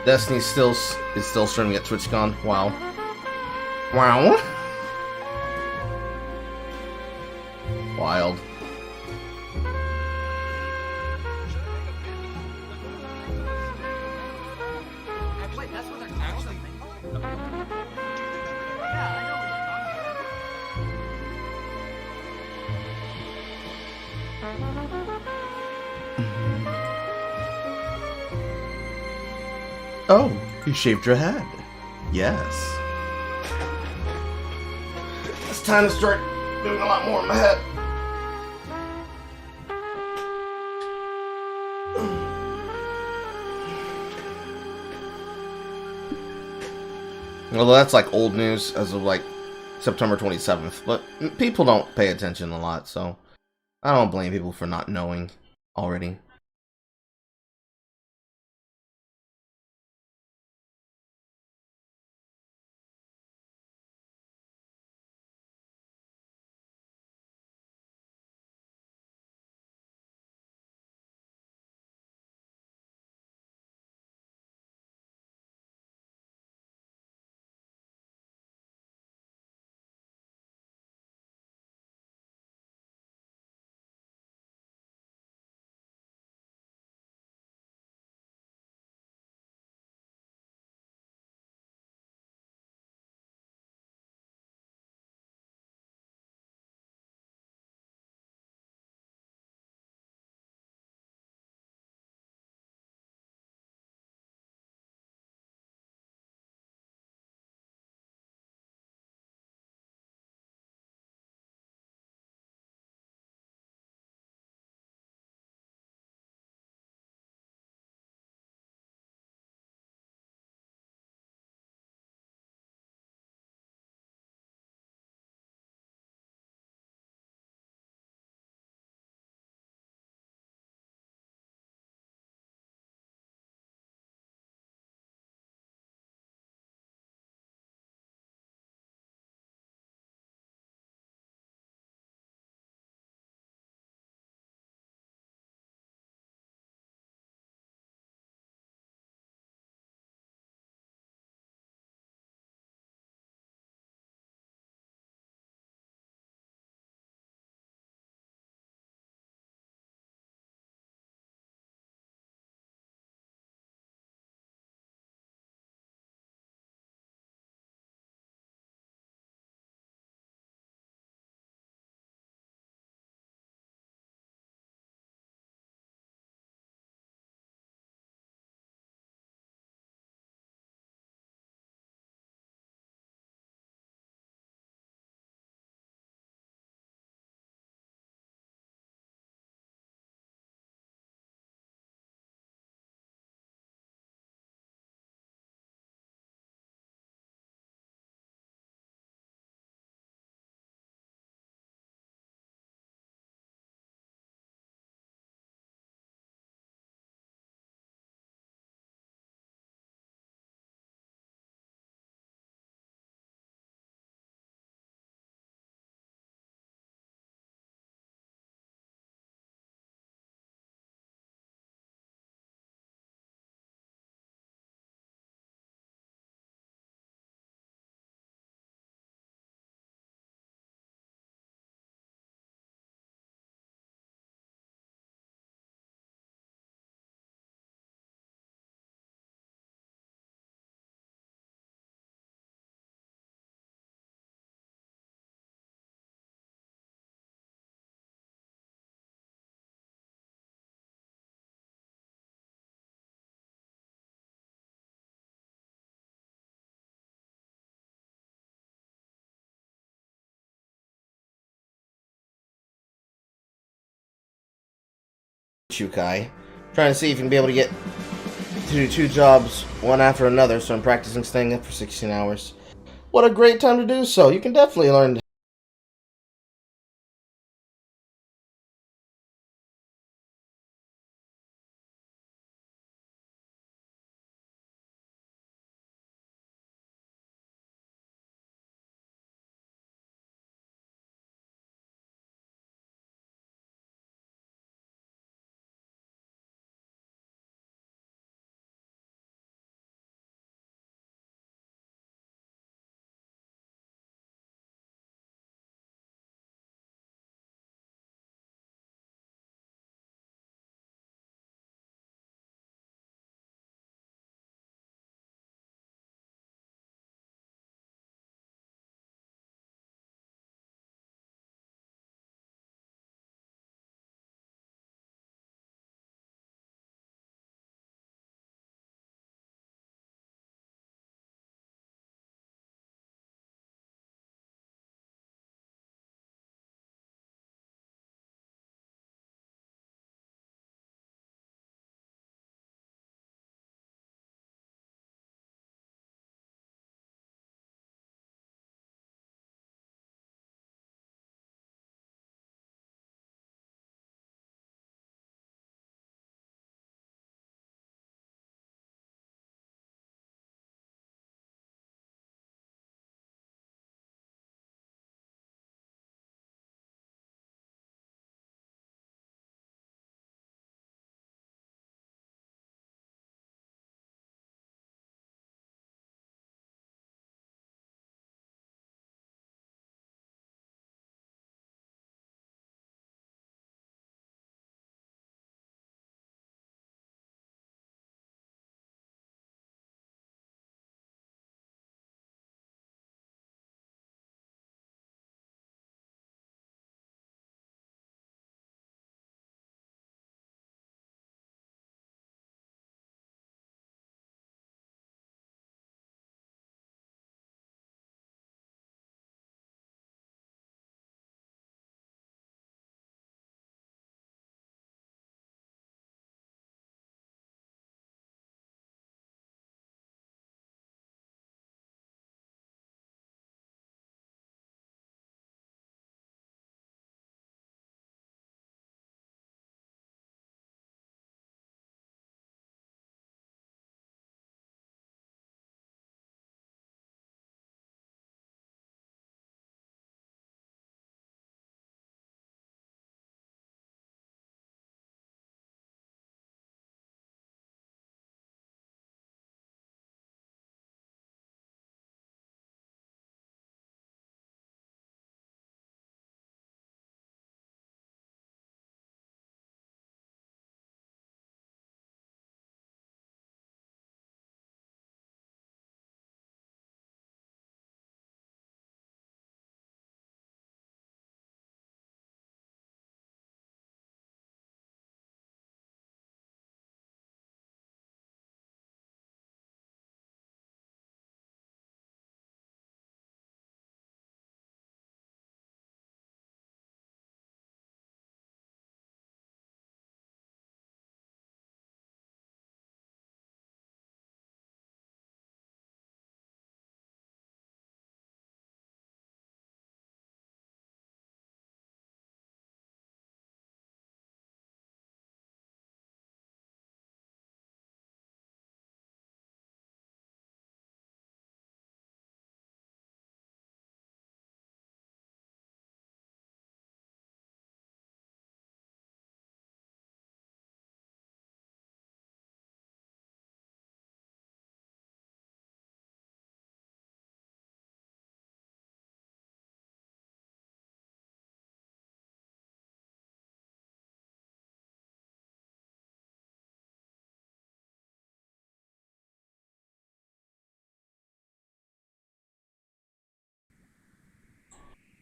Destiny is still streaming at TwitchCon. Wow. Wow. Wild. Wait, that's what they're actually Yeah, I know what you're talking about. Oh, you shaved your head. Yes. It's time to start doing a lot more in my head. Although that's like old news as of like September 27th, but people don't pay attention a lot, so I don't blame people for not knowing already. Chukai. Trying to see if you can be able to get to do 2 jobs, one after another, so I'm practicing staying up for 16 hours. What a great time to do so. You can definitely learn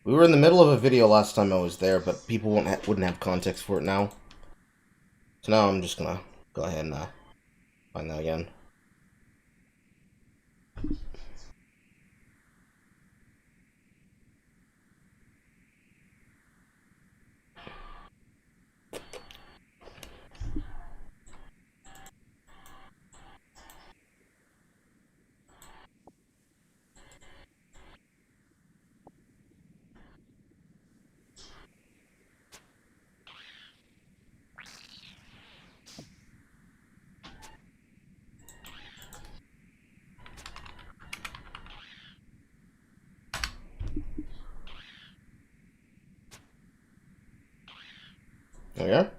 We were in the middle of a video last time I was there, but people wouldn't have context for it now. So now I'm just gonna go ahead and find that again. There we are.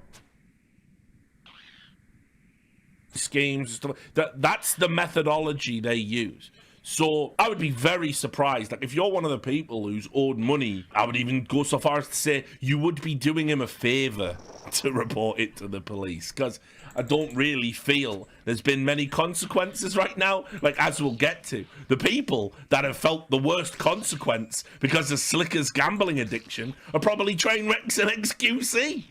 Schemes, that's the methodology they use. So I would be very surprised. Like, if you're one of the people who's owed money, I would even go so far as to say you would be doing him a favor to report it to the police, because I don't really feel there's been many consequences right now. Like, as we'll get to, the people that have felt the worst consequence because of Slicker's gambling addiction are probably train wrecks and XQC.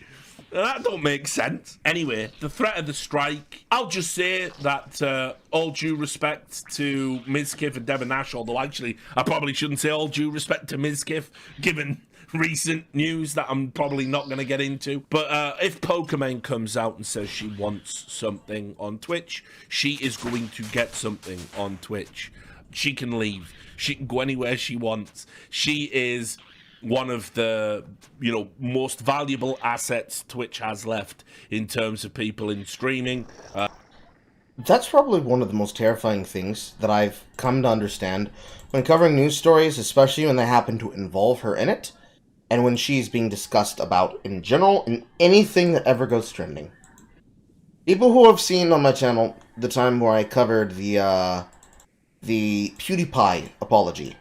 That don't make sense. Anyway, the threat of the strike. I'll just say that all due respect to Mizkif and Devin Nash, although actually I probably shouldn't say all due respect to Mizkif, given recent news that I'm probably not going to get into. But if Pokemon comes out and says she wants something on Twitch, she is going to get something on Twitch. She can leave. She can go anywhere she wants. She is one of the, most valuable assets Twitch has left in terms of people in streaming. That's probably one of the most terrifying things that I've come to understand when covering news stories, especially when they happen to involve her in it, and when she's being discussed about in general in anything that ever goes trending. People who have seen on my channel the time where I covered the PewDiePie apology,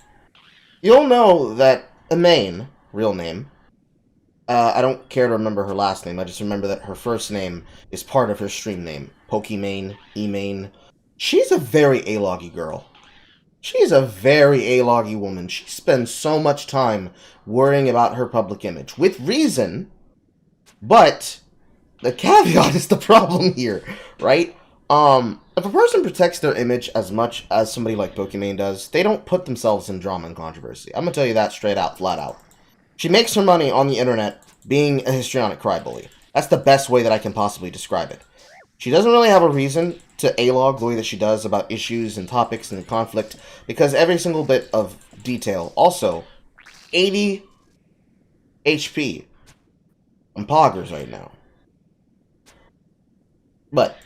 you'll know that Emaine, real name, I don't care to remember her last name, I just remember that her first name is part of her stream name, Pokimane, Emaine. She's a very A-loggy girl. She's a very A-loggy woman. She spends so much time worrying about her public image, with reason, but the caveat is the problem here, right? If a person protects their image as much as somebody like Pokimane does, they don't put themselves in drama and controversy. I'm gonna tell you that straight out, flat out. She makes her money on the internet being a histrionic crybaby. That's the best way that I can possibly describe it. She doesn't really have a reason to A-log the way that she does about issues and topics and conflict, because every single bit of detail. Also, 80 HP on Poggers right now. But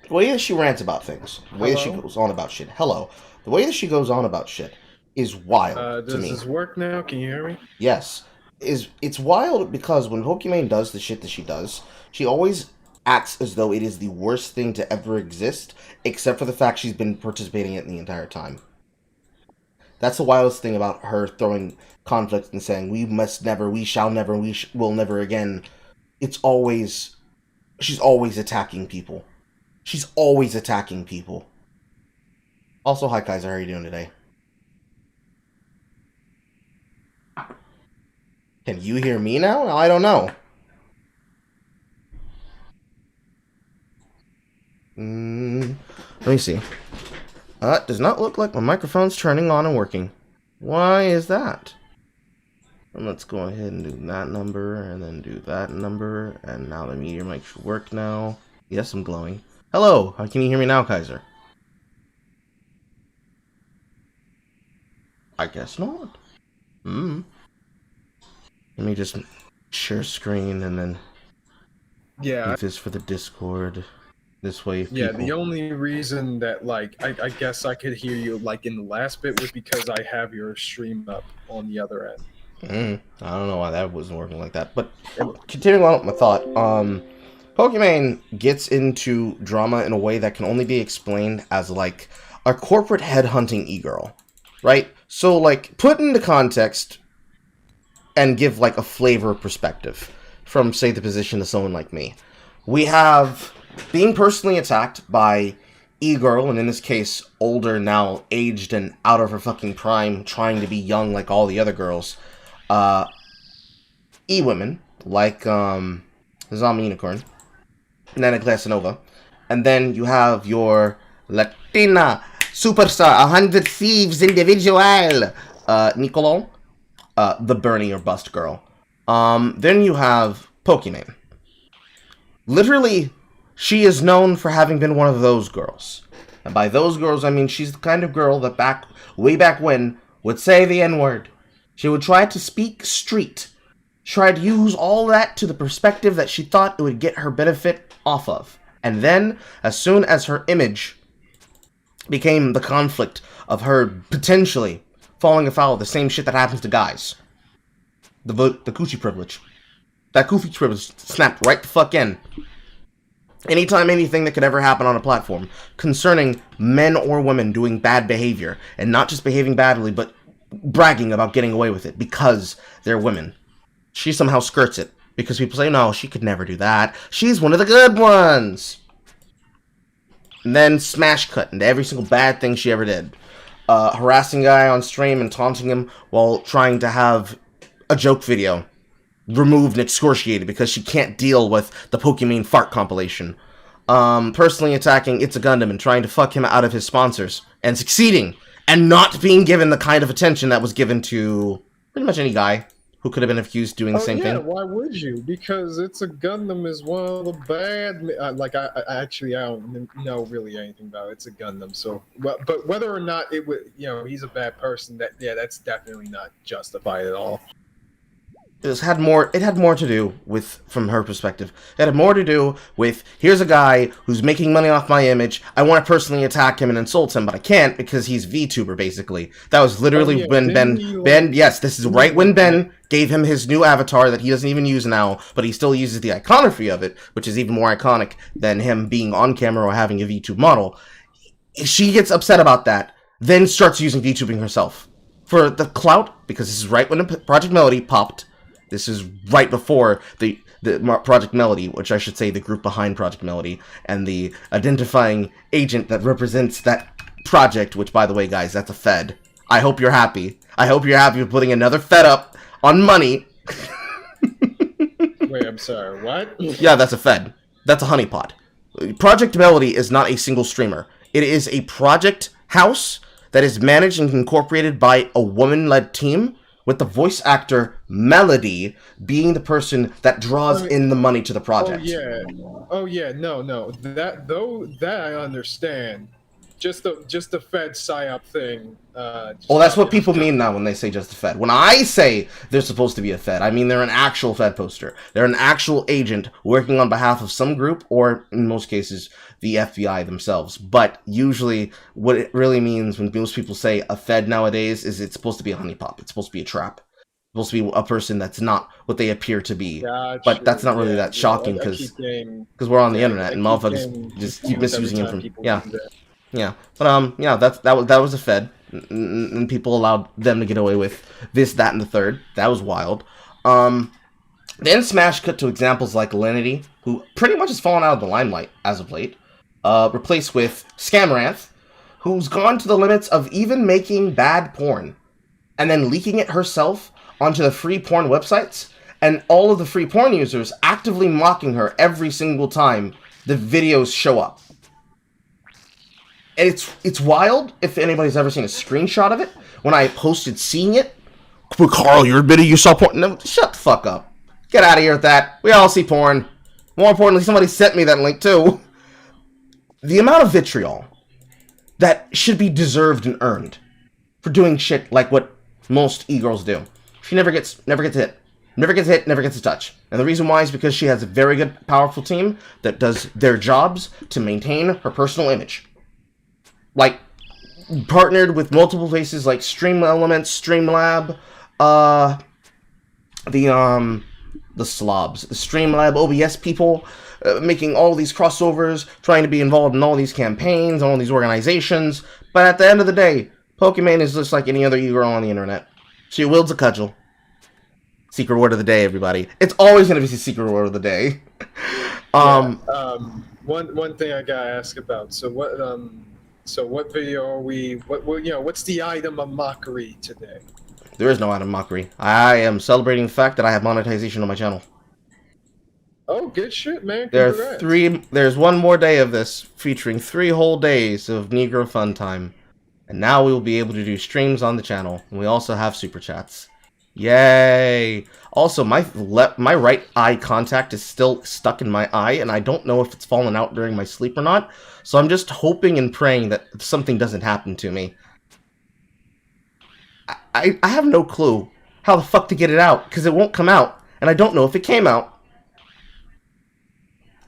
the way that she rants about things, the way that she goes on about shit, the way that she goes on about shit is wild to me. Does this work now? Can you hear me? Yes. It's wild because when Pokimane does the shit that she does, she always acts as though it is the worst thing to ever exist, except for the fact she's been participating in it the entire time. That's the wildest thing about her throwing conflict and saying, we must never, we shall never, will never again. She's always attacking people. She's always attacking people. Also, hi Kaiser, how are you doing today? Can you hear me now? I don't know. Let me see. It does not look like my microphone's turning on and working. Why is that? And let's go ahead and do that number, and then do that number, and now the meteor mic should work now. Yes, I'm glowing. Hello! How can you hear me now, Kaiser? I guess not. Let me just share screen and then Yeah. use this for the Discord. This way, if Yeah, people... the only reason that, I guess I could hear you, in the last bit was because I have your stream up on the other end. I don't know why that wasn't working like that. But continuing on with my thought, Pokimane gets into drama in a way that can only be explained as, a corporate headhunting e-girl. Right? So, put into context and give, a flavor perspective from, say, the position of someone like me. We have being personally attacked by e-girl, and in this case, older now, aged and out of her fucking prime, trying to be young like all the other girls. E-women, like Zombie Unicorn, Nana Glasanova. And then you have your Latina superstar, 100 Thieves individual, Nicolo, the Bernie or Bust girl. Then you have Pokimane. Literally, she is known for having been one of those girls. And by those girls, I mean she's the kind of girl that way back when, would say the N-word. She would try to speak street. Try to use all that to the perspective that she thought it would get her benefit off of. And then, as soon as her image became the conflict of her potentially falling afoul of the same shit that happens to guys. The coochie privilege. That coochie privilege snapped right the fuck in. Anytime anything that could ever happen on a platform concerning men or women doing bad behavior, and not just behaving badly, but bragging about getting away with it because they're women, she somehow skirts it. Because people say, no, she could never do that. She's one of the good ones. And then smash cut into every single bad thing she ever did. Harassing a guy on stream and taunting him while trying to have a joke video removed and excoriated because she can't deal with the Pokimane fart compilation. Personally attacking It's a Gundam and trying to fuck him out of his sponsors. And succeeding. And not being given the kind of attention that was given to pretty much any guy who could have been accused doing the same thing. Why would you? Because It's a Gundam is one of the bad. I don't know really anything about It's a Gundam. So, but whether or not it would, he's a bad person. That's definitely not justified at all. It had more to do with, from her perspective, it had more to do with, here's a guy who's making money off my image, I want to personally attack him and insult him, but I can't because he's VTuber, basically. That was literally when Ben, yes, this is right when Ben gave him his new avatar that he doesn't even use now, but he still uses the iconography of it, which is even more iconic than him being on camera or having a VTube model. She gets upset about that, then starts using VTubing herself. For the clout, because this is right when Project Melody popped. This is right before the Project Melody, which I should say the group behind Project Melody, and the identifying agent that represents that project, which, by the way, guys, that's a Fed. I hope you're happy. I hope you're happy with putting another Fed up on money. Wait, I'm sorry, what? Yeah, that's a Fed. That's a honeypot. Project Melody is not a single streamer. It is a project house that is managed and incorporated by a woman-led team, with the voice actor Melody being the person that draws in the money to the project. Oh yeah, no. That I understand. Just the Fed psyop thing. Well, that's what people mean now when they say just a Fed. When I say they're supposed to be a Fed, I mean they're an actual Fed poster. They're an actual agent working on behalf of some group, or in most cases, the FBI themselves. But usually, what it really means when most people say a Fed nowadays is it's supposed to be a honeypot. It's supposed to be a trap. It's supposed to be a person that's not what they appear to be. But that's not really that shocking because we're on the internet and motherfuckers just keep misusing information. Yeah, but that was a Fed, and people allowed them to get away with this, that, and the third. That was wild. Then Smash cut to examples like Lenity, who pretty much has fallen out of the limelight as of late, replaced with Scamaranth, who's gone to the limits of even making bad porn, and then leaking it herself onto the free porn websites, and all of the free porn users actively mocking her every single time the videos show up. And it's wild if anybody's ever seen a screenshot of it. When I posted seeing it, Carl, you're admitting you saw porn. No, shut the fuck up. Get out of here with that. We all see porn. More importantly, somebody sent me that link too. The amount of vitriol that should be deserved and earned for doing shit like what most e-girls do. She never gets hit. Never gets hit, never gets a touch. And the reason why is because she has a very good, powerful team that does their jobs to maintain her personal image. Like, partnered with multiple places like Stream Elements, Streamlab, the slobs, the Streamlab OBS people, making all these crossovers, trying to be involved in all these campaigns, all these organizations. But at the end of the day, Pokimane is just like any other e-girl on the internet. She wields a cudgel. Secret word of the day, everybody. It's always going to be the secret word of the day. one thing I gotta ask about. So what video are we? What's the item of mockery today? There is no item mockery. I am celebrating the fact that I have monetization on my channel. Oh, good shit, man! Congrats. There's one more day of this, featuring 3 whole days of Negro Funtime. And now we will be able to do streams on the channel. And we also have super chats. Yay! Also, my right eye contact is still stuck in my eye, and I don't know if it's fallen out during my sleep or not. So I'm just hoping and praying that something doesn't happen to me. I have no clue how the fuck to get it out, because it won't come out, and I don't know if it came out.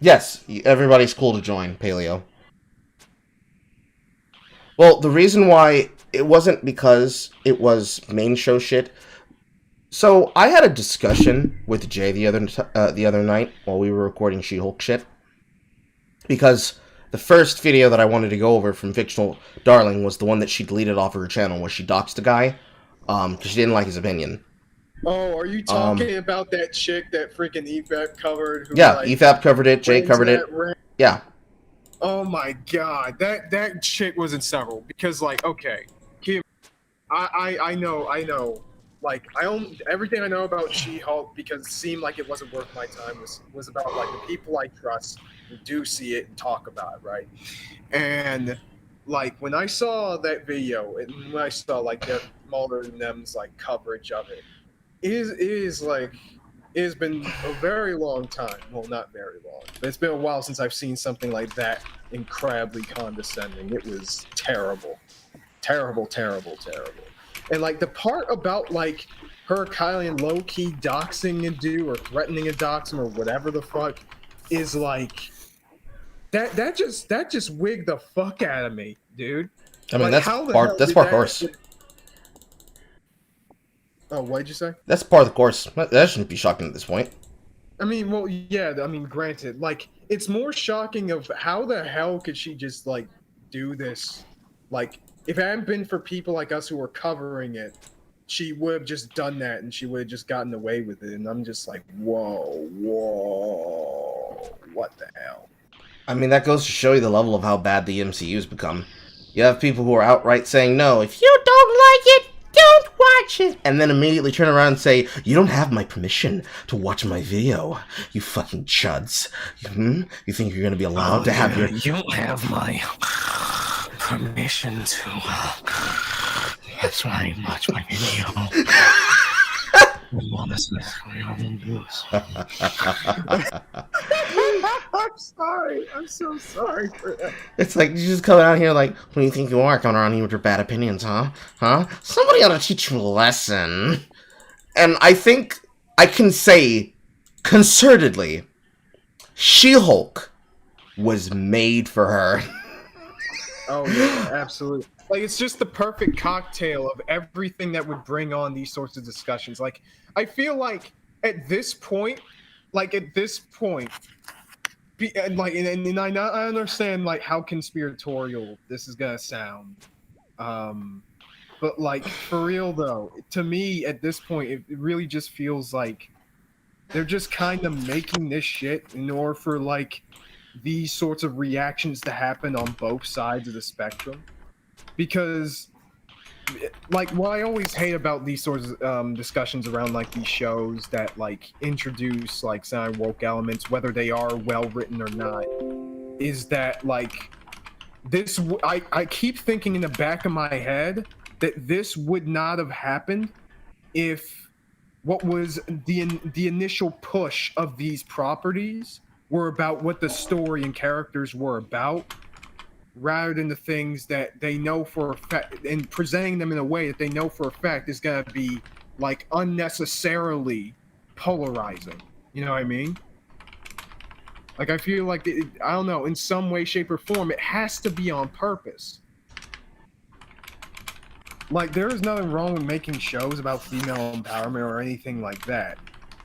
Yes, everybody's cool to join, Paleo. Well, the reason why it wasn't because it was main show shit. So I had a discussion with Jay the other night while we were recording She-Hulk shit, because the first video that I wanted to go over from Fictional Darling was the one that she deleted off of her channel, where she doxed the guy because she didn't like his opinion. Oh, are you talking about that chick that freaking EFAP covered? Who, Yeah, like, EFAP covered it, Jay covered it. Yeah. Oh my god, that chick was insufferable because, like, okay, I know, like, I own everything I know about She-Hulk because it seemed like it wasn't worth my time. Was about like the people I trust who do see it and talk about it, right? And like when I saw that video and when I saw like their Mulder and them's like coverage of it, it is like it has been a very long time. Well, not very long, but it's been a while since I've seen something like that incredibly condescending. It was terrible, terrible, terrible, terrible. And like the part about like her kind of low key doxing a dude or threatening to dox him or whatever the fuck is like that just wigged the fuck out of me, dude. I mean, like, that's part course. Oh, what'd you say? That's part of the course. That shouldn't be shocking at this point. I mean, well, yeah. I mean, granted, like it's more shocking of how the hell could she just like do this? Like, if it hadn't been for people like us who were covering it, she would have just done that and she would have just gotten away with it. And I'm just like, whoa, what the hell? I mean, that goes to show you the level of how bad the MCU's become. You have people who are outright saying, no, if you don't like it, don't watch it. And then immediately turn around and say, you don't have my permission to watch my video, you fucking chuds. You think you're going to be allowed to have your... You don't have my permission to watch my video. I'm sorry. I'm so sorry for that. It's like, you just come out here like, who do you think you are, coming around here with your bad opinions, huh? Somebody ought to teach you a lesson. And I think I can say, concertedly, She-Hulk was made for her. Oh, yeah, absolutely. Like, it's just the perfect cocktail of everything that would bring on these sorts of discussions. Like, I feel like at this point, and I understand like how conspiratorial this is gonna sound, but like for real though, to me at this point, it really just feels like they're just kind of making this shit in order for like these sorts of reactions to happen on both sides of the spectrum. Because like what I always hate about these sorts of discussions around like these shows that like introduce like some woke elements, whether they are well written or not, is that like this I keep thinking in the back of my head that this would not have happened if what was the initial push of these properties were about what the story and characters were about, rather than the things that they know for a fact, and presenting them in a way that they know for a fact is going to be like unnecessarily polarizing. You know what I mean? Like, I feel like I don't know, in some way, shape, or form, it has to be on purpose. Like, there is nothing wrong with making shows about female empowerment or anything like that,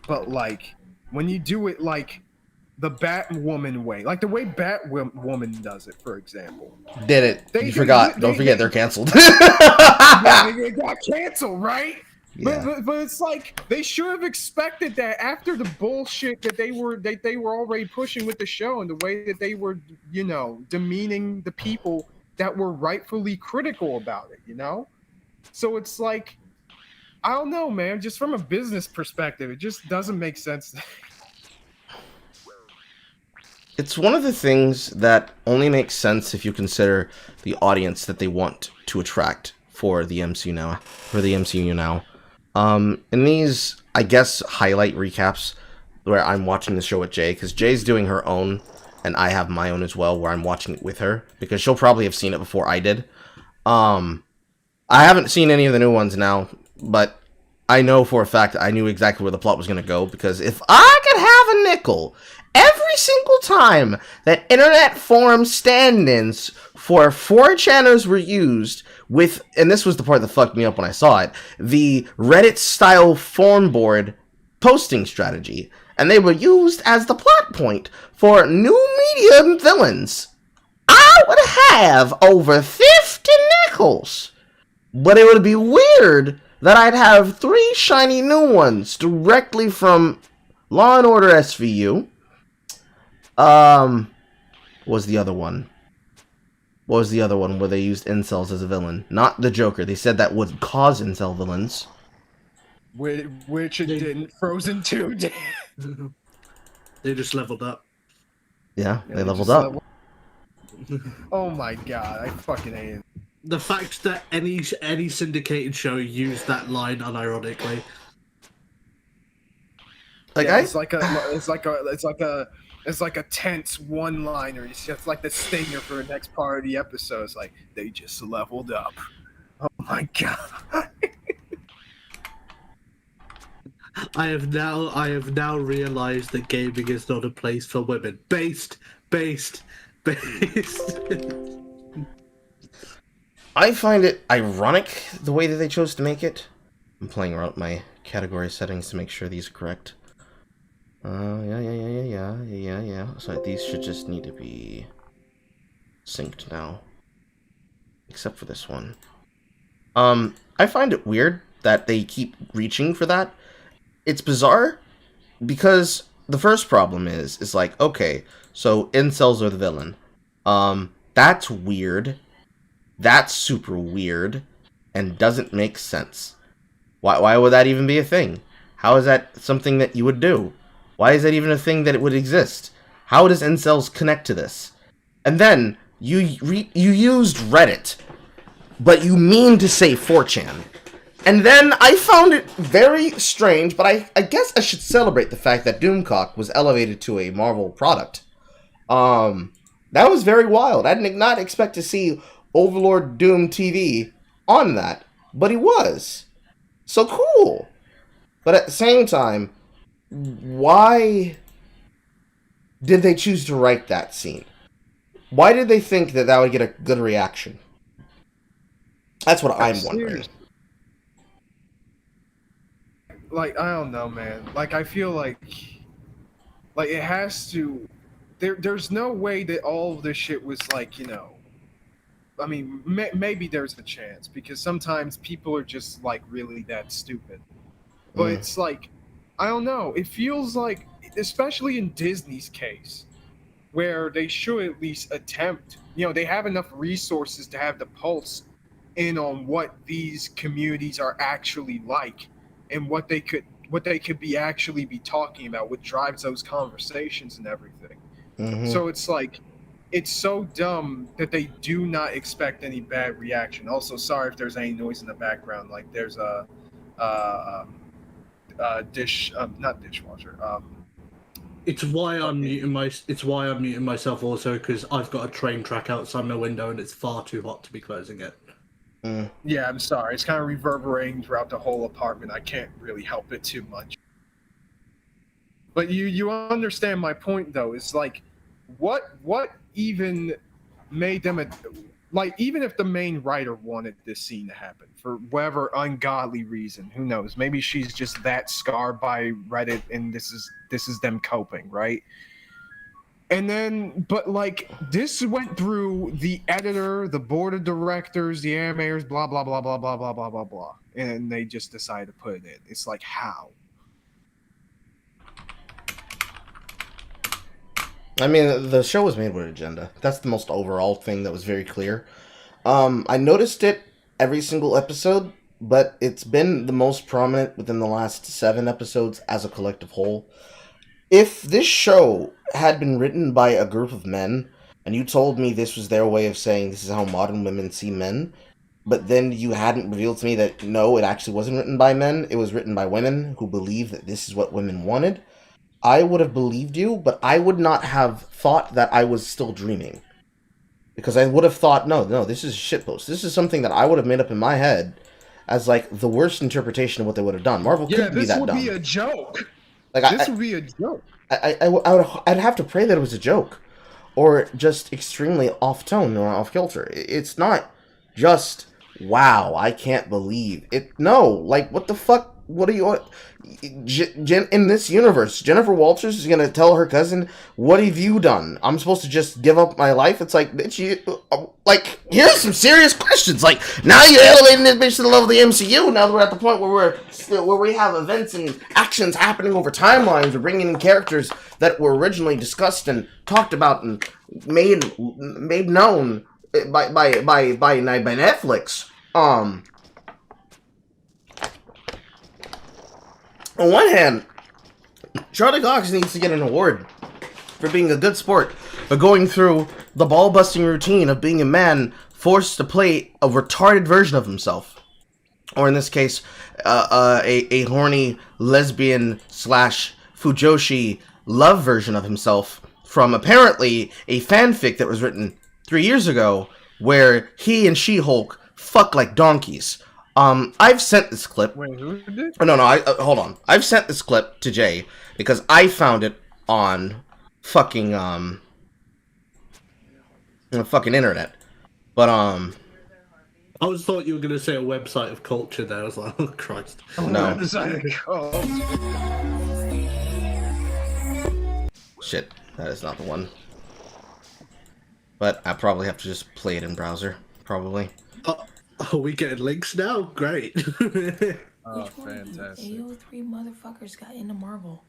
but like when you do it like the Batwoman way, like the way Batwoman does it, for example. Did it? You forgot. Don't forget they're canceled. Yeah, they got canceled, right? Yeah. But it's like they should have expected that after the bullshit that they were already pushing with the show and the way that they were, demeaning the people that were rightfully critical about it, So it's like, I don't know, man. Just from a business perspective, it just doesn't make sense. It's one of the things that only makes sense if you consider the audience that they want to attract for the MCU now. In these, I guess, highlight recaps where I'm watching the show with Jay, because Jay's doing her own, and I have my own as well, where I'm watching it with her, because she'll probably have seen it before I did. I haven't seen any of the new ones now, but I know for a fact I knew exactly where the plot was going to go, because if I could have a nickel every single time that internet forum stand-ins for 4chaners were used with, and this was the part that fucked me up when I saw it, the Reddit-style forum board posting strategy, and they were used as the plot point for new media villains, I would have over 50 nickels. But it would be weird that I'd have 3 shiny new ones directly from Law & Order SVU. What was the other one? What was the other one where they used incels as a villain? Not the Joker. They said that would cause incel villains. Which it didn't. Frozen 2 did. They just leveled up. Yeah, they leveled up. Oh my god, I fucking hate it. The fact that any syndicated show used that line unironically. Like yeah, it's like a tense one-liner. It's just like the stinger for the next part of the episode. It's like they just leveled up. Oh my god. I have now realized that gaming is not a place for women. Based. I find it ironic the way that they chose to make it. I'm playing around with my category settings to make sure these are correct. Yeah. So these should just need to be synced now. Except for this one. I find it weird that they keep reaching for that. It's bizarre because the first problem is like, okay, so incels are the villain. That's weird. That's super weird and doesn't make sense. Why would that even be a thing? How is that something that you would do? Why is that even a thing that it would exist? How does incels connect to this? And then you used Reddit, but you mean to say 4chan. And then I found it very strange, but I guess I should celebrate the fact that Doomcock was elevated to a Marvel product. That was very wild. I did not expect to see Overlord Doom TV on that, but he was. So cool. But at the same time, why did they choose to write that scene? Why did they think that that would get a good reaction? That's what I'm wondering. Like, I don't know, man. Like, I feel like it has to. There's no way that all of this shit was like, I mean, maybe there's a chance because sometimes people are just like really that stupid. But it's like, I don't know. It feels like, especially in Disney's case, where they should at least attempt. They have enough resources to have the pulse in on what these communities are actually like and what they could actually be talking about, what drives those conversations and everything. So it's like, it's so dumb that they do not expect any bad reaction. Also, sorry if there's any noise in the background. Like there's a not dishwasher. It's why I'm muting myself also because I've got a train track outside my window and it's far too hot to be closing it. Yeah, I'm sorry. It's kind of reverberating throughout the whole apartment. I can't really help it too much. But you understand my point though. It's like, what even made them even if the main writer wanted this scene to happen for whatever ungodly reason, who knows? Maybe she's just that scarred by Reddit, and this is them coping, right? And then, but like, this went through the editor, the board of directors, the animators, blah, blah, blah, blah, blah, blah, blah, blah, blah. And they just decided to put it in. It's like, how? I mean, the show was made with an agenda. That's the most overall thing that was very clear. I noticed it every single episode, but it's been the most prominent within the last 7 episodes as a collective whole. If this show had been written by a group of men, and you told me this was their way of saying this is how modern women see men, but then you hadn't revealed to me that no, it actually wasn't written by men, it was written by women who believe that this is what women wanted, I would have believed you, but I would not have thought that I was still dreaming. Because I would have thought, no, this is shitpost. This is something that I would have made up in my head as, like, the worst interpretation of what they would have done. Marvel couldn't be that dumb. Yeah, this would be a joke. Like, This would be a joke. I'd have to pray that it was a joke. Or just extremely off-tone or off-kilter. It's not just, wow, I can't believe it. No, like, what the fuck? What are you... in this universe, Jennifer Walters is gonna tell her cousin, what have you done? I'm supposed to just give up my life? It's like, bitch, like, here's some serious questions. Like, now you're elevating this bitch to the level of the MCU. Now that we're at the point where we have events and actions happening over timelines. We're bringing in characters that were originally discussed and talked about and made known by Netflix. On one hand, Charlie Cox needs to get an award for being a good sport, but going through the ball-busting routine of being a man forced to play a retarded version of himself. Or in this case, a horny lesbian / Fujoshi love version of himself from apparently a fanfic that was written 3 years ago where he and She-Hulk fuck like donkeys. I've sent this clip. Wait, who did? Oh, no, hold on. I've sent this clip to Jay because I found it on fucking, fucking internet. But, I was thought you were going to say a website of culture there. I was like, oh, Christ. no. Oh. Shit, that is not the one. But I probably have to just play it in browser, probably. Are we getting links now? Great. Oh, fantastic. AO3 motherfuckers got into Marvel.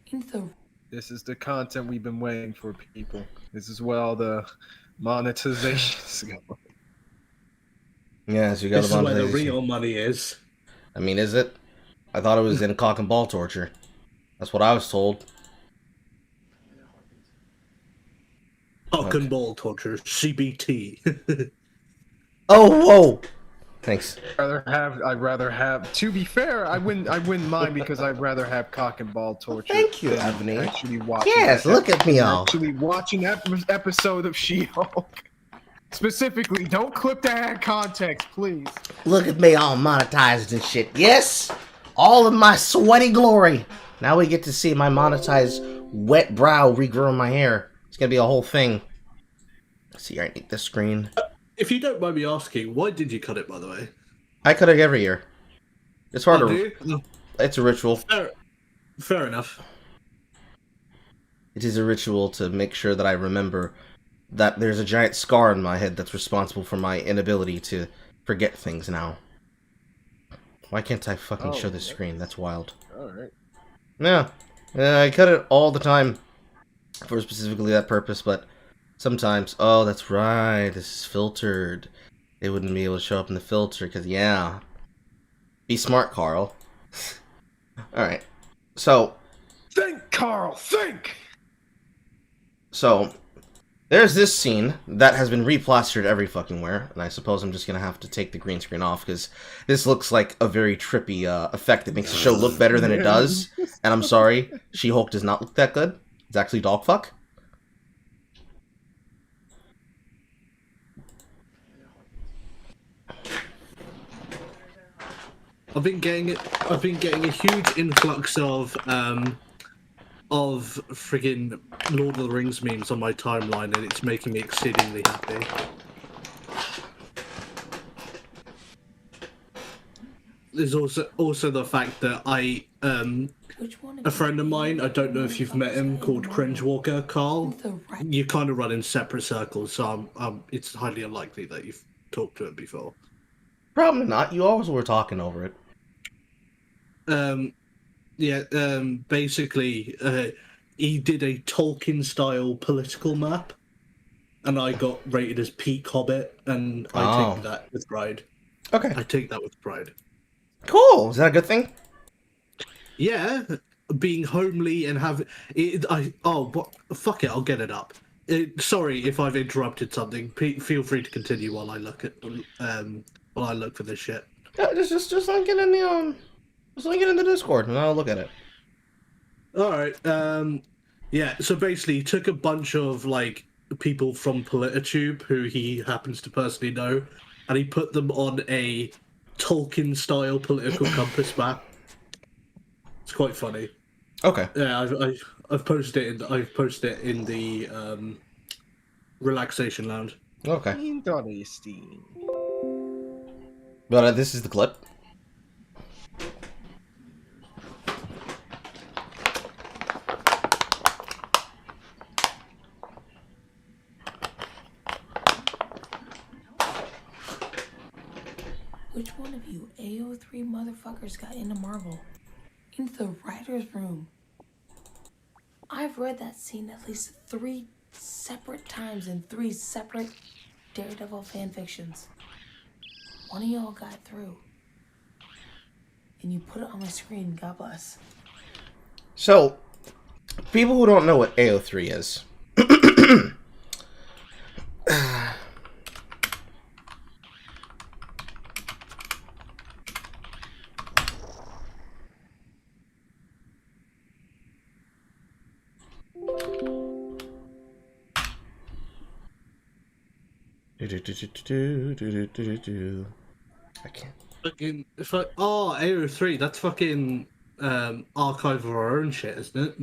Into This is the content we've been waiting for, people. This is where all the monetizations go. Yeah, so you got This a is lot where of the real money is. I mean, is it? I thought it was in cock and ball torture. That's what I was told. Cock and ball torture, CBT. Oh, whoa! Thanks. I'd rather have. To be fair, I wouldn't mind because I'd rather have cock and ball torture. Thank you, than Ebony. Actually watching. Yes, look at me all. Actually watching that episode of She-Hulk. Specifically, don't clip that out of context, please. Look at me all monetized and shit. Yes! All of my sweaty glory. Now we get to see my monetized wet brow regrow my hair. It's gonna be a whole thing. Let's see, I need this screen. If you don't mind me asking, why did you cut it, by the way? I cut it every year. It's hard Oh, to... do you? It's a ritual. Fair enough. It is a ritual to make sure that I remember that there's a giant scar on my head that's responsible for my inability to forget things now. Why can't I fucking show this screen? That's wild. Alright. Yeah. I cut it all the time for specifically that purpose, but sometimes... Oh, that's right. This is filtered. It wouldn't be able to show up in the filter, because, yeah. Be smart, Carl. Alright. So... Think, Carl, think! So... There's this scene that has been replastered every fucking where, and I suppose I'm just gonna have to take the green screen off, because this looks like a very trippy effect that makes the show look better than it does. And I'm sorry, She-Hulk does not look that good. It's actually dogfuck. I've been getting a huge influx of friggin' Lord of the Rings memes on my timeline, and it's making me exceedingly happy. There's also the fact that Which one of A you friend of mine, I don't know if you've met him, called motherfuckers Cringe got in the Walker, Carl. Right. You kind of run in separate circles, so it's highly unlikely that you've talked to him before. Probably not. You always were talking over it. Basically, he did a Tolkien-style political map, and I got rated as peak Hobbit, and I take that with pride. Okay. I take that with pride. Cool. Is that a good thing? Yeah, being homely and have it. Fuck it, I'll get it up. Sorry if I've interrupted something. Feel free to continue while I look for this shit. Yeah, just link it in the just link it in the Discord and I'll look at it. All right. Yeah. So basically, he took a bunch of like people from Polititube who he happens to personally know, and he put them on a Tolkien-style political compass map. It's quite funny. Okay. Yeah, I've posted it in the relaxation lounge. Okay. Interesting. But this is the clip. Which one of you AO3 motherfuckers got into Marvel? Into the writer's room. I've read that scene at least 3 separate times in 3 separate Daredevil fanfictions. One of y'all got through. And you put it on my screen, God bless. So, people who don't know what AO3 is. I can't. Fucking, it's like, AO3, that's fucking archive of our own shit, isn't it?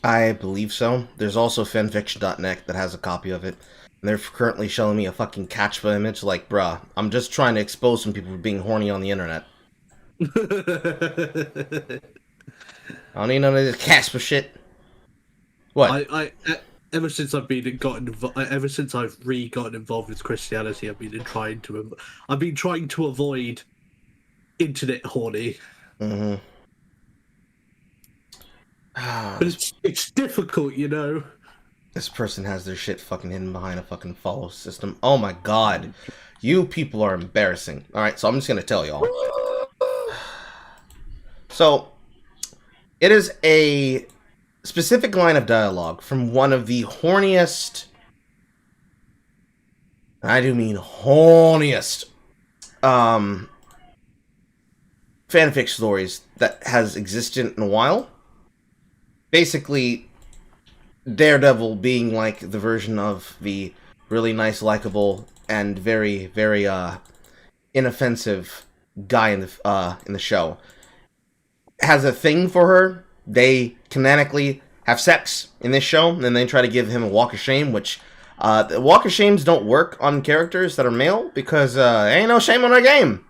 I believe so. There's also fanfiction.net that has a copy of it. And they're currently showing me a fucking Catchpa image like, bruh, I'm just trying to expose some people for being horny on the internet. I don't need none of this Catchpa shit. What? Ever since I've gotten involved with Christianity, I've been trying to avoid internet horny. Mm-hmm. But it's difficult, you know. This person has their shit fucking hidden behind a fucking follow system. Oh my god. You people are embarrassing. Alright, so I'm just gonna tell y'all. So, it is a specific line of dialogue from one of the horniest, I do mean horniest, fanfic stories that has existed in a while. Basically, Daredevil being like the version of the really nice, likable, and very, very inoffensive guy in the show has a thing for her. They canonically have sex in this show, and then they try to give him a walk of shame, which the walk of shames don't work on characters that are male because ain't no shame on our game.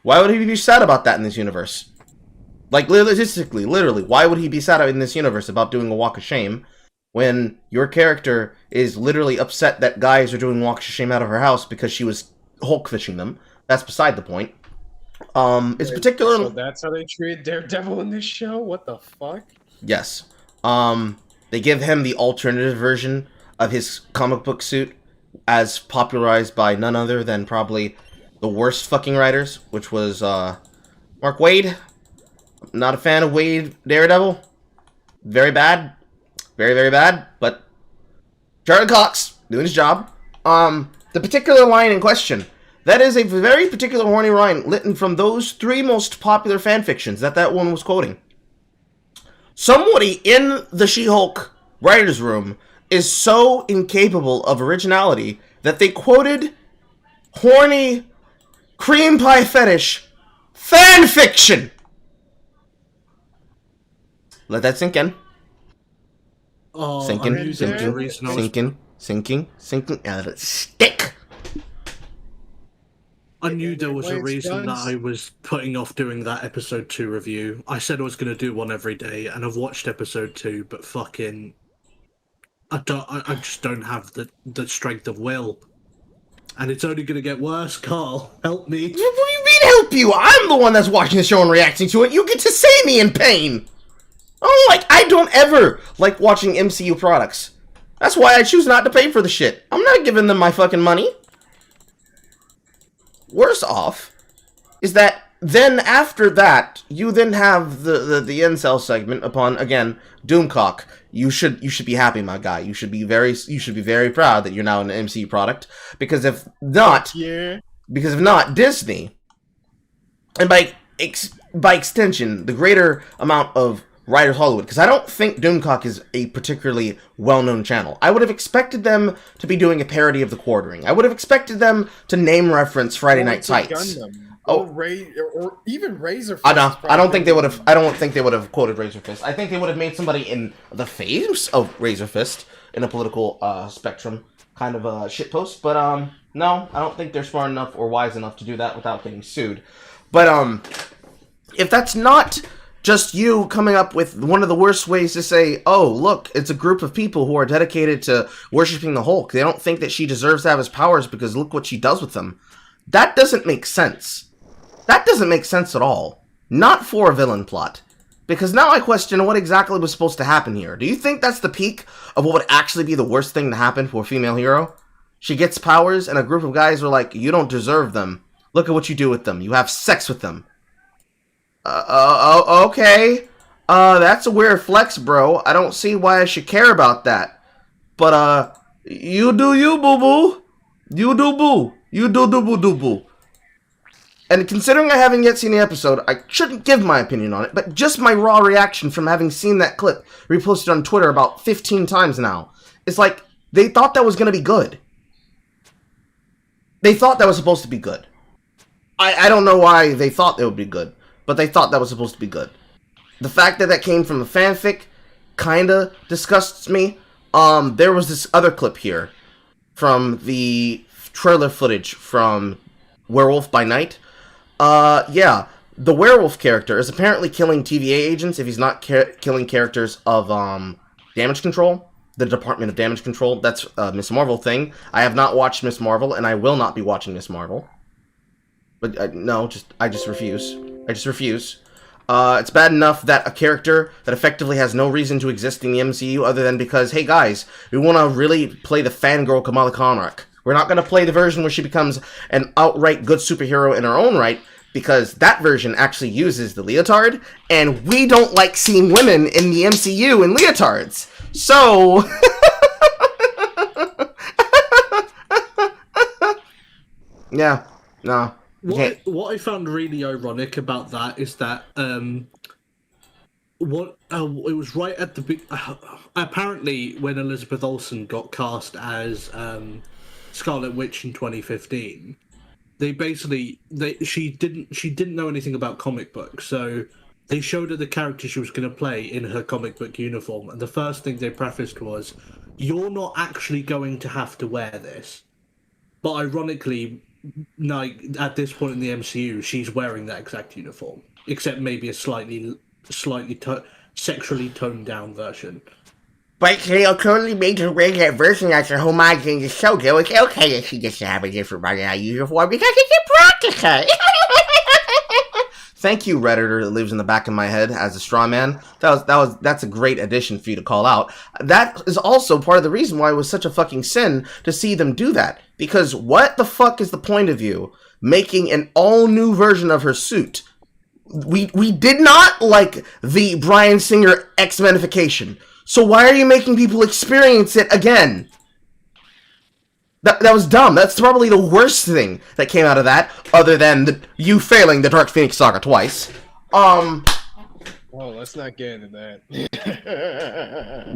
Why would he be sad about that in this universe? Like, logistically, literally, why would he be sad in this universe about doing a walk of shame when your character is literally upset that guys are doing walks of shame out of her house because she was Hulk fishing them? That's beside the point. It's particular. So that's how they treat Daredevil in this show? What the fuck? Yes. They give him the alternative version of his comic book suit as popularized by none other than probably the worst fucking writers, which was Mark Waid. Not a fan of Waid Daredevil. Very bad. Very, very bad. But Charlie Cox doing his job. The particular line in question, that is a very particular horny line written from those 3 most popular fanfictions that one was quoting. Somebody in the She-Hulk writer's room is so incapable of originality that they quoted horny cream pie fetish fanfiction. Let that sink in. Oh, Sinking, I'm using the reason I was- sinking. Let it stick. I knew there was a Blades reason that guns. I was putting off doing that episode 2 review. I said I was going to do one every day, and I've watched episode 2, but fucking, I just don't have the strength of will, and it's only going to get worse. Carl, help me. What do you mean help you? I'm the one that's watching the show and reacting to it. You get to see me in pain. Oh, like, I don't ever like watching MCU products. That's why I choose not to pay for the shit. I'm not giving them my fucking money. Worse off is that then after that, you then have the incel segment upon, again, Doomcock. You should be happy, my guy. You should be very proud that you're now an MCU product, because if not, Disney, and by extension, the greater amount of writers Hollywood, because I don't think Doomcock is a particularly well-known channel. I would have expected them to be doing a parody of The Quartering. I would have expected them to name reference Friday Night Tights. Or even Razor Fist. I don't think they would have. I don't think they would have quoted Razor Fist. I think they would have made somebody in the face of Razor Fist in a political spectrum kind of a shitpost. But no, I don't think they're smart enough or wise enough to do that without getting sued. But if that's not just you coming up with one of the worst ways to say, oh, look, it's a group of people who are dedicated to worshiping the Hulk. They don't think that she deserves to have his powers because look what she does with them. That doesn't make sense. That doesn't make sense at all. Not for a villain plot. Because now I question what exactly was supposed to happen here. Do you think that's the peak of what would actually be the worst thing to happen for a female hero? She gets powers and a group of guys are like, you don't deserve them. Look at what you do with them. You have sex with them. Okay. That's a weird flex, bro. I don't see why I should care about that. But, you do you, boo-boo. You do boo. You do boo-boo. And considering I haven't yet seen the episode, I shouldn't give my opinion on it, but just my raw reaction from having seen that clip reposted on Twitter about 15 times now, it's like, they thought that was going to be good. They thought that was supposed to be good. I don't know why they thought it would be good, but they thought that was supposed to be good. The fact that that came from a fanfic kinda disgusts me. There was this other clip here from the trailer footage from Werewolf by Night. Yeah, the werewolf character is apparently killing TVA agents if he's not killing characters of, Damage Control, the Department of Damage Control. That's a Miss Marvel thing. I have not watched Miss Marvel, and I will not be watching Miss Marvel. But, no, I just refuse. I just refuse. It's bad enough that a character that effectively has no reason to exist in the MCU other than because, hey guys, we want to really play the fangirl Kamala Khan arc. We're not going to play the version where she becomes an outright good superhero in her own right, because that version actually uses the leotard, and we don't like seeing women in the MCU in leotards. So... yeah, no. What I found really ironic about that is that it was right at the apparently when Elizabeth Olsen got cast as Scarlet Witch in 2015, she didn't know anything about comic books, so they showed her the character she was going to play in her comic book uniform, and the first thing they prefaced was, "You're not actually going to have to wear this," but ironically, like at this point in the MCU, she's wearing that exact uniform, except maybe a slightly sexually toned down version. But they are currently made to wear that version as a homage in the show. So it's okay that she gets to have a different uniform because it's a practical. Thank you, Redditor that lives in the back of my head as a straw man. That's a great addition for you to call out. That is also part of the reason why it was such a fucking sin to see them do that. Because what the fuck is the point of you making an all-new version of her suit? We did not like the Bryan Singer X-Menification. So why are you making people experience it again? That was dumb. That's probably the worst thing that came out of that, other than you failing the Dark Phoenix saga twice. Oh, let's not get into that.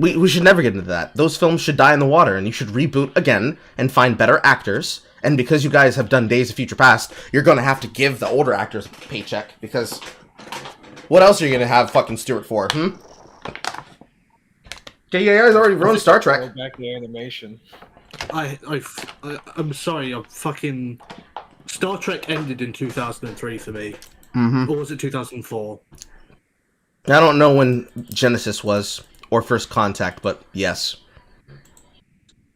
We should never get into that. Those films should die in the water, and you should reboot again and find better actors. And because you guys have done Days of Future Past, you're gonna have to give the older actors a paycheck, because what else are you gonna have fucking Stewart for, Okay, you guys already ruined Star Trek. Go back to animation. I'm sorry, I'm fucking Star Trek ended in 2003 for me. Mm-hmm. Or was it 2004? I don't know when Genesis was or First Contact, but yes.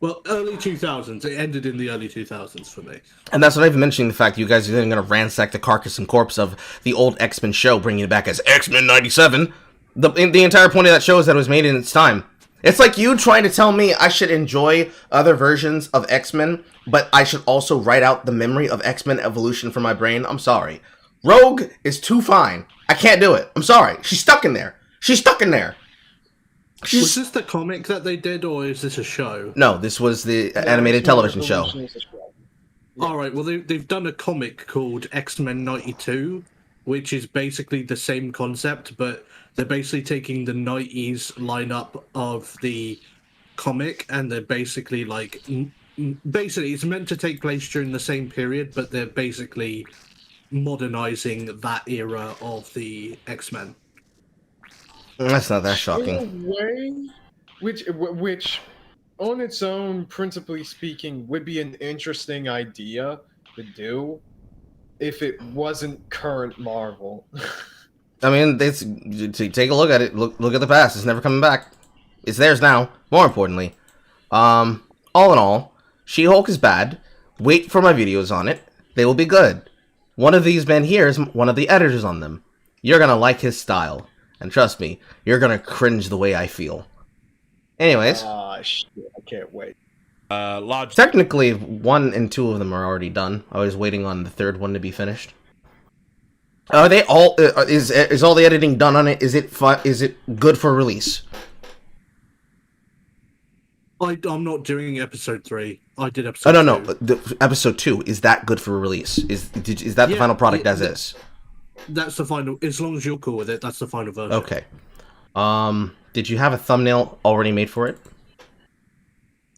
Well, early 2000s. It ended in the early 2000s for me. And that's not even mentioning the fact you guys are then going to ransack the carcass and corpse of the old X-Men show, bringing it back as X-Men 97. The entire point of that show is that it was made in its time. It's like you trying to tell me I should enjoy other versions of X-Men, but I should also write out the memory of X-Men Evolution from my brain. I'm sorry. Rogue is too fine. I can't do it. I'm sorry. She's stuck in there. She's stuck in there. Was this the comic that they did, or is this a show? No, this was the animated television show. All right. Well, they've done a comic called X-Men 92, which is basically the same concept, but they're basically taking the 90s lineup of the comic, and they're basically like, basically it's meant to take place during the same period, but they're basically modernizing that era of the X-Men. That's not that shocking. In a way, which on its own, principally speaking, would be an interesting idea to do if it wasn't current Marvel. I mean, take a look at it. Look at the past. It's never coming back. It's theirs now. More importantly, all in all, She-Hulk is bad. Wait for my videos on it. They will be good. One of these men here is one of the editors on them. You're gonna like his style. And trust me, you're gonna cringe the way I feel. Anyways. Shit, I can't wait. Large. Technically, 1 and 2 of them are already done. I was waiting on the 3rd one to be finished. Are they all? Is all the editing done on it? Is it good for release? I'm not doing episode 3. I did episode. Oh no, 2. the episode 2 is that good for release? Is that the final product as is? That's the final. As long as you're cool with it, that's the final version. Okay. Did you have a thumbnail already made for it?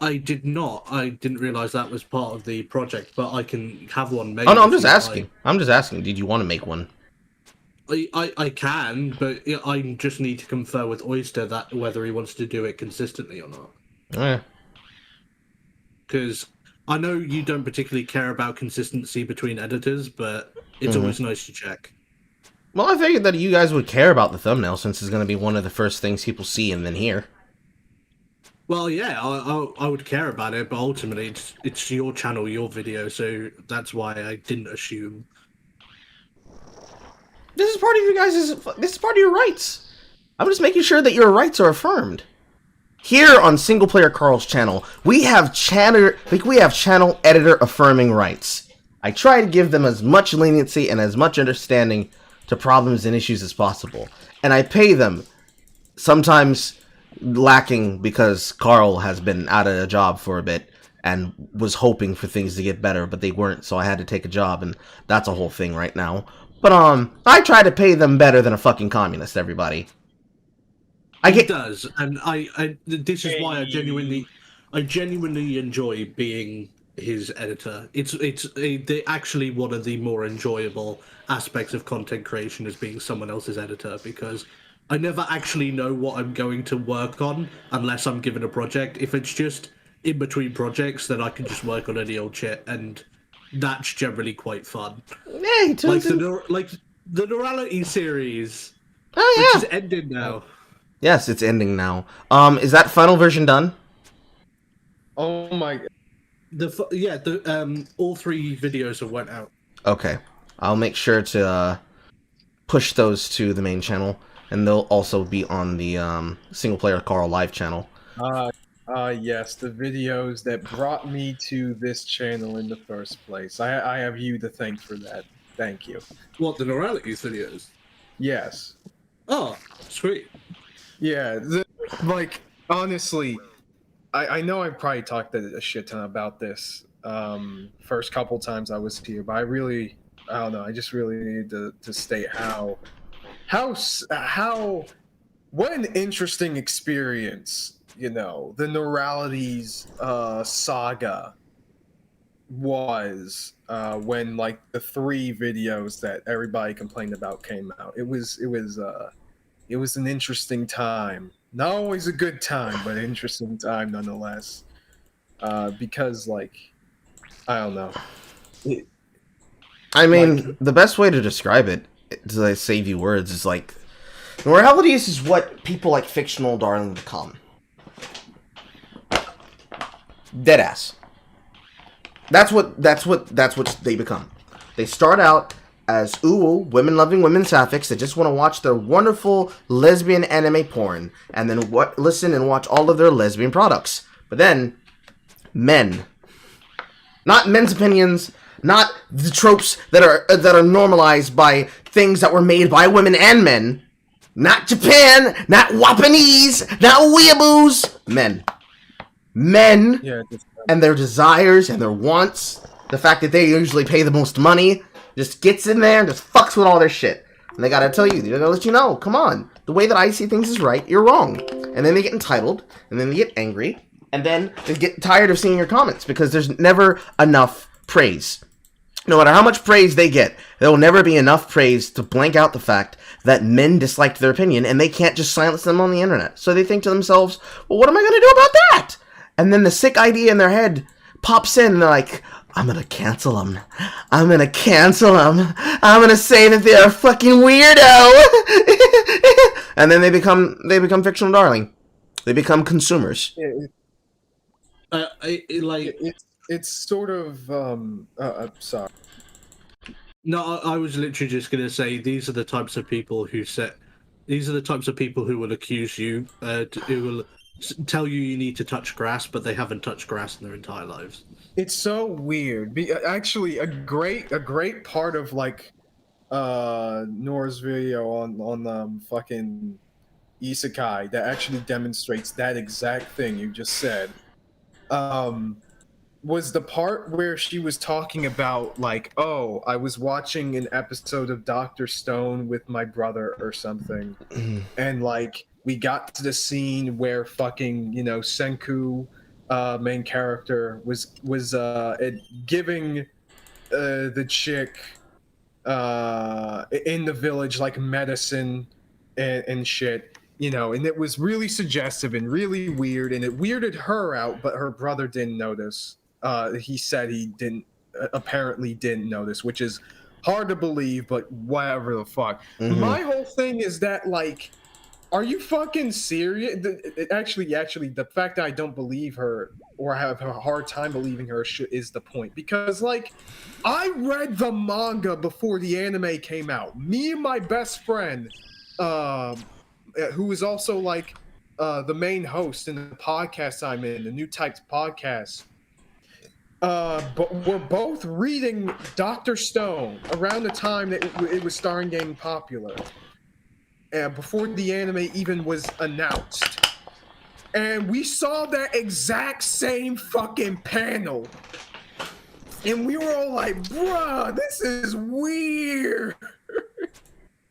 I did not. I didn't realize that was part of the project, but I can have one made. Oh no, I'm just asking. I'm just asking. Did you want to make one? I can, but I just need to confer with Oyster that whether he wants to do it consistently or not. Yeah. Because I know you don't particularly care about consistency between editors, but it's always nice to check. Well, I figured that you guys would care about the thumbnail since it's going to be one of the first things people see and then hear. Well, yeah, I would care about it, but ultimately it's your channel, your video, so that's why I didn't assume. This is part of you guys'. This is part of your rights. I'm just making sure that your rights are affirmed. Here on SinglePlayerCarl's channel, we have channel editor affirming rights. I try to give them as much leniency and as much understanding to problems and issues as possible, and I pay them. Sometimes lacking because Carl has been out of a job for a bit and was hoping for things to get better, but they weren't, so I had to take a job, and that's a whole thing right now. But I try to pay them better than a fucking communist, everybody. It does, and I this is why I genuinely enjoy being his editor. It's actually one of the more enjoyable aspects of content creation is being someone else's editor, because I never actually know what I'm going to work on unless I'm given a project. If it's just in between projects, then I can just work on any old shit, and that's generally quite fun. Yeah, like the Neurality series, oh, yeah. which is ended now. Yes, it's ending now. Is that final version done? Oh my! All 3 videos have went out. Okay, I'll make sure to push those to the main channel, and they'll also be on the SinglePlayerCarl live channel. Yes, the videos that brought me to this channel in the first place. I have you to thank for that. Thank you. What, the Neuralities videos? Yes. Oh, sweet. Yeah, honestly, I know I probably talked a shit ton about this first couple times I was here, but I don't know, I just really needed to state what an interesting experience, the Neuralities saga was when like the 3 videos that everybody complained about came out. It was an interesting time. Not always a good time, but an interesting time nonetheless. Because, like, I don't know. I mean, the best way to describe it, to save you words, is like, morality is what people like fictional darling become. Deadass. That's what they become. They start out as women-loving women sapphics that just want to watch their wonderful lesbian anime porn and then listen and watch all of their lesbian products. But then, men, not men's opinions, not the tropes that are normalized by things that were made by women and men, not Japan, not Japanese, not weeaboos, men, and their desires and their wants, the fact that they usually pay the most money, just gets in there and just fucks with all their shit. And they gotta tell you, they're gonna let you know, come on, the way that I see things is right, you're wrong. And then they get entitled, and then they get angry, and then they get tired of seeing your comments, because there's never enough praise. No matter how much praise they get, there will never be enough praise to blank out the fact that men disliked their opinion, and they can't just silence them on the internet. So they think to themselves, well, what am I gonna do about that? And then the sick idea in their head pops in, and they're like, I'm gonna cancel them. I'm gonna cancel them. I'm gonna say that they're a fucking weirdo. And then they become fictional darling. They become consumers. It's sort of sorry. No, I was literally just gonna say these are the types of people who will accuse you, who will tell you need to touch grass, but they haven't touched grass in their entire lives. It's so weird. Actually, a great part of like Nora's video on fucking Isekai that actually demonstrates that exact thing you just said was the part where she was talking about like, oh, I was watching an episode of Dr. Stone with my brother or something, and like we got to the scene where fucking, you know, Senku, main character, was giving the chick in the village like medicine and shit, you know, and it was really suggestive and really weird, and it weirded her out, but her brother didn't notice. He said he apparently didn't notice, which is hard to believe, but whatever the fuck. Mm-hmm. My whole thing is that, like, are you fucking serious? Actually, the fact that I don't believe her or have a hard time believing her is the point. Because, like, I read the manga before the anime came out. Me and my best friend, who is also, like, the main host in the podcast I'm in, the New Types podcast, but we're both reading Dr. Stone around the time that it was starting getting popular. Before the anime even was announced. And we saw that exact same fucking panel. And we were all like, bruh, this is weird.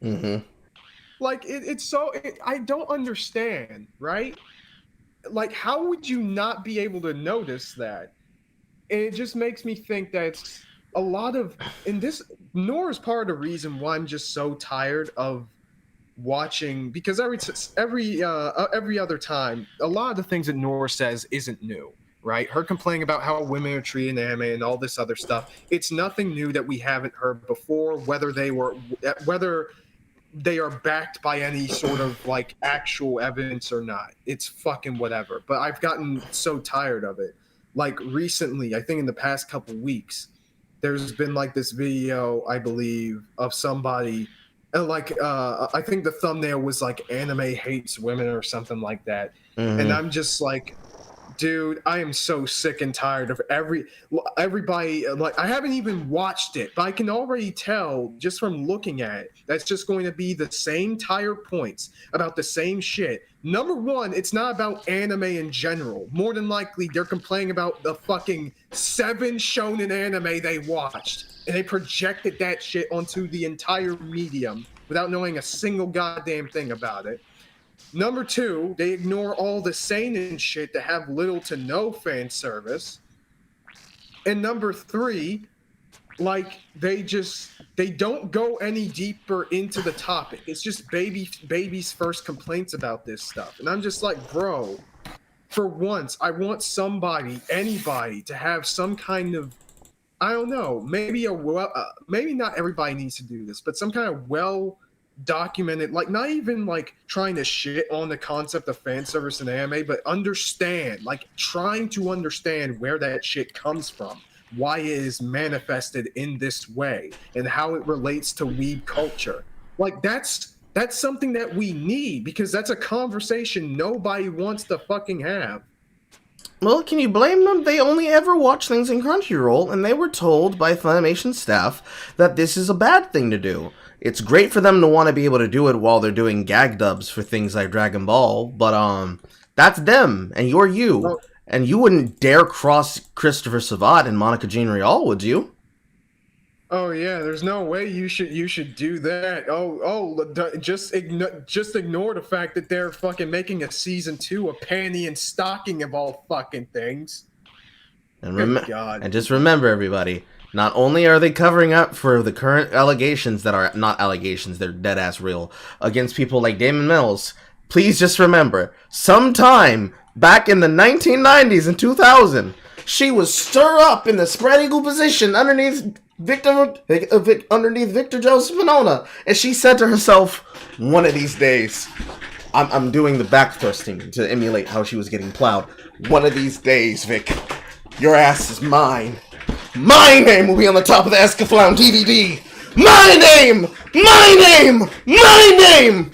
Mm-hmm. Like, I don't understand, right? Like, how would you not be able to notice that? And it just makes me think that it's a lot of, and this, Nora's part of the reason why I'm just so tired of watching, because every other time, a lot of the things that Nora says isn't new, right? Her complaining about how women are treated in anime and all this other stuff, it's nothing new that we haven't heard before, whether they are backed by any sort of like actual evidence or not. It's fucking whatever. But I've gotten so tired of it. Like recently, I think in the past couple weeks, there's been like this video, I believe, of somebody, like I think the thumbnail was like "anime hates women" or something like that. Mm-hmm. And I'm just like, dude, I am so sick and tired of everybody. Like, I haven't even watched it, but I can already tell just from looking at it, that's just going to be the same tired points about the same shit. Number one, it's not about anime in general. More than likely, they're complaining about the fucking 7 shonen anime they watched, and they projected that shit onto the entire medium without knowing a single goddamn thing about it. Number 2, they ignore all the seinen shit that have little to no fan service. And number 3, like, they don't go any deeper into the topic. It's just baby's first complaints about this stuff. And I'm just like, bro, for once, I want anybody to have some kind of I don't know, maybe maybe not everybody needs to do this, but some kind of documented, like not even like trying to shit on the concept of fan service in anime, but understand, like trying to understand where that shit comes from, why it is manifested in this way, and how it relates to weeb culture. Like that's something that we need, because that's a conversation nobody wants to fucking have. Well, can you blame them? They only ever watch things in Crunchyroll, and they were told by Funimation staff that this is a bad thing to do. It's great for them to want to be able to do it while they're doing gag dubs for things like Dragon Ball, but that's them, and you're you. Well, and you wouldn't dare cross Christopher Savat and Monica Jean Rial, would you? Oh yeah, there's no way you should do that. Just ignore the fact that they're fucking making a season 2 of Panty and Stocking of all fucking things. And God. And just remember, everybody, not only are they covering up for the current allegations that are not allegations, they're dead ass real, against people like Damon Mills, please just remember, sometime back in the 1990s and 2000, she was stir up in the spread eagle position underneath Victor Joseph Winona, and she said to herself, one of these days, I'm doing the back thrusting to emulate how she was getting plowed. One of these days, Vic, your ass is mine. My name will be on the top of the Escaflown DVD. My name! My name! My name!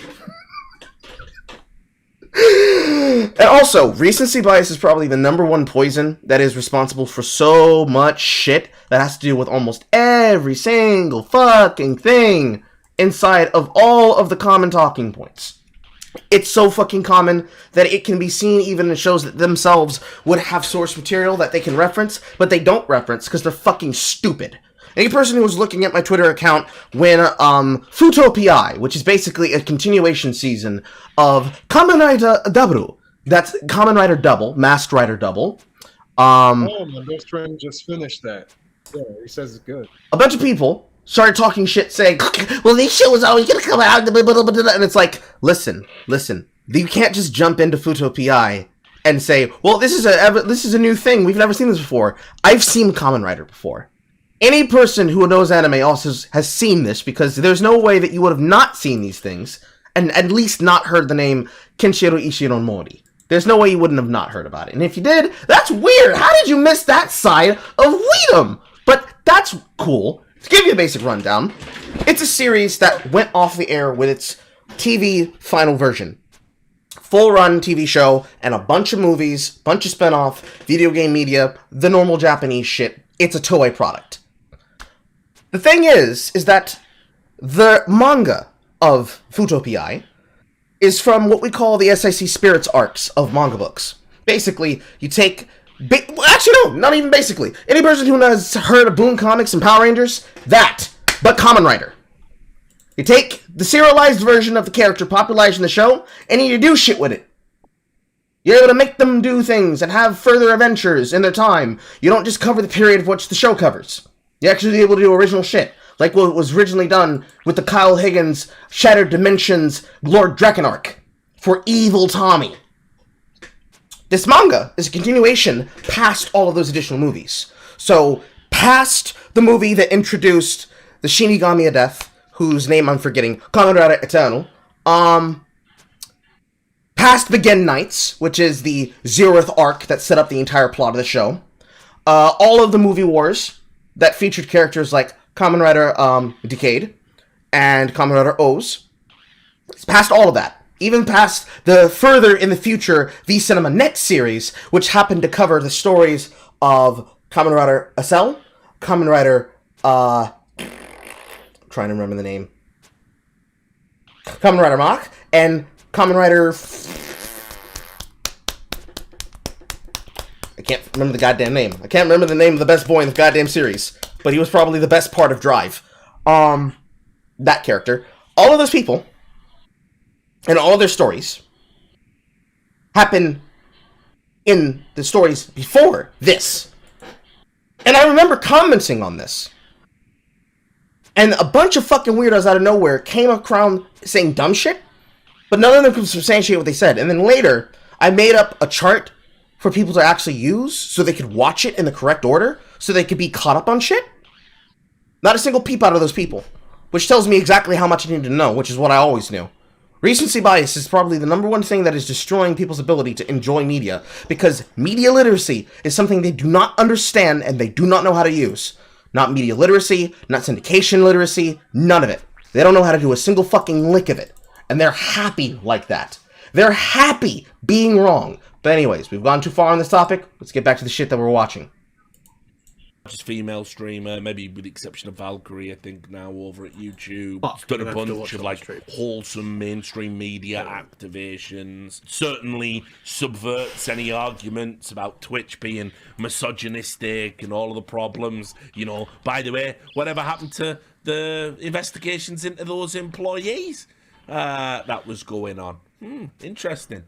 And also, recency bias is probably the #1 poison that is responsible for so much shit that has to do with almost every single fucking thing inside of all of the common talking points. It's so fucking common that it can be seen even in shows that themselves would have source material that they can reference, but they don't reference because they're fucking stupid. Any person who was looking at my Twitter account when Futopia, which is basically a continuation season of Kamen Rider Double, that's Kamen Rider Double, Masked Rider Double. My best friend just finished that. Yeah, he says it's good. A bunch of people started talking shit, saying, well, this shit was always going to come out, and it's like, listen, you can't just jump into Futopia and say, well, this is a new thing, we've never seen this before. I've seen Kamen Rider before. Any person who knows anime also has seen this, because there's no way that you would have not seen these things, and at least not heard the name Kenshiro Ishiro Mori. There's no way you wouldn't have not heard about it. And if you did, that's weird! How did you miss that side of Weedom? But that's cool. To give you a basic rundown, it's a series that went off the air with its TV final version. Full-run TV show, and a bunch of movies, bunch of spin-off, video game media, the normal Japanese shit. It's a Toei product. The thing is that the manga of Futopia is from what we call the SIC Spirits arcs of manga books. Basically, you take... actually, no, not even basically. Any person who has heard of Boom Comics and Power Rangers, that, but Kamen Rider. You take the serialized version of the character popularized in the show, and you do shit with it. You're able to make them do things and have further adventures in their time. You don't just cover the period of which the show covers. You're actually able to do original shit, like what was originally done with the Kyle Higgins Shattered Dimensions Lord Draken arc for Evil Tommy. This manga is a continuation past all of those additional movies. So, past the movie that introduced the Shinigami of Death, whose name I'm forgetting, Kamen Rider Eternal, past the Gen Knights, which is the Zeroth arc that set up the entire plot of the show, all of the movie wars that featured characters like Kamen Rider Decade and Kamen Rider O's. It's past all of that. Even past the further in the future V Cinema Net series, which happened to cover the stories of Kamen Rider Acel, Kamen Rider, I'm trying to remember the name, Kamen Rider Mach, and Kamen Rider... I can't remember the goddamn name. I can't remember the name of the best boy in the goddamn series, but he was probably the best part of Drive. That character. All of those people, and all of their stories, happen in the stories before this. And I remember commenting on this. And a bunch of fucking weirdos out of nowhere came around saying dumb shit, but none of them could substantiate what they said. And then later, I made up a chart for people to actually use so they could watch it in the correct order. so they could be caught up on shit? Not a single peep out of those people. Which tells me exactly how much I need to know, which is what I always knew. Recency bias is probably the number one thing that is destroying people's ability to enjoy media, because media literacy is something they do not understand and they do not know how to use. Not media literacy, not syndication literacy, none of it. They don't know how to do a single fucking lick of it. And they're happy like that. They're happy being wrong. But anyways, we've gone too far on this topic. Let's get back to the shit that we're watching. Just female streamer, maybe with the exception of Valkyrie, I think now over at YouTube. Oh, It's done a I'd have to bunch watch of that like stream. wholesome mainstream media activations. Certainly subverts any arguments about Twitch being misogynistic and all of the problems. You know, by the way, whatever happened to the investigations into those employees that was going on? Interesting.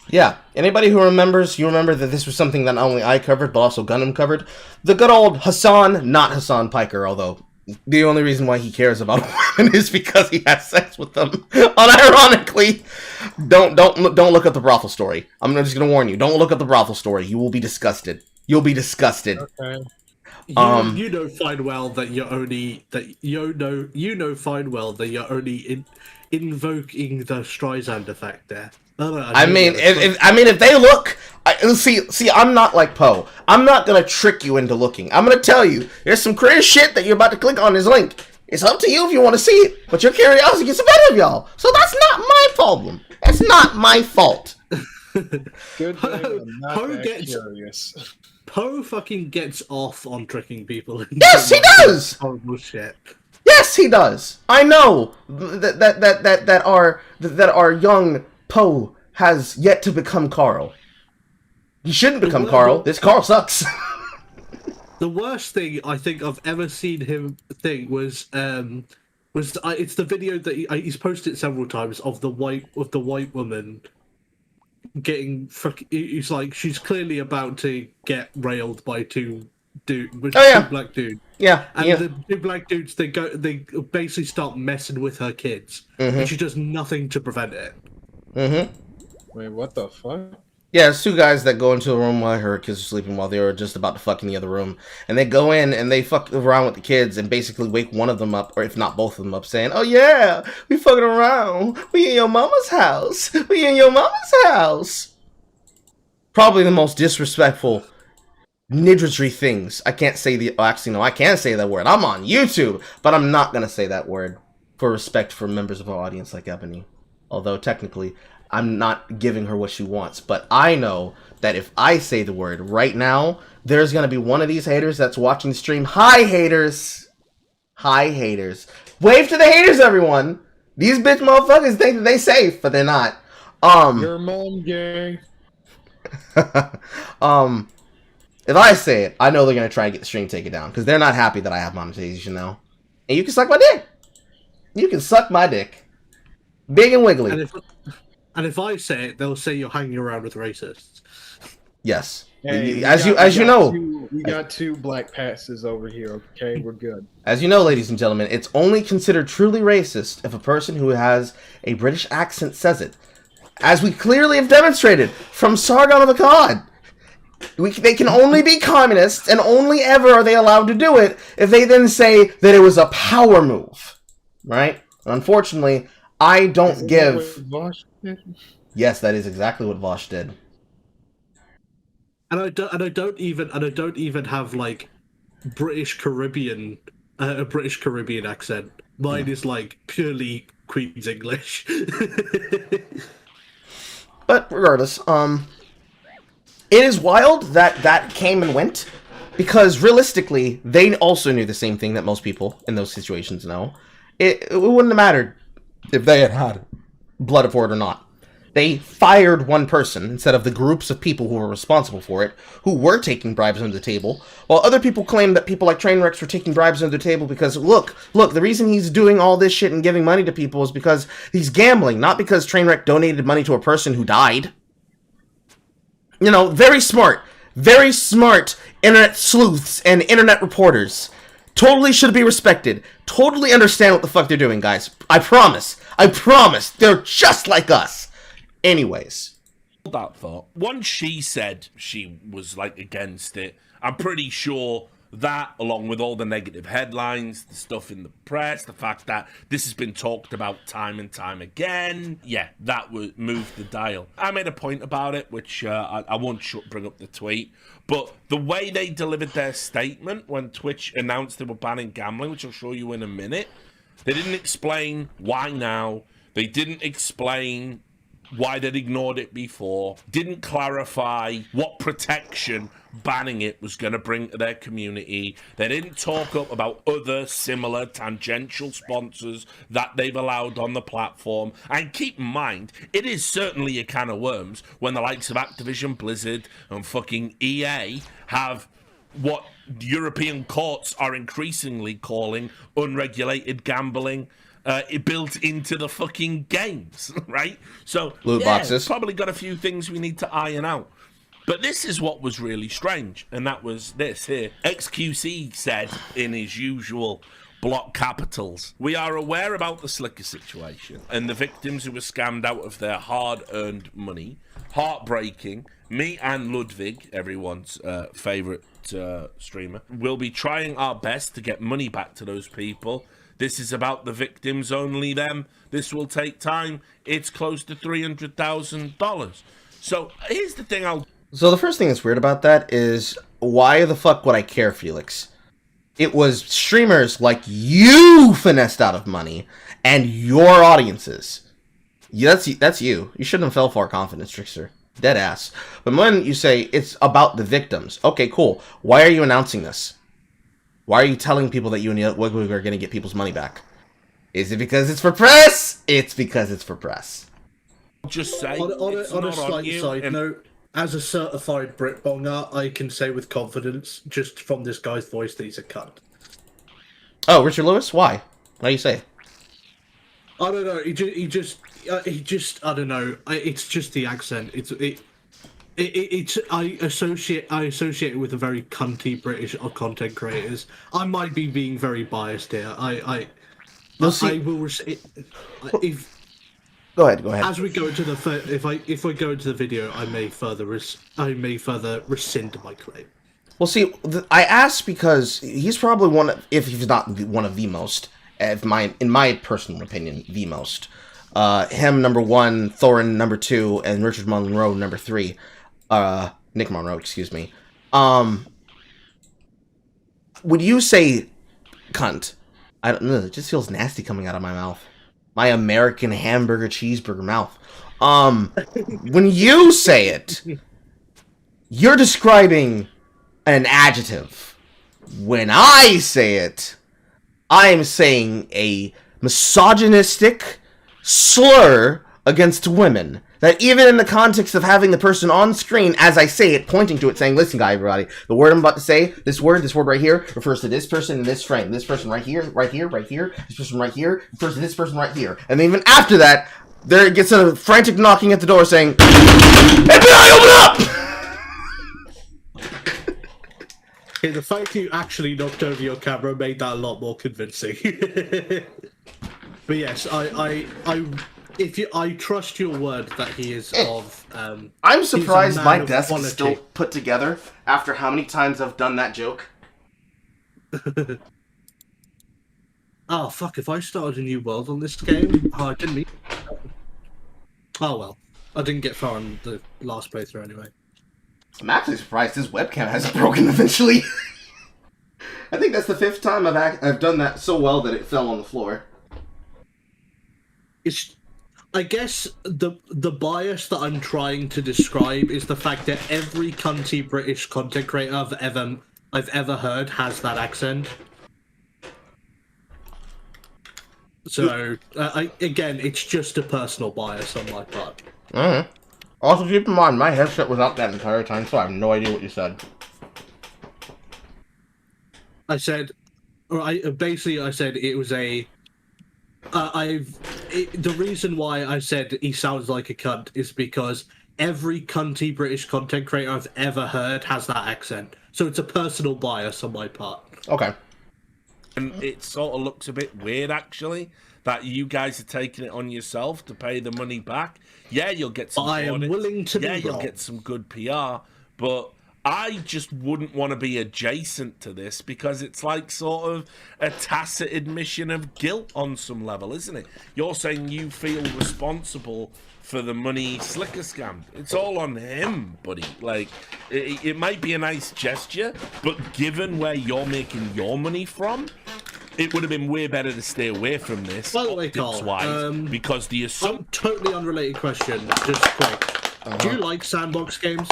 Yeah, anybody who remembers, you remember that this was something that not only I covered, but also Gundam covered. The good old Hassan, not Hassan Piker, although the only reason why he cares about women is because he has sex with them. Unironically, don't look up the brothel story. I'm just gonna warn you, don't look up the brothel story. You will be disgusted. You'll be disgusted. Okay. You know fine well that you're only fine well that you're only invoking the Streisand effect there. I mean, if they look, see, I'm not like Poe. I'm not gonna trick you into looking. I'm gonna tell you, there's some crazy shit that you're about to click on this link. It's up to you if you want to see it, but your curiosity gets the better of y'all. So that's not my problem. That's not my fault. Good thing I'm not Poe that gets- curious. Poe fucking gets off on tricking people. Yes, he does. Horrible shit. Yes, he does. I know that our young Poe has yet to become Carl. He shouldn't become Carl. This Carl sucks. The worst thing I think I've ever seen him think was it's the video that he's posted several times of the white woman getting he's like, she's clearly about to get railed by two black dudes. Yeah, And the two black dudes, they basically start messing with her kids, and she does nothing to prevent it. Wait, what the fuck? Yeah, it's two guys that go into a room while her kids are sleeping while they were just about to fuck in the other room. And they go in and they fuck around with the kids and basically wake one of them up, or if not both of them up, saying, "Oh yeah, we fucking around. We in your mama's house. We in your mama's house." Probably the most disrespectful niddritry things. I can't say actually, no, I can say that word. I'm on YouTube, but I'm not going to say that word for respect for members of our audience like Ebony. Although technically, I'm not giving her what she wants, but I know that if I say the word right now, there's gonna be one of these haters that's watching the stream. Hi, haters! Hi, haters. Wave to the haters, everyone! These bitch motherfuckers think that they safe, but they're not. Your mom gay. If I say it, I know they're gonna try and get the stream taken down, because they're not happy that I have monetization now. And you can suck my dick! You can suck my dick. Big and wiggly. And if I say it, they'll say you're hanging around with racists. Yes. Hey, as you know, we got two black passes over here. Okay, we're good. as you know, ladies and gentlemen, it's only considered truly racist if a person who has a British accent says it, as we clearly have demonstrated from Sargon of Akkad. They can only be communists, and only ever are they allowed to do it if they then say that it was a power move, right? Unfortunately, I don't give. Yes, that is exactly what Vosh did. And I don't even have like British Caribbean a British Caribbean accent. Mine is like purely Queen's English. But regardless, it is wild that that came and went, because realistically, they also knew the same thing that most people in those situations know. It wouldn't have mattered if they had had blood for it or not. They fired one person instead of the groups of people who were responsible for it, who were taking bribes under the table, while other people claimed that people like Trainwrecks were taking bribes under the table because, look, the reason he's doing all this shit and giving money to people is because he's gambling, not because Trainwreck donated money to a person who died. You know, very smart internet sleuths and internet reporters. Totally should be respected. Totally understand what the fuck they're doing, guys. I promise. They're just like us. Anyways. That thought. Once she said she was like against it, I'm pretty sure that, along with all the negative headlines, the stuff in the press, the fact that this has been talked about time and time again, yeah, that would move the dial. I made a point about it, which I won't bring up the tweet, but the way they delivered their statement when Twitch announced they were banning gambling, which I'll show you in a minute, they didn't explain why now. They didn't explain why they'd ignored it before, didn't clarify what protection banning it was going to bring to their community. They didn't talk up about other similar tangential sponsors that they've allowed on the platform. And keep in mind, it is certainly a can of worms when the likes of Activision Blizzard and fucking EA have what European courts are increasingly calling unregulated gambling built into the fucking games, right? So, Loot boxes. Probably got a few things we need to iron out. But this is what was really strange, and that was this here. XQC said in his usual block capitals, "We are aware about the Slicker situation and the victims who were scammed out of their hard-earned money. Heartbreaking. Me and Ludwig, everyone's favourite streamer, will be trying our best to get money back to those people. This is about the victims, only them. This will take time. It's close to $300,000. So here's the thing So the first thing that's weird about that is, why the fuck would I care, Felix? It was streamers like you finessed out of money, and your audiences. Yeah, that's you. You shouldn't have fell for our confidence, Trickster. Dead ass. But when you say it's about the victims, okay, cool. Why are you announcing this? Why are you telling people that you and Ludwig are going to get people's money back? Is it because it's for press? It's because it's for press. just say On a slight side note, as a certified Britbonger, I can say with confidence, just from this guy's voice, that he's a cunt. Oh, Richard Lewis? Why? Why do you say? I don't know. He just. I don't know. It's just the accent. I associate it with a very cunty British content creators. I might be being very biased here. I will. If Go ahead. as we go into the if I go into the video, I may further rescind my claim. Well, see, I asked because he's probably one of, if he's not one of the most, in my personal opinion, the most. Him, number one, Thorin, number two, and Richard Monroe, number three. Nick Monroe, excuse me. Would you say cunt? I don't know, it just feels nasty coming out of my mouth. My American hamburger cheeseburger mouth. When you say it, you're describing an adjective. When I say it, I am saying a misogynistic slur against women. That even in the context of having the person on screen, as I say it, pointing to it, saying, listen, guy, everybody, the word I'm about to say, this word right here, refers to this person in this frame. This person right here, right here, right here. This person right here, refers to this person right here. And then even after that, there gets a frantic knocking at the door saying, FBI, open up! Okay, the fact you actually knocked over your camera made that a lot more convincing. But yes, I trust your word that he is of. I'm surprised he's a my man of desk is quality. still put together after how many times I've done that joke. Oh fuck! If I started a new world on this game, I didn't mean. Oh well, I didn't get far in the last playthrough anyway. I'm actually surprised his webcam hasn't broken eventually. I think that's the 5th time I've done that so well that it fell on the floor. I guess the bias that I'm trying to describe is the fact that every cunty British content creator I've ever heard has that accent. So again, it's just a personal bias on my part. Mm-hmm. Also, keep in mind, my headset was out that entire time, so I have no idea what you said. I said it was a. The reason why I said he sounds like a cunt is because every cunty British content creator I've ever heard has that accent. So it's a personal bias on my part. Okay. And it sort of looks a bit weird, actually, that you guys are taking it on yourself to pay the money back. Yeah, you'll get some. I am willing to be yeah, you'll wrong. get some good PR, but I just wouldn't want to be adjacent to this because it's like sort of a tacit admission of guilt on some level, isn't it? You're saying you feel responsible for the money Slicker scammed. It's all on him, buddy. Like, it might be a nice gesture, but given where you're making your money from, it would have been way better to stay away from this. By the way, Carl, because the assumption. Totally unrelated question, just quick. Do you like sandbox games?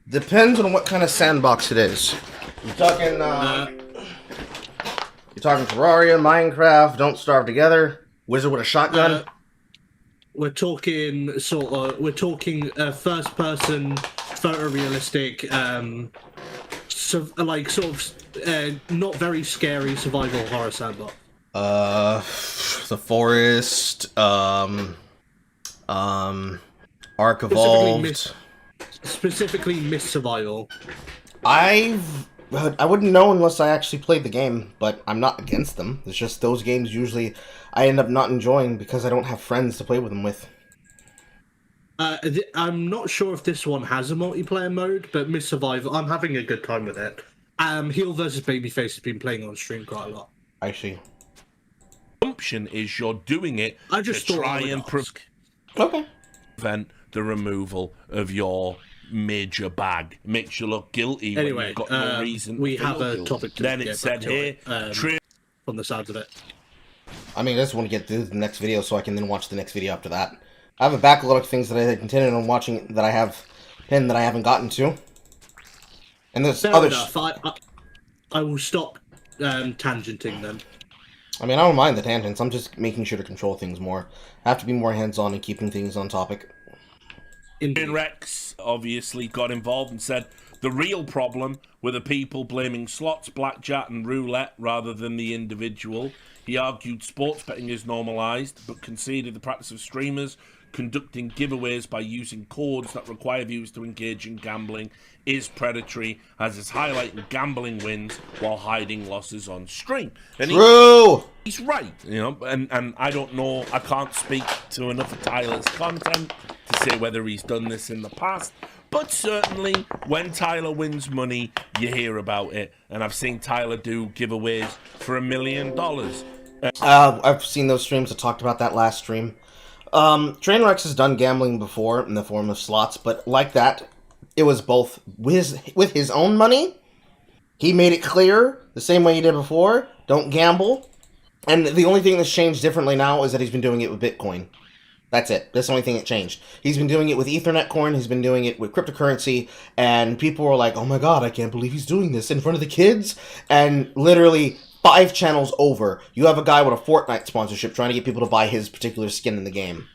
Depends on what kind of sandbox it is. You're talking Terraria, Minecraft, Don't Starve Together, Wizard with a Shotgun. We're talking first-person, photorealistic, not very scary survival horror sandbox. The Forest, Ark Evolved. Specifically, Miss Survival. I wouldn't know unless I actually played the game, but I'm not against them. It's just those games usually I end up not enjoying because I don't have friends to play with them with. I'm not sure if this one has a multiplayer mode, but Miss Survival, I'm having a good time with it. Heel versus Babyface has been playing on stream quite a lot. I see. Assumption is you're doing it I just to try and prevent the removal of your major bag. It makes you look guilty when Anyway, you've got no reason. we to have feel a guilty. topic to Then get it said back to here, it, from the sounds of it. I mean, I just want to get through the next video so I can then watch the next video after that. I have a backlog of things that I intended on watching that I have pinned that I haven't gotten to. And there's Fair other enough. I will stop tangenting then. I mean, I don't mind the tangents. I'm just making sure to control things more. I have to be more hands-on and keeping things on topic. Rex obviously got involved and said the real problem were the people blaming slots, blackjack and roulette rather than the individual. He argued sports betting is normalised, but conceded the practice of streamers conducting giveaways by using codes that require viewers to engage in gambling is predatory, as it's highlighting gambling wins while hiding losses on stream. And he's right, you know, and I don't know, I can't speak to enough of Tyler's content to say whether he's done this in the past, but certainly when Tyler wins money, you hear about it, and I've seen Tyler do giveaways for $1 million. I've seen those streams. I talked about that last stream. Trainwreck has done gambling before in the form of slots, but like that, it was both with his own money. He made it clear, the same way he did before, don't gamble. And the only thing that's changed differently now is that he's been doing it with Bitcoin. That's it. That's the only thing that changed. He's been doing it with Ethernet coin, he's been doing it with cryptocurrency, and people were like, oh my god, I can't believe he's doing this in front of the kids. And literally 5 channels over, you have a guy with a Fortnite sponsorship trying to get people to buy his particular skin in the game.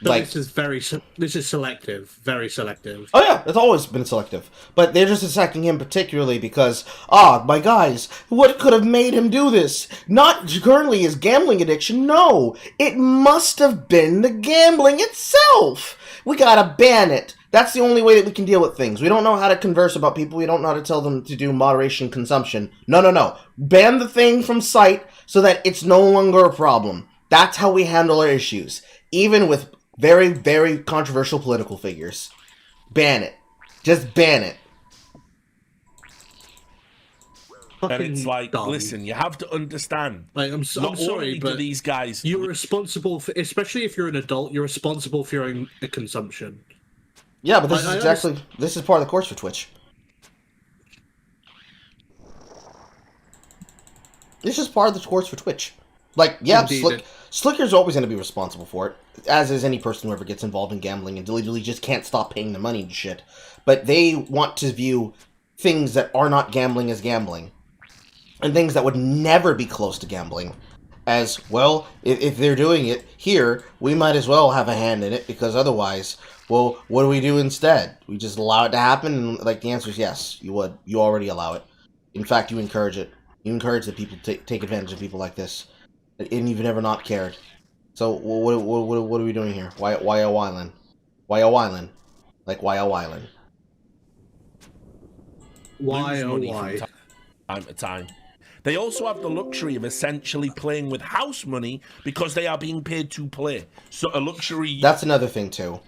But like, this is selective, very selective. Oh yeah, it's always been selective. But they're just attacking him particularly because, my guys, what could have made him do this? Not currently his gambling addiction, no. It must have been the gambling itself. We gotta ban it. That's the only way that we can deal with things. We don't know how to converse about people. We don't know how to tell them to do moderation consumption. No. Ban the thing from sight so that it's no longer a problem. That's how we handle our issues. Even with very, very controversial political figures. Ban it. Just ban it. And it's like, listen, you have to understand. Like, I'm sorry, but these guys, you're responsible for, especially if you're an adult, you're responsible for your own consumption. Yeah, but this is part of the course for Twitch. This is part of the course for Twitch. Like, yeah, Slicker's always going to be responsible for it, as is any person who ever gets involved in gambling and literally just can't stop paying the money and shit. But they want to view things that are not gambling as gambling, and things that would never be close to gambling as, well, if they're doing it here, we might as well have a hand in it, because otherwise, well, what do we do instead? We just allow it to happen? And, like, the answer is yes, you would. You already allow it. In fact, you encourage it. You encourage that people take advantage of people like this. And you've never not cared. So what are we doing here? Why a whiling? Why a whiling? Like, why a whiling? Why oh why? From time to time. They also have the luxury of essentially playing with house money because they are being paid to play. So a luxury. That's another thing too.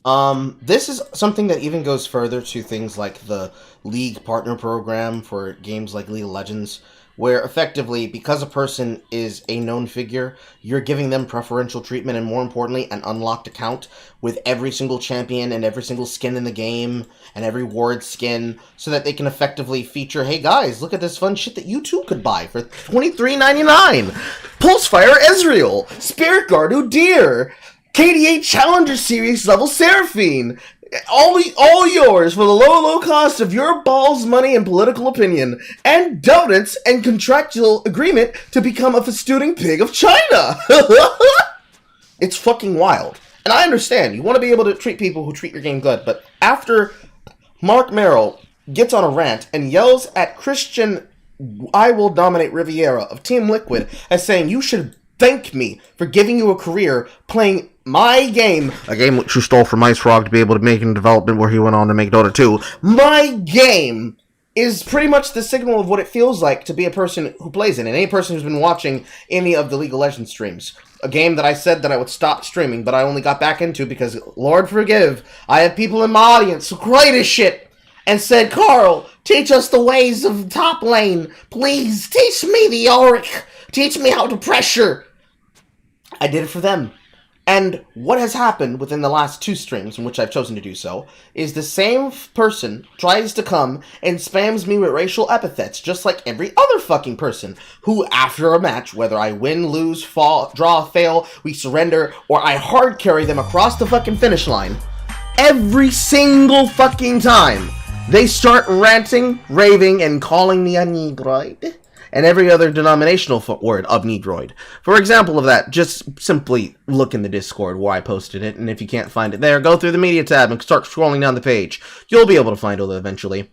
This is something that even goes further to things like the League Partner Program for games like League of Legends, where effectively, because a person is a known figure, you're giving them preferential treatment and, more importantly, an unlocked account with every single champion and every single skin in the game and every ward skin, so that they can effectively feature, hey guys, look at this fun shit that you too could buy for $23.99! Pulsefire Ezreal! Spirit Guard Udyr! KDA Challenger Series level Seraphine. All yours for the low cost of your balls, money, and political opinion, and donuts and contractual agreement to become a festooning pig of China. It's fucking wild. And I understand, you want to be able to treat people who treat your game good, but after Mark Merrill gets on a rant and yells at Christian I Will Dominate Riviera of Team Liquid as saying you should thank me for giving you a career playing my game, a game which you stole from Ice Frog to be able to make in development where he went on to make Dota 2, my game is pretty much the signal of what it feels like to be a person who plays it, and any person who's been watching any of the League of Legends streams. A game that I said that I would stop streaming, but I only got back into because, Lord forgive, I have people in my audience who cried as shit and said, Carl, teach us the ways of top lane. Please, teach me the Auric. Teach me how to pressure. I did it for them. And what has happened within the last 2 streams, in which I've chosen to do so, is the same person tries to come and spams me with racial epithets, just like every other fucking person, who after a match, whether I win, lose, fall, draw, fail, we surrender, or I hard carry them across the fucking finish line, every single fucking time, they start ranting, raving, and calling me a negroid, and every other denominational word of Negroid. For example of that, just simply look in the Discord where I posted it, and if you can't find it there, go through the media tab and start scrolling down the page. You'll be able to find it eventually.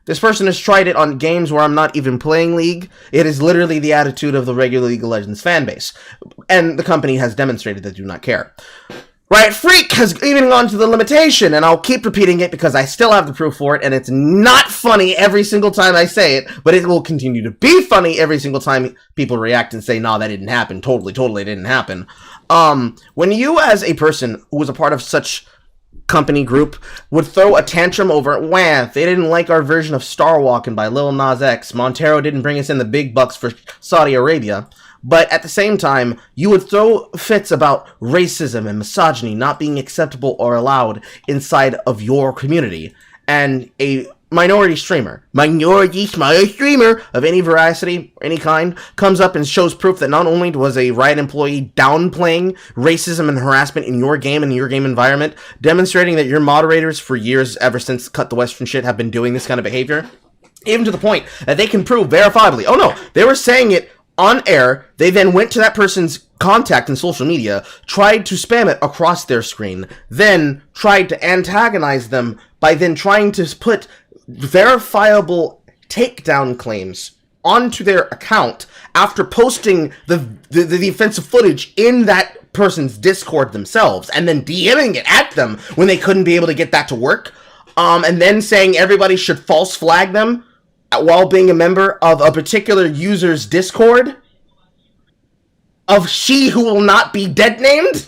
This person has tried it on games where I'm not even playing League. It is literally the attitude of the regular League of Legends fanbase, and the company has demonstrated they do not care. Riot Freak has even gone to the limitation, and I'll keep repeating it because I still have the proof for it, and it's not funny every single time I say it, but it will continue to be funny every single time people react and say, nah, that didn't happen, totally didn't happen. When you, as a person who was a part of such company group, would throw a tantrum over, wah, they didn't like our version of Star Walking by Lil Nas X, Montero didn't bring us in the big bucks for Saudi Arabia, but at the same time, you would throw fits about racism and misogyny not being acceptable or allowed inside of your community. And a minority streamer of any veracity or any kind comes up and shows proof that not only was a Riot employee downplaying racism and harassment in your game and your game environment, demonstrating that your moderators for years, ever since Cut the Western shit, have been doing this kind of behavior, even to the point that they can prove verifiably, oh no, they were saying it on air, they then went to that person's contact in social media, tried to spam it across their screen, then tried to antagonize them by then trying to put verifiable takedown claims onto their account after posting the offensive footage in that person's Discord themselves, and then DMing it at them when they couldn't be able to get that to work, and then saying everybody should false flag them while being a member of a particular user's Discord of she who will not be dead named.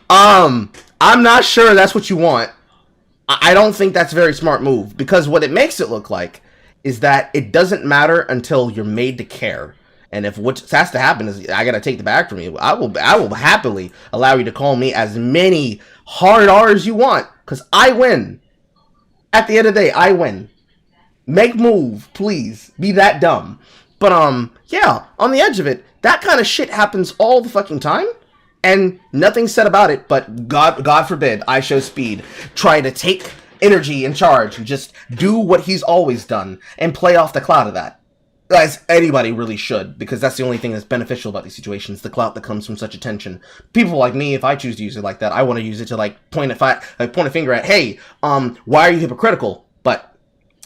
I'm not sure that's what you want. I don't think that's a very smart move, because what it makes it look like is that it doesn't matter until you're made to care. And if what has to happen is I gotta take the bag from you, I will happily allow you to call me as many hard R's you want, because I win. At the end of the day, I win. Make move, please. Be that dumb. But, yeah, on the edge of it, that kind of shit happens all the fucking time, and nothing's said about it, but God forbid, I Show Speed try to take energy and charge and just do what he's always done and play off the clout of that. As anybody really should, because that's the only thing that's beneficial about these situations, the clout that comes from such attention. People like me, if I choose to use it like that, I want to use it to, like, point a finger at, hey, why are you hypocritical? But,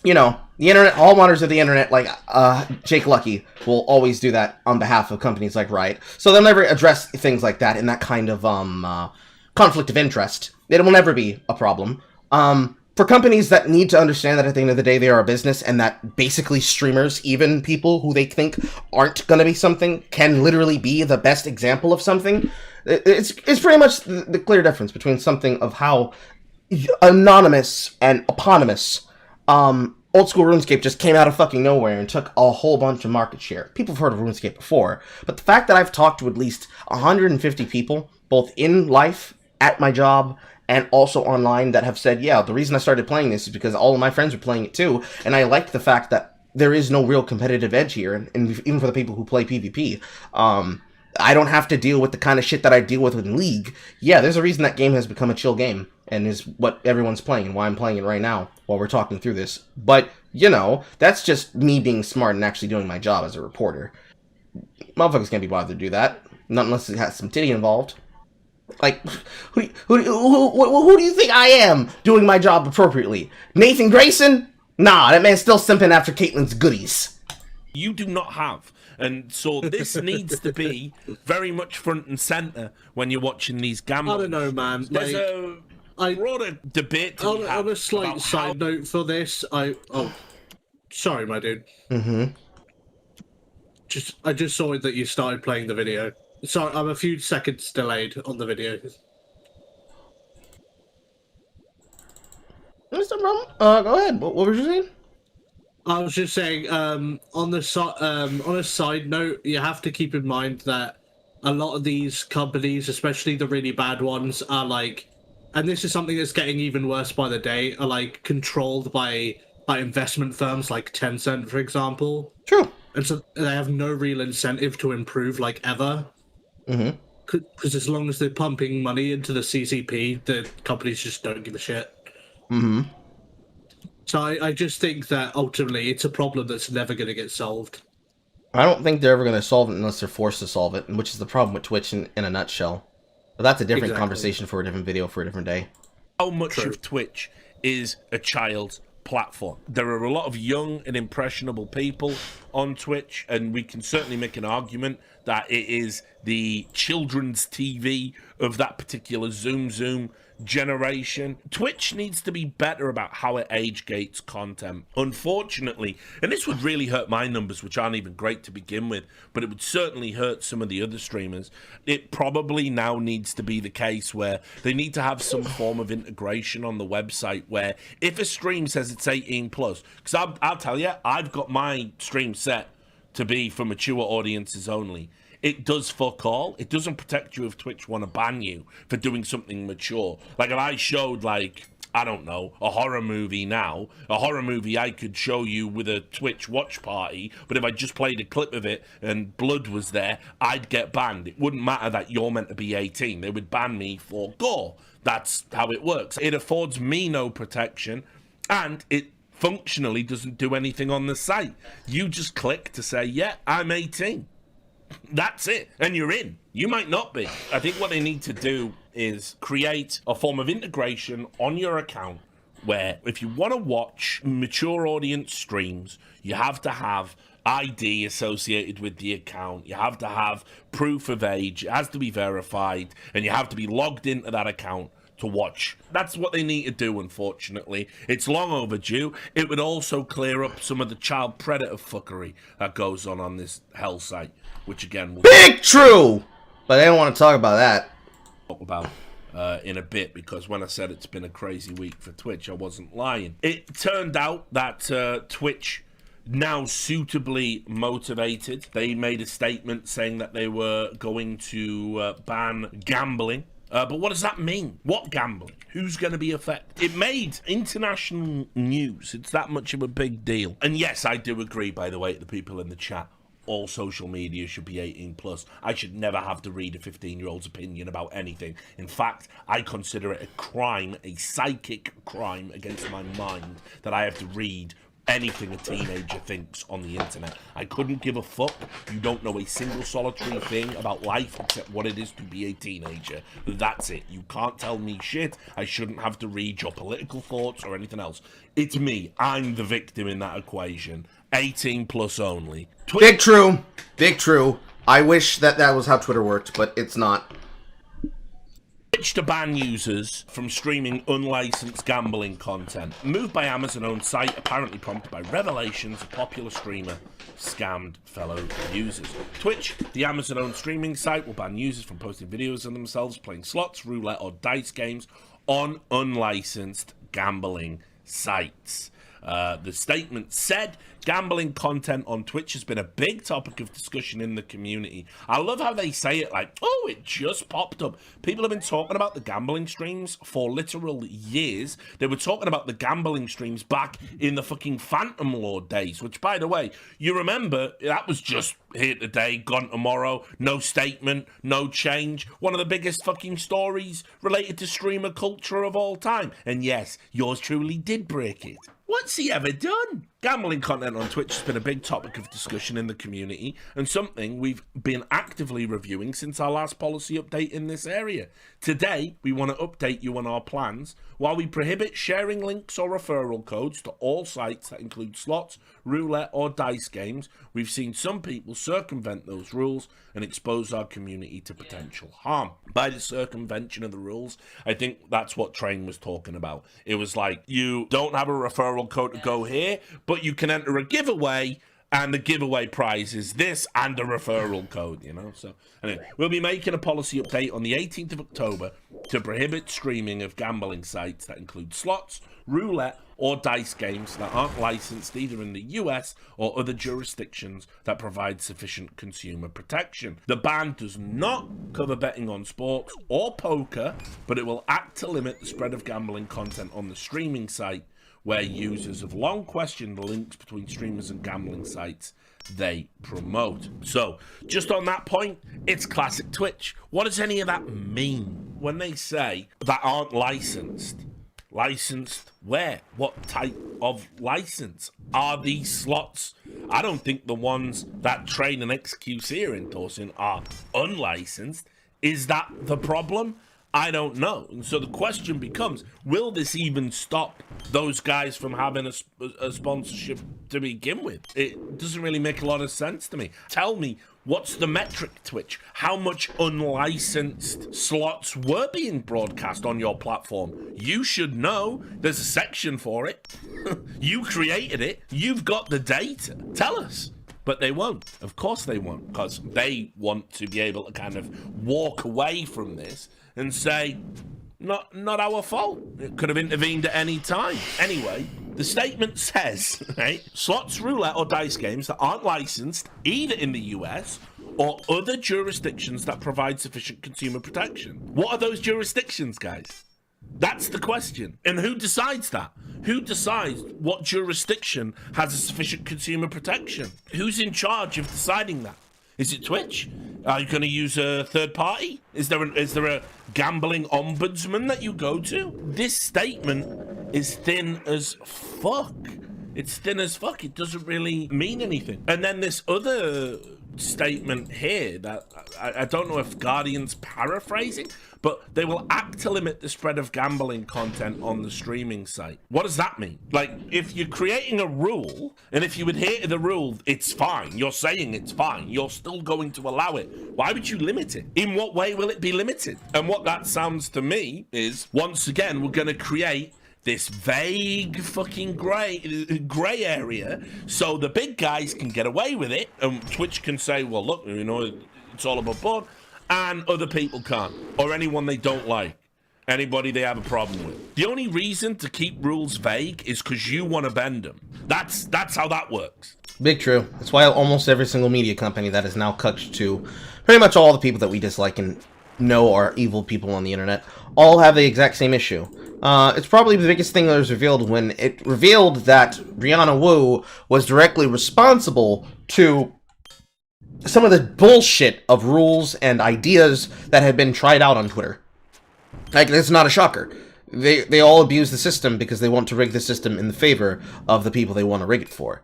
you know, the internet, all monitors of the internet, like Jake Lucky, will always do that on behalf of companies like Riot. So they'll never address things like that in that kind of conflict of interest. It will never be a problem. For companies that need to understand that at the end of the day they are a business, and that basically streamers, even people who they think aren't going to be something, can literally be the best example of something, It's pretty much the clear difference between something of how anonymous and eponymous old school RuneScape just came out of fucking nowhere and took a whole bunch of market share. People have heard of RuneScape before, but the fact that I've talked to at least 150 people, both in life, at my job, and also online, that have said, yeah, the reason I started playing this is because all of my friends were playing it too, and I liked the fact that there is no real competitive edge here, and even for the people who play PvP, I don't have to deal with the kind of shit that I deal with in League. Yeah, there's a reason that game has become a chill game, and is what everyone's playing, and why I'm playing it right now, while we're talking through this. But, you know, that's just me being smart and actually doing my job as a reporter. Motherfuckers can't be bothered to do that, not unless it has some titty involved. Like, who do you think I am doing my job appropriately? Nathan Grayson? Nah, that man's still simping after Caitlyn's goodies. You do not have. And so this needs to be very much front and center when you're watching these gambles. I don't know, man. There's a broader debate to be had on a slight about side note for this, sorry, my dude. Mm-hmm. I just saw that you started playing the video. Sorry, I'm a few seconds delayed on the video. Mr. Brum, go ahead. What were you saying? I was just saying, on a side note, you have to keep in mind that a lot of these companies, especially the really bad ones, are like, and this is something that's getting even worse by the day, are like controlled by investment firms like Tencent, for example. True. And so they have no real incentive to improve, like, ever. Mm-hmm. Because as long as they're pumping money into the CCP, the companies just don't give a shit. Mm-hmm. So I just think that ultimately it's a problem that's never going to get solved. I don't think they're ever going to solve it unless they're forced to solve it, which is the problem with Twitch in a nutshell. But that's a different conversation for a different video for a different day. how much of Twitch is a child's platform. There are a lot of young and impressionable people on Twitch, and we can certainly make an argument that it is the children's TV of that particular Zoom generation. Twitch needs to be better about how it age gates content. Unfortunately, and this would really hurt my numbers, which aren't even great to begin with, but it would certainly hurt some of the other streamers. It probably now needs to be the case where they need to have some form of integration on the website where if a stream says it's 18 plus, because I'll tell you, I've got my stream set to be for mature audiences only. It does fuck all. It doesn't protect you if Twitch want to ban you for doing something mature. Like if I showed, like, I don't know, a horror movie now, a horror movie I could show you with a Twitch watch party, but if I just played a clip of it and blood was there, I'd get banned. It wouldn't matter that you're meant to be 18. They would ban me for gore. That's how it works. It affords me no protection, and it functionally doesn't do anything on the site. You just click to say, yeah, I'm 18. That's it, and you're in. You might not be. I think what they need to do is create a form of integration on your account where if you want to watch mature audience streams, you have to have ID associated with the account. You have to have proof of age. It has to be verified, and you have to be logged into that account to watch. That's what they need to do, unfortunately. It's long overdue. It would also clear up some of the child predator fuckery that goes on this hell site, which again big true, but I don't want to talk about that. Talk about in a bit, because when I said it's been a crazy week for Twitch, I wasn't lying. It turned out that Twitch, now suitably motivated, they made a statement saying that they were going to ban gambling. But what does that mean? What gambling? Who's going to be affected? It made international news. It's that much of a big deal. And yes, I do agree, by the way, to the people in the chat. All social media should be 18 plus. I should never have to read a 15-year-old's opinion about anything. In fact, I consider it a crime, a psychic crime against my mind, that I have to read anything a teenager thinks on the internet. I couldn't give a fuck. You don't know a single solitary thing about life except what it is to be a teenager. That's it. You can't tell me shit. I shouldn't have to read your political thoughts or anything else. It's me. I'm the victim in that equation. 18 plus only. Big true. Big true. I wish that was how Twitter worked, but it's not. Twitch to ban users from streaming unlicensed gambling content. Move by Amazon-owned site apparently prompted by revelations a popular streamer scammed fellow users. Twitch, the Amazon-owned streaming site, will ban users from posting videos of themselves playing slots, roulette, or dice games on unlicensed gambling sites. The statement said, gambling content on Twitch has been a big topic of discussion in the community. I love how they say it like, oh, it just popped up. People have been talking about the gambling streams for literal years. They were talking about the gambling streams back in the fucking Phantom Lord days, which, by the way, you remember, that was just here today, gone tomorrow, no statement, no change. One of the biggest fucking stories related to streamer culture of all time. And yes, yours truly did break it. What's he ever done? Gambling content on Twitch has been a big topic of discussion in the community and something we've been actively reviewing since our last policy update in this area. Today, we want to update you on our plans. While we prohibit sharing links or referral codes to all sites that include slots, roulette, or dice games, we've seen some people circumvent those rules and expose our community to potential harm. By the circumvention of the rules, I think that's what Train was talking about. It was like, you don't have a referral code to go here, but you can enter a giveaway, and the giveaway prize is this and a referral code, you know? So, anyway, we'll be making a policy update on the 18th of October to prohibit streaming of gambling sites that include slots, roulette, or dice games that aren't licensed either in the US or other jurisdictions that provide sufficient consumer protection. The ban does not cover betting on sports or poker, but it will act to limit the spread of gambling content on the streaming site, where users have long questioned the links between streamers and gambling sites they promote. So, just on that point, it's classic Twitch. What does any of that mean when they say that aren't licensed? Licensed where? What type of license? Are these slots? I don't think the ones that Train and XQC are endorsing are unlicensed. Is that the problem? I don't know. And so the question becomes, will this even stop those guys from having a sponsorship to begin with? It doesn't really make a lot of sense to me. Tell me, what's the metric, Twitch? How much unlicensed slots were being broadcast on your platform? You should know. There's a section for it. You created it. You've got the data. Tell us. But they won't. Of course they won't, because they want to be able to kind of walk away from this and say, not our fault. It could have intervened at any time. Anyway, the statement says, right, slots, roulette, or dice games that aren't licensed either in the US or other jurisdictions that provide sufficient consumer protection. What are those jurisdictions, guys? That's the question. And who decides that? Who decides what jurisdiction has a sufficient consumer protection? Who's in charge of deciding that? Is it Twitch? Are you going to use a third party? Is there a gambling ombudsman that you go to? This statement is thin as fuck. It's thin as fuck. It doesn't really mean anything. And then this other statement here that I don't know if Guardian's paraphrasing, but they will act to limit the spread of gambling content on the streaming site. What does that mean? Like, if you're creating a rule, and if you adhere to the rule, it's fine. You're saying it's fine. You're still going to allow it. Why would you limit it? In what way will it be limited? And what that sounds to me is, once again, we're going to create this vague fucking gray area so the big guys can get away with it, and Twitch can say, well, look, you know, it's all above board, and other people can't, or anyone they don't like, anybody they have a problem with. The only reason to keep rules vague is because you want to bend them. That's how that works. Big true. That's why almost every single media company that is now cut to pretty much all the people that we dislike and know are evil people on the internet all have the exact same issue. It's probably the biggest thing that was revealed when it revealed that Brianna Wu was directly responsible to some of the bullshit of rules and ideas that had been tried out on Twitter. Like, it's not a shocker. They all abuse the system because they want to rig the system in the favor of the people they want to rig it for.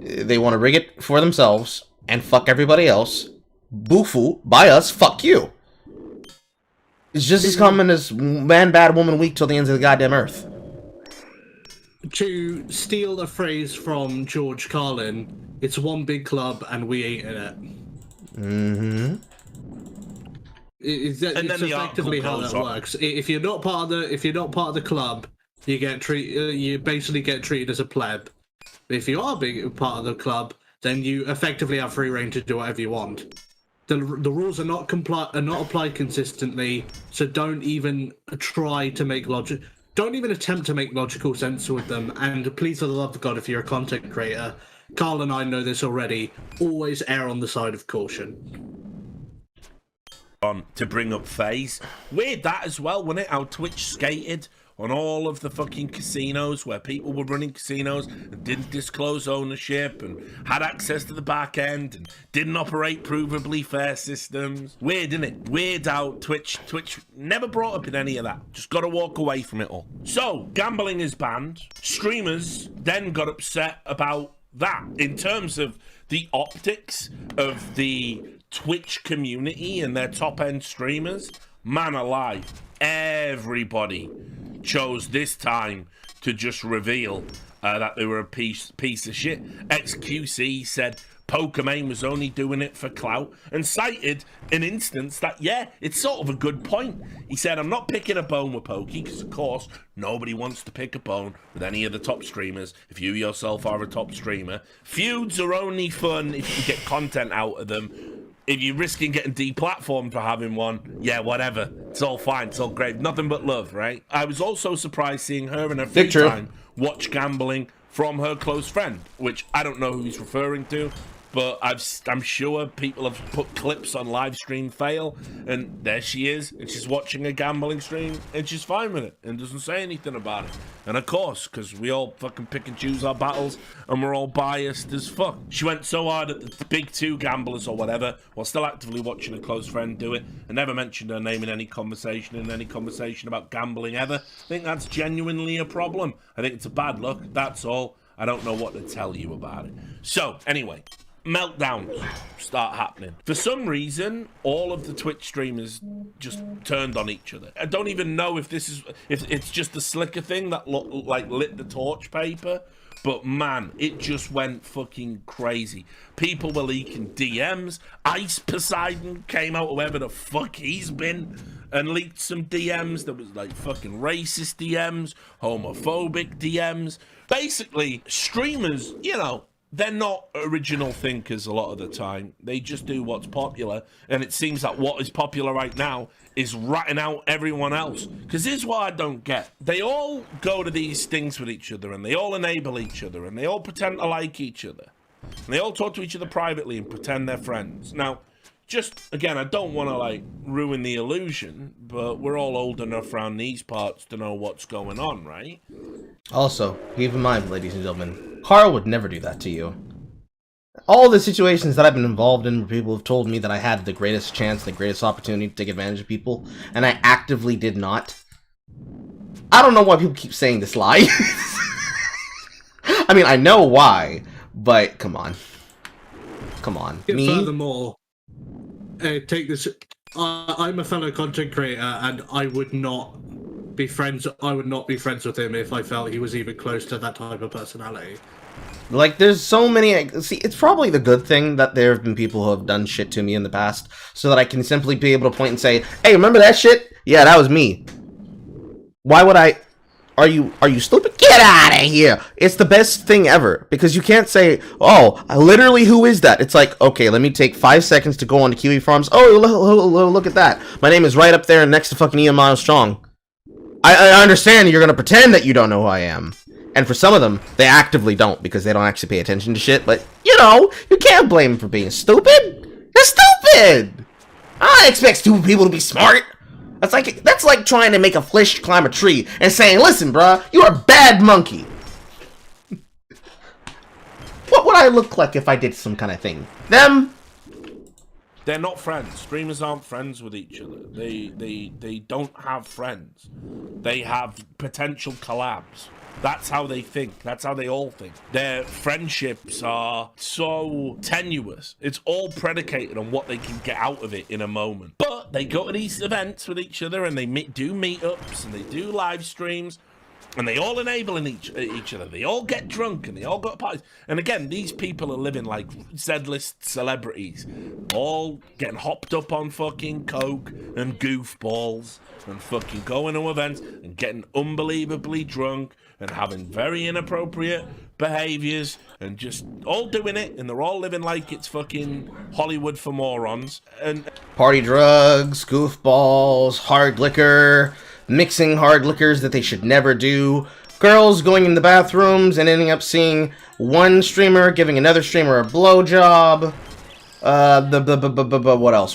They want to rig it for themselves and fuck everybody else. Boofu, by us, fuck you. It's just as common as man bad, woman weak till the ends of the goddamn earth. To steal a phrase from George Carlin, it's one big club and we ain't in it. Mm-hmm. It's And then the article effectively how goes that on. works. If you're not part of the club, you get you basically get treated as a pleb. If you are part of the club, then you effectively have free reign to do whatever you want. The rules are not applied consistently, so don't even try to make logic. Don't even attempt to make logical sense with them. And please, for the love of God, if you're a content creator, Carl and I know this already. Always err on the side of caution. On to bring up FaZe. Weird that as well, wasn't it? How Twitch skated on all of the fucking casinos where people were running casinos and didn't disclose ownership and had access to the back end and didn't operate provably fair systems. Weird, isn't it? Weird how Twitch never brought up in any of that. Just got to walk away from it all. So, gambling is banned. Streamers then got upset about that in terms of the optics of the Twitch community and their top-end streamers. Man alive, everybody chose this time to just reveal that they were a piece of shit. XQC said Pokemon was only doing it for clout and cited an instance that, yeah, it's sort of a good point. He said, I'm not picking a bone with Pokey because, of course, nobody wants to pick a bone with any of the top streamers if you yourself are a top streamer. Feuds are only fun if you get content out of them. If you're risking getting deplatformed for having one, yeah, whatever. It's all fine. It's all great. Nothing but love, right? I was also surprised seeing her in her free time watch gambling from her close friend, which I don't know who he's referring to, but I'm sure people have put clips on live stream fail, and there she is, and she's watching a gambling stream, and she's fine with it, and doesn't say anything about it. And of course, because we all fucking pick and choose our battles, and we're all biased as fuck. She went so hard at the big two gamblers or whatever, while still actively watching a close friend do it, and never mentioned her name in any conversation about gambling ever. I think that's genuinely a problem. I think it's a bad look, that's all. I don't know what to tell you about it. So, anyway, meltdowns start happening. For some reason, all of the Twitch streamers just turned on each other. I don't even know if it's just the Slicker thing that lit the torch paper, but man, it just went fucking crazy. People were leaking DMs. Ice Poseidon came out, whoever the fuck he's been, and leaked some DMs. There was like fucking racist DMs, homophobic DMs. Basically, streamers, you know, they're not original thinkers a lot of the time. They just do what's popular. And it seems that what is popular right now is ratting out everyone else. Because here's what I don't get. They all go to these things with each other, and they all enable each other, and they all pretend to like each other. And they all talk to each other privately and pretend they're friends. Now, just, again, I don't want to, like, ruin the illusion, but we're all old enough around these parts to know what's going on, right? Also, keep in mind, ladies and gentlemen, Carl would never do that to you. All the situations that I've been involved in where people have told me that I had the greatest chance, the greatest opportunity to take advantage of people, and I actively did not. I don't know why people keep saying this lie. I mean, I know why, but come on. Come on. Me? Furthermore, take this. I'm a fellow content creator, and I would not be friends. I would not be friends with him if I felt he was even close to that type of personality. Like, there's so many... See, it's probably the good thing that there have been people who have done shit to me in the past, so that I can simply be able to point and say, hey, remember that shit? Yeah, that was me. Why would I... Are you stupid? Get out of here! It's the best thing ever, because you can't say, oh, literally, who is that? It's like, okay, let me take 5 seconds to go on to Kiwi Farms. Oh, look at that. My name is right up there next to fucking Ian Miles Strong. I understand you're gonna pretend that you don't know who I am. And for some of them, they actively don't, because they don't actually pay attention to shit, but, you know, you can't blame them for being stupid. They're stupid! I don't expect stupid people to be smart. That's like trying to make a fish climb a tree and saying, listen, bruh, you're a bad monkey. What would I look like if I did some kind of thing? Them? They're not friends. Streamers aren't friends with each other. They don't have friends. They have potential collabs. That's how they think. That's how they all think. Their friendships are so tenuous. It's all predicated on what they can get out of it in a moment. But they go to these events with each other, and they do meetups, and they do live streams, and they all enable each other. They all get drunk, and they all go to parties. And again, these people are living like Z-list celebrities all getting hopped up on fucking coke and goofballs and fucking going to events and getting unbelievably drunk and having very inappropriate behaviors and just all doing it, and they're all living like it's fucking Hollywood for morons. And Party drugs, goofballs, hard liquor, mixing hard liquors that they should never do, girls going in the bathrooms and ending up seeing one streamer giving another streamer a blowjob. What else?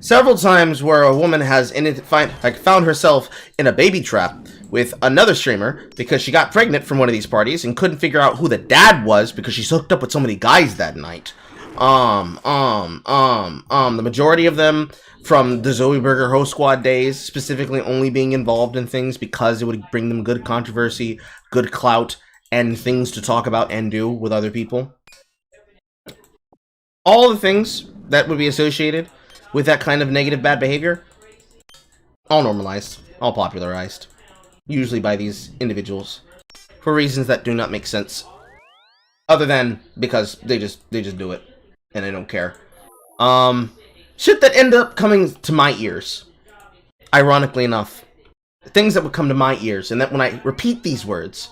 Several times where a woman has found herself in a baby trap with another streamer because she got pregnant from one of these parties and couldn't figure out who the dad was because she's hooked up with so many guys that night. The majority of them from the Zoe Burger Host Squad days, specifically only being involved in things because it would bring them good controversy, good clout, and things to talk about and do with other people. All the things that would be associated with that kind of negative bad behavior, all normalized, all popularized, usually by these individuals, for reasons that do not make sense, other than because they just do it, and they don't care. Shit that end up coming to my ears, ironically enough, things that would come to my ears, and that when I repeat these words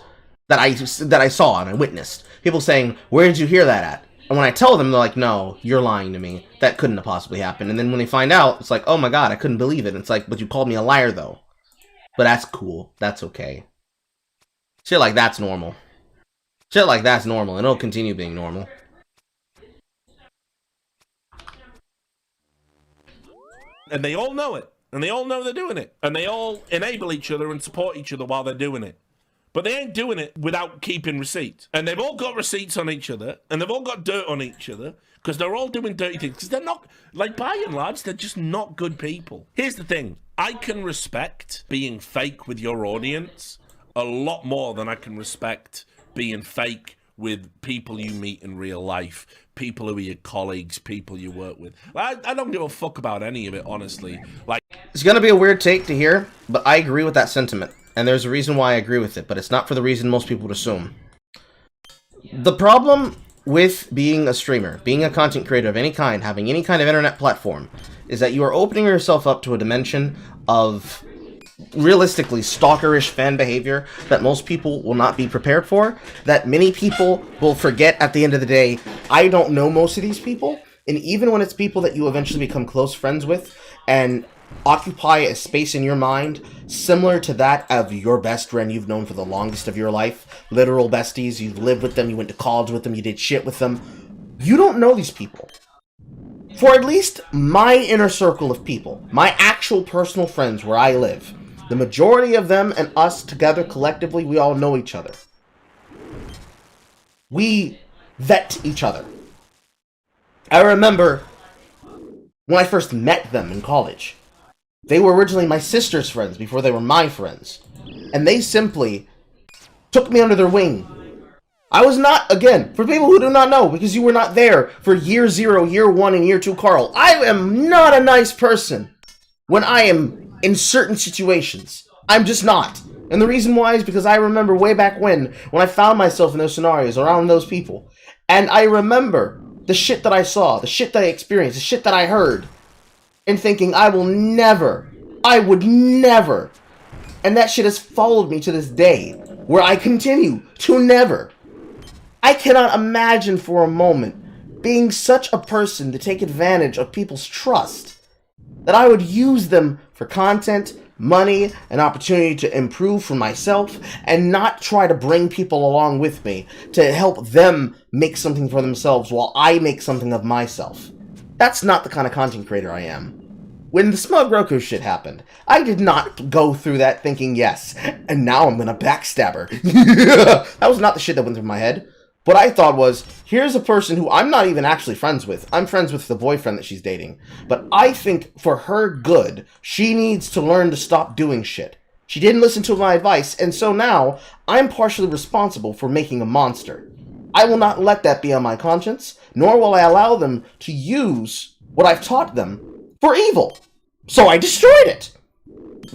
that I saw and I witnessed, people saying, "Where did you hear that at?" And when I tell them, they're like, "No, you're lying to me. That couldn't have possibly happened." And then when they find out, it's like, "Oh my god, I couldn't believe it." And it's like, "But you called me a liar, though." But that's cool. That's okay. Shit like that's normal. Shit like that's normal, and it'll continue being normal. And they all know it. And they all know they're doing it. And they all enable each other and support each other while they're doing it. But they ain't doing it without keeping receipts. And they've all got receipts on each other. And they've all got dirt on each other. Because they're all doing dirty things. Because they're not, like, by and large, they're just not good people. Here's the thing. I can respect being fake with your audience a lot more than I can respect being fake with people you meet in real life. People who are your colleagues, people you work with. I don't give a fuck about any of it, honestly. Like, it's gonna be a weird take to hear, but I agree with that sentiment. And there's a reason why I agree with it, but it's not for the reason most people would assume. The problem with being a streamer, being a content creator of any kind, having any kind of internet platform, is that you are opening yourself up to a dimension of realistically stalkerish fan behavior that most people will not be prepared for, that many people will forget at the end of the day. I don't know most of these people, and even when it's people that you eventually become close friends with and occupy a space in your mind similar to that of your best friend you've known for the longest of your life, literal besties, you lived with them, you went to college with them, you did shit with them, you don't know these people. For at least my inner circle of people, my actual personal friends where I live, the majority of them and us together collectively, we all know each other. We vet each other. I remember when I first met them in college. They were originally my sister's friends before they were my friends. And they simply took me under their wing. I was not, again, for people who do not know, because you were not there for year 0, year 1, and year 2, Carl, I am not a nice person when I am in certain situations. I'm just not. And the reason why is because I remember way back when I found myself in those scenarios around those people. And I remember the shit that I saw, the shit that I experienced, the shit that I heard. And thinking, I would never. And that shit has followed me to this day, where I continue to never. I cannot imagine for a moment being such a person to take advantage of people's trust, that I would use them for content, money, an opportunity to improve for myself, and not try to bring people along with me to help them make something for themselves while I make something of myself. That's not the kind of content creator I am. When the Smug Roku shit happened, I did not go through that thinking, yes, and now I'm gonna backstab her. That was not the shit that went through my head. What I thought was, here's a person who I'm not even actually friends with. I'm friends with the boyfriend that she's dating. But I think for her good, she needs to learn to stop doing shit. She didn't listen to my advice, and so now I'm partially responsible for making a monster. I will not let that be on my conscience, nor will I allow them to use what I've taught them for evil. So I destroyed it.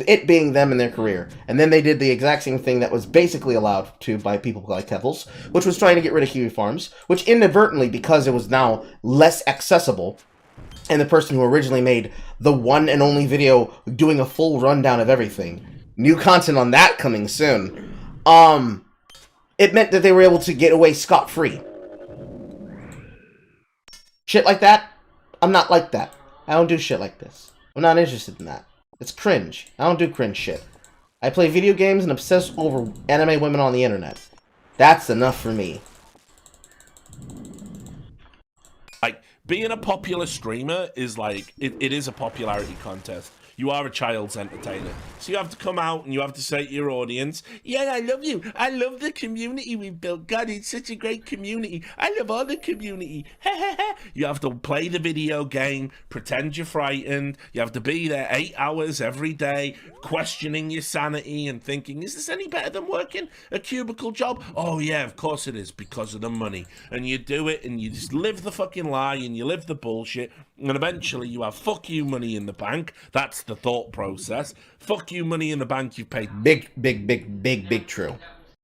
it being them in their career. And then they did the exact same thing that was basically allowed to by people like Kevils, which was trying to get rid of Kiwi Farms, which inadvertently, because it was now less accessible, and the person who originally made the one and only video doing a full rundown of everything, new content on that coming soon, it meant that they were able to get away scot-free. Shit like that, I'm not like that. I don't do shit like this. I'm not interested in that. It's cringe. I don't do cringe shit. I play video games and obsess over anime women on the internet. That's enough for me. Like, being a popular streamer is like, it is a popularity contest. You are a child's entertainer. So you have to come out and you have to say to your audience, yeah, I love you. I love the community we've built. God, it's such a great community. I love all the community. You have to play the video game, pretend you're frightened. You have to be there 8 hours every day, questioning your sanity and thinking, is this any better than working a cubicle job? Oh yeah, of course it is, because of the money. And you do it and you just live the fucking lie and you live the bullshit. And eventually you have fuck you money in the bank. That's the thought process. Fuck you money in the bank you've paid. Big true.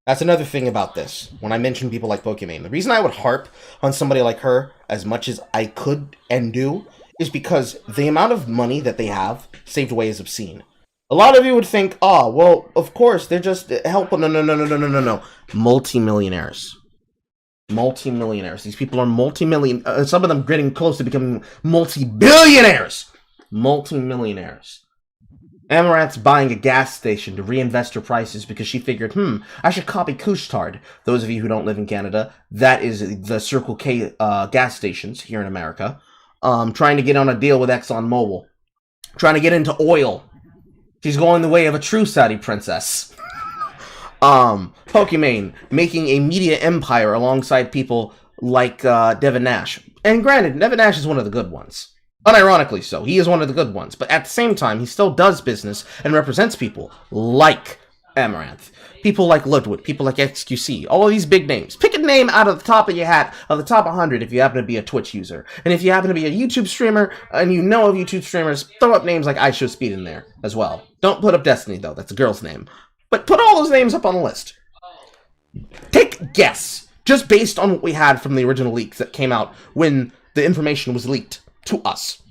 That's another thing about this. When I mention people like Pokimane, the reason I would harp on somebody like her as much as I could and do is because the amount of money that they have saved away is obscene. A lot of you would think, oh, well, of course, they're just helping. No. Multi-millionaires. Multi-millionaires. These people are multi-million. Some of them getting close to becoming multi-billionaires. Multi-millionaires. Amaranth's buying a gas station to reinvest her prices because she figured, I should copy Couche-Tard. Those of you who don't live in Canada, that is the Circle K gas stations here in America. Trying to get on a deal with ExxonMobil. Trying to get into oil. She's going the way of a true Saudi princess. Pokimane making a media empire alongside people like Devin Nash. And granted, Devin Nash is one of the good ones. Unironically so. He is one of the good ones. But at the same time, he still does business and represents people like Amaranth. People like Ludwig. People like XQC. All of these big names. Pick a name out of the top of your hat, of the top 100 if you happen to be a Twitch user. And if you happen to be a YouTube streamer, and you know of YouTube streamers, throw up names like iShowSpeed in there as well. Don't put up Destiny, though. That's a girl's name. But put all those names up on the list. Take a guess. Just based on what we had from the original leaks that came out when the information was leaked to us.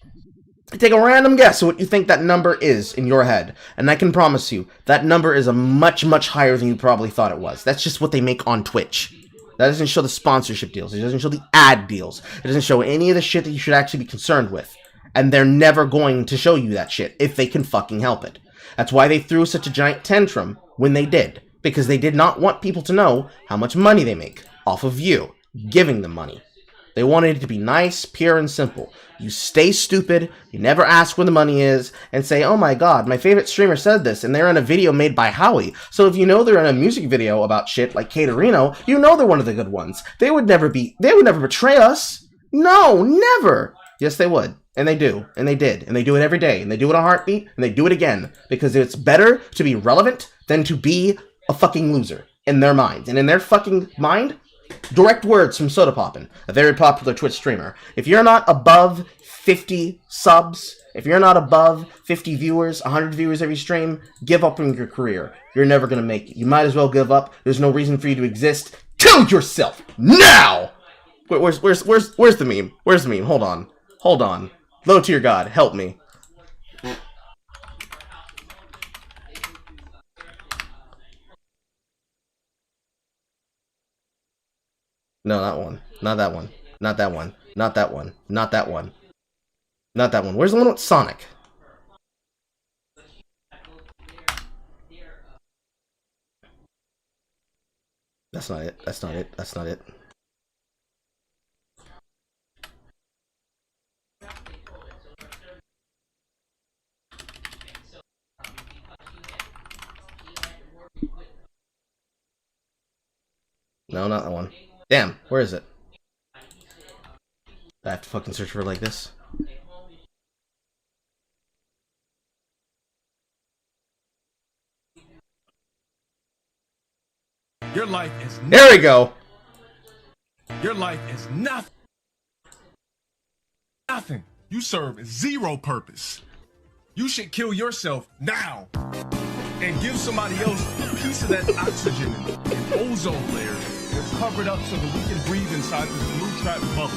Take a random guess of what you think that number is in your head. And I can promise you, that number is a much higher than you probably thought it was. That's just what they make on Twitch. That doesn't show the sponsorship deals. It doesn't show the ad deals. It doesn't show any of the shit that you should actually be concerned with. And they're never going to show you that shit if they can fucking help it. That's why they threw such a giant tantrum when they did. Because they did not want people to know how much money they make off of you giving them money. They wanted it to be nice, pure, and simple. You stay stupid, you never ask where the money is, and say, oh my god, my favorite streamer said this, and they're in a video made by Howie. So if you know they're in a music video about shit like Caterino, you know they're one of the good ones. They would never betray us. No, never. Yes, they would. And they do. And they did. And they do it every day. And they do it a heartbeat, and they do it again. Because it's better to be relevant than to be a fucking loser in their minds. And in their fucking mind, direct words from Soda Poppin', a very popular Twitch streamer. If you're not above 50 subs, if you're not above 50 viewers, 100 viewers every stream, give up on your career. You're never going to make it. You might as well give up. There's no reason for you to exist. Kill yourself now! Where's the meme? Where's the meme? Hold on. Low tier God, help me. No, not one. Not that one. Not that one. Not that one. Not that one. Not that one. Where's the one with Sonic? That's not it. That's not it. That's not it. No, not that one. Damn, where is it? I have to fucking search for it like this. Your life is There we go. Your life is nothing. You serve zero purpose. You should kill yourself now and give somebody else a piece of that oxygen and ozone layer that's covered up so that we can breathe inside this blue trap bubble.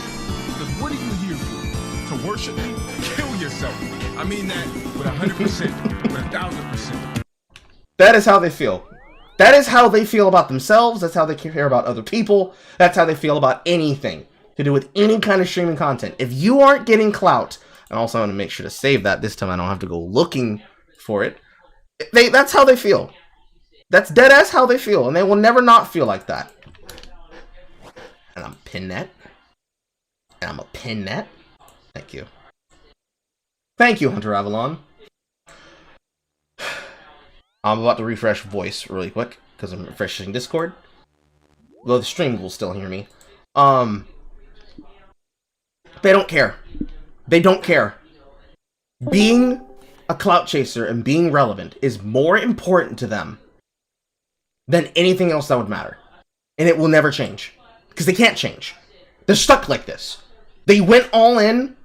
Because what are you here for? To worship me? Kill yourself. I mean that with 100%, with 1,000%. That is how they feel. That is how they feel about themselves. That's how they care about other people. That's how they feel about anything to do with any kind of streaming content. If you aren't getting clout, and also I want to make sure to save that this time I don't have to go looking for it. That's how they feel. That's dead ass how they feel, and they will never not feel like that. And I'm pin that. And I'm a pin that. Thank you. Thank you, Hunter Avalon. I'm about to refresh voice really quick because I'm refreshing Discord. Though the stream will still hear me. They don't care. They don't care. Being a clout chaser and being relevant is more important to them than anything else that would matter. And it will never change. Because they can't change. They're stuck like this. They went all in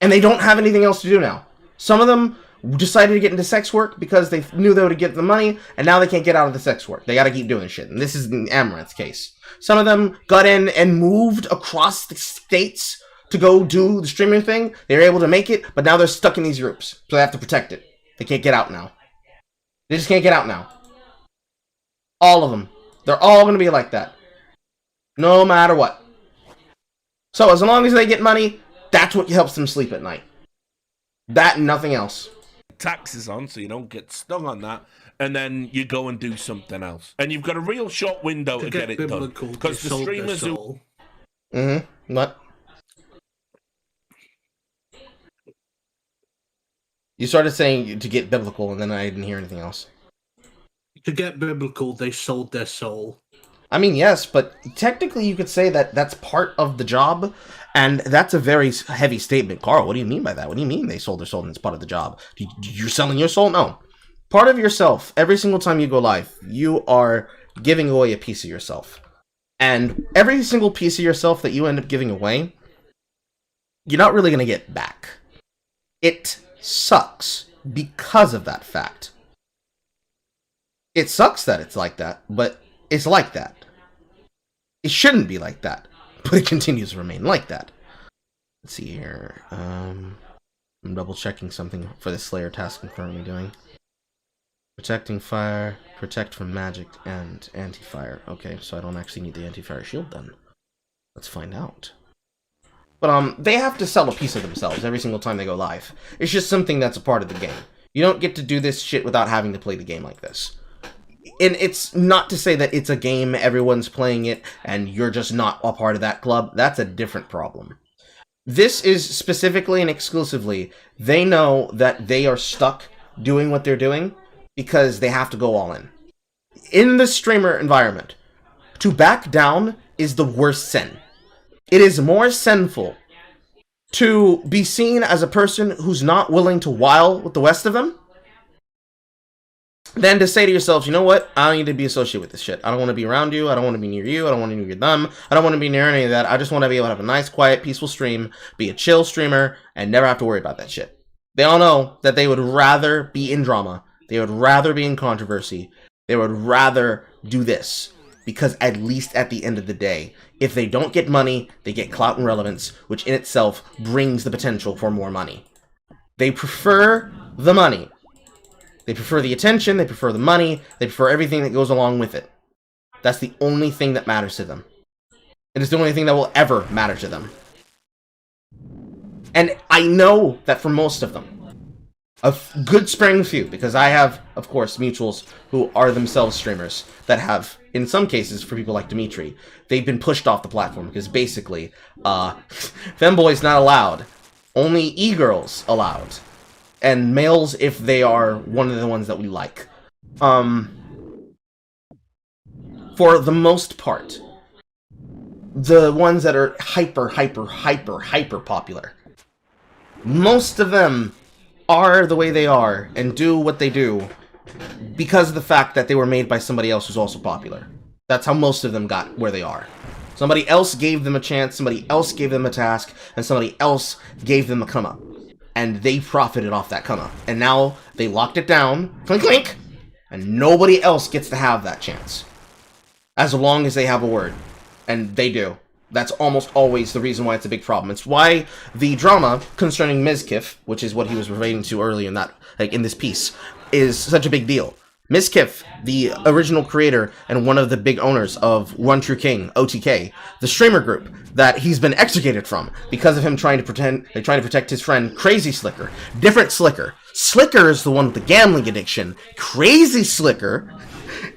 and they don't have anything else to do now. Some of them decided to get into sex work because they knew they would get the money, and now they can't get out of the sex work. They gotta keep doing shit. And this is in Amaranth's case. Some of them got in and moved across the states to go do the streaming thing. They were able to make it, but now they're stuck in these groups. So they have to protect it. They can't get out now. They just can't get out now. All of them. They're all gonna be like that. No matter what. So as long as they get money, that's what helps them sleep at night. That and nothing else. Taxes on so you don't get stung on that, and then you go and do something else, and you've got a real short window to get it done because the streamers who what you started saying to get biblical, and then I didn't hear anything else. To get biblical, they sold their soul. I mean, yes, but technically you could say that that's part of the job, and that's a very heavy statement. Carl, what do you mean by that? What do you mean they sold their soul and it's part of the job? You're selling your soul? No. Part of yourself, every single time you go live, you are giving away a piece of yourself. And every single piece of yourself that you end up giving away, you're not really going to get back. It sucks because of that fact. It sucks that it's like that, but it's like that. It shouldn't be like that, but it continues to remain like that. Let's see here. I'm double checking something for the Slayer task I'm currently doing. Protecting fire, protect from magic, and anti-fire. Okay, so I don't actually need the anti-fire shield then. Let's find out. But they have to sell a piece of themselves every single time they go live. It's just something that's a part of the game. You don't get to do this shit without having to play the game like this. And it's not to say that it's a game, everyone's playing it, and you're just not a part of that club. That's a different problem. This is specifically and exclusively, they know that they are stuck doing what they're doing because they have to go all in. In the streamer environment, to back down is the worst sin. It is more sinful to be seen as a person who's not willing to while with the rest of them than to say to yourselves, you know what? I don't need to be associated with this shit. I don't want to be around you. I don't want to be near you. I don't want to be near them. I don't want to be near any of that. I just want to be able to have a nice, quiet, peaceful stream, be a chill streamer, and never have to worry about that shit. They all know that they would rather be in drama. They would rather be in controversy. They would rather do this. Because at least at the end of the day, if they don't get money, they get clout and relevance, which in itself brings the potential for more money. They prefer the money. They prefer the attention, they prefer the money, they prefer everything that goes along with it. That's the only thing that matters to them. It is the only thing that will ever matter to them. And I know that for most of them, a good sparing few, because I have, of course, mutuals who are themselves streamers that have, in some cases, for people like Dimitri, they've been pushed off the platform because basically, femboys not allowed, only e-girls allowed. And males if they are one of the ones that we like. For the most part, the ones that are hyper popular, most of them are the way they are and do what they do because of the fact that they were made by somebody else who's also popular. That's how most of them got where they are. Somebody else gave them a chance, somebody else gave them a task, and somebody else gave them a come up. and they profited off that come up. And now they locked it down, clink clink, and nobody else gets to have that chance. As long as they have a word. And they do. That's almost always the reason why it's a big problem. It's why the drama concerning Mizkif, which is what he was relating to earlier in that, like in this piece, is such a big deal. Mizkif, the original creator and one of the big owners of One True King, OTK, the streamer group that he's been extricated from because of him trying to protect his friend Crazy Slicker. Different Slicker. Slicker is the one with the gambling addiction. Crazy Slicker,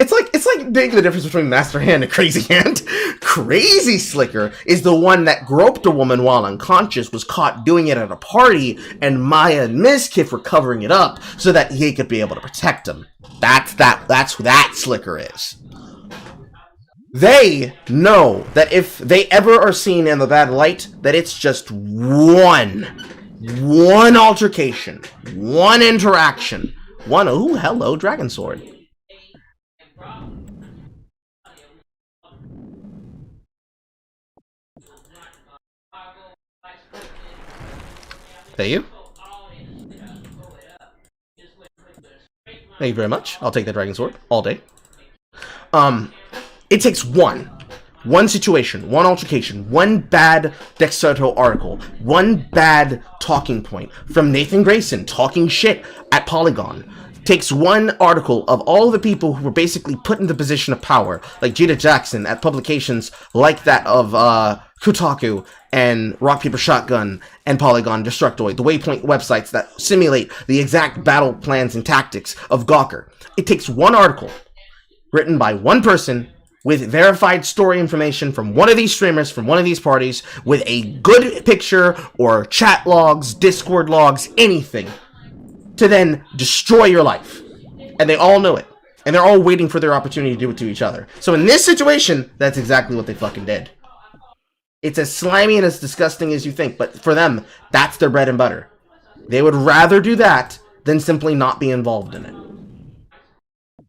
it's like big the difference between Master Hand and Crazy Hand. Crazy Slicker is the one that groped a woman while unconscious, was caught doing it at a party, and Maya and Mizkif were covering it up so that he could be able to protect him. That's who that Slicker is. They know that if they ever are seen in the bad light, that it's just one altercation, one interaction, ooh, hello, Dragon Sword. Thank you. Thank you very much. I'll take that Dragon Sword all day. It takes one situation, one altercation, one bad Dexerto article, one bad talking point from Nathan Grayson talking shit at Polygon. Takes one article of all the people who were basically put in the position of power, like Jada Jackson, at publications like that of Kotaku and Rock Paper Shotgun and Polygon Destructoid, the Waypoint websites that simulate the exact battle plans and tactics of Gawker. It takes one article written by one person with verified story information from one of these streamers, from one of these parties, with a good picture or chat logs, Discord logs, anything, to then destroy your life. And they all know it. And they're all waiting for their opportunity to do it to each other. So in this situation, that's exactly what they fucking did. It's as slimy and as disgusting as you think, but for them, that's their bread and butter. They would rather do that than simply not be involved in it.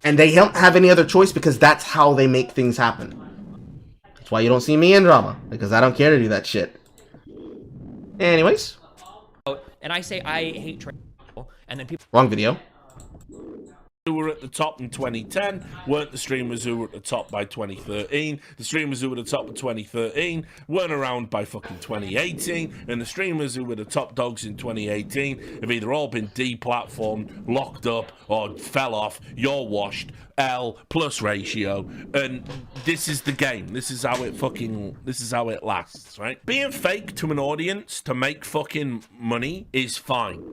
And they don't have any other choice because that's how they make things happen. That's why you don't see me in drama, because I don't care to do that shit. Anyways. And I say I hate trans people, and then people... Wrong video. Who were at the top in 2010 weren't the streamers who were at the top by 2013. The streamers who were at the top in 2013 weren't around by fucking 2018. And the streamers who were the top dogs in 2018 have either all been deplatformed, locked up, or fell off. You're washed. L plus ratio. And this is the game. This is how it lasts, right? Being fake to an audience to make fucking money is fine.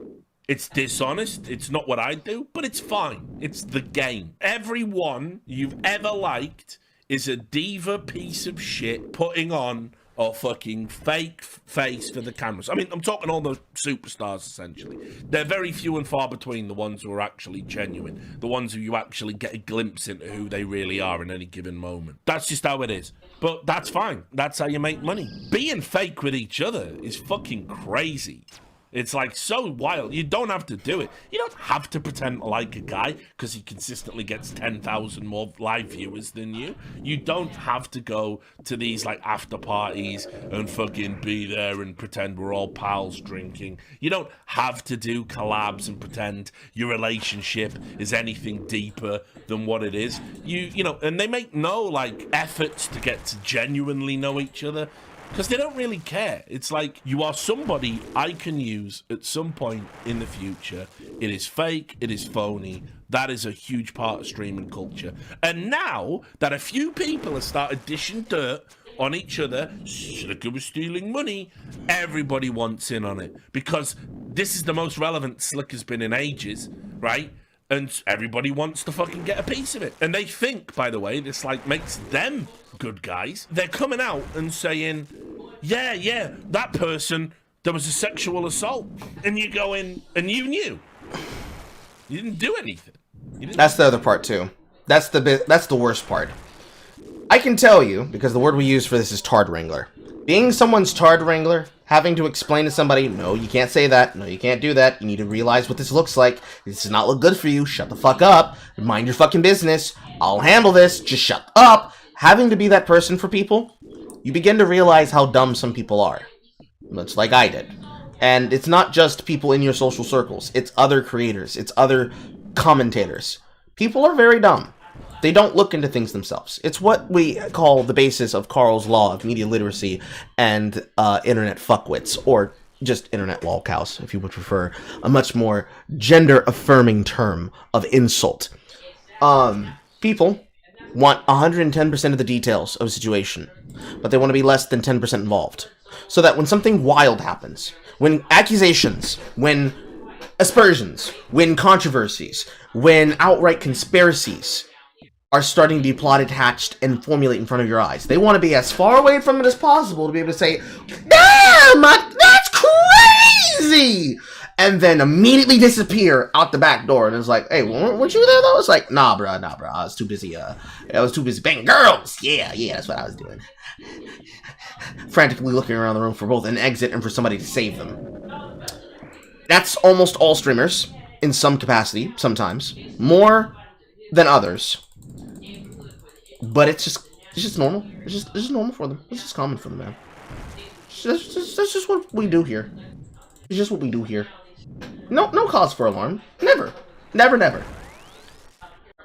It's dishonest, it's not what I do, but it's fine. It's the game. Everyone you've ever liked is a diva piece of shit putting on a fucking fake face for the cameras. I mean, I'm talking all the superstars, essentially. They're very few and far between, the ones who are actually genuine. The ones who you actually get a glimpse into who they really are in any given moment. That's just how it is. But that's fine. That's how you make money. Being fake with each other is fucking crazy. It's like so wild. You don't have to do it. You don't have to pretend to like a guy because he consistently gets 10,000 more live viewers than you. You don't have to go to these like after parties and fucking be there and pretend we're all pals drinking. You don't have to do collabs and pretend your relationship is anything deeper than what it is. You know, and they make no like efforts to get to genuinely know each other. Because they don't really care. It's like, you are somebody I can use at some point in the future. It is fake. It is phony. That is a huge part of streaming culture. And now that a few people have started dishing dirt on each other, Slicker was stealing money, everybody wants in on it. Because this is the most relevant Slicker's been in ages, right? And everybody wants to fucking get a piece of it. And they think, by the way, this like makes them good guys. They're coming out and saying, yeah, that person, there was a sexual assault. And you go in and you knew. You didn't do anything. That's the other part too. That's the worst part. I can tell you, because the word we use for this is tard wrangler. Being someone's tard wrangler, having to explain to somebody, no, you can't say that, no, you can't do that, you need to realize what this looks like, this does not look good for you, shut the fuck up, mind your fucking business, I'll handle this, just shut up. Having to be that person for people, you begin to realize how dumb some people are. Much like I did. And it's not just people in your social circles. It's other creators. It's other commentators. People are very dumb. They don't look into things themselves. It's what we call the basis of Carl's law of media literacy and internet fuckwits, or just internet lolcows, if you would prefer a much more gender-affirming term of insult. People want 110% of the details of a situation, but they want to be less than 10% involved. So that when something wild happens, when accusations, when aspersions, when controversies, when outright conspiracies are starting to be plotted, hatched, and formulate in front of your eyes, they want to be as far away from it as possible to be able to say, damn, that's crazy! And then immediately disappear out the back door, and it's like, hey, weren't you there though? It's like, nah, bro, I was too busy, banging girls! Yeah, that's what I was doing. Frantically looking around the room for both an exit and for somebody to save them. That's almost all streamers, in some capacity, sometimes. More than others. But it's just normal. It's just normal for them. It's just common for them, man. That's just what we do here. It's just what we do here. No cause for alarm. Never. Never.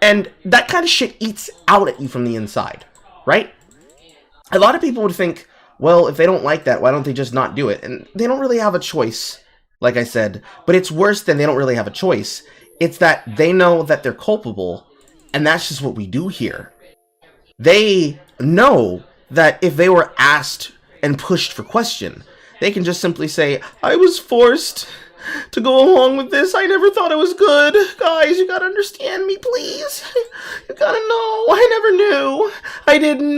And that kind of shit eats out at you from the inside, right? A lot of people would think, well, if they don't like that, why don't they just not do it? And they don't really have a choice, like I said. But it's worse than they don't really have a choice. It's that they know that they're culpable, and that's just what we do here. They know that if they were asked and pushed for question, they can just simply say, I was forced to go along with this. I never thought it was good. Guys, you gotta understand me, please. You gotta know. I never knew. I didn't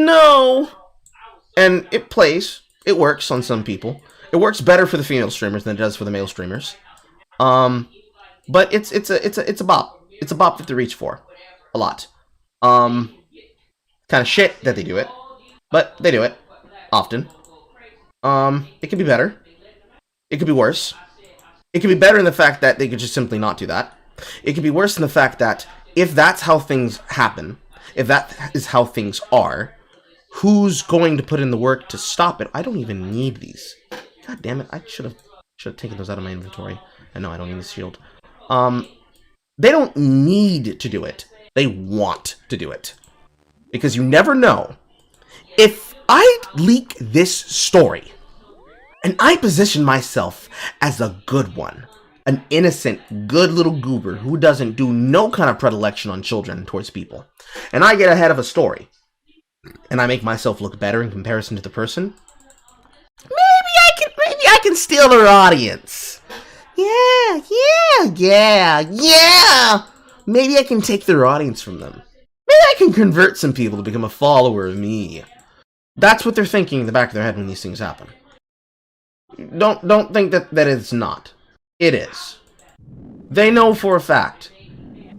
know. And it plays. It works on some people. It works better for the female streamers than it does for the male streamers. But it's a bop. It's a bop that they reach for. A lot. Kind of shit that they do it. But they do it. Often. It could be better. It could be worse. It could be better in the fact that they could just simply not do that. It could be worse in the fact that if that's how things happen, if that is how things are, who's going to put in the work to stop it? I don't even need these. God damn it, I should have taken those out of my inventory. And no, I don't need this shield. They don't need to do it. They want to do it. Because you never know. If I leak this story, and I position myself as a good one, an innocent, good little goober who doesn't do no kind of predilection on children towards people, and I get ahead of a story, and I make myself look better in comparison to the person, maybe I can steal their audience. Yeah. Maybe I can take their audience from them. Maybe I can convert some people to become a follower of me. That's what they're thinking in the back of their head when these things happen. Don't think that it's not. It is. They know for a fact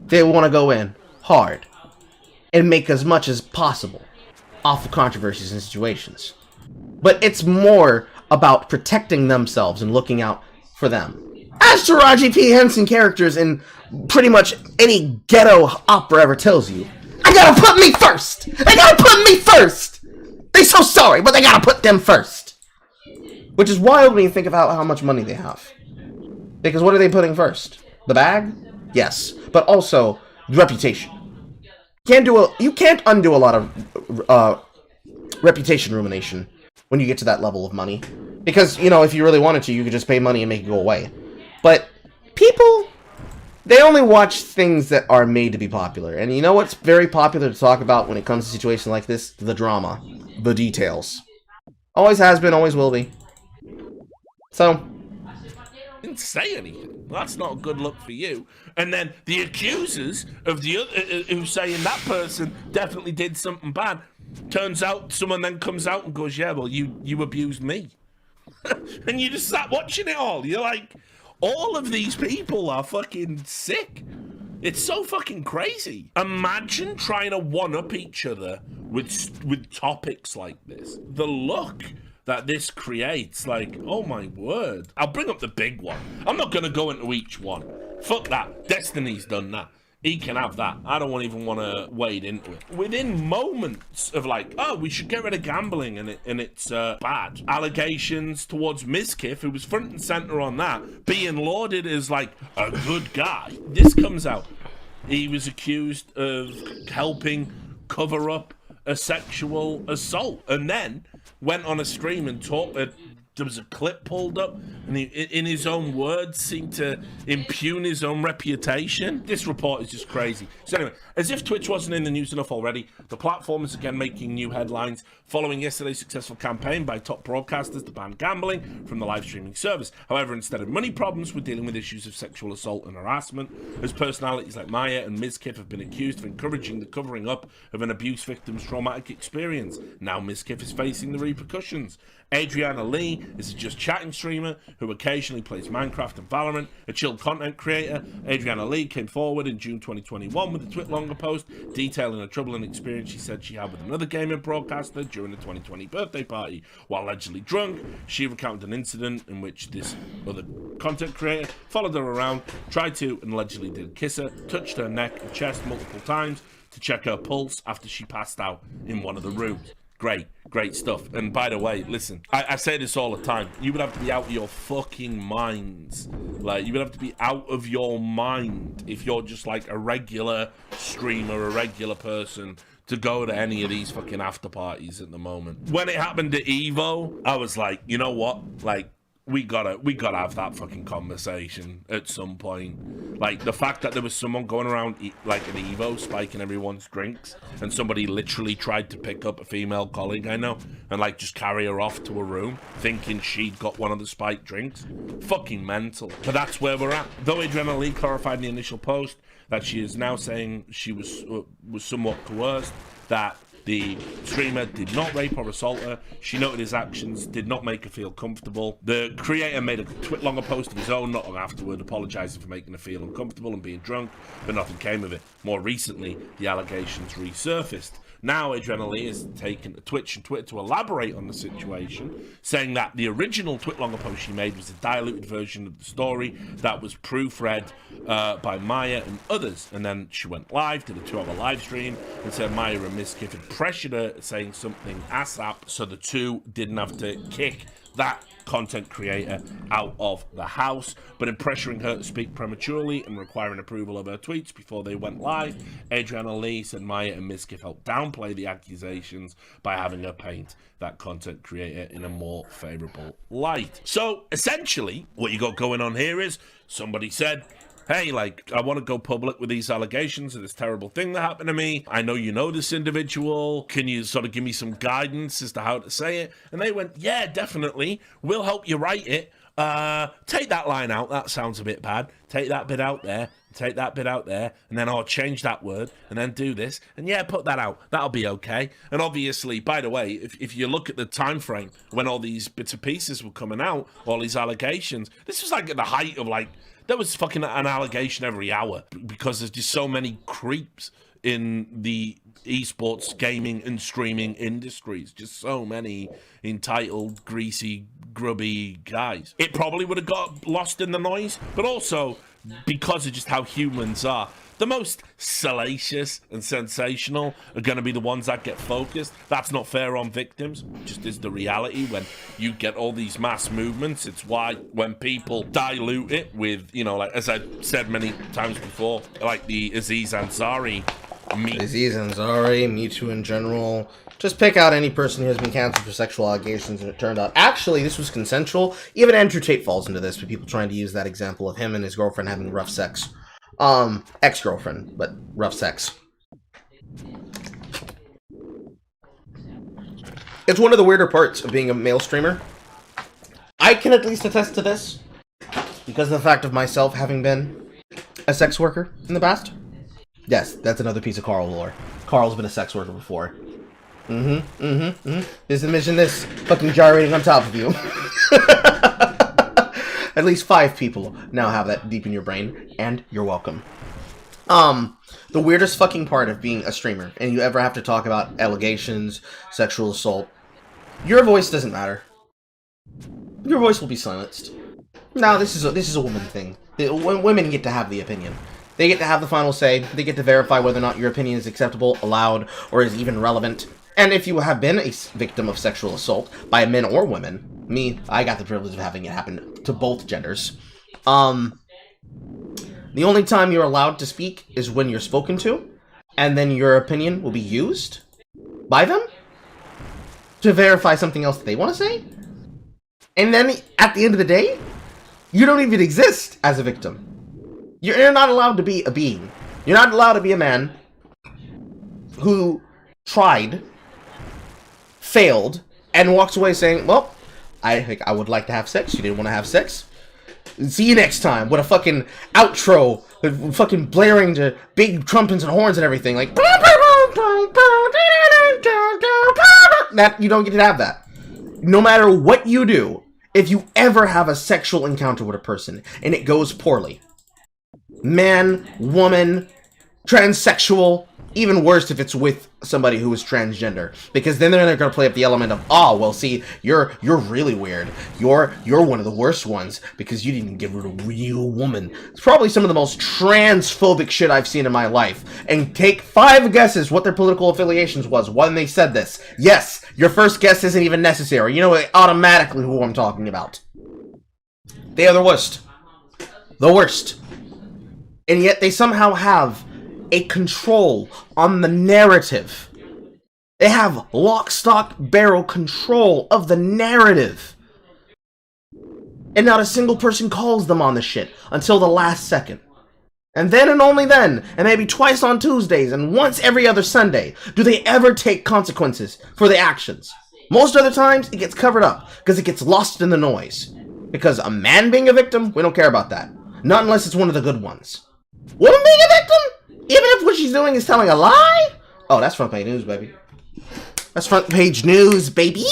they want to go in hard and make as much as possible off of controversies and situations. But it's more about protecting themselves and looking out for them. As Taraji P. Henson characters in pretty much any ghetto opera ever tells you, I gotta put me first! They gotta put me first! They're so sorry, but they gotta put them first. Which is wild when you think about how much money they have. Because what are they putting first? The bag? Yes. But also, reputation. You can't undo a lot of reputation ruination when you get to that level of money. Because, if you really wanted to, you could just pay money and make it go away. But people, they only watch things that are made to be popular. And you know what's very popular to talk about when it comes to situations like this? The drama. The details. Always has been, always will be. So, Didn't say anything. That's not a good look for you. And then the accusers of the other, who's saying that person definitely did something bad. Turns out someone then comes out and goes, yeah, well, you abused me. And you just sat watching it all. You're like, all of these people are fucking sick. It's so fucking crazy. Imagine trying to one-up each other with topics like this. The look that this creates, like, oh my word. I'll bring up the big one. I'm not gonna go into each one. Fuck that. Destiny's done that. he can have that. I don't even want to wade into it. Within moments of like, oh, we should get rid of gambling and it's bad. Allegations towards Mizkif, who was front and center on that, being lauded as like a good guy. This comes out. He was accused of helping cover up a sexual assault, and then went on a stream and talked. There was a clip pulled up, and he, in his own words, seemed to impugn his own reputation. This report is just crazy. So anyway, as if Twitch wasn't in the news enough already, the platform is again making new headlines following yesterday's successful campaign by top broadcasters to ban gambling from the live streaming service. However, instead of money problems, we're dealing with issues of sexual assault and harassment, as personalities like Maya and Mizkif have been accused of encouraging the covering up of an abuse victim's traumatic experience. Now Mizkif is facing the repercussions. Adriana Lee is a just chatting streamer who occasionally plays Minecraft and Valorant, a chill content creator. Adriana Lee came forward in June 2021 with a Twitlonger post detailing a troubling experience she said she had with another gaming broadcaster during the 2020 birthday party. While allegedly drunk, she recounted an incident in which this other content creator followed her around, tried to and allegedly did kiss her, touched her neck and chest multiple times to check her pulse after she passed out in one of the rooms. Great stuff. And by the way, listen, I say this all the time. You would have to be out of your fucking minds. Like, you would have to be out of your mind if you're just like a regular streamer, a regular person, to go to any of these fucking after parties at the moment. When it happened to Evo, I was like, you know what? Like, we gotta have that fucking conversation at some point. Like, the fact that there was someone going around like an Evo spiking everyone's drinks, and somebody literally tried to pick up a female colleague I know and like just carry her off to a room thinking she'd got one of the spiked drinks. Fucking mental. But that's where we're at. Though Adriana Lee clarified in the initial post that she is now saying she was somewhat coerced, that the streamer did not rape or assault her. She noted his actions did not make her feel comfortable. The creator made a Twitlonger post of his own not long afterward, apologising for making her feel uncomfortable and being drunk, but nothing came of it. More recently, the allegations resurfaced. Now, Adriana Lee has taken to Twitch and Twitter to elaborate on the situation, saying that the original Twitlonger post she made was a diluted version of the story that was proofread by Maya and others. And then she went live, did a 2-hour live stream, and said Maya and Mizkif had pressured her, saying something ASAP, so the two didn't have to kick that content creator out of the house. But in pressuring her to speak prematurely and requiring approval of her tweets before they went live, Adriana Lee said Maya and Mizkif helped downplay the accusations by having her paint that content creator in a more favourable light. So essentially what you got going on here is somebody said, hey, like, I want to go public with these allegations of this terrible thing that happened to me. I know you know this individual. Can you sort of give me some guidance as to how to say it? And they went, yeah, definitely. We'll help you write it. Take that line out. That sounds a bit bad. Take that bit out there. Take that bit out there. And then I'll change that word and then do this. And yeah, put that out. That'll be okay. And obviously, by the way, if you look at the time frame when all these bits and pieces were coming out, all these allegations, this was like at the height of like, there was fucking an allegation every hour because there's just so many creeps in the esports gaming and streaming industries. Just so many entitled, greasy, grubby guys. It probably would have got lost in the noise, but also because of just how humans are. The most salacious and sensational are going to be the ones that get focused. That's not fair on victims. Just is the reality when you get all these mass movements. It's why when people dilute it with, you know, like as I've said many times before, like the Aziz Ansari meme. Aziz Ansari, Me Too in general. Just pick out any person who has been canceled for sexual allegations, and it turned out actually this was consensual. Even Andrew Tate falls into this, with people trying to use that example of him and his girlfriend having rough sex. Ex-girlfriend, but rough sex. It's one of the weirder parts of being a male streamer. I can at least attest to this because of the fact of myself having been a sex worker in the past. Yes, that's another piece of Carl lore. Carl's been a sex worker before. Just imagine this fucking gyrating on top of you. At least 5 people now have that deep in your brain, and you're welcome. The weirdest fucking part of being a streamer, and you ever have to talk about allegations, sexual assault, your voice doesn't matter. Your voice will be silenced. No, this is a woman thing. Women get to have the opinion. They get to have the final say. They get to verify whether or not your opinion is acceptable, allowed, or is even relevant. And if you have been a victim of sexual assault by men or women, I got the privilege of having it happen to both genders. The only time you're allowed to speak is when you're spoken to, and then your opinion will be used by them to verify something else that they want to say. And then, at the end of the day, you don't even exist as a victim. You're not allowed to be a being. You're not allowed to be a man who tried, failed, and walks away saying, well, I would like to have sex. You didn't want to have sex. See you next time. With a fucking outro, fucking blaring to big trumpets and horns and everything. Like, that, you don't get to have that. No matter what you do, if you ever have a sexual encounter with a person and it goes poorly, man, woman, transsexual, even worse if it's with somebody who is transgender, because then they're going to play up the element of, oh, well, see, you're really weird. You're one of the worst ones because you didn't give her a real woman. It's probably some of the most transphobic shit I've seen in my life. And take 5 guesses what their political affiliations was when they said this. Yes, your first guess isn't even necessary. You know automatically who I'm talking about. They are the worst. The worst. And yet they somehow have a control on the narrative. They have lock, stock, barrel control of the narrative. And not a single person calls them on the shit until the last second. And then and only then, and maybe twice on Tuesdays and once every other Sunday, do they ever take consequences for the actions. Most other times, it gets covered up because it gets lost in the noise. Because a man being a victim, we don't care about that. Not unless it's one of the good ones. Woman being a victim? Even if what she's doing is telling a lie? Oh, that's front page news, baby. That's front page news, baby!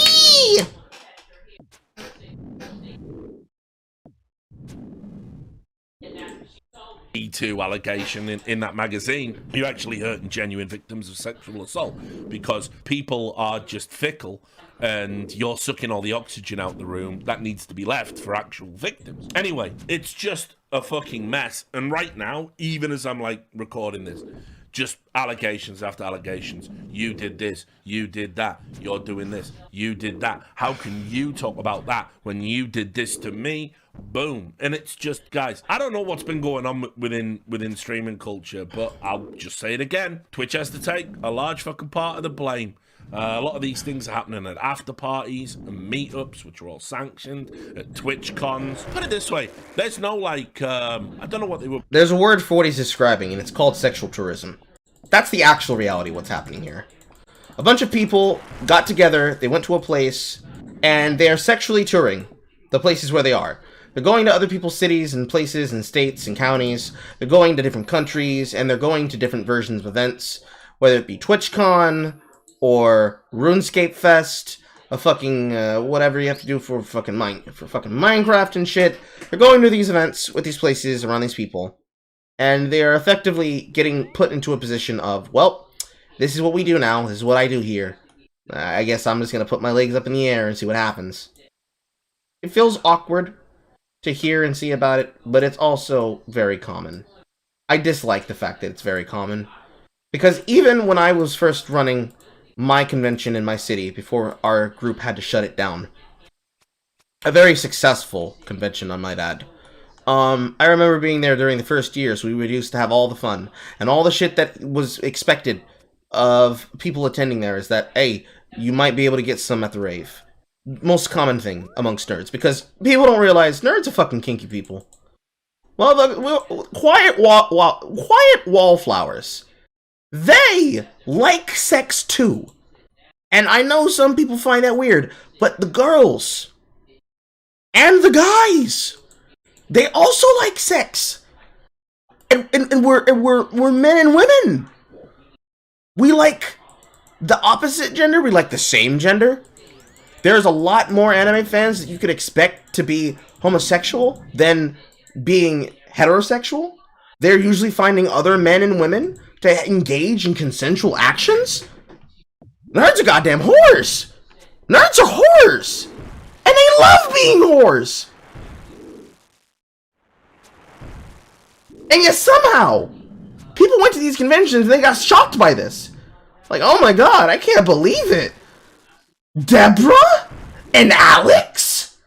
Me2 allegation in that magazine, you're actually hurting genuine victims of sexual assault because people are just fickle and you're sucking all the oxygen out the room that needs to be left for actual victims. Anyway, it's just a fucking mess. And right now, even as I'm like recording this, just allegations after allegations. You did this, you did that, you're doing this, you did that. How can you talk about that when you did this to me? Boom. And it's just, guys, I don't know what's been going on within streaming culture, but I'll just say it again. Twitch has to take a large fucking part of the blame. A lot of these things are happening at after parties and meetups, which are all sanctioned, at Twitch cons. Put it this way, there's no like, I don't know what they were. There's a word for what he's describing, and it's called sexual tourism. That's the actual reality of what's happening here. A bunch of people got together, they went to a place, and they are sexually touring the places where they are. They're going to other people's cities and places and states and counties. They're going to different countries, and they're going to different versions of events, whether it be TwitchCon, or RuneScape Fest, a fucking, whatever you have to do for fucking Minecraft and shit. They're going to these events with these places around these people. And they are effectively getting put into a position of, well, this is what we do now. This is what I do here. I guess I'm just going to put my legs up in the air and see what happens. It feels awkward to hear and see about it, but it's also very common. I dislike the fact that it's very common. Because even when I was first running my convention in my city, before our group had to shut it down, a very successful convention, I might add, I remember being there during the first years. We used to have all the fun, and all the shit that was expected of people attending there is that, hey, you might be able to get some at the rave. Most common thing amongst nerds, because people don't realize nerds are fucking kinky people. Well, quiet wallflowers. They like sex too. And I know some people find that weird, but the girls and the guys, they also like sex. And we're men and women. We like the opposite gender, we like the same gender. There's a lot more anime fans that you could expect to be homosexual than being heterosexual. They're usually finding other men and women to engage in consensual actions. Nerds are goddamn whores. Nerds are whores. And they love being whores. And yet somehow, People went to these conventions and they got shocked by this. Like, oh my god, I can't believe it. Deborah? And Alex?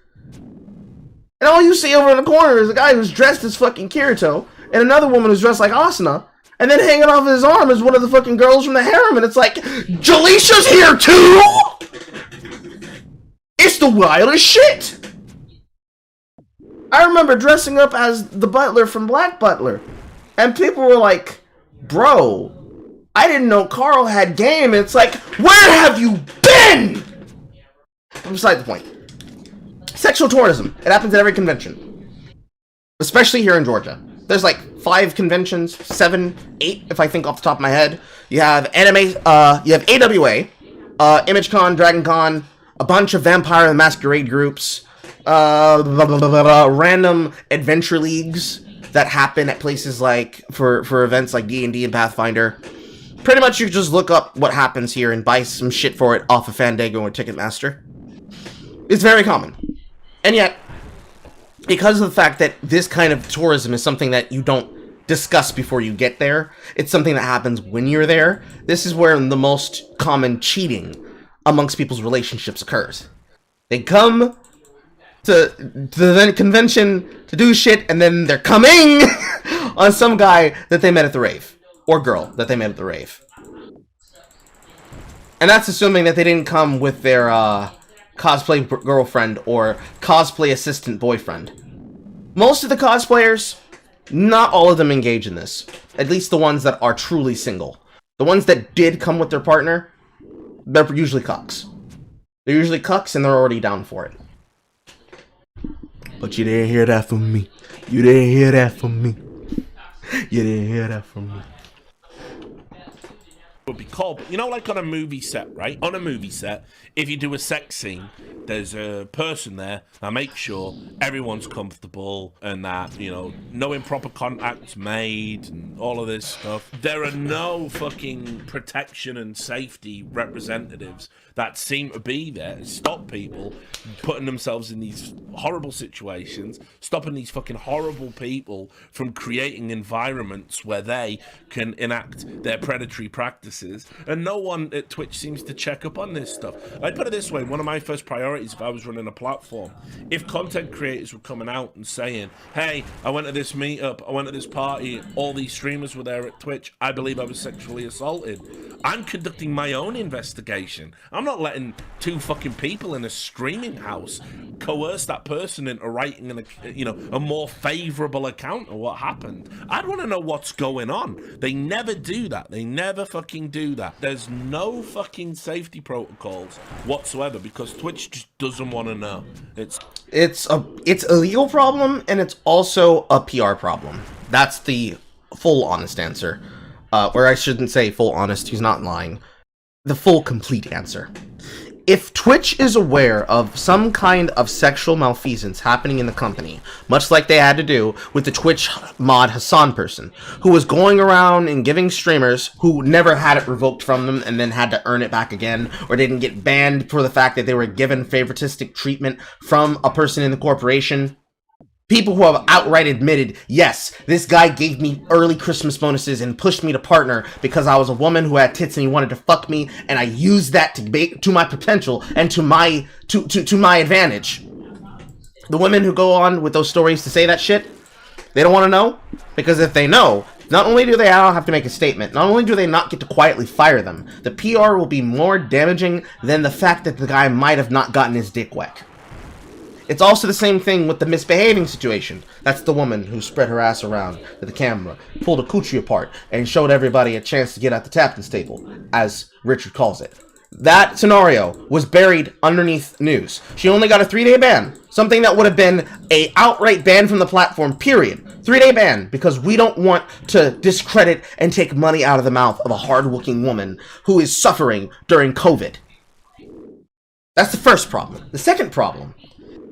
And all you see over in the corner is a guy who's dressed as fucking Kirito, and another woman who's dressed like Asuna, and then hanging off his arm is one of the fucking girls from the harem, and it's like, Jaleesha's here too? It's the wildest shit! I remember dressing up as the butler from Black Butler, and people were like, bro, I didn't know Carl had game, and it's like, where have you been? Beside the point. Sexual tourism. It happens at every convention. Especially here in Georgia. There's like 5 conventions, 7, 8, if I think off the top of my head. You have anime, you have AWA, ImageCon, DragonCon, a bunch of Vampire the Masquerade groups, random adventure leagues that happen at places like, for events like D&D and Pathfinder. Pretty much you just look up what happens here and buy some shit for it off of Fandango or Ticketmaster. It's very common. And yet, because of the fact that this kind of tourism is something that you don't discuss before you get there, it's something that happens when you're there, this is where the most common cheating amongst people's relationships occurs. They come to the convention to do shit, and then they're coming on some guy that they met at the rave. Or girl that they met at the rave. And that's assuming that they didn't come with their, cosplay girlfriend or cosplay assistant boyfriend. Most of the cosplayers, not all of them engage in this. At least the ones that are truly single. The ones that did come with their partner, they're usually cucks. They're usually cucks and they're already down for it. But you didn't hear that from me. You didn't hear that from me. You didn't hear that from me. Would be called, but you know, like on a movie set, right? On a movie set, if you do a sex scene, there's a person there that makes sure everyone's comfortable and that, you know, no improper contact's made and all of this stuff. There are no fucking protection and safety representatives that seem to be there to stop people putting themselves in these horrible situations, stopping these fucking horrible people from creating environments where they can enact their predatory practices. And no one at Twitch seems to check up on this stuff. I'd put it this way, one of my first priorities if I was running a platform, if content creators were coming out and saying, hey, I went to this meetup, I went to this party, all these streamers were there at Twitch, I believe I was sexually assaulted, I'm conducting my own investigation. I'm not letting 2 fucking people in a streaming house coerce that person into writing a more favorable account of what happened. I'd want to know what's going on. They never do that. They never fucking do that. There's no fucking safety protocols whatsoever because Twitch just doesn't want to know. It's a legal problem and it's also a PR problem. That's the full honest answer. Or I shouldn't say full honest, he's not lying. The full complete answer. If Twitch is aware of some kind of sexual malfeasance happening in the company, much like they had to do with the Twitch mod Hassan person, who was going around and giving streamers who never had it revoked from them and then had to earn it back again, or didn't get banned for the fact that they were given favoritistic treatment from a person in the corporation, people who have outright admitted, yes, this guy gave me early Christmas bonuses and pushed me to partner because I was a woman who had tits and he wanted to fuck me, and I used that to my potential and to my advantage. The women who go on with those stories to say that shit, they don't want to know, because if they know, not only do they not have to make a statement, not only do they not get to quietly fire them, the PR will be more damaging than the fact that the guy might have not gotten his dick wet. It's also the same thing with the misbehaving situation. That's the woman who spread her ass around to the camera, pulled a coochie apart, and showed everybody a chance to get at the captain's table, as Richard calls it. That scenario was buried underneath news. She only got a 3-day ban. Something that would have been a outright ban from the platform, period. 3-day ban, because we don't want to discredit and take money out of the mouth of a hard-working woman who is suffering during COVID. That's the first problem. The second problem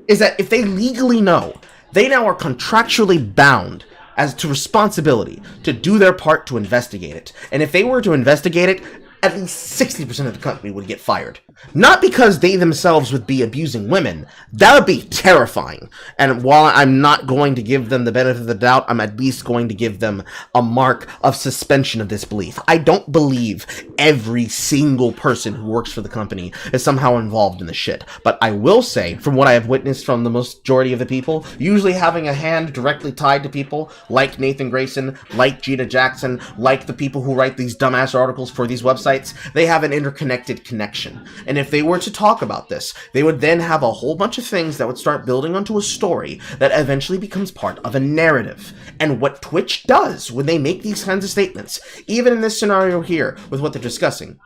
is that if they legally know, they now are contractually bound as to responsibility to do their part to investigate it. And if they were to investigate it, at least 60% of the company would get fired. Not because they themselves would be abusing women. That would be terrifying. And while I'm not going to give them the benefit of the doubt, I'm at least going to give them a mark of suspension of disbelief. I don't believe every single person who works for the company is somehow involved in the shit. But I will say, from what I have witnessed from the majority of the people, usually having a hand directly tied to people like Nathan Grayson, like Gina Jackson, like the people who write these dumbass articles for these websites, they have an interconnected connection. And if they were to talk about this, they would then have a whole bunch of things that would start building onto a story that eventually becomes part of a narrative. And what Twitch does when they make these kinds of statements, even in this scenario here with what they're discussing,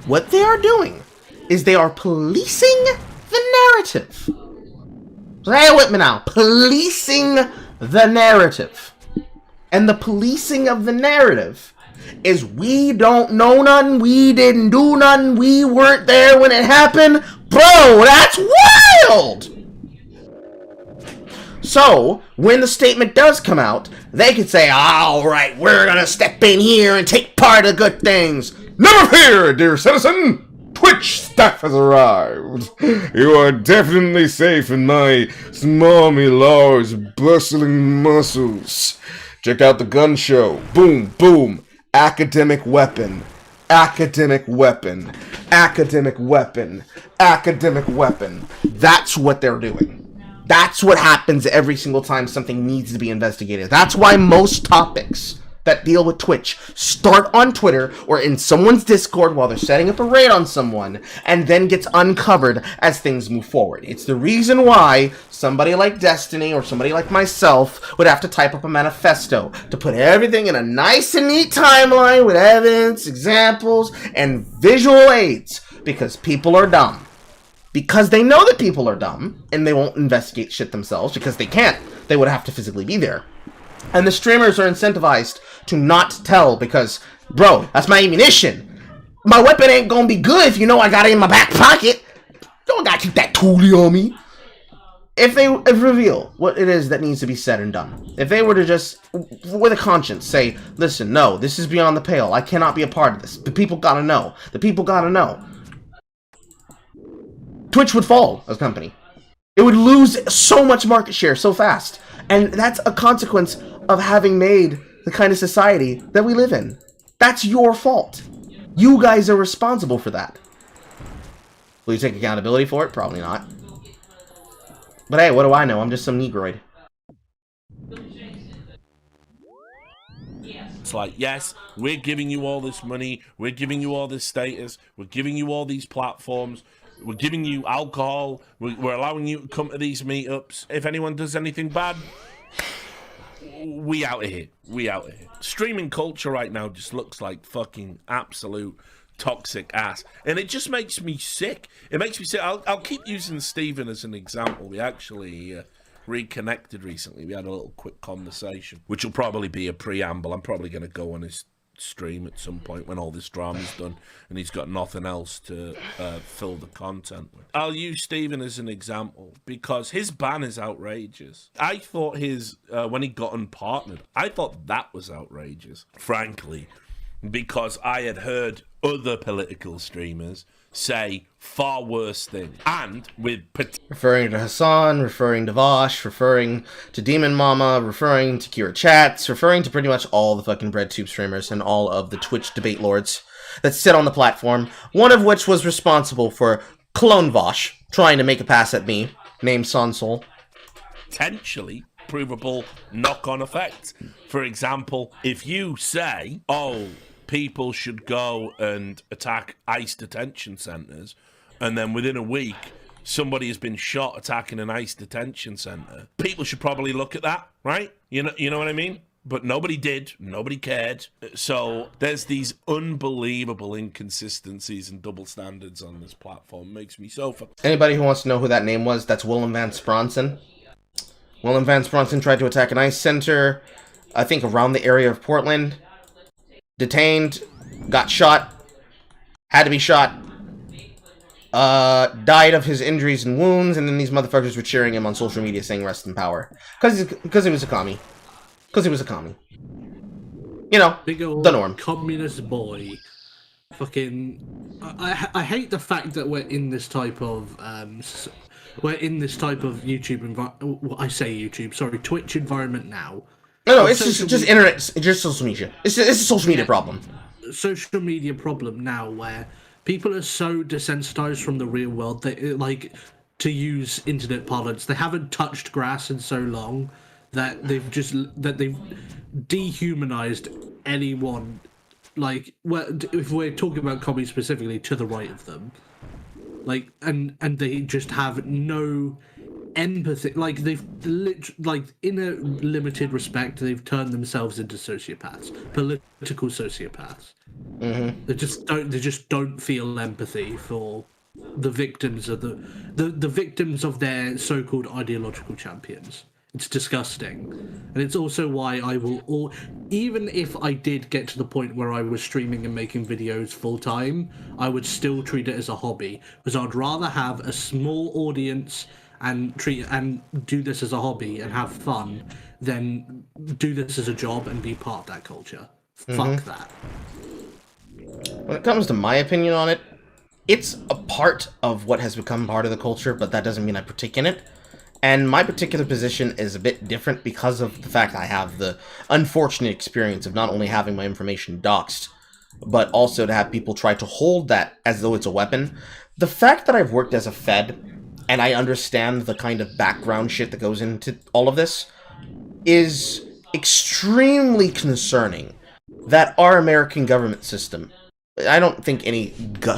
what they are doing is they are policing the narrative. Say it with me now. Policing the narrative. And the policing of the narrative is we don't know none, we didn't do none, we weren't there when it happened. Bro, that's wild! So, when the statement does come out, they could say, alright, we're gonna step in here and take part of the good things. Never fear, dear citizen! Twitch staff has arrived. You are definitely safe in my smarmy, large, bustling muscles. Check out the gun show. Boom, boom. Academic weapon. Academic weapon. Academic weapon. Academic weapon. That's what they're doing. That's what happens every single time something needs to be investigated. That's why most topics that deal with Twitch start on Twitter or in someone's Discord while they're setting up a raid on someone and then gets uncovered as things move forward. It's the reason why somebody like Destiny or somebody like myself would have to type up a manifesto to put everything in a nice and neat timeline with evidence, examples, and visual aids because people are dumb. Because they know that people are dumb and they won't investigate shit themselves because they can't. They would have to physically be there. And the streamers are incentivized to not tell because, bro, that's my ammunition. My weapon ain't gonna be good if you know I got it in my back pocket. Don't gotta keep that toolie on me. If they reveal what it is that needs to be said and done, if they were to just, with a conscience, say, listen, no, this is beyond the pale. I cannot be a part of this. The people gotta know. The people gotta know. Twitch would fall as a company. It would lose so much market share so fast. And that's a consequence of having made the kind of society that we live in. That's your fault. You guys are responsible for that. Will you take accountability for it? Probably not. But hey, what do I know? I'm just some Negroid. It's like, yes, we're giving you all this money, we're giving you all this status, we're giving you all these platforms, we're giving you alcohol, we're allowing you to come to these meetups. If anyone does anything bad, we out of here. We out of here. Streaming culture right now just looks like fucking absolute toxic ass. And it just makes me sick. It makes me sick. I'll keep using Stephen as an example. We actually reconnected recently. We had a little quick conversation, which will probably be a preamble. I'm probably going to go on his stream at some point when all this drama's done and he's got nothing else to fill the content with. I'll use Stephen as an example because his ban is outrageous. I thought his when he got unpartnered, I thought that was outrageous, frankly, because I had heard other political streamers say far worse things. And with referring to Hassan, referring to Vosh, referring to Demon Mama, referring to Kira Chats, referring to pretty much all the fucking BreadTube streamers and all of the Twitch debate lords that sit on the platform, one of which was responsible for Clone Vosh trying to make a pass at me, named Sansol. Potentially provable knock-on effects. For example, if you say, oh, people should go and attack ICE detention centres, and then within a week, somebody has been shot attacking an ICE detention centre, people should probably look at that, right? You know what I mean? But nobody did. Nobody cared. So there's these unbelievable inconsistencies and double standards on this platform. It makes me so... Anybody who wants to know who that name was, that's Willem Vance Bronson. Willem Vance Bronson tried to attack an ICE center, I think around the area of Portland. Detained, got shot, had to be shot, died of his injuries and wounds, and then these motherfuckers were cheering him on social media saying rest in power. Because he was a commie. Because he was a commie. You know, Big old the norm. communist boy. fucking. I hate the fact that we're in this type of YouTube environment. I say YouTube, sorry, Twitch environment now. No, it's just internet. It's just social media. It's a social media problem. Social media problem now where people are so desensitized from the real world that, like, to use internet parlance, they haven't touched grass in so long that they've dehumanized anyone. Like, if we're talking about comedy specifically, to the right of them, like, and they just have no empathy. Like, they've like, in a limited respect, they've turned themselves into sociopaths, political sociopaths. Mm-hmm. They just don't feel empathy for the victims of the victims of their so-called ideological champions. It's disgusting, and it's also why I will even if I did get to the point where I was streaming and making videos full time, I would still treat it as a hobby, because I'd rather have a small audience and do this as a hobby and have fun than do this as a job and be part of that culture. Fuck that. When it comes to my opinion on it, it's a part of what has become part of the culture, but that doesn't mean I partake in it. And my particular position is a bit different because of the fact I have the unfortunate experience of not only having my information doxed, but also to have people try to hold that as though it's a weapon. The fact that I've worked as a Fed, and I understand the kind of background shit that goes into all of this, is extremely concerning that our American government system, I don't think any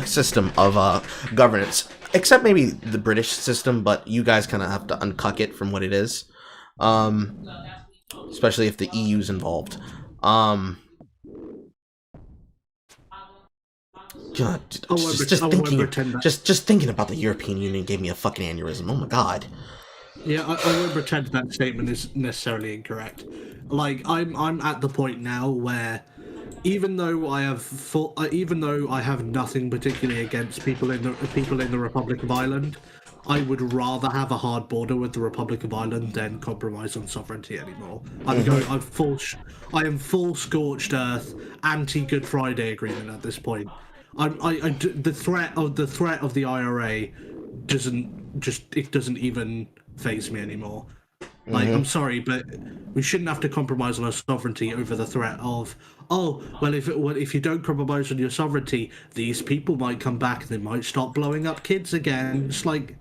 system of governance, except maybe the British system, but you guys kind of have to uncuck it from what it is, especially if the EU's involved. God, just thinking about the European Union gave me a fucking aneurysm. Oh my god. Yeah, I won't pretend that statement is necessarily incorrect. Like, I'm at the point now where, even though I have nothing particularly against people in the Republic of Ireland, I would rather have a hard border with the Republic of Ireland than compromise on sovereignty anymore. I am full scorched earth, anti Good Friday agreement at this point. The threat of the IRA doesn't even faze me anymore. Like, I'm sorry, but we shouldn't have to compromise on our sovereignty over the threat of, oh, well, if you don't compromise on your sovereignty, these people might come back and they might start blowing up kids again. It's like,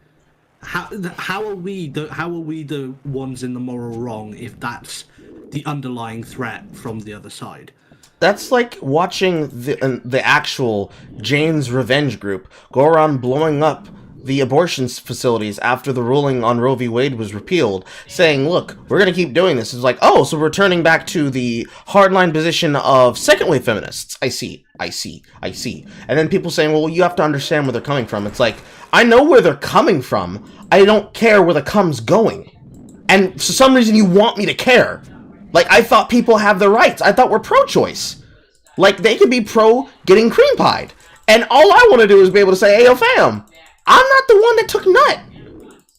how are we the ones in the moral wrong if that's the underlying threat from the other side? That's like watching the actual Jane's Revenge group go around blowing up the abortion facilities after the ruling on Roe v. Wade was repealed, saying, look, we're going to keep doing this. It's like, oh, so we're turning back to the hardline position of second-wave feminists. I see. And then people saying, well, you have to understand where they're coming from. It's like, I know where they're coming from. I don't care where the cum's going. And for some reason you want me to care. Like, I thought people have the rights. I thought we're pro-choice. Like, they could be pro getting cream pied. And all I want to do is be able to say, hey, yo, fam, I'm not the one that took nut.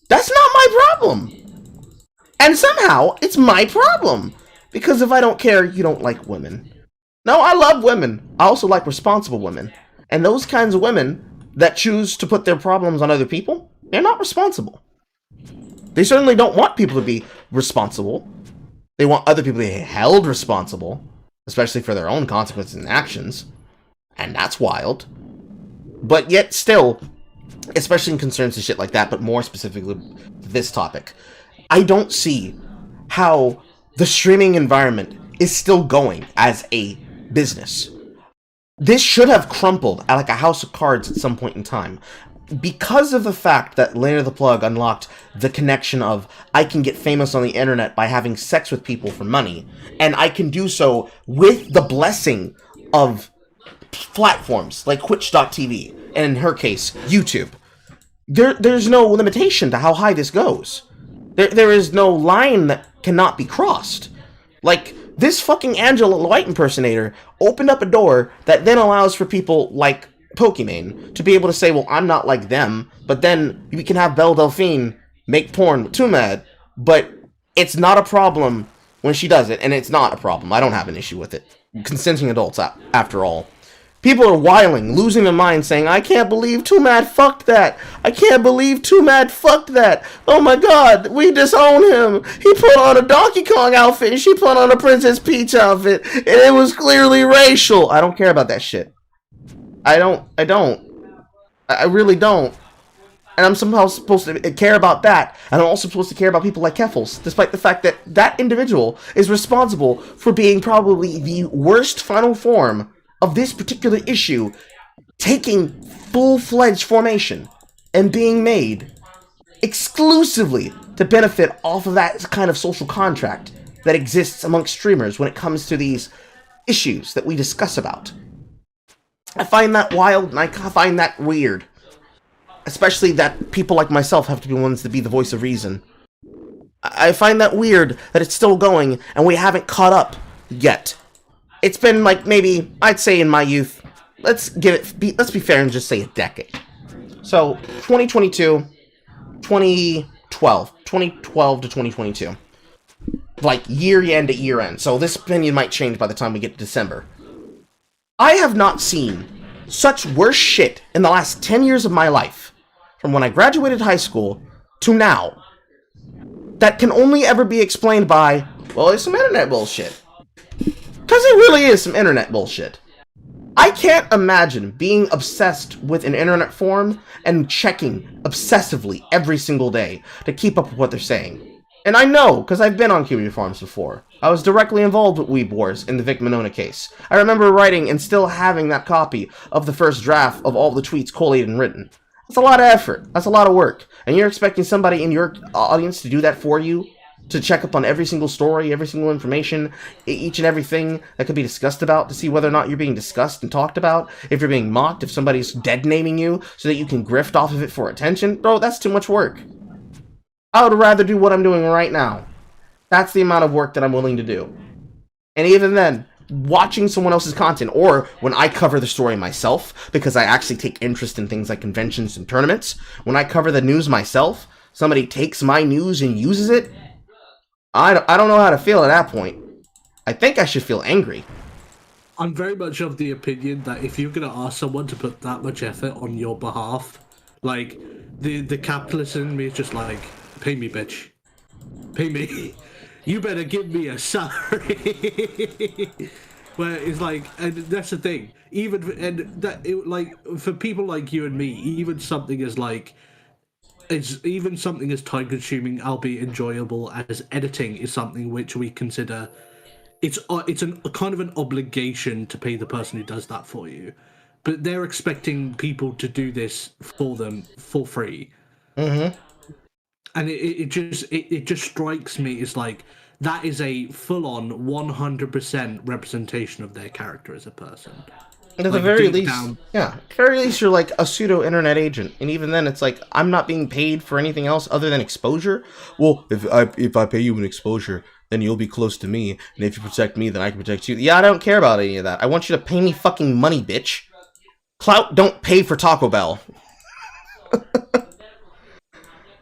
That's not my problem. And somehow, it's my problem. Because if I don't care, you don't like women. No, I love women. I also like responsible women. And those kinds of women that choose to put their problems on other people, they're not responsible. They certainly don't want people to be responsible. They want other people to be held responsible, especially for their own consequences and actions. And that's wild. But yet still, especially in concerns to shit like that, but more specifically this topic, I don't see how the streaming environment is still going as a business. This should have crumpled like a house of cards at some point in time. Because of the fact that Lena the Plug unlocked the connection of, I can get famous on the internet by having sex with people for money, and I can do so with the blessing of platforms like Twitch.tv, and in her case, YouTube. There's no limitation to how high this goes. There is no line that cannot be crossed. Like, this fucking Angela White impersonator opened up a door that then allows for people like Pokimane to be able to say, well, I'm not like them, but then we can have Belle Delphine make porn with Tumad, but it's not a problem when she does it, and it's not a problem. I don't have an issue with it. Consenting adults, after all. People are wiling, losing their mind, saying, I can't believe Too Mad fucked that. I can't believe Too Mad fucked that. Oh my god, we disown him. He put on a Donkey Kong outfit and she put on a Princess Peach outfit, and it was clearly racial. I don't care about that shit. I really don't. And I'm somehow supposed to care about that. And I'm also supposed to care about people like Keffels, despite the fact that that individual is responsible for being probably the worst final form of this particular issue taking full-fledged formation and being made exclusively to benefit off of that kind of social contract that exists amongst streamers when it comes to these issues that we discuss about. I find that wild, and I find that weird. Especially that people like myself have to be ones to be the voice of reason. I find that weird that it's still going and we haven't caught up yet. It's been like maybe, I'd say in my youth, let's be fair and just say a decade. So, 2022, 2012 to 2022. Like, year end to year end. So this opinion might change by the time we get to December. I have not seen such worse shit in the last 10 years of my life, from when I graduated high school to now, that can only ever be explained by, well, it's some internet bullshit. Because it really is some internet bullshit. I can't imagine being obsessed with an internet forum and checking obsessively every single day to keep up with what they're saying. And I know, because I've been on community forums before. I was directly involved with Weeb Wars in the Vic Monona case. I remember writing and still having that copy of the first draft of all the tweets collated and written. That's a lot of effort. That's a lot of work. And you're expecting somebody in your audience to do that for you? To check up on every single story, every single information, each and everything that could be discussed about, to see whether or not you're being discussed and talked about, if you're being mocked, if somebody's dead-naming you, so that you can grift off of it for attention. Bro, that's too much work. I would rather do what I'm doing right now. That's the amount of work that I'm willing to do. And even then, watching someone else's content, or when I cover the story myself, because I actually take interest in things like conventions and tournaments, when I cover the news myself, somebody takes my news and uses it, I don't know how to feel at that point. I think I should feel angry. I'm very much of the opinion that if you're going to ask someone to put that much effort on your behalf, like, the capitalist in me is just like, pay me, bitch. Pay me. You better give me a salary. Where it's like, and that's the thing. Even, and that, like, for people like you and me, even something as like, even something as time-consuming, albeit enjoyable, as editing is something which we consider it's a kind of an obligation to pay the person who does that for you, but they're expecting people to do this for them for free. Mm-hmm. And it just strikes me as like that is a full-on 100% representation of their character as a person. At the very least, yeah. At the very least, you're like a pseudo-internet agent, and even then, it's like I'm not being paid for anything else other than exposure. Well, if I pay you an exposure, then you'll be close to me, and if you protect me, then I can protect you. Yeah, I don't care about any of that. I want you to pay me fucking money, bitch. Clout don't pay for Taco Bell.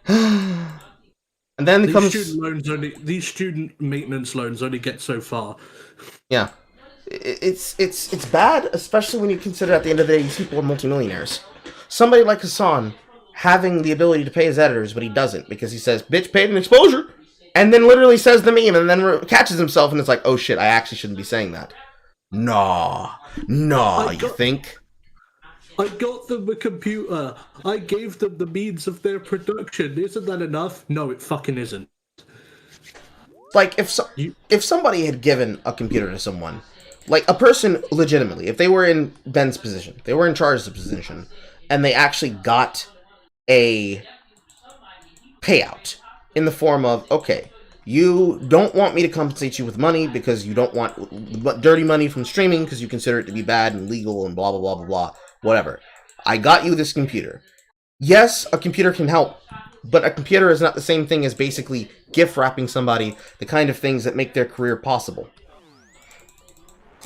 And then these student maintenance loans only get so far. Yeah. It's bad, especially when you consider at the end of the day these people are multimillionaires. Somebody like Hassan having the ability to pay his editors, but he doesn't because he says, bitch, paid an exposure, and then literally says the meme and then catches himself and it's like, oh shit, I actually shouldn't be saying that. Nah, you think? I got them a computer. I gave them the means of their production. Isn't that enough? No, it fucking isn't. Like, if somebody had given a computer to someone, like a person legitimately, if they were in Ben's position, they were in Charles' position, and they actually got a payout in the form of, okay, you don't want me to compensate you with money because you don't want dirty money from streaming because you consider it to be bad and legal and blah, blah, blah, blah, blah, whatever. I got you this computer. Yes, a computer can help, but a computer is not the same thing as basically gift wrapping somebody the kind of things that make their career possible.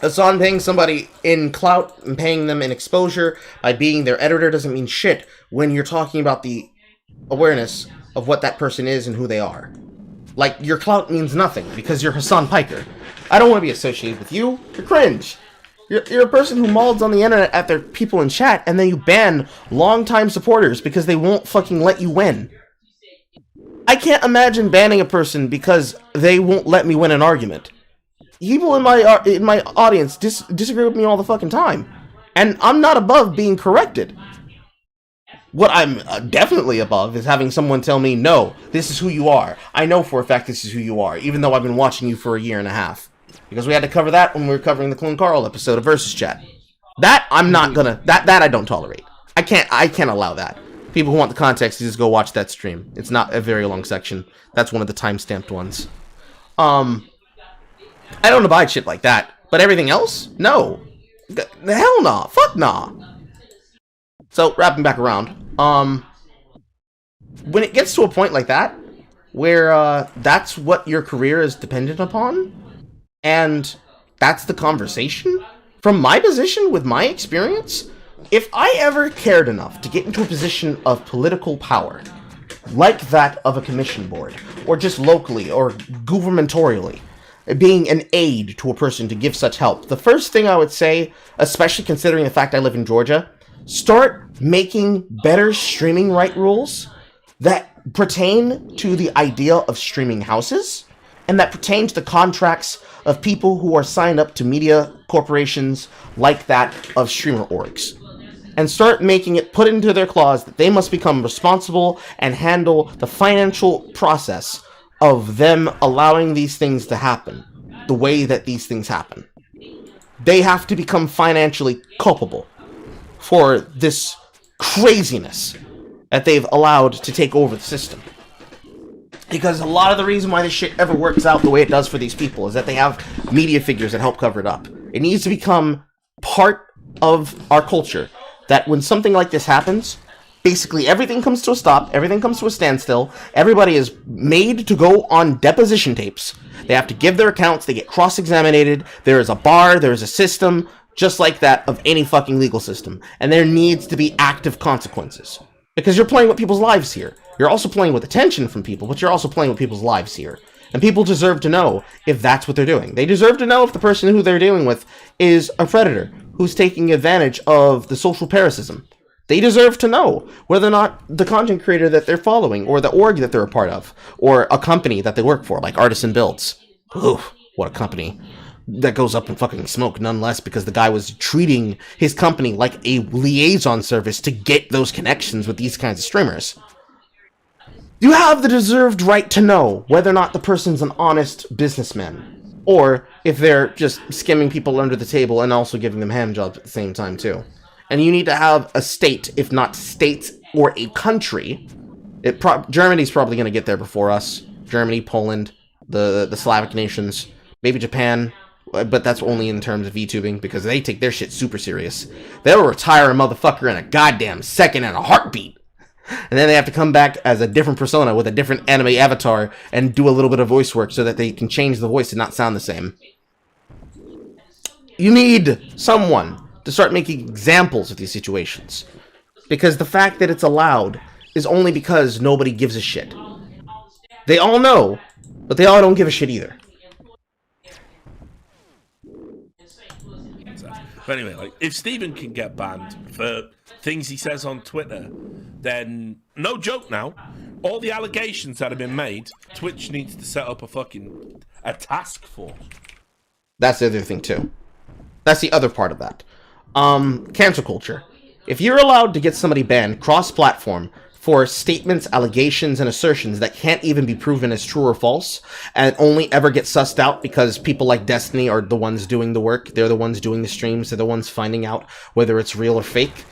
Hassan paying somebody in clout and paying them in exposure by being their editor doesn't mean shit when you're talking about the awareness of what that person is and who they are. Like, your clout means nothing because you're Hassan Piker. I don't want to be associated with you. You're cringe. You're a person who mauls on the internet at their people in chat, and then you ban longtime supporters because they won't fucking let you win. I can't imagine banning a person because they won't let me win an argument. People in my audience disagree with me all the fucking time, and I'm not above being corrected. What I'm definitely above is having someone tell me, no, this is who you are. I know for a fact this is who you are, even though I've been watching you for a year and a half. Because we had to cover that when we were covering the SinglePlayerCarl episode of Versus Chat. That I'm not gonna, that I don't tolerate. I can't allow that. People who want the context, just go watch that stream. It's not a very long section. That's one of the time-stamped ones. I don't abide shit like that. But everything else? No. The hell nah. Fuck nah. So, wrapping back around. When it gets to a point like that, where that's what your career is dependent upon, and that's the conversation, from my position, with my experience, if I ever cared enough to get into a position of political power, like that of a commission board, or just locally, or gubernatorially, being an aid to a person to give such help, the first thing I would say, especially considering the fact I live in Georgia, start making better streaming right rules that pertain to the idea of streaming houses, and that pertain to the contracts of people who are signed up to media corporations like that of streamer orgs. And start making it put into their clause that they must become responsible and handle the financial process of them allowing these things to happen, the way that these things happen. They have to become financially culpable for this craziness that they've allowed to take over the system. Because a lot of the reason why this shit ever works out the way it does for these people is that they have media figures that help cover it up. It needs to become part of our culture that when something like this happens, basically everything comes to a stop, everything comes to a standstill, everybody is made to go on deposition tapes. They have to give their accounts, they get cross-examinated, there is a bar, there is a system, just like that of any fucking legal system. And there needs to be active consequences. Because you're playing with people's lives here. You're also playing with attention from people, but you're also playing with people's lives here. And people deserve to know if that's what they're doing. They deserve to know if the person who they're dealing with is a predator who's taking advantage of the social parasitism. They deserve to know whether or not the content creator that they're following, or the org that they're a part of, or a company that they work for, like Artisan Builds. Oof, what a company. That goes up in fucking smoke, nonetheless, because the guy was treating his company like a liaison service to get those connections with these kinds of streamers. You have the deserved right to know whether or not the person's an honest businessman, or if they're just skimming people under the table and also giving them hand jobs at the same time, too. And you need to have a state, if not states, or a country. Germany's probably going to get there before us. Germany, Poland, the Slavic nations, maybe Japan. But that's only in terms of VTubing, because they take their shit super serious. They'll retire a motherfucker in a goddamn second and a heartbeat. And then they have to come back as a different persona with a different anime avatar and do a little bit of voice work so that they can change the voice to not sound the same. You need someone to start making examples of these situations. Because the fact that it's allowed is only because nobody gives a shit. They all know, but they all don't give a shit either. But anyway, like, if Steven can get banned for things he says on Twitter, then no joke now, all the allegations that have been made, Twitch needs to set up a task force. That's the other thing too. That's the other part of that. Cancel culture. If you're allowed to get somebody banned cross-platform for statements, allegations, and assertions that can't even be proven as true or false, and only ever get sussed out because people like Destiny are the ones doing the work, they're the ones doing the streams, they're the ones finding out whether it's real or fake,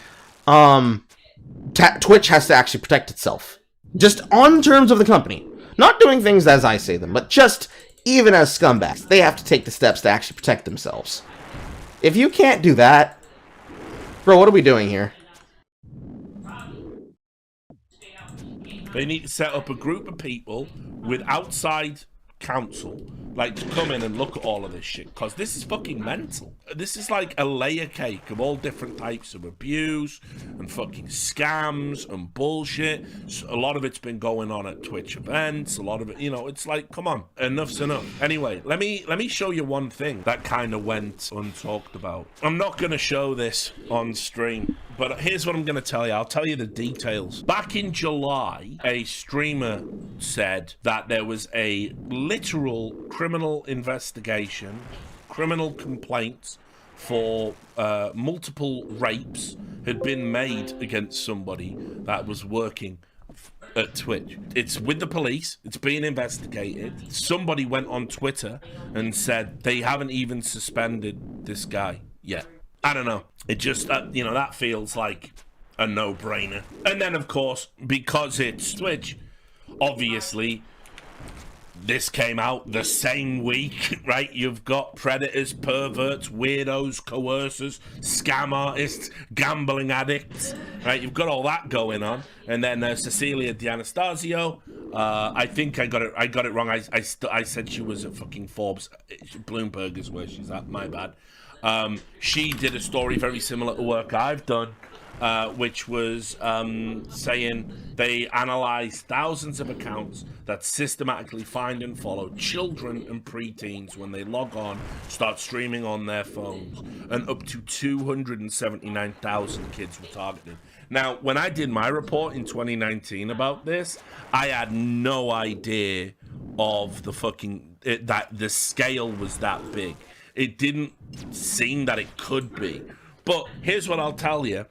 Twitch has to actually protect itself. Just on terms of the company. Not doing things as I say them, but just even as scumbags, they have to take the steps to actually protect themselves. If you can't do that, bro, what are we doing here? They need to set up a group of people with outside counsel, like, to come in and look at all of this shit, because this is fucking mental. This is like a layer cake of all different types of abuse and fucking scams and bullshit. So a lot of it's been going on at Twitch events. A lot of it, you know, it's like, come on, enough's enough. Anyway, let me show you one thing that kind of went untalked about. I'm not going to show this on stream, but here's what I'm going to tell you. I'll tell you the details. Back in July, a streamer said that there was a literal criminal investigation, criminal complaints for multiple rapes had been made against somebody that was working at Twitch. It's with the police. It's being investigated. Somebody went on Twitter and said they haven't even suspended this guy yet. I don't know. It just, you know, that feels like a no-brainer. And then, of course, because it's Twitch, obviously, this came out the same week, right? You've got predators, perverts, weirdos, coercers, scam artists, gambling addicts, right? You've got all that going on. And then Cecilia D'Anastasio, I think I got it wrong. I said she was at fucking Forbes. Bloomberg is where she's at. My bad. She did a story very similar to work I've done, which was saying they analysed thousands of accounts that systematically find and follow children and preteens when they log on, start streaming on their phones, and up to 279,000 kids were targeted. Now, when I did my report in 2019 about this, I had no idea of the that the scale was that big. It didn't seem that it could be. But here's what I'll tell you.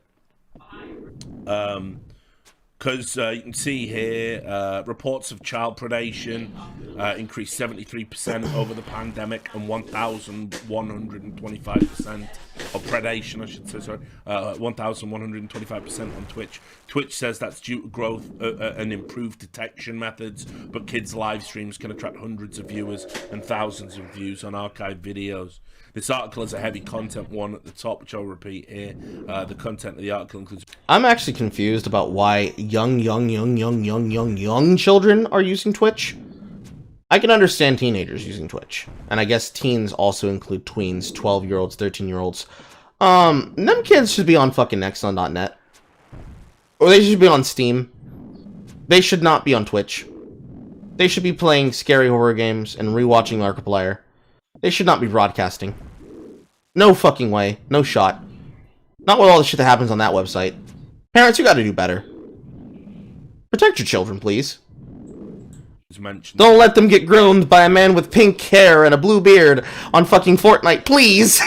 Because you can see here, reports of child predation increased 73% over the pandemic and 1,125% of predation, I should say, sorry, 1,125% on Twitch. Twitch says that's due to growth and improved detection methods, but kids' live streams can attract hundreds of viewers and thousands of views on archived videos. This article has a heavy content one at the top, which I'll repeat here. The content of the article includes... I'm actually confused about why young children are using Twitch. I can understand teenagers using Twitch. And I guess teens also include tweens, 12-year-olds, 13-year-olds. Them kids should be on fucking Nexon.net. Or they should be on Steam. They should not be on Twitch. They should be playing scary horror games and rewatching Markiplier. They should not be broadcasting. No fucking way. No shot. Not with all the shit that happens on that website. Parents, you gotta do better. Protect your children, please. Don't let them get groomed by a man with pink hair and a blue beard on fucking Fortnite, please!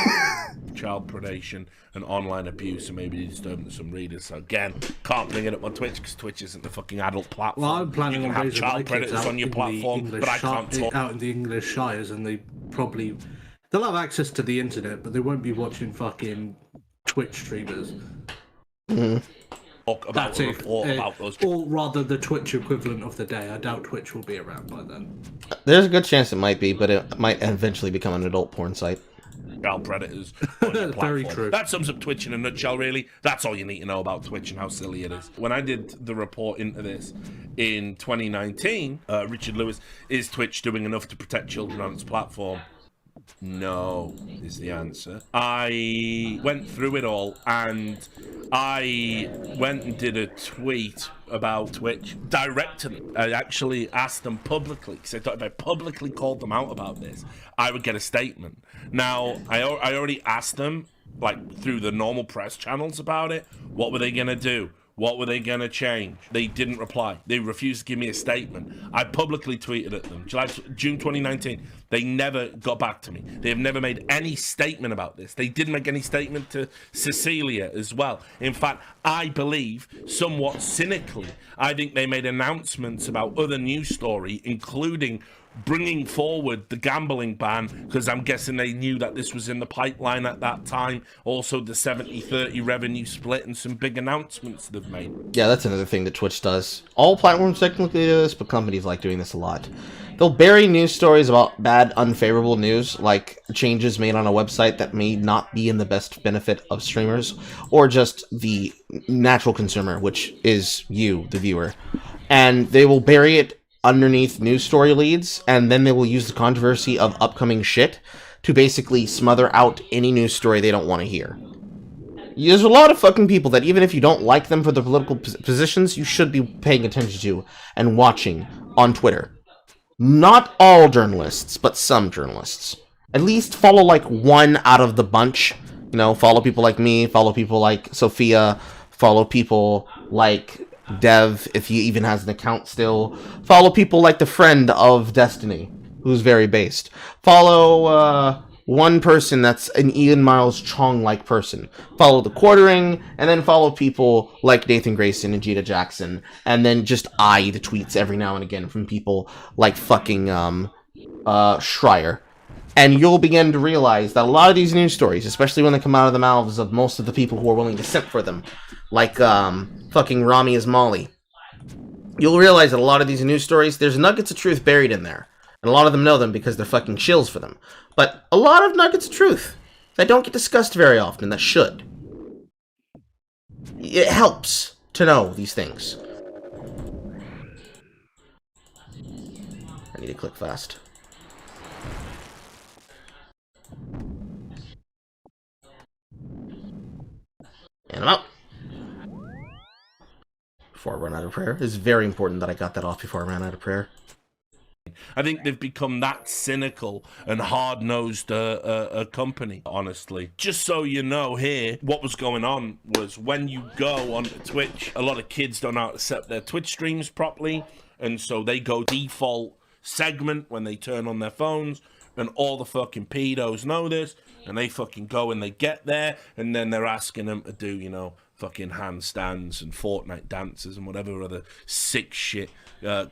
Child predation and online abuse and maybe disturbing some readers. So again, can't bring it up on Twitch because Twitch isn't the fucking adult platform. Well, I'm planning you can on have child predators on your platform, but I can't talk. Out in the English Shires, and they'll have access to the internet, but they won't be watching fucking Twitch streamers. Talk about a report about those. Or rather, the Twitch equivalent of the day. I doubt Twitch will be around by then. There's a good chance it might be, but it might eventually become an adult porn site. Child predators on your Very true. That sums up Twitch in a nutshell, really. That's all you need to know about Twitch and how silly it is. When I did the report into this in 2019, Richard Lewis, is Twitch doing enough to protect children on its platform? No, is the answer. I went through it all, and I went and did a tweet about Twitch direct to them. I actually asked them publicly, because I thought if I publicly called them out about this, I would get a statement. Now, I already asked them, like, through the normal press channels about it. What were they going to do? What were they going to change? They didn't reply. They refused to give me a statement. I publicly tweeted at them. June 2019. They never got back to me. They have never made any statement about this. They didn't make any statement to Cecilia as well. In fact, I believe, somewhat cynically, I think they made announcements about other news story, including bringing forward the gambling ban, because I'm guessing they knew that this was in the pipeline at that time. Also, the 70-30 revenue split and some big announcements they've made. Yeah, that's another thing that Twitch does. All platforms technically do this, but companies like doing this a lot. They'll bury news stories about bad, unfavorable news, like changes made on a website that may not be in the best benefit of streamers, or just the natural consumer, which is you, the viewer. And they will bury it underneath news story leads, and then they will use the controversy of upcoming shit to basically smother out any news story they don't want to hear. There's a lot of fucking people that even if you don't like them for their political positions, you should be paying attention to and watching on Twitter. Not all journalists, but some journalists. At least follow like one out of the bunch. You know, follow people like me, follow people like Sophia, follow people like Dev, if he even has an account still. Follow people like the friend of Destiny, who's very based. Follow, one person that's an Ian Miles Chong-like person. Follow the Quartering, and then follow people like Nathan Grayson and Jita Jackson, and then just eye the tweets every now and again from people like fucking, Schreier. And you'll begin to realize that a lot of these news stories, especially when they come out of the mouths of most of the people who are willing to simp for them, like, fucking Rami Ismaili, you'll realize that a lot of these news stories, there's nuggets of truth buried in there. And a lot of them know them because they're fucking shills for them. But a lot of nuggets of truth that don't get discussed very often, that should. It helps to know these things. I need to click fast. And I'm out. Before I run out of prayer. It's very important that I got that off before I ran out of prayer. I think they've become that cynical and hard-nosed a company, honestly. Just so you know here, what was going on was when you go onto Twitch, a lot of kids don't know how to set their Twitch streams properly, and so they go default segment when they turn on their phones, and all the fucking pedos know this, and they fucking go and they get there, and then they're asking them to do, you know, fucking handstands and Fortnite dances and whatever other sick shit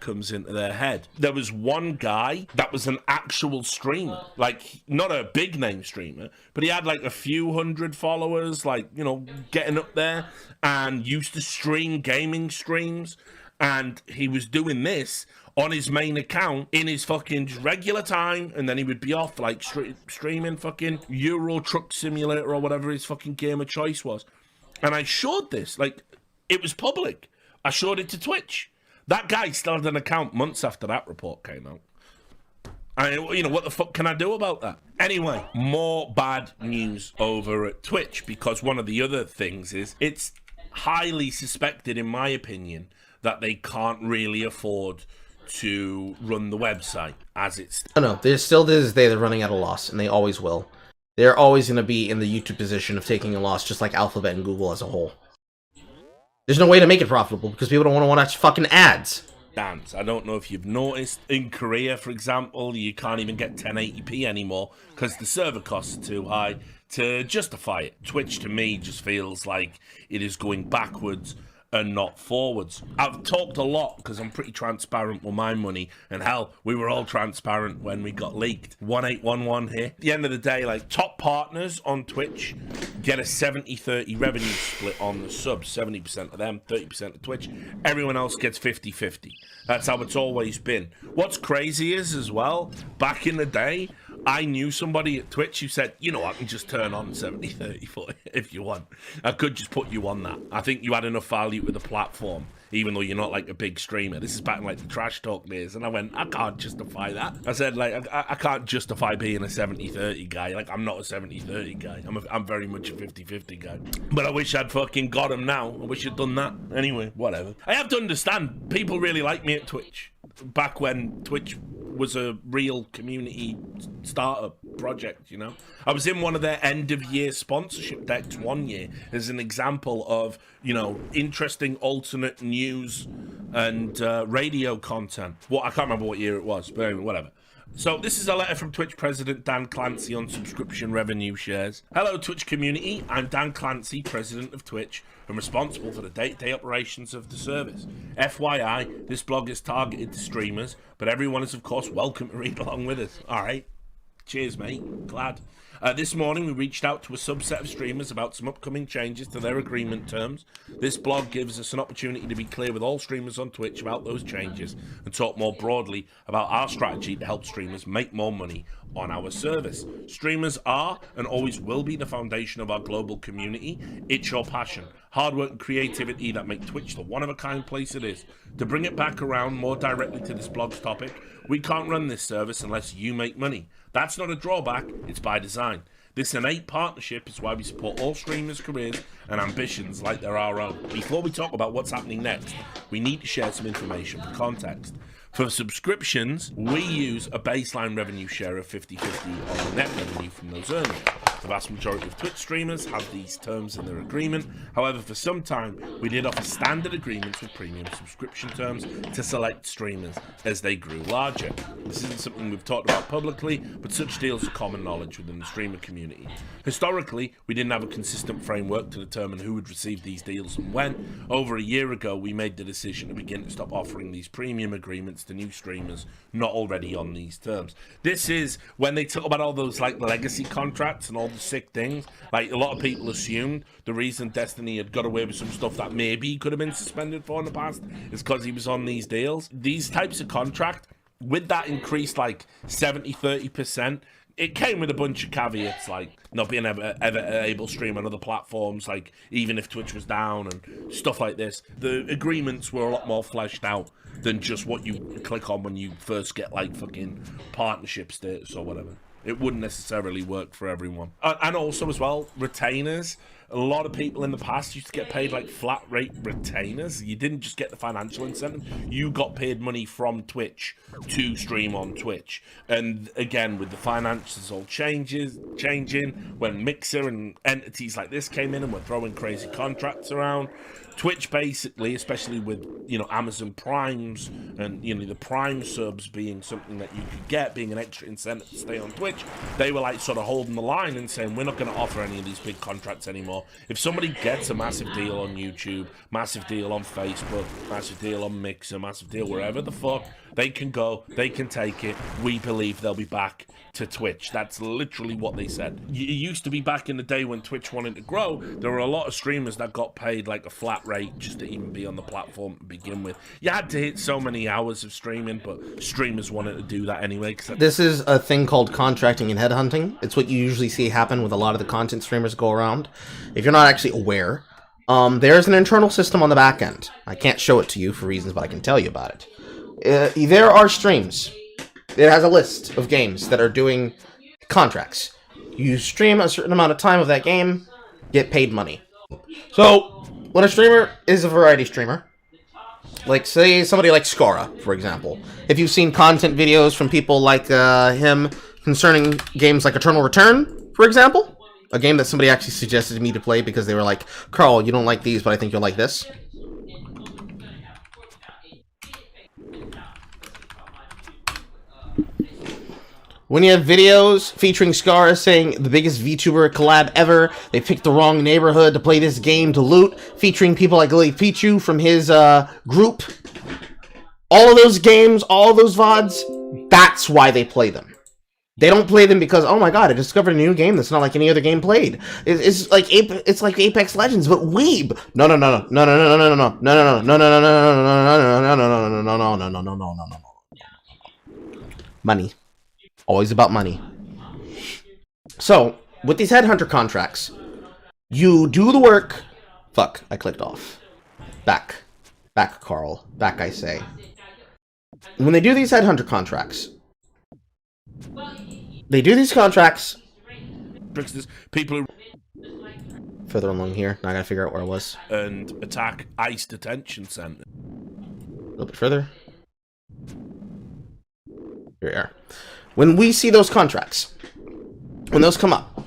comes into their head. There was one guy that was an actual streamer, like not a big name streamer, but he had like a few hundred followers, like, you know, getting up there, and used to stream gaming streams, and he was doing this on his main account in his fucking regular time, and then he would be off like streaming fucking Euro Truck Simulator or whatever his fucking game of choice was. And I showed this, like, it was public. I showed it to Twitch. That guy still had an account months after that report came out. You know, what the fuck can I do about that? Anyway, more bad news over at Twitch, because one of the other things is, it's highly suspected, in my opinion, that they can't really afford to run the website as it's... Oh no, there's still to this day they're running at a loss, and they always will. They're always going to be in the YouTube position of taking a loss, just like Alphabet and Google as a whole. There's no way to make it profitable, because people don't want to watch fucking ads. Dance. I don't know if you've noticed, in Korea, for example, you can't even get 1080p anymore, because the server costs are too high to justify it. Twitch, to me, just feels like it is going backwards and not forwards. I've talked a lot because I'm pretty transparent with my money, and hell, we were all transparent when we got leaked. 1811 here. At the end of the day, like, top partners on Twitch get a 70-30 revenue split on the subs. 70% of them, 30% of Twitch. Everyone else gets 50-50. That's how it's always been. What's crazy is, as well, back in the day, I knew somebody at Twitch who said, you know, I can just turn on 70-30 for you if you want. I could just put you on that. I think you had enough value with the platform, even though you're not like a big streamer. This is back in like the trash talk days, and I went, I can't justify that. I said, like, I can't justify being a 70-30 guy. Like, I'm not a 70-30 guy. I'm very much a 50-50 guy. But I wish I'd fucking got him now. I wish I'd done that. Anyway, whatever. I have to understand, people really like me at Twitch. Back when Twitch was a real community startup project, you know. I was in one of their end-of-year sponsorship decks one year as an example of, you know, interesting alternate news and radio content. Well, I can't remember what year it was, but anyway, whatever. So this is a letter from Twitch President Dan Clancy on subscription revenue shares. Hello, Twitch community. I'm Dan Clancy, President of Twitch, and responsible for the day-to-day operations of the service. FYI, this blog is targeted to streamers, but everyone is, of course, welcome to read along with us. All right. Cheers, mate. Glad. This morning, we reached out to a subset of streamers about some upcoming changes to their agreement terms. This blog gives us an opportunity to be clear with all streamers on Twitch about those changes and talk more broadly about our strategy to help streamers make more money on our service. Streamers are and always will be the foundation of our global community. It's your passion, hard work and creativity that make Twitch the one-of-a-kind place it is. To bring it back around more directly to this blog's topic, we can't run this service unless you make money. That's not a drawback, it's by design. This innate partnership is why we support all streamers' careers and ambitions like they're our own. Before we talk about what's happening next, we need to share some information for context. For subscriptions, we use a baseline revenue share of 50-50 on the net revenue from those earnings. The vast majority of Twitch streamers have these terms in their agreement. However, for some time, we did offer standard agreements with premium subscription terms to select streamers as they grew larger. This isn't something we've talked about publicly, but such deals are common knowledge within the streamer community. Historically, we didn't have a consistent framework to determine who would receive these deals and when. Over a year ago, we made the decision to begin to stop offering these premium agreements to new streamers not already on these terms. This is when they talk about all those like legacy contracts and all the sick things. Like, a lot of people assumed the reason Destiny had got away with some stuff that maybe he could have been suspended for in the past is because he was on these deals. These types of contract, with that increased like 70-30%, it came with a bunch of caveats, like not being ever able to stream on other platforms, like even if Twitch was down and stuff like this. The agreements were a lot more fleshed out than just what you click on when you first get like fucking partnership status or whatever. It wouldn't necessarily work for everyone. And also as well, retainers. A lot of people in the past used to get paid like flat rate retainers. You didn't just get the financial incentive. You got paid money from Twitch to stream on Twitch. And again, with the finances all changing, when Mixer and entities like this came in and were throwing crazy contracts around, Twitch basically, especially with, you know, Amazon Primes and, you know, the Prime subs being something that you could get, being an extra incentive to stay on Twitch, they were like sort of holding the line and saying, we're not going to offer any of these big contracts anymore. If somebody gets a massive deal on YouTube, massive deal on Facebook, massive deal on Mixer, massive deal wherever the fuck, they can go, they can take it. We believe they'll be back to Twitch. That's literally what they said. It used to be back in the day when Twitch wanted to grow, there were a lot of streamers that got paid like a flat rate just to even be on the platform to begin with. You had to hit so many hours of streaming, but streamers wanted to do that anyway. This is a thing called contracting and headhunting. It's what you usually see happen with a lot of the content streamers go around. If you're not actually aware, there's an internal system on the back end. I can't show it to you for reasons, but I can tell you about it. There are streams. It has a list of games that are doing contracts. You stream a certain amount of time of that game, get paid money. So, when a streamer is a variety streamer, like say somebody like Scora, for example, if you've seen content videos from people like him concerning games like Eternal Return, for example, a game that somebody actually suggested me to play because they were like, Carl, you don't like these, but I think you'll like this. When you have videos featuring Scar saying the biggest VTuber collab ever, they picked the wrong neighborhood to play this game to loot, featuring people like Lily Pichu from his group, all of those games, all those VODs, that's why they play them. They don't play them because, oh my god, I discovered a new game that's not like any other game played. It's like Apex Legends, but weeb. No. Money. Always about money. So, with these headhunter contracts, you do the work. Fuck, I clicked off. Back, Carl. Back, I say. When they do these headhunter contracts, People who further along here. Now I gotta figure out where I was. and attack ICE detention center. A little bit further. Here we are. When we see those contracts, when those come up,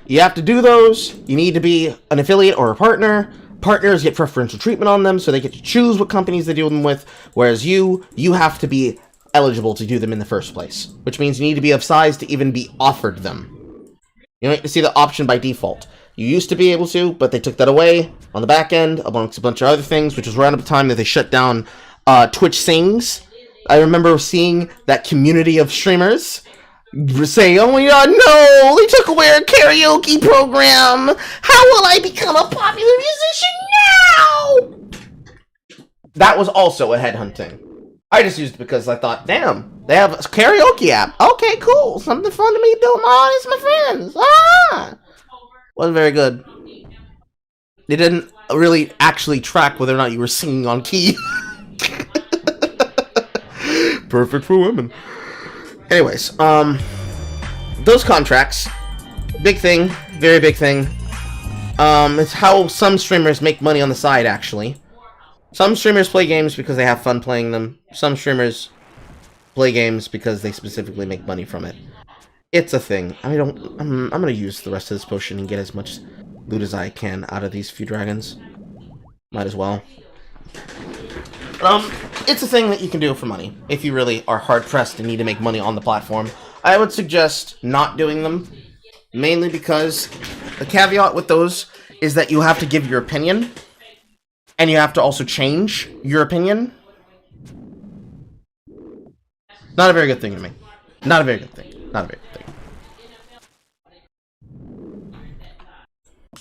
you have to do those. You need to be an affiliate or a partner. Partners get preferential treatment on them, so they get to choose what companies they do them with, whereas you have to be eligible to do them in the first place, which means you need to be of size to even be offered them. You don't get to see the option by default. You used to be able to, but they took that away on the back end, amongst a bunch of other things, which was around the time that they shut down Twitch Sings. I remember seeing that community of streamers say, oh my god, no, they took away our karaoke program. How will I become a popular musician now? That was also a headhunting. I just used it because I thought, damn, they have a karaoke app. Okay, cool. Something fun to me to do with my audience, my friends. Ah! Wasn't very good. They didn't really actually track whether or not you were singing on key. Perfect for women. Anyways, those contracts, big thing, very big thing. It's how some streamers make money on the side, actually. Some streamers play games because they have fun playing them. Some streamers play games because they specifically make money from it. It's a thing. I'm gonna use the rest of this potion and get as much loot as I can out of these few dragons. Might as well. It's a thing that you can do for money if you really are hard pressed and need to make money on the platform. I would suggest not doing them, mainly because the caveat with those is that you have to give your opinion. And you have to also change your opinion. Not a very good thing to me. Not a very good thing. Not a very good thing.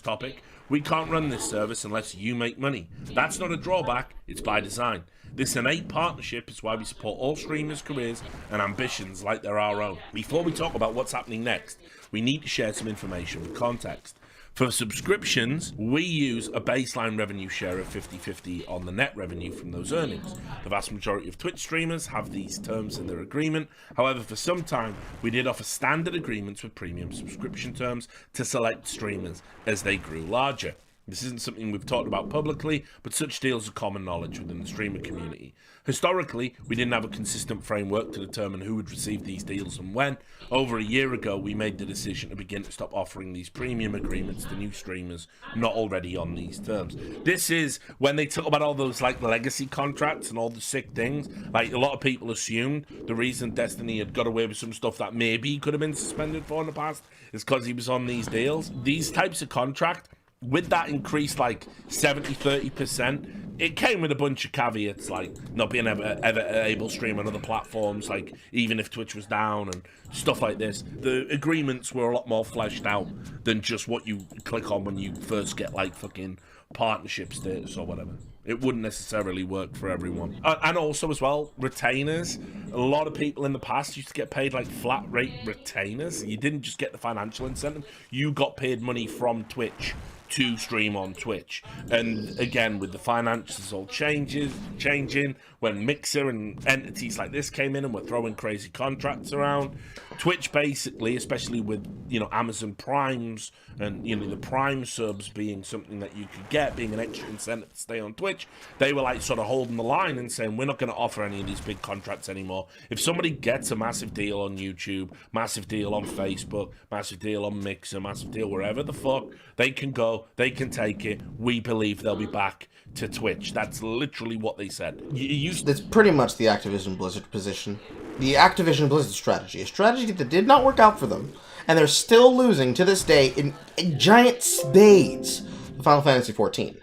Topic. We can't run this service unless you make money. That's not a drawback, it's by design. This innate partnership is why we support all streamers' careers and ambitions like they're our own. Before we talk about what's happening next, we need to share some information with context. For subscriptions, we use a baseline revenue share of 50-50 on the net revenue from those earnings. The vast majority of Twitch streamers have these terms in their agreement. However, for some time, we did offer standard agreements with premium subscription terms to select streamers as they grew larger. This isn't something we've talked about publicly, but such deals are common knowledge within the streamer community. Historically, we didn't have a consistent framework to determine who would receive these deals and when. Over a year ago, we made the decision to begin to stop offering these premium agreements to new streamers not already on these terms. This is when they talk about all those like legacy contracts and all the sick things. Like, a lot of people assumed the reason Destiny had got away with some stuff that maybe he could have been suspended for in the past is because he was on these deals. These types of contract, with that increase like 70-30%, it came with a bunch of caveats, like not being ever able to stream on other platforms, like even if Twitch was down and stuff like this. The agreements were a lot more fleshed out than just what you click on when you first get like fucking partnership status or whatever. It wouldn't necessarily work for everyone. And also as well, retainers. A lot of people in the past used to get paid like flat rate retainers. You didn't just get the financial incentive, you got paid money from Twitch to stream on Twitch. And again, with the finances all changing, when Mixer and entities like this came in and were throwing crazy contracts around, Twitch basically, especially with, you know, Amazon Primes and, you know, the Prime subs being something that you could get, being an extra incentive to stay on Twitch, they were like sort of holding the line and saying, we're not going to offer any of these big contracts anymore. If somebody gets a massive deal on YouTube, massive deal on Facebook, massive deal on Mixer, massive deal wherever the fuck, they can go, they can take it. We believe they'll be back to Twitch. That's literally what they said. That's pretty much the Activision Blizzard position. The Activision Blizzard strategy. A strategy that did not work out for them. And they're still losing to this day in giant spades to Final Fantasy XIV.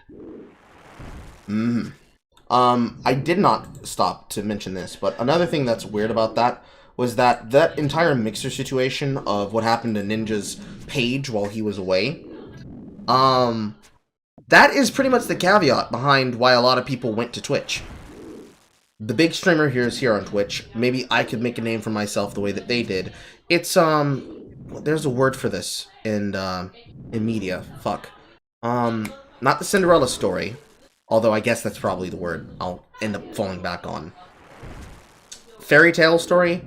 I did not stop to mention this, but another thing that's weird about that was that entire Mixer situation of what happened to Ninja's page while he was away, that is pretty much the caveat behind why a lot of people went to Twitch. The big streamer here is here on Twitch. Maybe I could make a name for myself the way that they did. It's, there's a word for this in media. Fuck. Not the Cinderella story, although I guess that's probably the word I'll end up falling back on. Fairy tale story?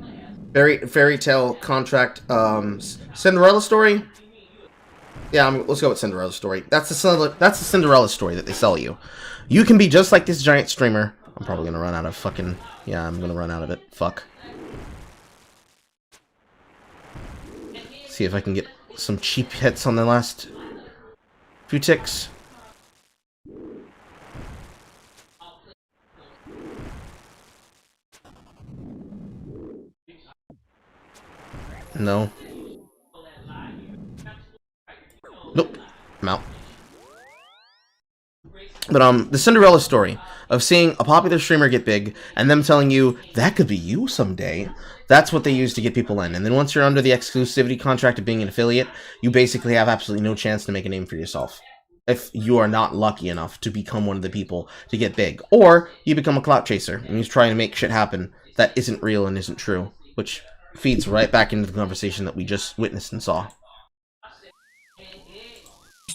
Fairy tale contract, Cinderella story? Yeah, let's go with Cinderella story. That's the Cinderella story that they sell you. You can be just like this giant streamer. I'm probably gonna run out of fucking... Yeah, I'm gonna run out of it. Fuck. See if I can get some cheap hits on the last few ticks. No. Nope. I'm out. But, the Cinderella story. of seeing a popular streamer get big and them telling you that could be you someday. That's what they use to get people in. And then once you're under the exclusivity contract of being an affiliate, you basically have absolutely no chance to make a name for yourself if you are not lucky enough to become one of the people to get big. Or you become a clout chaser and you're trying to make shit happen that isn't real and isn't true, which feeds right back into the conversation that we just witnessed and saw.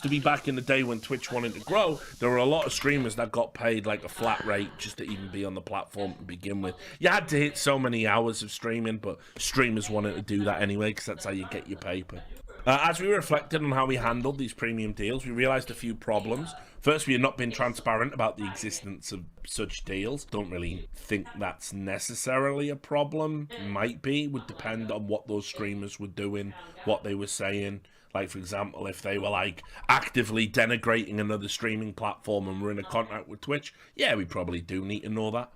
To be back in the day when Twitch wanted to grow, there were a lot of streamers that got paid like a flat rate just to even be on the platform to begin with. You had to hit so many hours of streaming, but streamers wanted to do that anyway because that's how you get your paper. As we reflected on how we handled these premium deals, we realized a few problems. First, we had not been transparent about the existence of such deals. Don't really think that's necessarily a problem. Might be, would depend on what those streamers were doing, what they were saying. Like, for example, if they were, like, actively denigrating another streaming platform and were in a contract with Twitch, yeah, we probably do need to know that.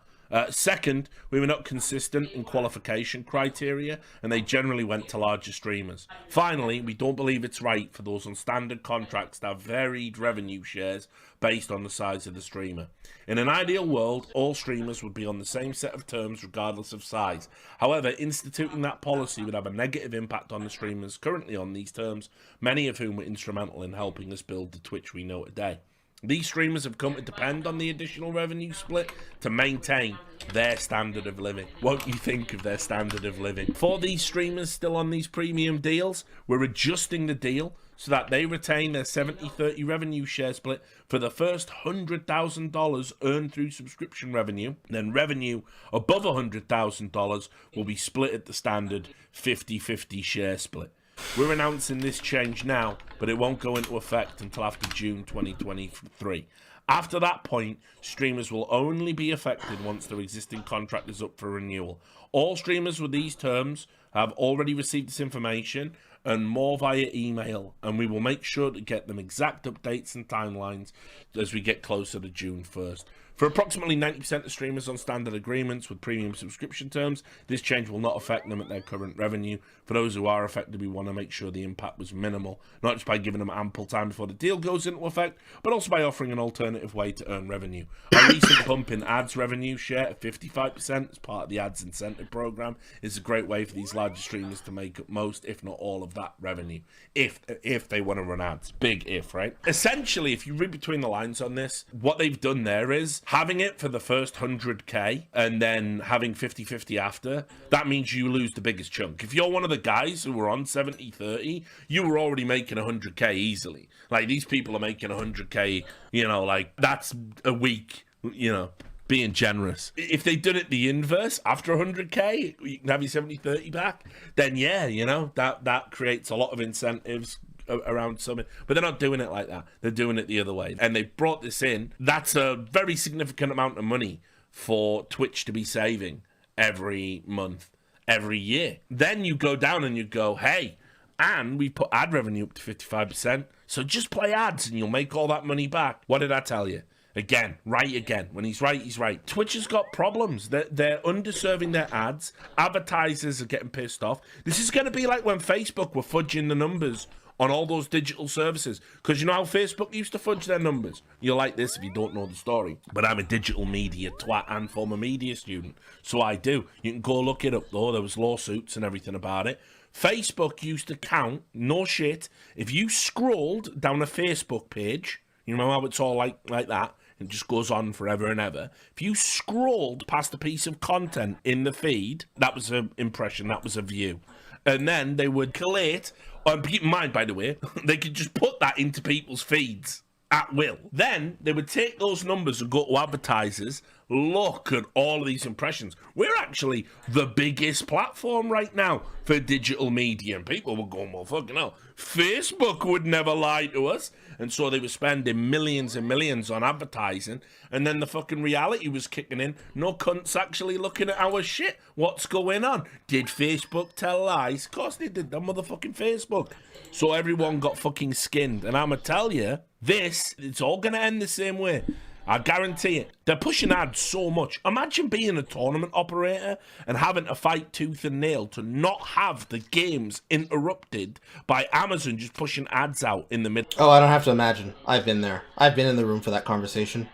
Second, we were not consistent in qualification criteria, and they generally went to larger streamers. Finally, we don't believe it's right for those on standard contracts to have varied revenue shares based on the size of the streamer. In an ideal world, all streamers would be on the same set of terms regardless of size. However, instituting that policy would have a negative impact on the streamers currently on these terms, many of whom were instrumental in helping us build the Twitch we know today. These streamers have come to depend on the additional revenue split to maintain their standard of living. What do you think of their standard of living? For these streamers still on these premium deals, we're adjusting the deal so that they retain their 70-30 revenue share split for the first $100,000 earned through subscription revenue. Then revenue above $100,000 will be split at the standard 50-50 share split. We're announcing this change now, but it won't go into effect until after June 2023. After that point, streamers will only be affected once their existing contract is up for renewal. All streamers with these terms have already received this information and more via email, and we will make sure to get them exact updates and timelines as we get closer to June 1st. For approximately 90% of streamers on standard agreements with premium subscription terms, this change will not affect them at their current revenue. For those who are affected, we want to make sure the impact was minimal, not just by giving them ample time before the deal goes into effect, but also by offering an alternative way to earn revenue. Our recent bump in ads revenue share at 55% as part of the ads incentive program is a great way for these larger streamers to make up most, if not all, of that revenue, if they want to run ads. Big if, right? Essentially, if you read between the lines on this, what they've done there is having it for the first 100k and then having 50-50 after, that means you lose the biggest chunk. If you're one of the guys who were on 70-30, you were already making 100k easily. Like, these people are making 100k, you know, like, that's a week, you know, being generous. If they done it the inverse, after 100k, you can have your 70-30 back, then yeah, you know, that creates a lot of incentives around something, but they're not doing it like that. They're doing it the other way, and they brought this in. That's a very significant amount of money for Twitch to be saving every month, every year. Then you go down and you go, hey, and we put ad revenue up to 55%, so just play ads and you'll make all that money back. What did I tell you? Again, right again. When he's right, he's right. Twitch has got problems. They're underserving their ads. Advertisers are getting pissed off. This is going to be like when Facebook were fudging the numbers on all those digital services. Because you know how Facebook used to fudge their numbers? You'll like this if you don't know the story. But I'm a digital media twat and former media student, so I do. You can go look it up, though. There was lawsuits and everything about it. Facebook used to count, no shit, if you scrolled down a Facebook page, you know how it's all like that, it just goes on forever and ever. If you scrolled past a piece of content in the feed, that was an impression, that was a view. And then they would collate, and keep in mind, by the way, they could just put that into people's feeds at will. Then they would take those numbers and go to advertisers. Look at all of these impressions. We're actually the biggest platform right now for digital media. And people were going, well, fucking hell, Facebook would never lie to us. And so they were spending millions and millions on advertising. And then the fucking reality was kicking in. No cunts actually looking at our shit. What's going on? Did Facebook tell lies? Of course they did. They're motherfucking Facebook. So everyone got fucking skinned. And I'ma tell you, it's all going to end the same way. I guarantee it. They're pushing ads so much. Imagine being a tournament operator and having to fight tooth and nail to not have the games interrupted by Amazon just pushing ads out in the middle. Oh, I don't have to imagine. I've been there. I've been in the room for that conversation.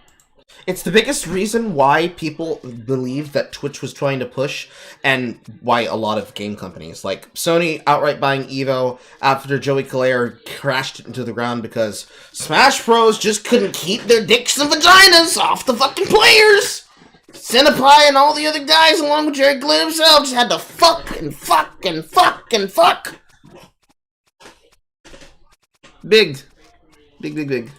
It's the biggest reason why people believe that Twitch was trying to push, and why a lot of game companies, like Sony outright buying Evo after Joey Collair crashed it into the ground because Smash Bros just couldn't keep their dicks and vaginas off the fucking players! Senpai and all the other guys, along with Jerry Glynn himself, just had to fuck and fuck and fuck and fuck! Big. Big.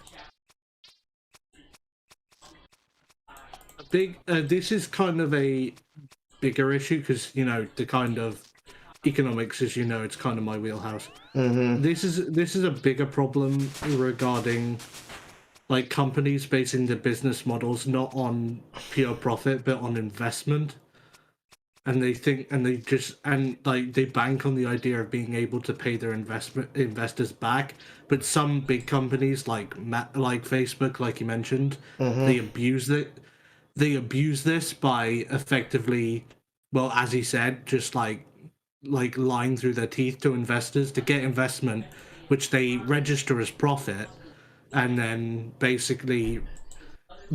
This is kind of a bigger issue because, you know, the kind of economics, as you know, it's kind of my wheelhouse. Mm-hmm. This is a bigger problem regarding like companies basing their business models not on pure profit but on investment. And they think, and they bank on the idea of being able to pay their investors back. But some big companies like Facebook, like you mentioned, they abuse it. They abuse this by effectively, well, as he said, just like lying through their teeth to investors to get investment, which they register as profit, and then basically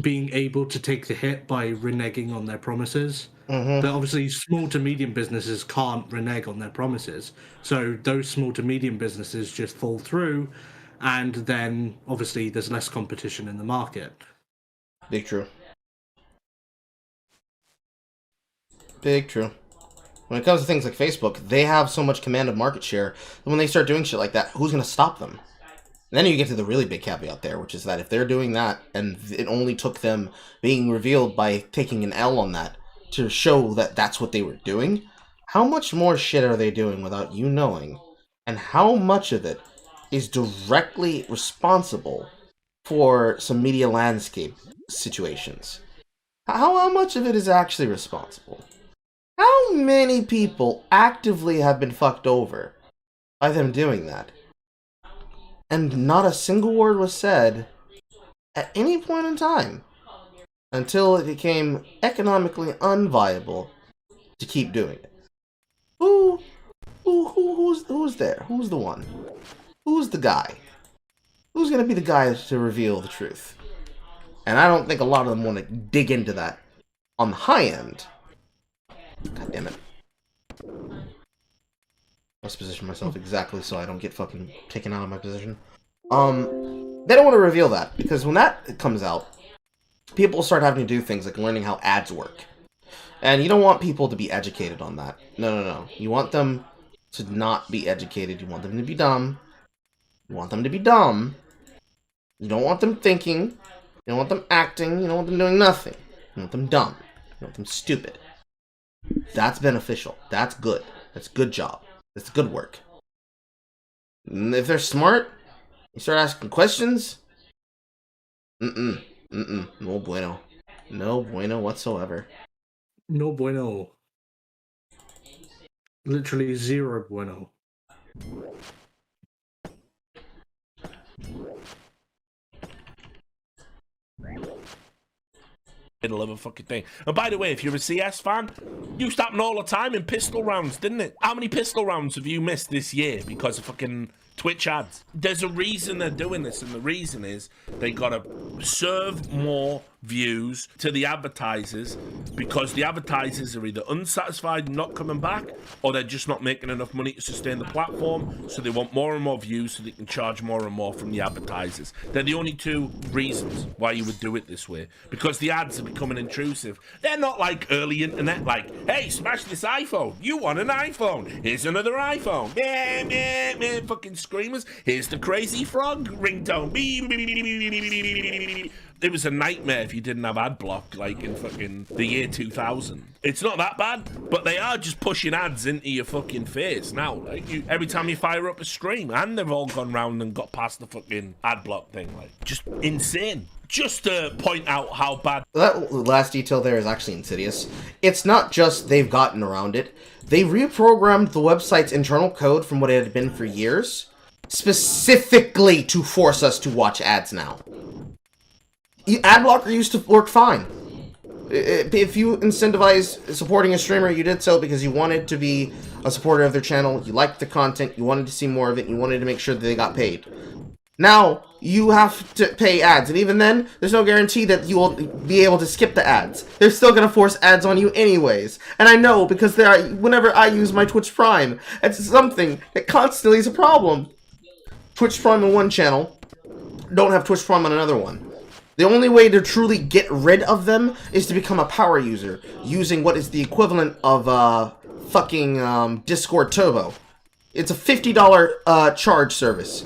being able to take the hit by reneging on their promises. But obviously small to medium businesses can't renege on their promises. So those small to medium businesses just fall through, and then obviously there's less competition in the market. Big true. Big true. When it comes to things like Facebook, they have so much command of market share that when they start doing shit like that, who's going to stop them? And then you get to the really big caveat there, which is that if they're doing that, and it only took them being revealed by taking an L on that to show that that's what they were doing, how much more shit are they doing without you knowing? And how much of it is directly responsible for some media landscape situations? How much of it is actually responsible? How many people actively have been fucked over by them doing that? And not a single word was said at any point in time until it became economically unviable to keep doing it. Who's there? Who's the one? Who's the guy? Who's gonna be the guy to reveal the truth? And I don't think a lot of them want to dig into that on the high end. God damn it. Let's position myself exactly so I don't get fucking taken out of my position. They don't want to reveal that, because when that comes out, people start having to do things like learning how ads work. And you don't want people to be educated on that. No. You want them to not be educated. You want them to be dumb. You want them to be dumb. You don't want them thinking. You don't want them acting. You don't want them doing nothing. You want them dumb. You want them stupid. That's beneficial. That's good. That's a good job. That's good work. And if they're smart, you start asking questions. No bueno. No bueno whatsoever. No bueno. Literally zero bueno. Middle of a fucking thing. And by the way, if you're a CS fan, used to happen all the time in pistol rounds, didn't it? How many pistol rounds have you missed this year because of fucking Twitch ads? There's a reason they're doing this, and the reason is they gotta serve more views to the advertisers, because the advertisers are either unsatisfied and not coming back, or they're just not making enough money to sustain the platform, so they want more and more views so they can charge more and more from the advertisers. They're the only two reasons why you would do it this way, because the ads are becoming intrusive. They're not like early internet, like, hey, smash this iPhone, you want an iPhone, here's another iPhone, meh, fucking screamers, here's the crazy frog ringtone, it was a nightmare if you didn't have ad block, like in fucking the year 2000. It's not that bad, but they are just pushing ads into your fucking face now. Like every time you fire up a stream, and they've all gone round and got past the fucking ad block thing. Like, just insane. Just to point out how bad. That last detail there is actually insidious. It's not just they've gotten around it. They reprogrammed the website's internal code from what it had been for years, specifically to force us to watch ads now. Adblocker used to work fine. If you incentivize supporting a streamer, you did so because you wanted to be a supporter of their channel, you liked the content, you wanted to see more of it, you wanted to make sure that they got paid. Now, you have to pay ads. And even then, there's no guarantee that you will be able to skip the ads. They're still going to force ads on you anyways. And I know because whenever I use my Twitch Prime, it's something that constantly is a problem. Twitch Prime on one channel, don't have Twitch Prime on another one. The only way to truly get rid of them is to become a power user, using what is the equivalent of fucking Discord Turbo. It's a $50 charge service.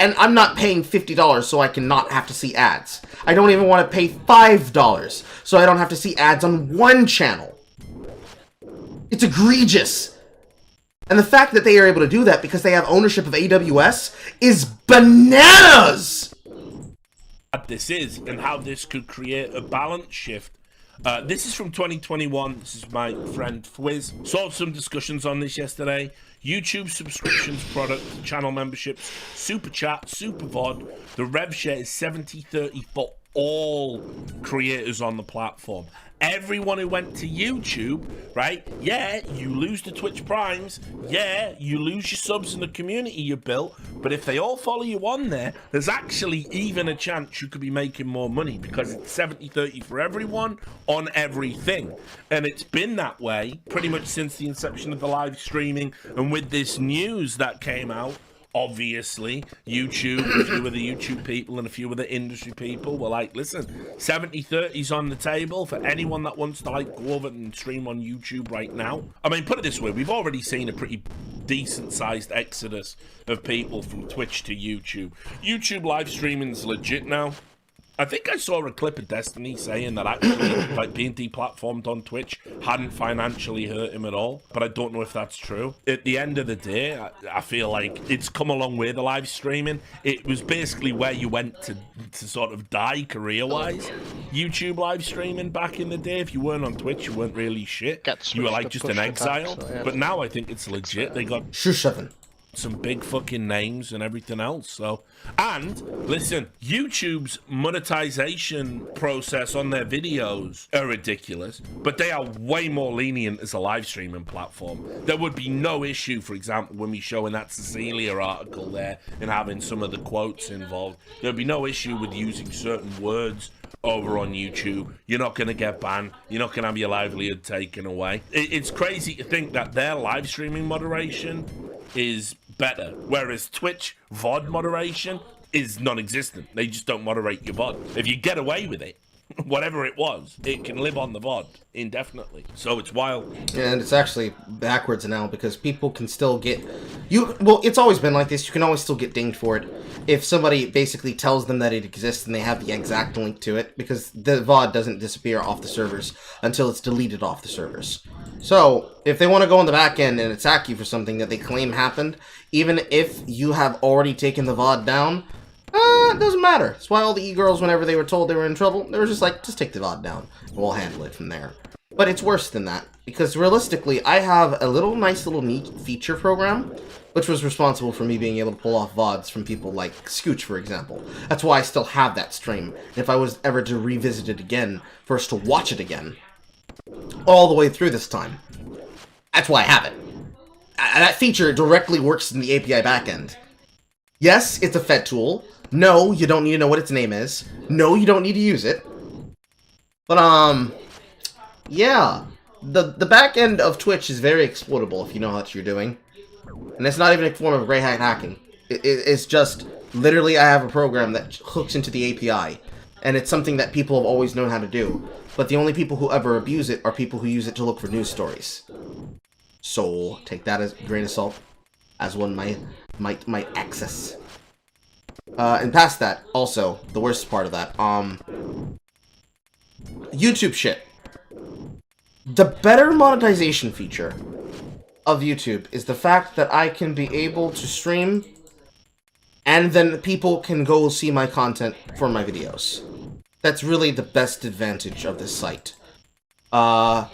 And I'm not paying $50 so I can not have to see ads. I don't even want to pay $5 so I don't have to see ads on one channel. It's egregious. And the fact that they are able to do that because they have ownership of AWS is bananas! What this is and how this could create a balance shift. This is from 2021. This is my friend Fwiz. Saw some discussions on this yesterday. YouTube subscriptions, product, channel memberships, super chat, super VOD. The rev share is 70-30 for all creators on the platform. Everyone who went to YouTube, right? Yeah, you lose the Twitch Primes. Yeah, you lose your subs and the community you built. But if they all follow you on there, there's actually even a chance you could be making more money because it's 70-30 for everyone on everything. And it's been that way pretty much since the inception of the live streaming. And with this news that came out, obviously, YouTube, a few of the YouTube people and a few of the industry people were like, listen, 70-30's on the table for anyone that wants to like go over and stream on YouTube right now. I mean, put it this way, we've already seen a pretty decent-sized exodus of people from Twitch to YouTube. YouTube live streaming's legit now. I think I saw a clip of Destiny saying that actually, like, being deplatformed on Twitch hadn't financially hurt him at all, but I don't know if that's true. At the end of the day, I feel like it's come a long way, the live streaming. It was basically where you went to sort of die career-wise. YouTube live streaming back in the day, if you weren't on Twitch, you weren't really shit. You were like just an exile. But now I think it's legit. They got some big fucking names and everything else. So, and listen, YouTube's monetization process on their videos are ridiculous, but they are way more lenient as a live streaming platform. There would be no issue, for example, when we show in that Cecilia article there and having some of the quotes involved. There'd be no issue with using certain words over on YouTube. You're not going to get banned. You're not going to have your livelihood taken away. It's crazy to think that their live streaming moderation is better, whereas Twitch VOD moderation is non-existent. They just don't moderate your VOD. If you get away with it, whatever it was, it can live on the VOD indefinitely. So it's wild. And it's actually backwards now because people can still get well, it's always been like this. You can always still get dinged for it if somebody basically tells them that it exists and they have the exact link to it, because the VOD doesn't disappear off the servers until it's deleted off the servers. So if they want to go on the back end and attack you for something that they claim happened, even if you have already taken the VOD down, it doesn't matter. That's why all the e-girls, whenever they were told they were in trouble, they were just like, just take the VOD down, and we'll handle it from there. But it's worse than that, because realistically, I have a nice little neat feature program, which was responsible for me being able to pull off VODs from people like Scooch, for example. That's why I still have that stream. And if I was ever to revisit it again, for us to watch it again, all the way through this time, that's why I have it. That feature directly works in the API backend. Yes, it's a Fed tool. No, you don't need to know what its name is. No, you don't need to use it. But, yeah. The back end of Twitch is very exploitable if you know what you're doing. And it's not even a form of gray hat hacking. It's just, literally I have a program that hooks into the API. And it's something that people have always known how to do. But the only people who ever abuse it are people who use it to look for news stories. So, take that as a grain of salt. As one might access. And past that, also, the worst part of that, YouTube shit. The better monetization feature of YouTube is the fact that I can be able to stream and then people can go see my content for my videos. That's really the best advantage of this site. For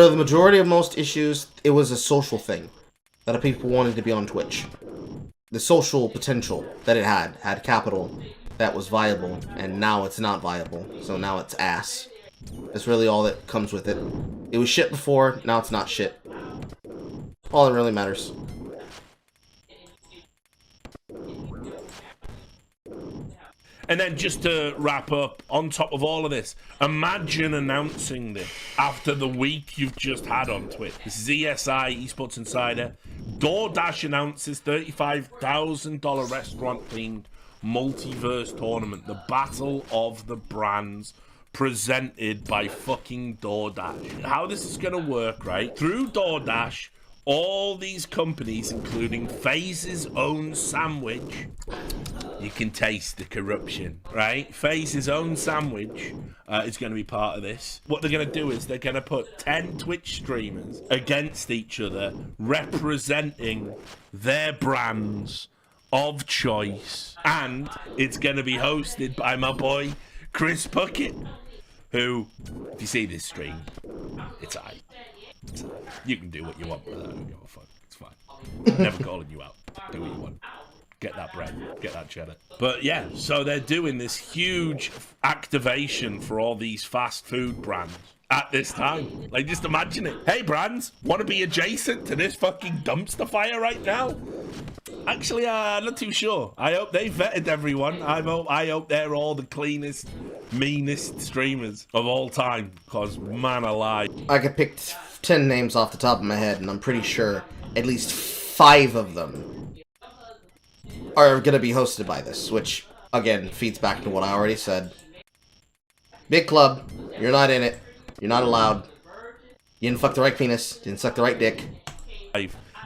the majority of most issues, it was a social thing that people wanted to be on Twitch. The social potential that it had capital that was viable, and now it's not viable, so now it's ass. That's really all that comes with it. It was shit before, now it's not shit. All that really matters. And then just to wrap up, on top of all of this, imagine announcing this after the week you've just had on Twitch. This is ESI, Esports Insider. DoorDash announces $35,000 restaurant-themed multiverse tournament, the Battle of the Brands, presented by fucking DoorDash. How this is going to work, right? Through DoorDash, all these companies, including FaZe's own sandwich, you can taste the corruption, right? FaZe's own sandwich is going to be part of this. What they're going to do is they're going to put 10 Twitch streamers against each other, representing their brands of choice. And it's going to be hosted by my boy, Chris Puckett, who, if you see this stream, it's aight. You can do what you want with that. I don't give a fuck. It's fine. Never calling you out. Do what you want. Get that bread. Get that cheddar. But yeah, so they're doing this huge activation for all these fast food brands at this time. Like, just imagine it. Hey, brands, want to be adjacent to this fucking dumpster fire right now? Actually, not too sure. I hope they vetted everyone. I hope they're all the cleanest, meanest streamers of all time. Because, man alive. I could pick 10 names off the top of my head, and I'm pretty sure at least 5 of them are going to be hosted by this, which, again, feeds back to what I already said. Big club, you're not in it, you're not allowed, you didn't fuck the right penis, didn't suck the right dick.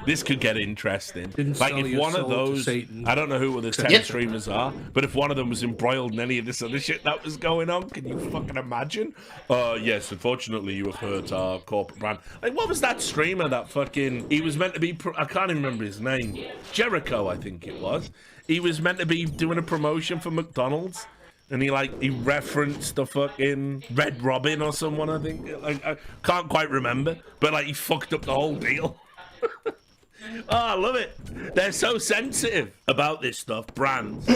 This could get interesting. Didn't Like, sell if your one of soul to those, Satan. I don't know who the 10 streamers are, but if one of them was embroiled in any of this other shit that was going on, can you fucking imagine? Yes, unfortunately, you have hurt our corporate brand. Like, what was that streamer that fucking, he was meant to be, I can't even remember his name. Jericho, I think it was. He was meant to be doing a promotion for McDonald's. And he referenced the fucking Red Robin or someone, I think. Like, I can't quite remember, but like, he fucked up the whole deal. Oh, I love it. They're so sensitive about this stuff. Brands.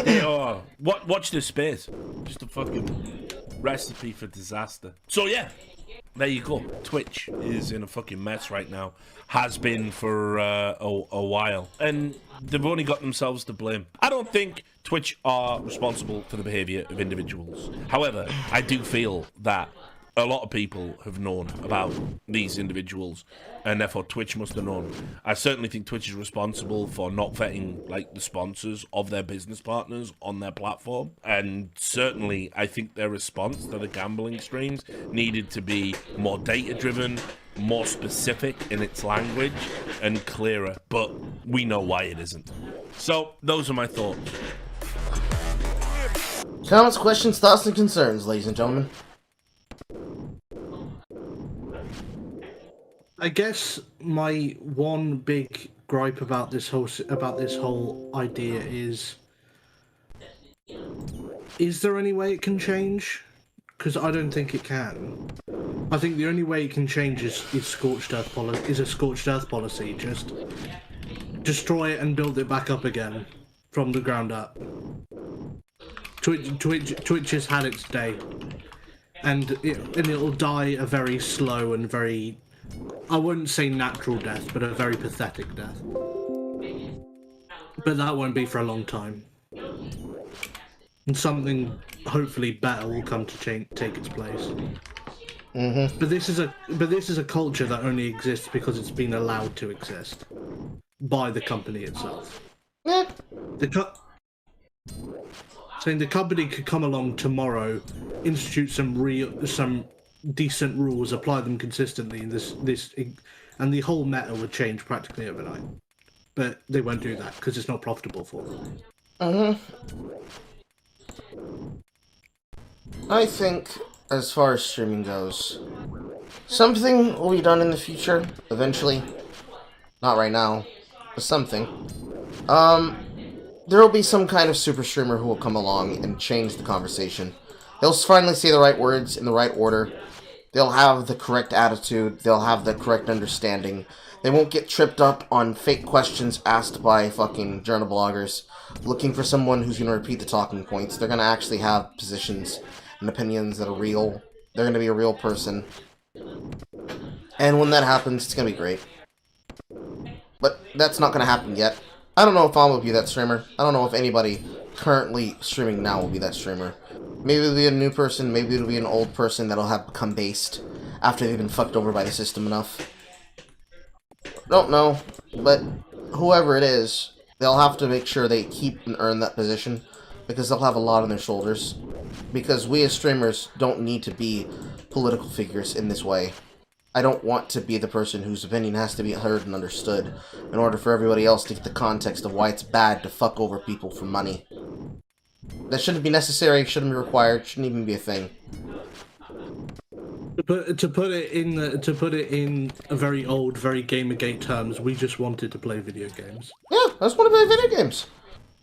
Watch this space. Just a fucking recipe for disaster. So yeah, there you go. Twitch is in a fucking mess right now. Has been for a while. And they've only got themselves to blame. I don't think Twitch are responsible for the behavior of individuals. However, I do feel that a lot of people have known about these individuals, and therefore Twitch must have known. I certainly think Twitch is responsible for not vetting like the sponsors of their business partners on their platform, and certainly I think their response to the gambling streams needed to be more data driven, more specific in its language, and clearer, but we know why it isn't. So those are my thoughts. Comments, questions, thoughts, and concerns, ladies and gentlemen. I guess my one big gripe about this whole idea is there any way it can change? Because I don't think it can. I think the only way it can change is a scorched earth policy. Just destroy it and build it back up again from the ground up. Twitch has had its day, and it'll die a very slow and very, I wouldn't say natural death, but a very pathetic death. But that won't be for a long time. And something hopefully better will come to take its place. Mm-hmm. But this is a culture that only exists because it's been allowed to exist by the company itself. Yeah. Saying the company could come along tomorrow, institute some decent rules, apply them consistently, and the whole meta would change practically overnight. But they won't do that because it's not profitable for them. I think, as far as streaming goes, something will be done in the future, eventually. Not right now, but something. There will be some kind of super streamer who will come along and change the conversation. They'll finally say the right words in the right order. They'll have the correct attitude. They'll have the correct understanding. They won't get tripped up on fake questions asked by fucking journal bloggers looking for someone who's going to repeat the talking points. They're going to actually have positions and opinions that are real. They're going to be a real person. And when that happens, it's going to be great. But that's not going to happen yet. I don't know if I'm going to be that streamer. I don't know if anybody currently streaming now will be that streamer. Maybe it'll be a new person, maybe it'll be an old person that'll have become based after they've been fucked over by the system enough. Don't know, but whoever it is, they'll have to make sure they keep and earn that position, because they'll have a lot on their shoulders. Because we as streamers don't need to be political figures in this way. I don't want to be the person whose opinion has to be heard and understood in order for everybody else to get the context of why it's bad to fuck over people for money. That shouldn't be necessary, shouldn't be required, shouldn't even be a thing. To put it in a very old, very Gamergate terms, we just wanted to play video games. Yeah, I just want to play video games.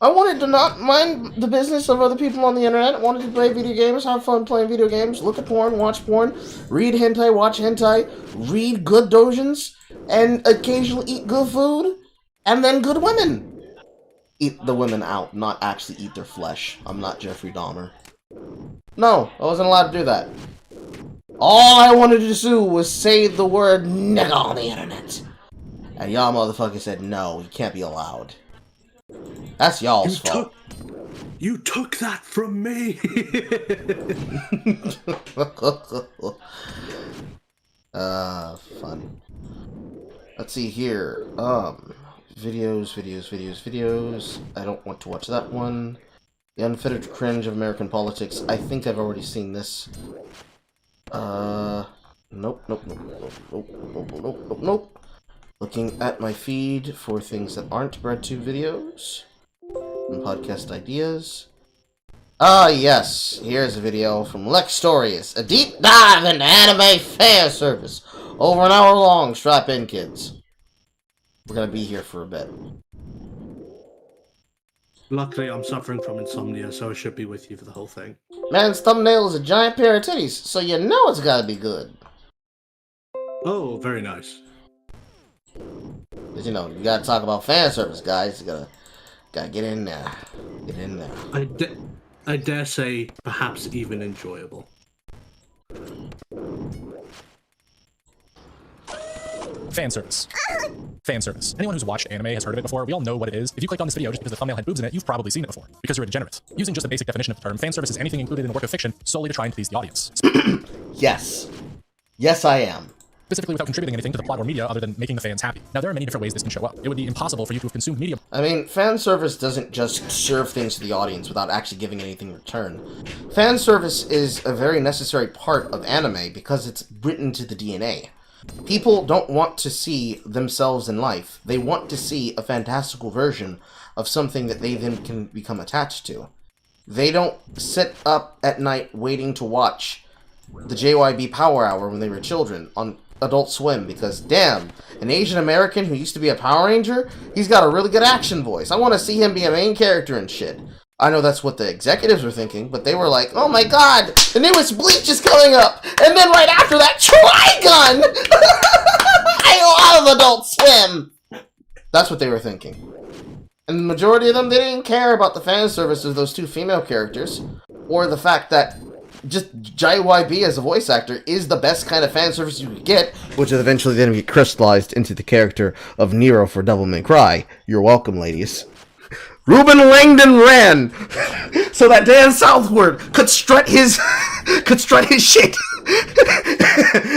I wanted to not mind the business of other people on the internet. I wanted to play video games, have fun playing video games, look at porn, watch porn, read hentai, watch hentai, read good dojins, and occasionally eat good food, and then good women. Eat the women out, not actually eat their flesh. I'm not Jeffrey Dahmer. No, I wasn't allowed to do that. All I wanted to do was say the word nigga on the internet. And y'all motherfuckers said, no, you can't be allowed. That's y'all's fault. You took that from me! Fun. Let's see here. Videos. I don't want to watch that one. The Unfettered Cringe of American Politics. I think I've already seen this. Nope. Looking at my feed for things that aren't BreadTube videos. And podcast ideas. Ah, yes. Here's a video from Lextorious. A deep dive into anime fan service. Over an hour long. Strap in, kids. We're gonna be here for a bit. Luckily, I'm suffering from insomnia, so I should be with you for the whole thing. Man's thumbnail is a giant pair of titties, so you know it's gotta be good. Oh, very nice. Because, you know, you gotta talk about fan service, guys. You gotta get in there. Get in there. I dare say, perhaps even enjoyable. Fan service. Fan service. Anyone who's watched anime has heard of it before. We all know what it is. If you clicked on this video just because the thumbnail had boobs in it, you've probably seen it before. Because you're a degenerate. Using just a basic definition of the term, fan service is anything included in a work of fiction solely to try and please the audience. Yes. Yes, I am. Specifically without contributing anything to the plot or media other than making the fans happy. Now, there are many different ways this can show up. It would be impossible for you to have consumed media. I mean, fan service doesn't just serve things to the audience without actually giving anything in return. Fan service is a very necessary part of anime because it's written to the DNA. People don't want to see themselves in life. They want to see a fantastical version of something that they then can become attached to. They don't sit up at night waiting to watch the JYB Power Hour when they were children on Adult Swim because, damn, an Asian American who used to be a Power Ranger, he's got a really good action voice. I want to see him be a main character and shit. I know that's what the executives were thinking, but they were like, oh my god, the newest Bleach is coming up! And then right after that, Trigun! I love Adult Swim! That's what they were thinking. And the majority of them, they didn't care about the fan service of those two female characters, or the fact that just JYB as a voice actor is the best kind of fan service you could get, which is eventually then get crystallized into the character of Nero for Devil May Cry. You're welcome, ladies. Ruben Langdon ran so that Dan Southward could strut his shit,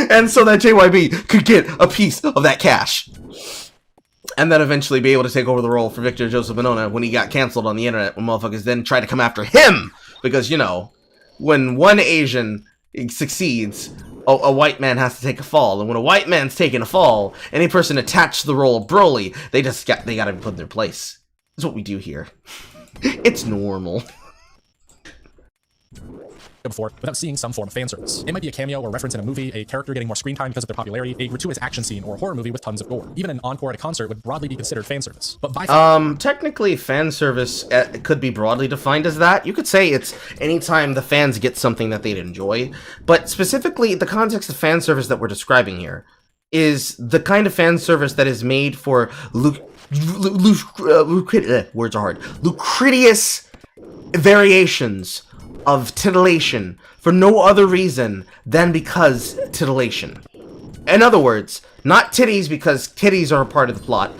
and so that JYB could get a piece of that cash, and then eventually be able to take over the role for Victor Joseph Bonona when he got canceled on the internet. When motherfuckers then tried to come after him because, you know, when one Asian succeeds, a white man has to take a fall, and when a white man's taking a fall, any person attached to the role of Broly, they gotta be put in their place. That's what we do here. It's normal. Before, without seeing some form of fan service. It might be a cameo or reference in a movie, a character getting more screen time because of their popularity, a gratuitous action scene, or a horror movie with tons of gore. Even an encore at a concert would broadly be considered fan service. But by technically fan service could be broadly defined as that. You could say it's anytime the fans get something that they'd enjoy, but specifically the context of fan service that we're describing here is the kind of fan service that is made for lucretious variations of titillation for no other reason than because titillation. In other words, not titties because titties are a part of the plot,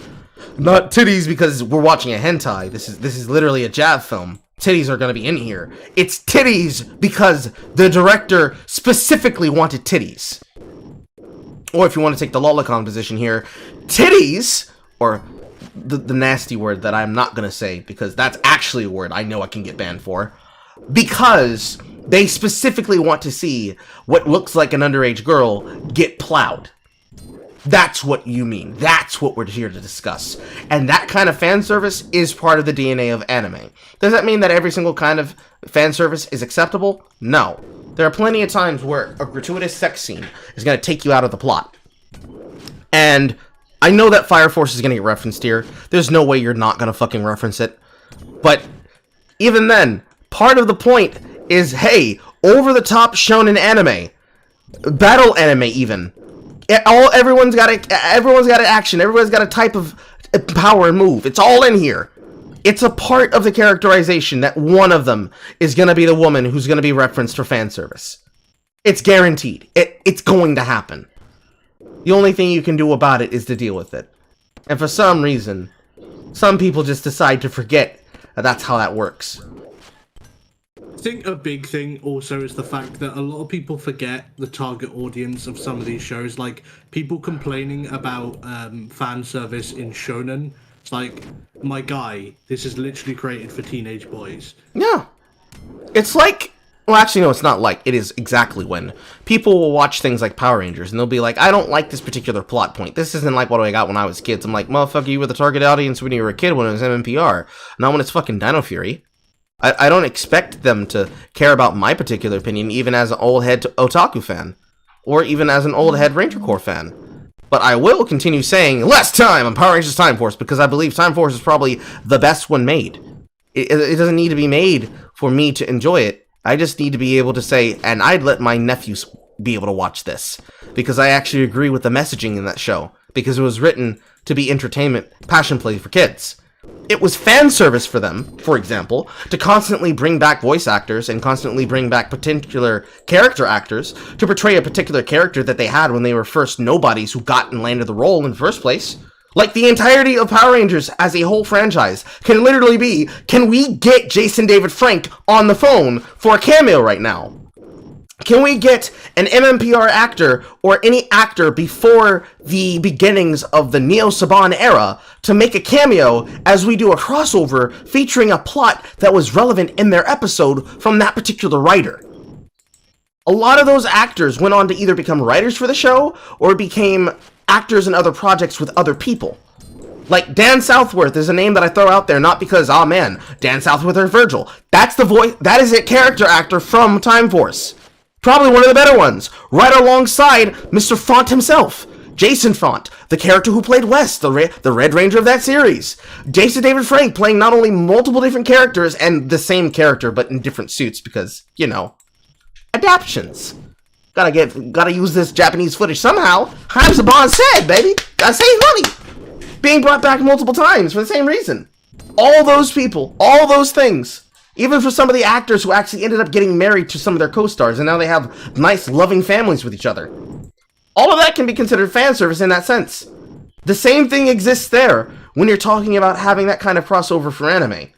not titties because we're watching a hentai. This is literally a jab film. titties are going to be in here. It's titties because the director specifically wanted titties. Or if you want to take the lolicon position here, titties, or the nasty word that I'm not going to say because that's actually a word I know I can get banned for, because they specifically want to see what looks like an underage girl get plowed. That's what you mean. That's what we're here to discuss. And that kind of fan service is part of the DNA of anime. Does that mean that every single kind of fan service is acceptable? No. There are plenty of times where a gratuitous sex scene is going to take you out of the plot. And I know that Fire Force is going to get referenced here. There's no way you're not going to fucking reference it. But even then, part of the point is, hey, over-the-top shonen anime, battle anime even, everyone's got an action, everyone's got a type of power and move. It's all in here. It's a part of the characterization that one of them is going to be the woman who's going to be referenced for fan service. It's guaranteed. It's going to happen. The only thing you can do about it is to deal with it. And for some reason, some people just decide to forget that that's how that works. I think a big thing also is the fact that a lot of people forget the target audience of some of these shows. Like, people complaining about fan service in shonen. It's like, my guy, this is literally created for teenage boys. Yeah. It's like... Well, actually, no, it's not like. It is exactly when. People will watch things like Power Rangers, and they'll be like, I don't like this particular plot point. This isn't like what I got when I was kids. I'm like, motherfucker, you were the target audience when you were a kid when it was MMPR. Not when it's fucking Dino Fury. I don't expect them to care about my particular opinion, even as an old head otaku fan. Or even as an old head Ranger Corps fan. But I will continue saying, less time on Power Rangers Time Force, because I believe Time Force is probably the best one made. It doesn't need to be made for me to enjoy it. I just need to be able to say, and I'd let my nephews be able to watch this. Because I actually agree with the messaging in that show. Because it was written to be entertainment, passion play for kids. It was fan service for them, for example, to constantly bring back voice actors and constantly bring back particular character actors to portray a particular character that they had when they were first nobodies who got and landed the role in the first place. Like, the entirety of Power Rangers as a whole franchise can literally be, can we get Jason David Frank on the phone for a cameo right now? Can we get an MMPR actor or any actor before the beginnings of the Neo Saban era to make a cameo as we do a crossover featuring a plot that was relevant in their episode from that particular writer? A lot of those actors went on to either become writers for the show or became actors in other projects with other people. Like, Dan Southworth is a name that I throw out there not because, oh man, Dan Southworth or Virgil. That's the voice, that is a character actor from Time Force. Probably one of the better ones, right alongside Mr. Font himself. Jason Font, the character who played Wes, the Red Ranger of that series. Jason David Frank playing not only multiple different characters and the same character, but in different suits because, you know, adaptions. Gotta use this Japanese footage somehow. Haim Saban said, baby, gotta save money. Being brought back multiple times for the same reason. All those people, all those things. Even for some of the actors who actually ended up getting married to some of their co-stars, and now they have nice, loving families with each other. All of that can be considered fan service in that sense. The same thing exists there when you're talking about having that kind of crossover for anime.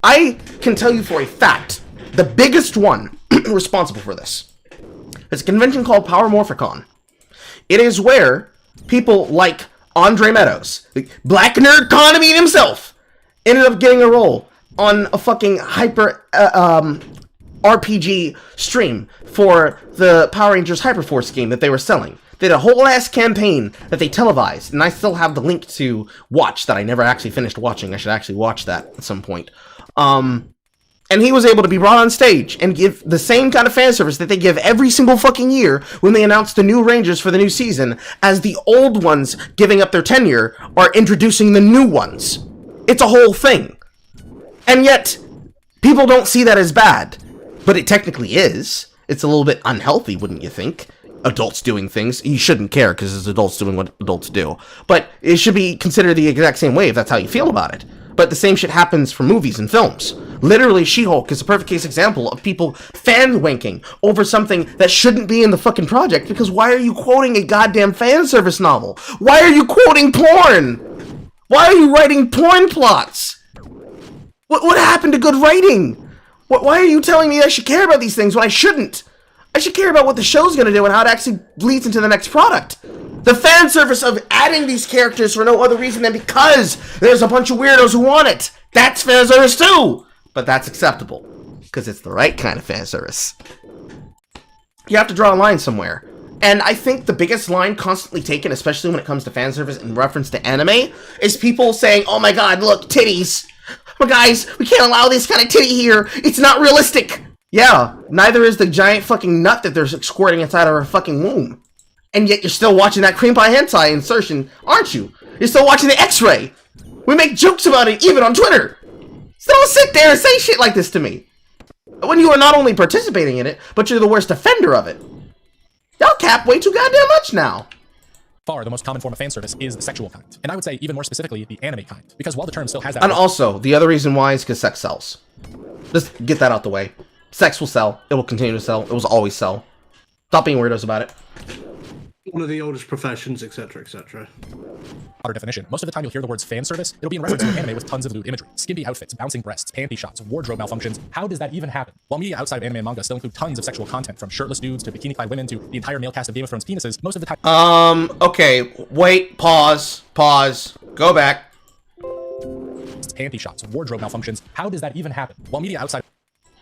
I can tell you for a fact, the biggest one responsible for this is a convention called Power Morphicon. It is where people like Andre Meadows, the Black Nerd Condomine himself, ended up getting a role on a fucking hyper RPG stream for the Power Rangers Hyperforce game that they were selling. They did a whole ass campaign that they televised, and I still have the link to watch that I never actually finished watching. I should actually watch that at some point. And he was able to be brought on stage and give the same kind of fan service that they give every single fucking year when they announce the new Rangers for the new season, as the old ones giving up their tenure are introducing the new ones. It's a whole thing. And yet, people don't see that as bad. But it technically is. It's a little bit unhealthy, wouldn't you think? Adults doing things. You shouldn't care because it's adults doing what adults do. But it should be considered the exact same way if that's how you feel about it. But the same shit happens for movies and films. Literally, She-Hulk is a perfect case example of people fan-wanking over something that shouldn't be in the fucking project, because why are you quoting a goddamn fan service novel? Why are you quoting porn? Why are you writing porn plots? What happened to good writing? Why are you telling me I should care about these things when I shouldn't? I should care about what the show's gonna do and how it actually leads into the next product. The fan service of adding these characters for no other reason than because there's a bunch of weirdos who want it. That's fan service too! But that's acceptable. Because it's the right kind of fan service. You have to draw a line somewhere. And I think the biggest line constantly taken, especially when it comes to fan service in reference to anime, is people saying, oh my god, look, titties. Oh, guys, we can't allow this kind of titty here. It's not realistic. Yeah, neither is the giant fucking nut that they're squirting inside of her fucking womb. And yet you're still watching that cream pie hentai insertion, aren't you? You're still watching the X-ray. We make jokes about it even on Twitter. So don't sit there and say shit like this to me. When you are not only participating in it, but you're the worst offender of it. Y'all cap way too goddamn much now. Far the most common form of fan service is the sexual kind. And I would say even more specifically the anime kind. Because while the term still has that... And also, the other reason why is because sex sells. Just get that out the way. Sex will sell. It will continue to sell. It will always sell. Stop being weirdos about it. One of the oldest professions, etc., etc. Broader definition. Most of the time you'll hear the words fan service, it'll be in reference to an anime with tons of lewd imagery, skimpy outfits, bouncing breasts, panty shots, wardrobe malfunctions. How does that even happen? While media outside of anime and manga still include tons of sexual content, from shirtless dudes to bikini-clad women to the entire male cast of Game of Thrones penises, most of the time... Okay, wait, pause, go back. Panty shots, wardrobe malfunctions. How does that even happen? While media outside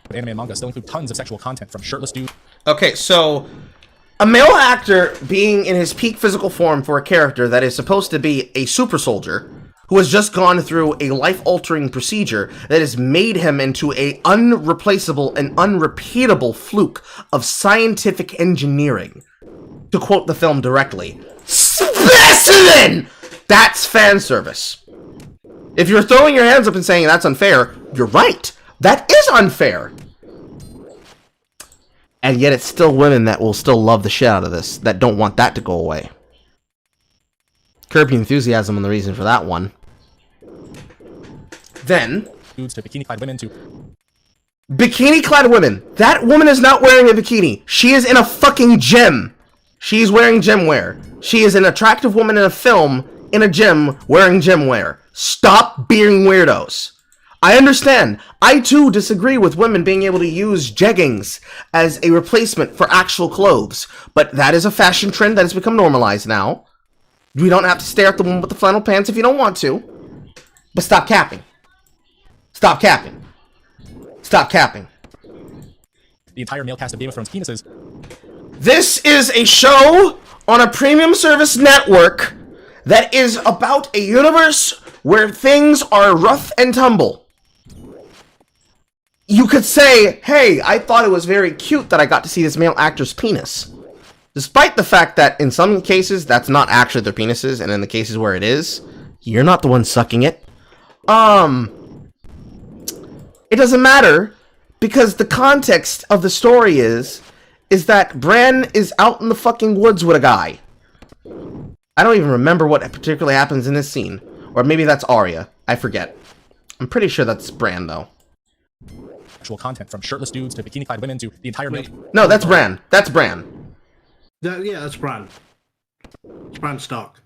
of anime and manga still include tons of sexual content, from shirtless dudes... Okay, so... a male actor being in his peak physical form for a character that is supposed to be a super soldier who has just gone through a life-altering procedure that has made him into a unreplaceable and unrepeatable fluke of scientific engineering. To quote the film directly, specimen! That's fan service. If you're throwing your hands up and saying that's unfair, you're right. That is unfair. And yet it's still women that will still love the shit out of this, that don't want that to go away. Curb Your Enthusiasm on the reason for that one. Then... dudes to bikini-clad women to... bikini-clad women! That woman is not wearing a bikini. She is in a fucking gym. She's wearing gym wear. She is an attractive woman in a film, in a gym, wearing gym wear. Stop being weirdos. I understand. I too disagree with women being able to use jeggings as a replacement for actual clothes. But that is a fashion trend that has become normalized now. We don't have to stare at the woman with the flannel pants if you don't want to. But stop capping. Stop capping. Stop capping. The entire male cast of Game of Thrones penises. This is a show on a premium service network that is about a universe where things are rough and tumble. You could say, hey, I thought it was very cute that I got to see this male actor's penis. Despite the fact that in some cases, that's not actually their penises, and in the cases where it is, you're not the one sucking it. It doesn't matter, because the context of the story is that Bran is out in the fucking woods with a guy. I don't even remember what particularly happens in this scene. Or maybe that's Arya. I forget. I'm pretty sure that's Bran, though. Actual content, from shirtless dudes to bikini-clad women to the entire... No, that's Bran. That's Bran. Yeah, that's Bran. It's Bran Stark.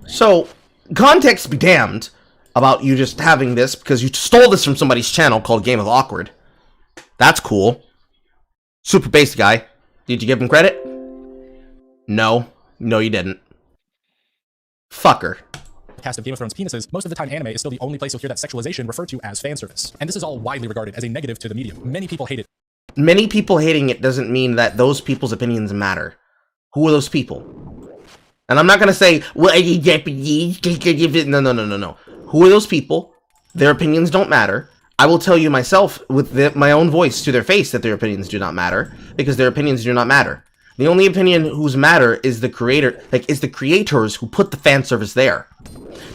So, context be damned about you just having this because you stole this from somebody's channel called Game of Awkward. That's cool. Super basic guy. Did you give him credit? No. No, you didn't. Fucker. Cast of Game of Thrones penises, most of the time anime is still the only place you'll hear that sexualization referred to as fan service. And this is all widely regarded as a negative to the medium. Many people hate it. Many people hating it doesn't mean that those people's opinions matter. Who are those people? And I'm not gonna say, well, no. Who are those people? Their opinions don't matter. I will tell you myself with my own voice to their face that their opinions do not matter, because their opinions do not matter. The only opinion whose matter is the creator, is the creators who put the fan service there.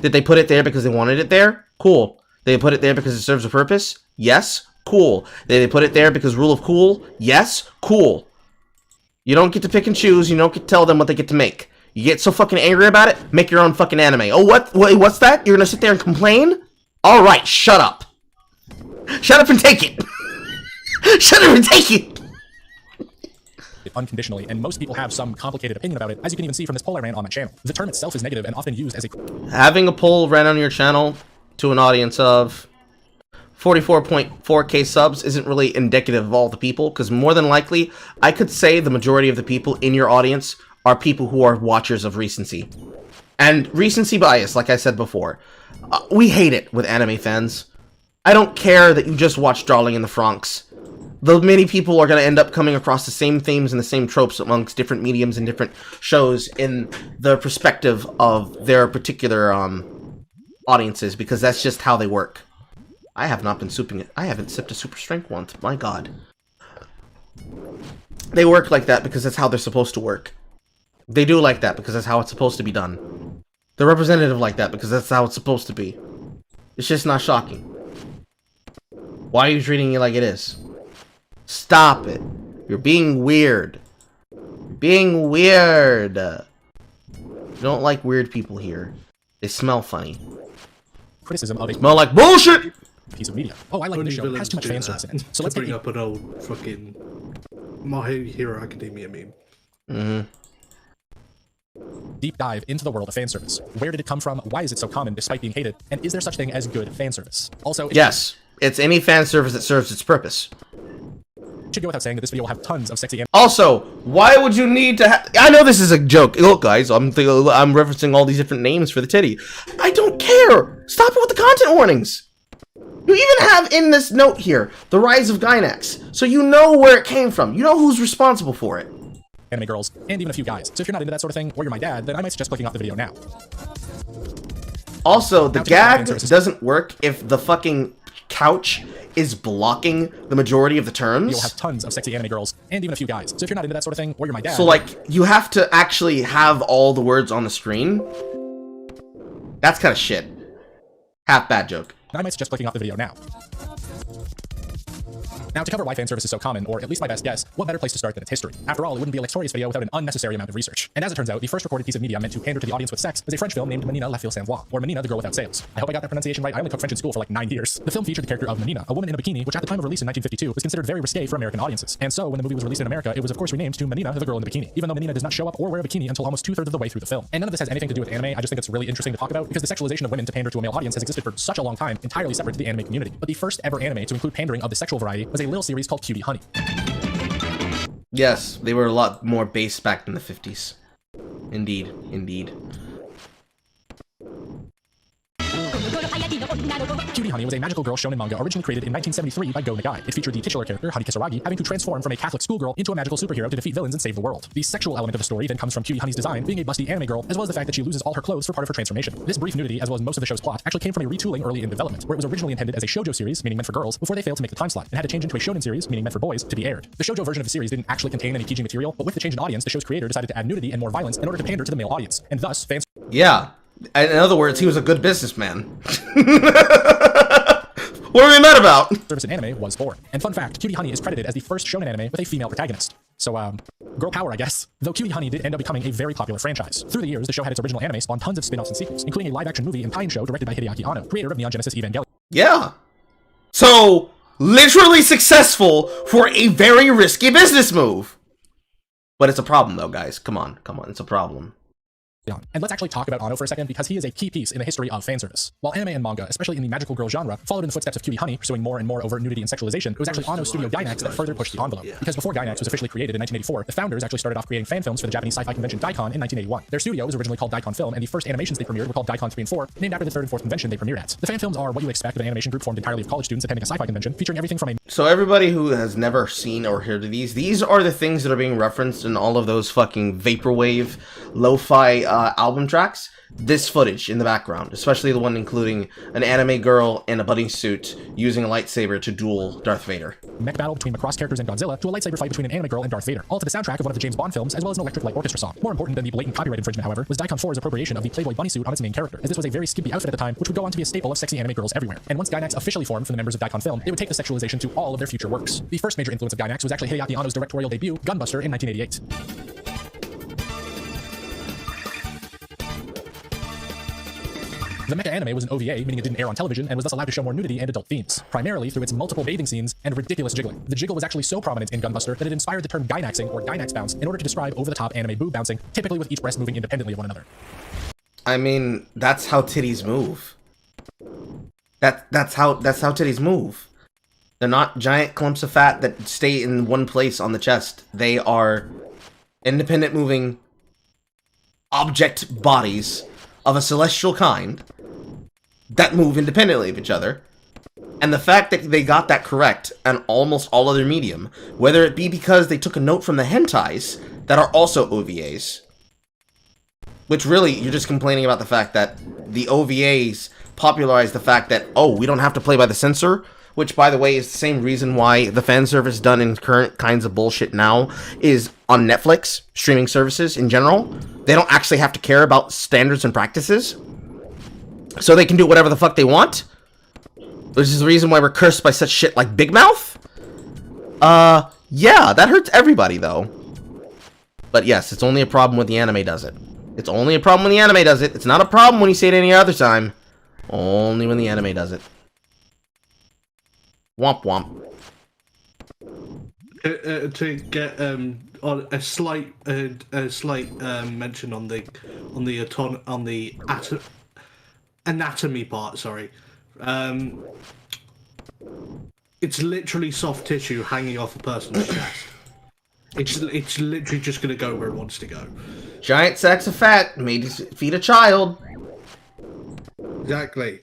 Did they put it there because they wanted it there? Cool. Did they put it there because it serves a purpose? Yes. Cool. Did they put it there because rule of cool? Yes. Cool. You don't get to pick and choose. You don't get to tell them what they get to make. You get so fucking angry about it, make your own fucking anime. Oh, what? Wait, what's that? You're gonna sit there and complain? Alright, shut up. Shut up and take it. Shut up and take it. Unconditionally, and most people have some complicated opinion about it, as you can even see from this poll I ran on my channel. The term itself is negative and often used as a... Having a poll ran on your channel to an audience of 44.4k subs isn't really indicative of all the people, because more than likely, I could say the majority of the people in your audience are people who are watchers of recency. And recency bias, like I said before. We hate it with anime fans. I don't care that you just watched Darling in the Franxx. Though many people are going to end up coming across the same themes and the same tropes amongst different mediums and different shows in the perspective of their particular audiences, because that's just how they work. I have not been souping it. I haven't sipped a super strength once. My god. They work like that because that's how they're supposed to work. They do like that because that's how it's supposed to be done. They're representative like that because that's how it's supposed to be. It's just not shocking. Why are you treating it like it is? Stop it. You're being weird. You're being weird. You don't like weird people here. They smell funny. Criticism of a Smell like bullshit! piece of media. Oh, I like the show. It has too much fan service in it. So let's bring up an old fucking My Hero Academia meme. deep dive into the world of fan service. Where did it come from? Why is it so common despite being hated? And is there such thing as good fan service? Also, yes, it's any fan service that serves its purpose. Should go without saying that this video will have tons of sexy. Also, why would you need to I know this is a joke. Look, guys, I'm referencing all these different names for the titty. I don't care. Stop it with the content warnings. You even have in this note here the rise of Gynax, so you know where it came from. You know who's responsible for it. Anime girls, and even a few guys. So if you're not into that sort of thing, or you're my dad, then I might suggest clicking off the video now. Also, the gag doesn't work if the fucking couch is blocking the majority of the terms. You'll have tons of sexy anime girls, and even a few guys. So if you're not into that sort of thing, or you're my dad... So, like, you have to actually have all the words on the screen? That's kind of shit. Half bad joke. I might suggest clicking off the video now. Now, to cover why fan service is so common, or at least my best guess, what better place to start than its history? After all, it wouldn't be a Lectorious video without an unnecessary amount of research. And as it turns out, the first recorded piece of media meant to pander to the audience with sex was a French film named Menina la Fille Sans Voix, or Menina the Girl Without Sails. I hope I got that pronunciation right. I only took French in school for like 9 years. The film featured the character of Menina, a woman in a bikini, which at the time of release in 1952 was considered very risque for American audiences. And so, when the movie was released in America, it was of course renamed to Menina the Girl in the Bikini, even though Menina does not show up or wear a bikini until almost 2/3 of the way through the film. And none of this has anything to do with anime. I just think it's really interesting to talk about because the sexualization of women to pander to a male audience has existed for such a long time, entirely separate to the anime community. But the first ever anime to include pandering of the sexual variety was a little series called Cutie Honey. Yes, they were a lot more base back in the 50s. Indeed, indeed. Cutie Honey was a magical girl shonen manga originally created in 1973 by Go Nagai. It featured the titular character, Hari Kisaragi, having to transform from a Catholic schoolgirl into a magical superhero to defeat villains and save the world. The sexual element of the story then comes from Cutie Honey's design being a busty anime girl, as well as the fact that she loses all her clothes for part of her transformation. This brief nudity, as well as most of the show's plot, actually came from a retooling early in development, where it was originally intended as a shoujo series, meaning meant for girls, before they failed to make the time slot, and had to change into a shonen series, meaning meant for boys, to be aired. The shoujo version of the series didn't actually contain any PG material, but with the change in audience, the show's creator decided to add nudity and more violence in order to pander to the male audience, and thus fans... Yeah. In other words, he was a good businessman. What are we mad about? Service in anime was born. And fun fact, Cutie Honey is credited as the first shonen anime with a female protagonist. So, girl power, I guess. Though Cutie Honey did end up becoming a very popular franchise. Through the years, the show had its original anime spawn tons of spin-offs and sequels, including a live-action movie and tie-in show directed by Hideaki Anno, creator of Neon Genesis Evangelion. Yeah. So, literally successful for a very risky business move. But it's a problem, though, guys. Come on, it's a problem. And let's actually talk about Anno for a second, because he is a key piece in the history of fan service. While anime and manga, especially in the magical girl genre, followed in the footsteps of Cutie Honey, pursuing more and more overt nudity and sexualization, it was actually Anno's studio Gainax that further pushed the envelope. Because before Gainax was officially created in 1984, the founders actually started off creating fan films for the Japanese sci-fi convention Daikon in 1981. Their studio was originally called Daikon Film, and the first animations they premiered were called Daikon 3 and 4, named after the third and fourth convention they premiered at. The fan films are what you expect of an animation group formed entirely of college students attending a sci-fi convention, featuring everything from a... So everybody who has never seen or heard of these are the things that are being referenced in all of those fucking vaporwave, lo-fi album tracks. This footage in the background, especially the one including an anime girl in a bunny suit using a lightsaber to duel Darth Vader. Mech battle between Macross characters and Godzilla to a lightsaber fight between an anime girl and Darth Vader, all to the soundtrack of one of the James Bond films, as well as an Electric Light Orchestra song. More important than the blatant copyright infringement, however, was Daikon 4's appropriation of the Playboy bunny suit on its main character, as this was a very skimpy outfit at the time, which would go on to be a staple of sexy anime girls everywhere. And once Gainax officially formed from the members of Daikon Film, they would take the sexualization to all of their future works. The first major influence of Gainax was actually Hideaki Anno's directorial debut, Gunbuster, in 1988. The mecha anime was an OVA, meaning it didn't air on television, and was thus allowed to show more nudity and adult themes, primarily through its multiple bathing scenes and ridiculous jiggling. The jiggle was actually so prominent in Gunbuster that it inspired the term Gainaxing, or Gainax bounce, in order to describe over-the-top anime boob bouncing, typically with each breast moving independently of one another. I mean, that's how titties move. That's how titties move. They're not giant clumps of fat that stay in one place on the chest. They are independent moving object bodies of a celestial kind that move independently of each other. And the fact that they got that correct on almost all other medium, whether it be because they took a note from the hentais that are also OVAs, which really, you're just complaining about the fact that the OVAs popularized the fact that, oh, we don't have to play by the censor, which, by the way, is the same reason why the fan service done in current kinds of bullshit now is on Netflix, streaming services in general. They don't actually have to care about standards and practices, so they can do whatever the fuck they want, which is the reason why we're cursed by such shit like Big Mouth. Yeah, that hurts everybody, though. But yes, it's only a problem when the anime does it. It's only a problem when the anime does it. It's not a problem when you say it any other time. Only when the anime does it. Womp womp. To get on a slight mention on the anatomy part. Sorry, it's literally soft tissue hanging off a person's chest. It's literally just gonna go where it wants to go. Giant sacks of fat made to feed a child. Exactly.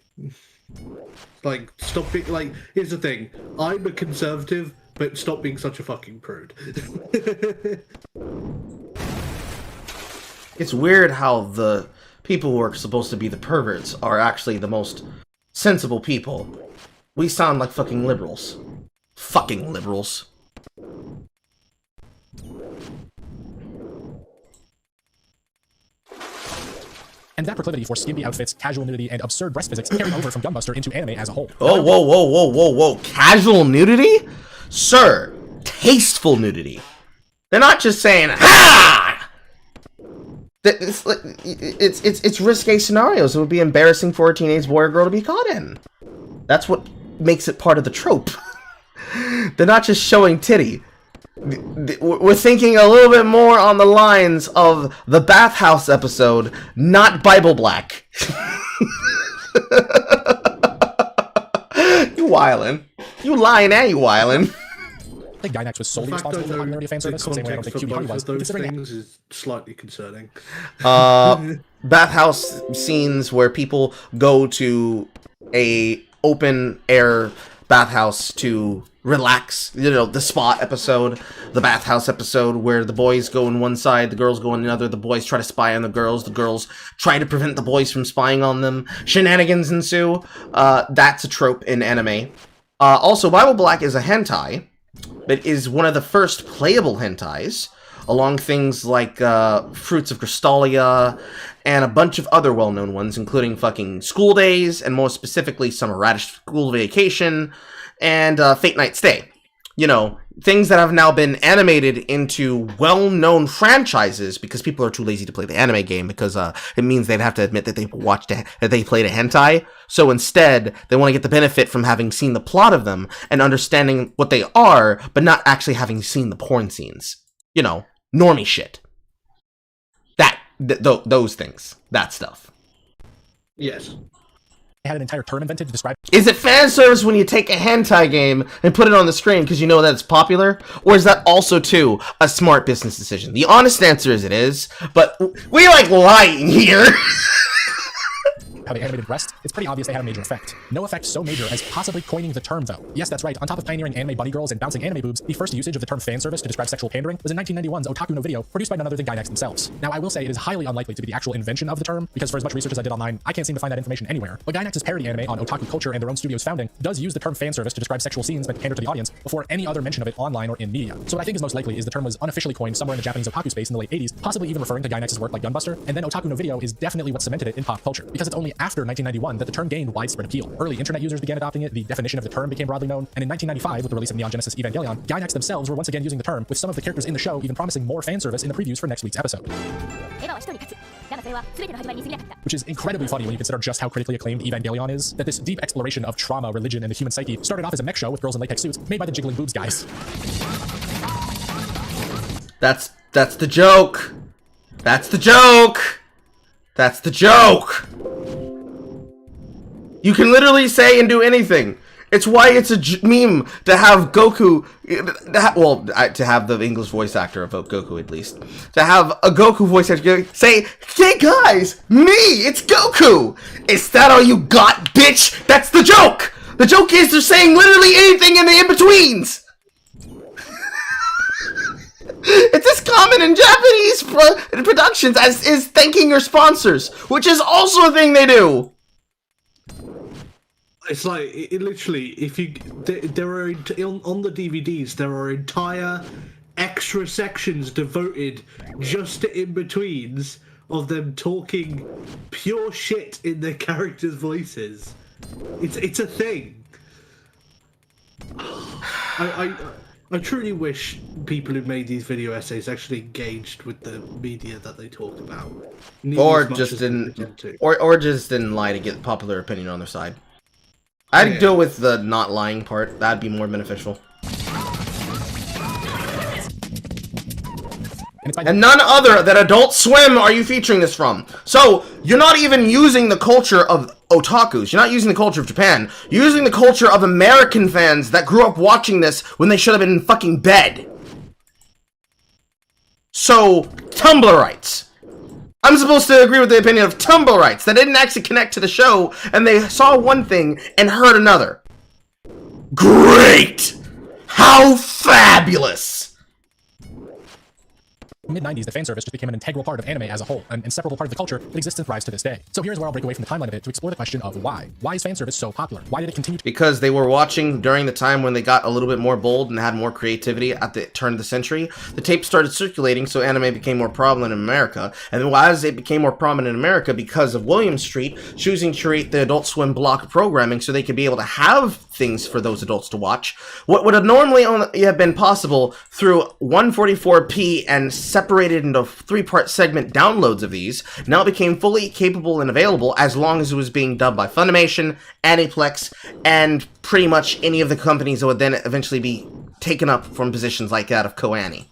Like, stop being like. Here's the thing. I'm a conservative, but stop being such a fucking prude. It's weird how the people who are supposed to be the perverts are actually the most sensible people. We sound like fucking liberals. Fucking liberals. And that proclivity for skimpy outfits, casual nudity, and absurd breast physics carried over from Gunbuster into anime as a whole. Oh, whoa, whoa, whoa, whoa, whoa. Casual nudity? Sir, tasteful nudity. They're not just saying, ha! It's risque scenarios. It would be embarrassing for a teenage boy or girl to be caught in. That's what makes it part of the trope. They're not just showing titty. We're thinking a little bit more on the lines of the bathhouse episode, not Bible Black. You wildin'. You lying and you wildin'. I think Gynax was solely responsible for popularity of fan service, the same way I don't think QB was. Those things is slightly concerning. Bathhouse scenes where people go to a open air bathhouse to relax, you know, the spot episode, the bathhouse episode where the boys go in one side, the girls go in another, the boys try to spy on the girls try to prevent the boys from spying on them, shenanigans ensue. That's a trope in anime. Also, Bible Black is a hentai, but is one of the first playable hentais, along things like Fruits of Crystalia, and a bunch of other well-known ones, including fucking School Days, and more specifically Summer Radish School Vacation, and Fate Night Stay. You know, things that have now been animated into well-known franchises because people are too lazy to play the anime game because it means they'd have to admit that they played a hentai. So instead, they want to get the benefit from having seen the plot of them and understanding what they are, but not actually having seen the porn scenes. You know, normie shit. Those things. That stuff. Yes. They had an entire term invented to describe. Is it fan service when you take a hentai game and put it on the screen because you know that it's popular? Or is that also, too, a smart business decision? The honest answer is it is, but we like lying here. How they animated breasts, it's pretty obvious they had a major effect. No effect so major as possibly coining the term, though. Yes, that's right. On top of pioneering anime bunny girls and bouncing anime boobs, the first usage of the term fan service to describe sexual pandering was in 1991's Otaku no Video, produced by none other than Gynax themselves. Now, I will say it is highly unlikely to be the actual invention of the term, because for as much research as I did online, I can't seem to find that information anywhere. But Gynax's parody anime on otaku culture and their own studio's founding does use the term fan service to describe sexual scenes meant to pander to the audience before any other mention of it online or in media. So what I think is most likely is the term was unofficially coined somewhere in the Japanese otaku space in the late 80s, possibly even referring to Gynax's work like Gunbuster, and then Otaku no Video is definitely what cemented it in pop culture, because it's only after 1991 that the term gained widespread appeal. Early internet users began adopting it, the definition of the term became broadly known, and in 1995, with the release of Neon Genesis Evangelion, Gynax themselves were once again using the term, with some of the characters in the show even promising more fan service in the previews for next week's episode. Which is incredibly funny when you consider just how critically acclaimed Evangelion is, that this deep exploration of trauma, religion, and the human psyche started off as a mech show with girls in latex suits made by the Jiggling Boobs guys. That's the joke. That's the joke. That's the joke. You can literally say and do anything. It's why it's a meme to have Goku, to have the English voice actor of Goku at least, to have a Goku voice actor say, "Hey guys, me, it's Goku." Is that all you got, bitch? That's the joke. The joke is they're saying literally anything in the in-betweens. It's as common in Japanese productions as is thanking your sponsors, which is also a thing they do. It's like, it literally, if you, there are, on the DVDs, there are entire extra sections devoted just to in-betweens of them talking pure shit in their characters' voices. It's a thing. I truly wish people who made these video essays actually engaged with the media that they talked about. Or just didn't lie to get popular opinion on their side. I'd deal with the not lying part. That'd be more beneficial. And none other than Adult Swim are you featuring this from. So, you're not even using the culture of otakus. You're not using the culture of Japan. You're using the culture of American fans that grew up watching this when they should have been in fucking bed. So, Tumblrites. I'm supposed to agree with the opinion of Tumblrites that didn't actually connect to the show, and they saw one thing and heard another. Great! How fabulous! Mid-90s, the fan service just became an integral part of anime as a whole, an inseparable part of the culture that exists and thrives to this day. So here's where I'll break away from the timeline of it to explore the question of why. Why is fan service so popular? Why did it continue to— Because they were watching during the time when they got a little bit more bold and had more creativity at the turn of the century. The tape started circulating, so anime became more prominent in America. And then as it became more prominent in America, because of William Street choosing to create the Adult Swim block of programming so they could be able to have things for those adults to watch, what would have normally only have been possible through 144p and separated into three-part segment downloads of these, now became fully capable and available as long as it was being dubbed by Funimation, Aniplex, and pretty much any of the companies that would then eventually be taken up from positions like that of Koani.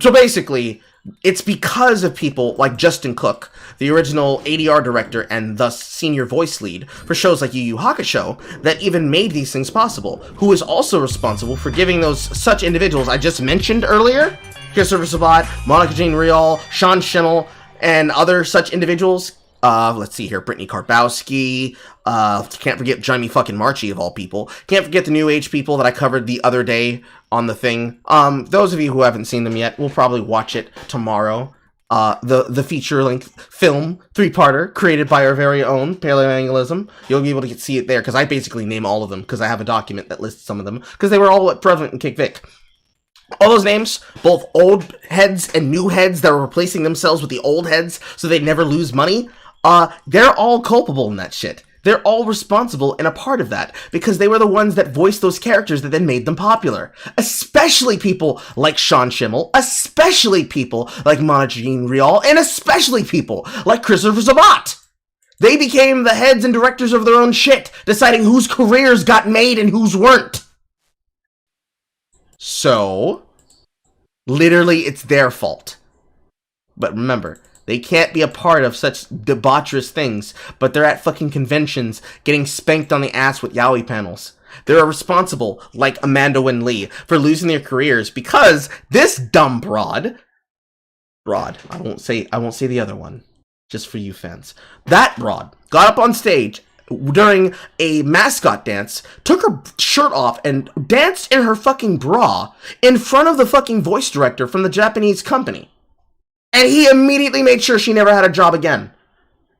So basically, it's because of people like Justin Cook, the original ADR director and thus senior voice lead for shows like Yu Yu Hakusho, that even made these things possible, who is also responsible for giving those such individuals I just mentioned earlier, Christopher Sabat, Monica Jane Rial, Sean Schemmel, and other such individuals. Let's see here, Brittany Karbowski, can't forget Jamie fucking Marchi of all people. Can't forget the New Age people that I covered the other day on the thing. Those of you who haven't seen them yet will probably watch it tomorrow. The feature-length film, three-parter, created by our very own Paleoanglism. You'll be able to see it there, because I basically name all of them, because I have a document that lists some of them, because they were all prevalent in Kick Vic. All those names, both old heads and new heads that were replacing themselves with the old heads so they'd never lose money, they're all culpable in that shit. They're all responsible and a part of that, because they were the ones that voiced those characters that then made them popular. Especially people like Sean Schemmel, especially people like Monica Jane Rial, and especially people like Christopher Sabat. They became the heads and directors of their own shit, deciding whose careers got made and whose weren't. So, literally, it's their fault. But remember, they can't be a part of such debaucherous things, but they're at fucking conventions getting spanked on the ass with yaoi panels. They're responsible, like Amanda Wynn Lee, for losing their careers because this dumb broad, I won't say the other one, just for you fans. That broad got up on stage during a mascot dance, took her shirt off, and danced in her fucking bra in front of the fucking voice director from the Japanese company. And he immediately made sure she never had a job again.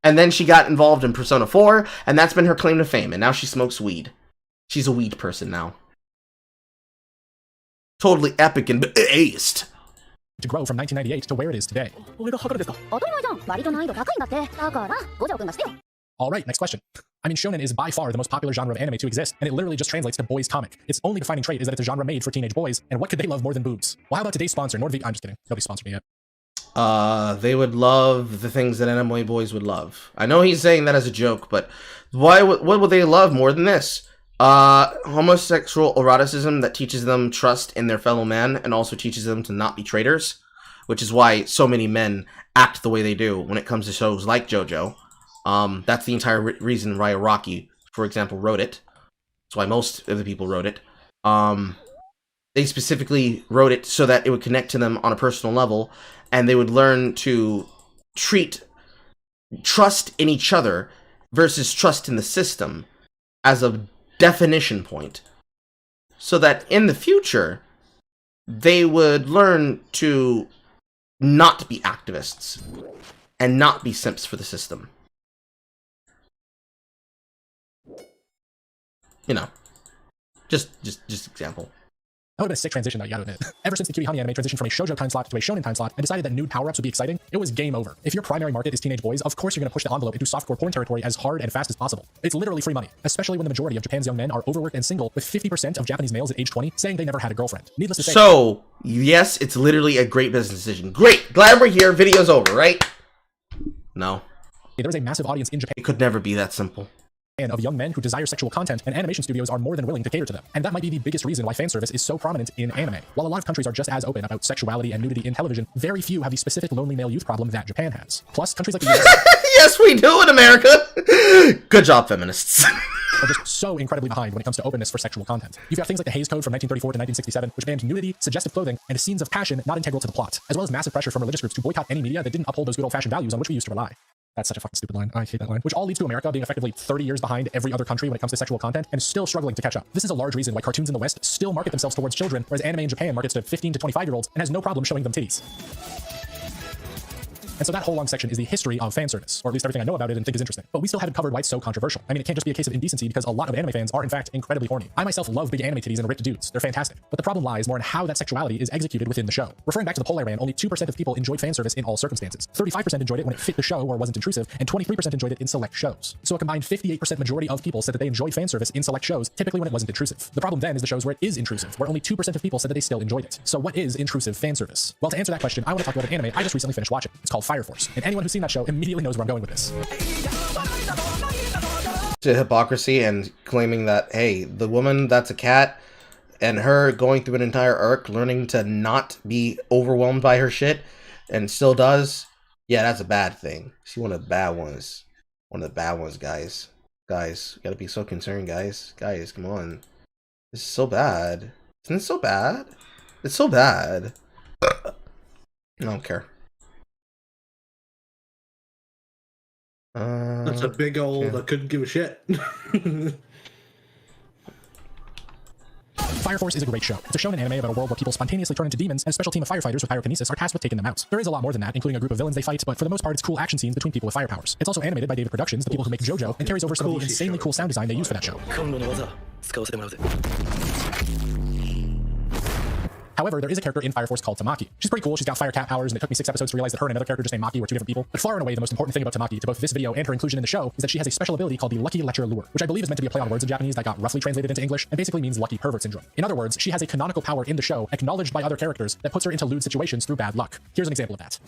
And then she got involved in Persona 4, and that's been her claim to fame, and now she smokes weed. She's a weed person now. Totally epic and aced. To grow from 1998 to where it is today. Alright, next question. I mean, shonen is by far the most popular genre of anime to exist, and it literally just translates to boys comic. Its only defining trait is that it's a genre made for teenage boys, and what could they love more than boobs? Well, how about today's sponsor, Nordvpn? I'm just kidding. Nobody's sponsored me yet. They would love the things that anime boys would love. I know he's saying that as a joke, but what would they love more than this? Homosexual eroticism that teaches them trust in their fellow man and also teaches them to not be traitors, which is why so many men act the way they do when it comes to shows like JoJo. That's the entire reason why Iraqi, for example, wrote it. That's why most of the people wrote it. They specifically wrote it so that it would connect to them on a personal level, and they would learn to trust in each other versus trust in the system as a definition point, so that in the future they would learn to not be activists and not be simps for the system. You know, just example. That would have been a sick transition, though, you gotta admit. Ever since the Cutie Honey anime transitioned from a shoujo time slot to a shonen time slot and decided that nude power-ups would be exciting, it was game over. If your primary market is teenage boys, of course you're gonna push the envelope into softcore porn territory as hard and fast as possible. It's literally free money, especially when the majority of Japan's young men are overworked and single, with 50% of Japanese males at age 20 saying they never had a girlfriend. Needless to say... So, yes, it's literally a great business decision. Great! Glad we're here. Video's over, right? No. There's a massive audience in Japan. It could never be that simple. Of young men who desire sexual content, and animation studios are more than willing to cater to them. And that might be the biggest reason why fan service is so prominent in anime. While a lot of countries are just as open about sexuality and nudity in television, very few have the specific lonely male youth problem that Japan has. Plus, countries like the US... Yes, we do in America! Good job, feminists. are just so incredibly behind when it comes to openness for sexual content. You've got things like the Hays Code from 1934 to 1967, which banned nudity, suggestive clothing, and scenes of passion not integral to the plot, as well as massive pressure from religious groups to boycott any media that didn't uphold those good old-fashioned values on which we used to rely. That's such a fucking stupid line. I hate that line. Which all leads to America being effectively 30 years behind every other country when it comes to sexual content and still struggling to catch up. This is a large reason why cartoons in the West still market themselves towards children, whereas anime in Japan markets to 15 to 25-year-olds and has no problem showing them titties. And so that whole long section is the history of fan service, or at least everything I know about it and think is interesting. But we still haven't covered why it's so controversial. I mean, it can't just be a case of indecency because a lot of anime fans are in fact incredibly horny. I myself love big anime titties and ripped dudes. They're fantastic. But the problem lies more in how that sexuality is executed within the show. Referring back to the poll I ran, only 2% of people enjoyed fan service in all circumstances. 35% enjoyed it when it fit the show or wasn't intrusive, and 23% enjoyed it in select shows. So a combined 58% majority of people said that they enjoyed fan service in select shows, typically when it wasn't intrusive. The problem then is the shows where it is intrusive, where only 2% of people said that they still enjoyed it. So what is intrusive fan service? Well, to answer that question, I want to talk about an anime I just recently finished watching. It's called Fire Force, and anyone who's seen that show immediately knows where I'm going with this. To hypocrisy and claiming that, hey, the woman that's a cat and her going through an entire arc learning to not be overwhelmed by her shit and still does, yeah, that's a bad thing. She's one of the bad ones. One of the bad ones, guys. Guys, you gotta be so concerned, guys. Guys, come on. This is so bad. Isn't it so bad? It's so bad. I don't care. That's a big old, I couldn't give a shit. Fire Force is a great show. It's a shonen anime about a world where people spontaneously turn into demons, and a special team of firefighters with pyrokinesis are tasked with taking them out. There is a lot more than that, including a group of villains they fight, but for the most part, it's cool action scenes between people with fire powers. It's also animated by David Productions, the people who make JoJo, and carries over some of the insanely cool sound design they use for that show. However, there is a character in Fire Force called Tamaki. She's pretty cool. She's got fire cat powers, and it took me 6 episodes to realize that her and another character just named Maki were 2 different people. But far and away, the most important thing about Tamaki to both this video and her inclusion in the show is that she has a special ability called the Lucky Lecher Lure, which I believe is meant to be a play on words in Japanese that got roughly translated into English and basically means lucky pervert syndrome. In other words, she has a canonical power in the show, acknowledged by other characters, that puts her into lewd situations through bad luck. Here's an example of that.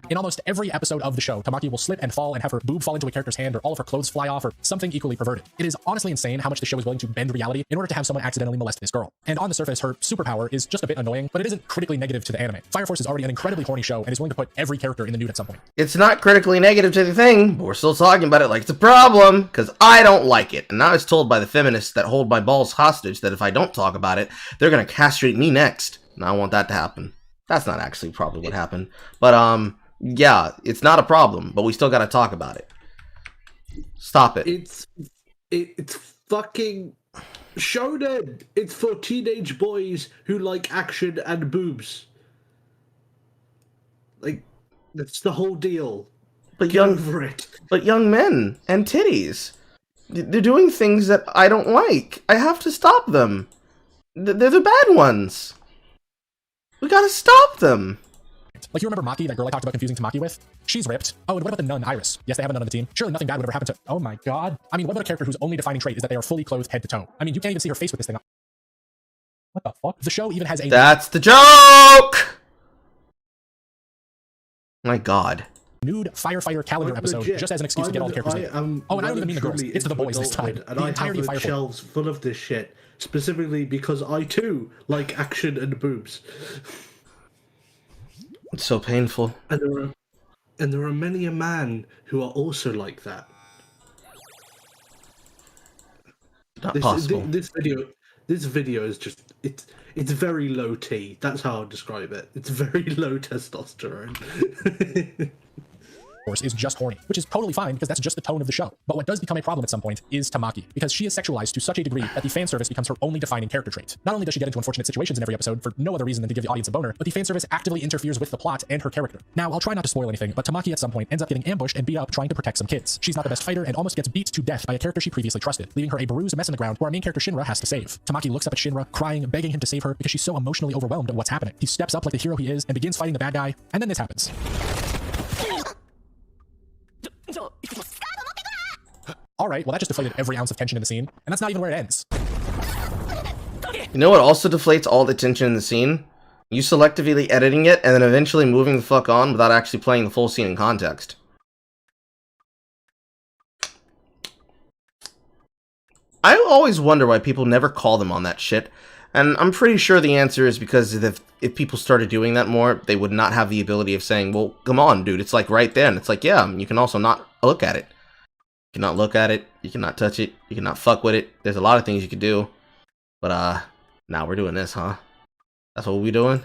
In almost every episode of the show, Tamaki will slip and fall and have her boob fall into a character's hand, or all of her clothes fly off, or something equally perverted. It is honestly insane how much the show is willing to bend reality in order to have someone accidentally molest this girl. And on the surface, her superpower is just a bit annoying, but it isn't critically negative to the anime. Fire Force is already an incredibly horny show and is willing to put every character in the nude at some point. It's not critically negative to the thing, but we're still talking about it like it's a problem, because I don't like it. And I was told by the feminists that hold my balls hostage that if I don't talk about it, they're gonna castrate me next. And I want that to happen. That's not actually probably what happened. But, yeah, it's not a problem, but we still gotta talk about it. Stop it. It's fucking shonen. It's for teenage boys who like action and boobs. Like, that's the whole deal. But Get over it. But young men and titties. They're doing things that I don't like. I have to stop them. They're the bad ones. We gotta stop them. Like, you remember Maki, that girl I talked about confusing Tamaki with? She's ripped. Oh, and what about the nun, Iris? Yes, they have a nun on the team. Surely nothing bad would ever happen to... Oh my god. I mean, what about a character whose only defining trait is that they are fully clothed head to toe? I mean, you can't even see her face with this thing on. What the fuck? The show even has a... That's the joke! My god. Nude firefighter calendar episode, legit, just as an excuse to get all the characters in. Oh, and I don't even mean the girls. It's the boys this time. And The I entirety have of Fire Force. shelves full of this shit, specifically because I too like action and boobs. It's so painful. And there are many a man who are also like that. Not possible. This video is just it's very low T. That's how I'll describe it. It's very low testosterone. Force is just horny, which is totally fine because that's just the tone of the show. But what does become a problem at some point is Tamaki, because she is sexualized to such a degree that the fan service becomes her only defining character trait. Not only does she get into unfortunate situations in every episode for no other reason than to give the audience a boner, but the fan service actively interferes with the plot and her character. Now, I'll try not to spoil anything, but Tamaki at some point ends up getting ambushed and beat up trying to protect some kids. She's not the best fighter and almost gets beat to death by a character she previously trusted, leaving her a bruised mess in the ground who our main character Shinra has to save. Tamaki looks up at Shinra, crying, begging him to save her because she's so emotionally overwhelmed at what's happening. He steps up like the hero he is and begins fighting the bad guy, and then this happens. Alright, well that just deflated every ounce of tension in the scene, and that's not even where it ends. You know what also deflates all the tension in the scene? You selectively editing it and then eventually moving the fuck on without actually playing the full scene in context. I always wonder why people never call them on that shit, and I'm pretty sure the answer is because if people started doing that more, they would not have the ability of saying, well, come on, dude, it's like right there, and it's like, yeah, you can also not look at it. You cannot look at it, you cannot touch it, you cannot fuck with it. There's a lot of things you could do. But now we're doing this, huh? That's what we doing?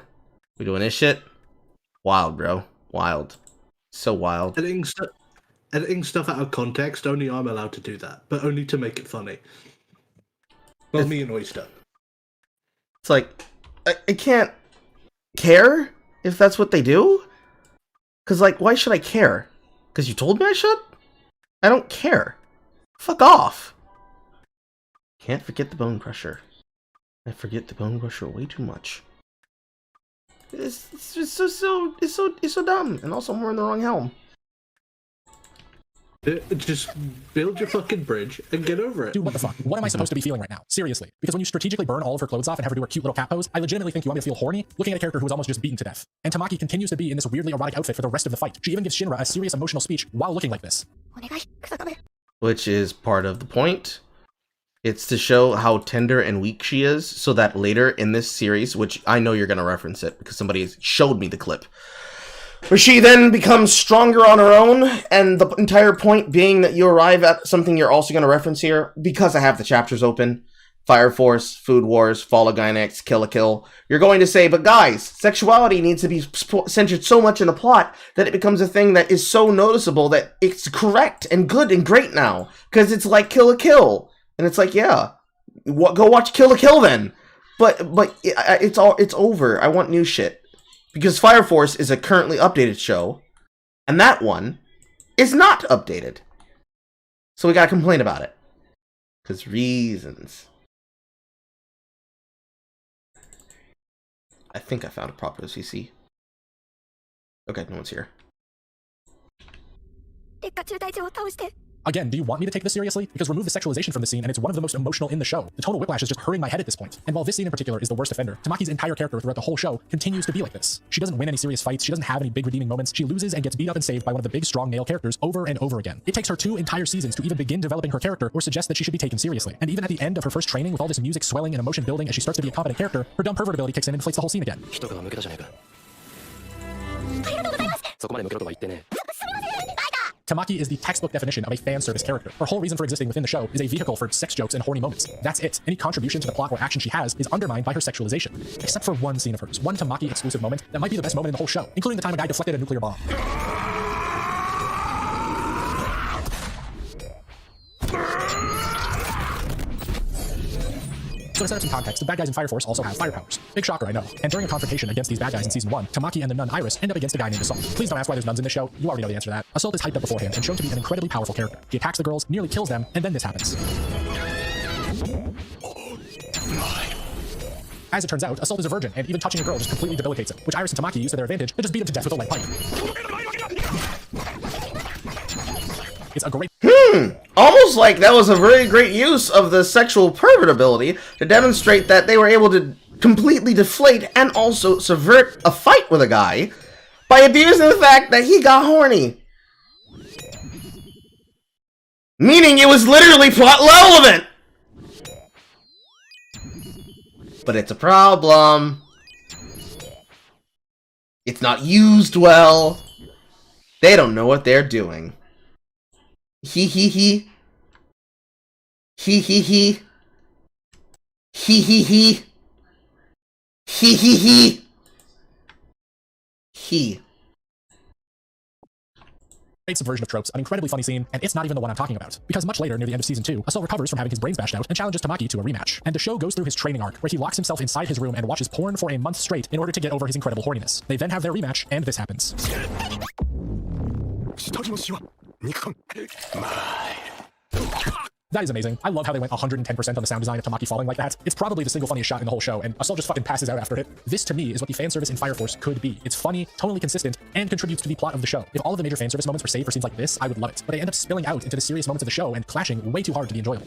We doing this shit? Wild, bro. Wild. So wild. Editing stuff out of context, only I'm allowed to do that, but only to make it funny. Well, me and Oyster. It's like, I can't care if that's what they do? Because, like, why should I care? Because you told me I should? I don't care. Fuck off. Can't forget the Bone Crusher. I forget the Bone Crusher way too much. It's just so dumb, and also more in the wrong helm. Just build your fucking bridge and get over it. Dude, what the fuck? What am I supposed to be feeling right now? Seriously. Because when you strategically burn all of her clothes off and have her do her cute little cat pose, I legitimately think you want me to feel horny looking at a character who was almost just beaten to death. And Tamaki continues to be in this weirdly erotic outfit for the rest of the fight. She even gives Shinra a serious emotional speech while looking like this. Which is part of the point. It's to show how tender and weak she is, so that later in this series, which I know you're going to reference it because somebody has showed me the clip, where she then becomes stronger on her own, and the entire point being that you arrive at something you're also going to reference here, because I have the chapters open, Fire Force, Food Wars, Fall of Gynax, Kill a Kill, you're going to say, but guys, sexuality needs to be centered so much in the plot that it becomes a thing that is so noticeable that it's correct and good and great now, because it's like Kill a Kill, and it's like, yeah, go watch Kill a Kill then, but it's over. I want new shit. Because Fire Force is a currently updated show, and that one is not updated. So we gotta complain about it. Because reasons. I think I found a proper OCC. Okay, no one's here. Again, do you want me to take this seriously? Because remove the sexualization from the scene and it's one of the most emotional in the show. The tonal whiplash is just hurting my head at this point. And while this scene in particular is the worst offender, Tamaki's entire character throughout the whole show continues to be like this. She doesn't win any serious fights, she doesn't have any big redeeming moments, she loses and gets beat up and saved by one of the big strong male characters over and over again. It takes her 2 entire seasons to even begin developing her character or suggest that she should be taken seriously. And even at the end of her first training with all this music swelling and emotion building as she starts to be a competent character, her dumb pervert ability kicks in and inflates the whole scene again. Tamaki is the textbook definition of a fan service character. Her whole reason for existing within the show is a vehicle for sex jokes and horny moments. That's it. Any contribution to the plot or action she has is undermined by her sexualization. Except for one scene of hers, one Tamaki exclusive moment that might be the best moment in the whole show, including the time a guy deflected a nuclear bomb. So to set up some context, the bad guys in Fire Force also have fire powers. Big shocker, I know. And during a confrontation against these bad guys in Season 1, Tamaki and the nun Iris end up against a guy named Assault. Please don't ask why there's nuns in this show, you already know the answer to that. Assault is hyped up beforehand and shown to be an incredibly powerful character. He attacks the girls, nearly kills them, and then this happens. As it turns out, Assault is a virgin, and even touching a girl just completely debilitates him, which Iris and Tamaki use to their advantage and just beat him to death with a lead pipe. It's a great... Almost like that was a very great use of the sexual pervert ability to demonstrate that they were able to completely deflate and also subvert a fight with a guy by abusing the fact that he got horny. Meaning it was literally plot relevant. But it's a problem. It's not used well. They don't know what they're doing. He he he. He he he. He he he. He he he. He. Great subversion of tropes, an incredibly funny scene, and it's not even the one I'm talking about. Because much later, near the end of season 2, Asul recovers from having his brains bashed out and challenges Tamaki to a rematch. And the show goes through his training arc, where he locks himself inside his room and watches porn for a month straight in order to get over his incredible horniness. They then have their rematch, and this happens. That is amazing. I love how they went 110% on the sound design of Tamaki falling like that. It's probably the single funniest shot in the whole show, and Asul just fucking passes out after it. This, to me, is what the fan service in Fire Force could be. It's funny, tonally consistent, and contributes to the plot of the show. If all of the major fan service moments were saved for scenes like this, I would love it. But they end up spilling out into the serious moments of the show and clashing way too hard to be enjoyable.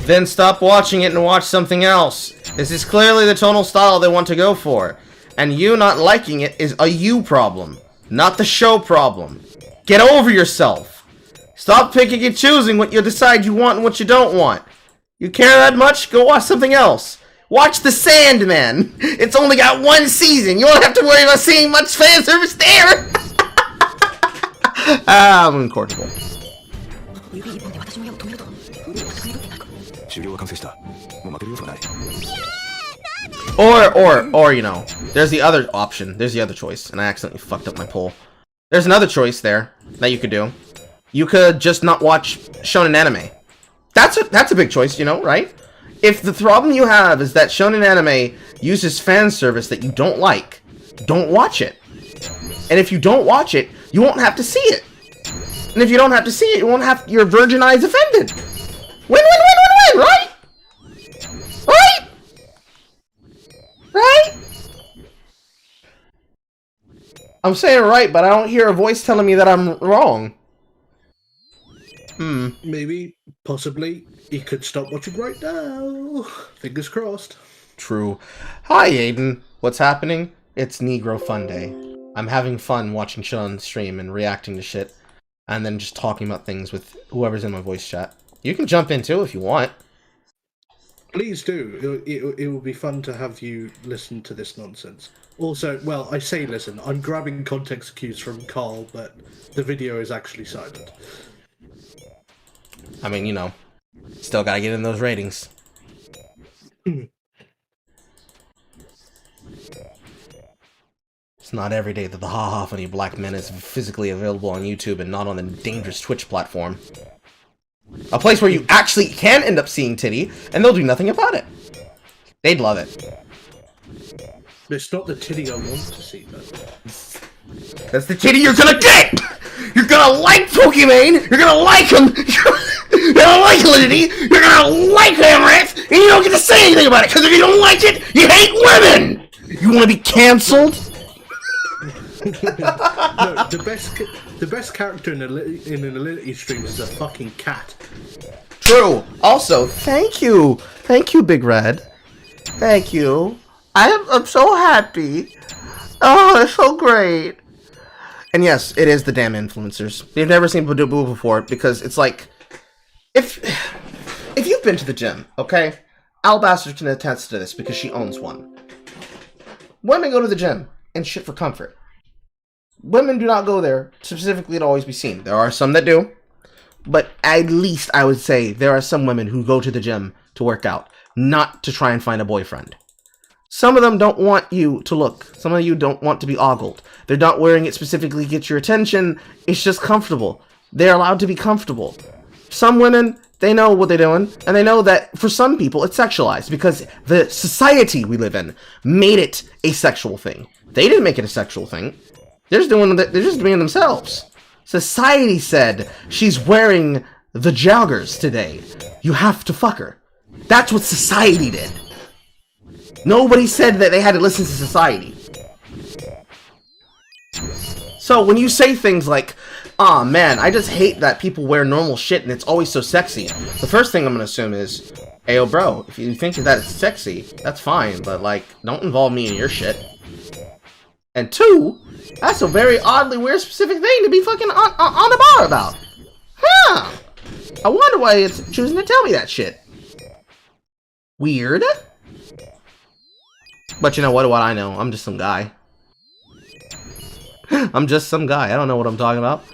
Then stop watching it and watch something else. This is clearly the tonal style they want to go for. And you not liking it is a you problem, not the show problem. Get over yourself. Stop picking and choosing what you decide you want and what you don't want. You care that much? Go watch something else. Watch The Sandman. It's only got 1 season. You don't have to worry about seeing much fan service there. I'm incorrigible. Or, you know, there's the other option. There's the other choice. And I accidentally fucked up my poll. There's another choice there that you could do. You could just not watch shonen anime. That's a big choice, you know, right? If the problem you have is that shonen anime uses fan service that you don't like, don't watch it. And if you don't watch it, you won't have to see it. And if you don't have to see it, you won't have your virgin eyes offended. Win, win, win, win, win, right? Right? Right? I'm saying right, but I don't hear a voice telling me that I'm wrong. Maybe, possibly, he could stop watching right now. Fingers crossed. True. Hi, Aiden. What's happening? It's Negro Fun Day. I'm having fun watching shit on stream and reacting to shit, and then just talking about things with whoever's in my voice chat. You can jump in too if you want. Please do. It will be fun to have you listen to this nonsense. Also, well, I say listen. I'm grabbing context cues from Carl, but the video is actually silent. I mean, you know, still gotta get in those ratings. It's not every day that the haha funny black man is physically available on YouTube and not on the dangerous Twitch platform. A place where you actually can end up seeing titty, and they'll do nothing about it. They'd love it. It's not the titty I want to see, though. That's the titty you're gonna get! You're gonna like Pokimane! You're gonna like him! You're gonna like Liddy! You're gonna like Amaranth! And you don't get to say anything about it, because if you don't like it, you hate women! You wanna be cancelled? No, the best character in an Alinity stream is a fucking cat. True. Also, thank you. Thank you, Big Red. Thank you. I'm so happy. Oh, it's so great. And yes, it is the damn influencers. You've never seen Badoo before, because it's like, if you've been to the gym, okay? Alabaster can attest to this because she owns one. Women go to the gym and shit for comfort. Women do not go there specifically to always be seen. There are some that do, but at least I would say there are some women who go to the gym to work out, not to try and find a boyfriend. Some of them don't want you to look. Some of you don't want to be ogled. They're not wearing it specifically to get your attention. It's just comfortable. They're allowed to be comfortable. Some women, they know what they're doing, and they know that for some people it's sexualized because the society we live in made it a sexual thing. They didn't make it a sexual thing. They're just doing it themselves. Society said she's wearing the joggers today. You have to fuck her. That's what society did. Nobody said that they had to listen to society. So when you say things like, "Aw, man, I just hate that people wear normal shit and it's always so sexy," the first thing I'm gonna assume is, "Ayo, bro, if you think that it's sexy, that's fine, but, like, don't involve me in your shit." And two, that's a very oddly weird specific thing to be fucking on the bar about. Huh. I wonder why it's choosing to tell me that shit. Weird. But you know, what do I know? I'm just some guy. I'm just some guy. I don't know what I'm talking about.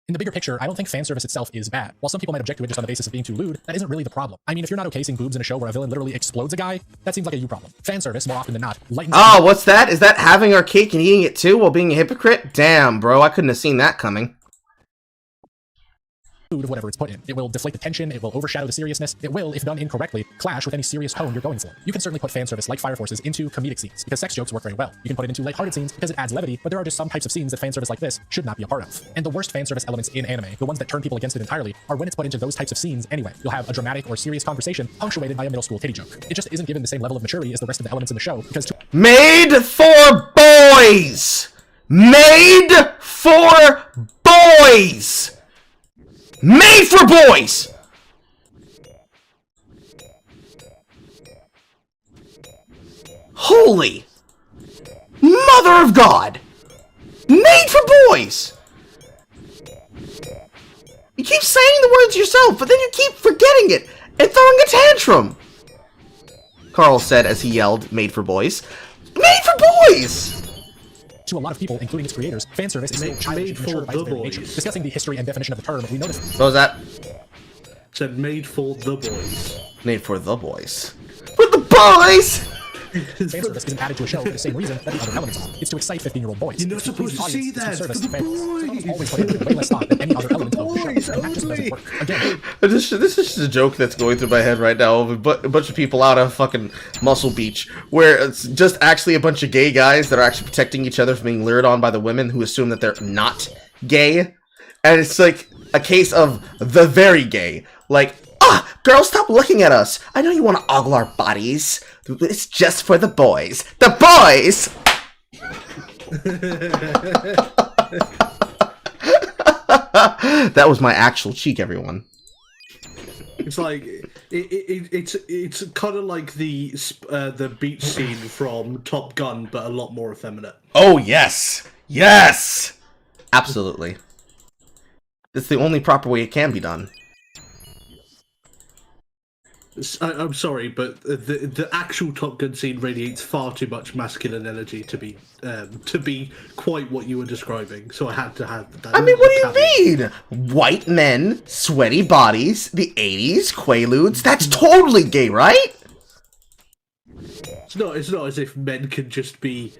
In the bigger picture, I don't think fan service itself is bad. While some people might object to it just on the basis of being too lewd, that isn't really the problem. I mean, if you're not okay seeing boobs in a show where a villain literally explodes a guy, that seems like a you problem. Fan service, more often than not, lightens... Oh, what's that? Is that having our cake and eating it too while being a hypocrite? Damn, bro, I couldn't have seen that coming. Of whatever it's put in. It will deflate the tension, it will overshadow the seriousness, it will, if done incorrectly, clash with any serious tone you're going for. You can certainly put fan service like Fire Forces into comedic scenes, because sex jokes work very well. You can put it into lighthearted scenes because it adds levity, but there are just some types of scenes that fan service like this should not be a part of. And the worst fan service elements in anime, the ones that turn people against it entirely, are when it's put into those types of scenes anyway. You'll have a dramatic or serious conversation punctuated by a middle school titty joke. It just isn't given the same level of maturity as the rest of the elements in the show, because Made for boys! Made for boys! Made for boys! Holy Mother of God! Made for boys! You keep saying the words yourself, but then you keep forgetting it and throwing a tantrum! Carl said as he yelled, made for boys. Made for boys! to a lot of people, including its creators, fan service is still childish and immature by its very nature. Discussing the history and definition of the term, we noticed... What was that? Said made for the boys. Made for the boys. For the boys! Fan service isn't added to a show for the same reason that the other elements are. It's to excite 15-year-old boys. You're not supposed to see that! For the boys! Always put in way less thought than any other element of the show, and that just doesn't work. Again, this is just a joke that's going through my head right now of a bunch of people out of fucking Muscle Beach, where it's just actually a bunch of gay guys that are actually protecting each other from being lured on by the women who assume that they're not gay. And it's like a case of the very gay. Like, girls, stop looking at us. I know you want to ogle our bodies. It's just for the boys. The boys! That was my actual cheek, everyone. It's like it's kind of like the beach scene from Top Gun, but a lot more effeminate. Oh yes, yes, absolutely. It's the only proper way it can be done. I'm sorry, but the actual Top Gun scene radiates far too much masculine energy to be quite what you were describing. So I had to have that. I mean, what do you mean? White men, sweaty bodies, the 80s, Quaaludes. That's totally gay, right? It's not as if men can just be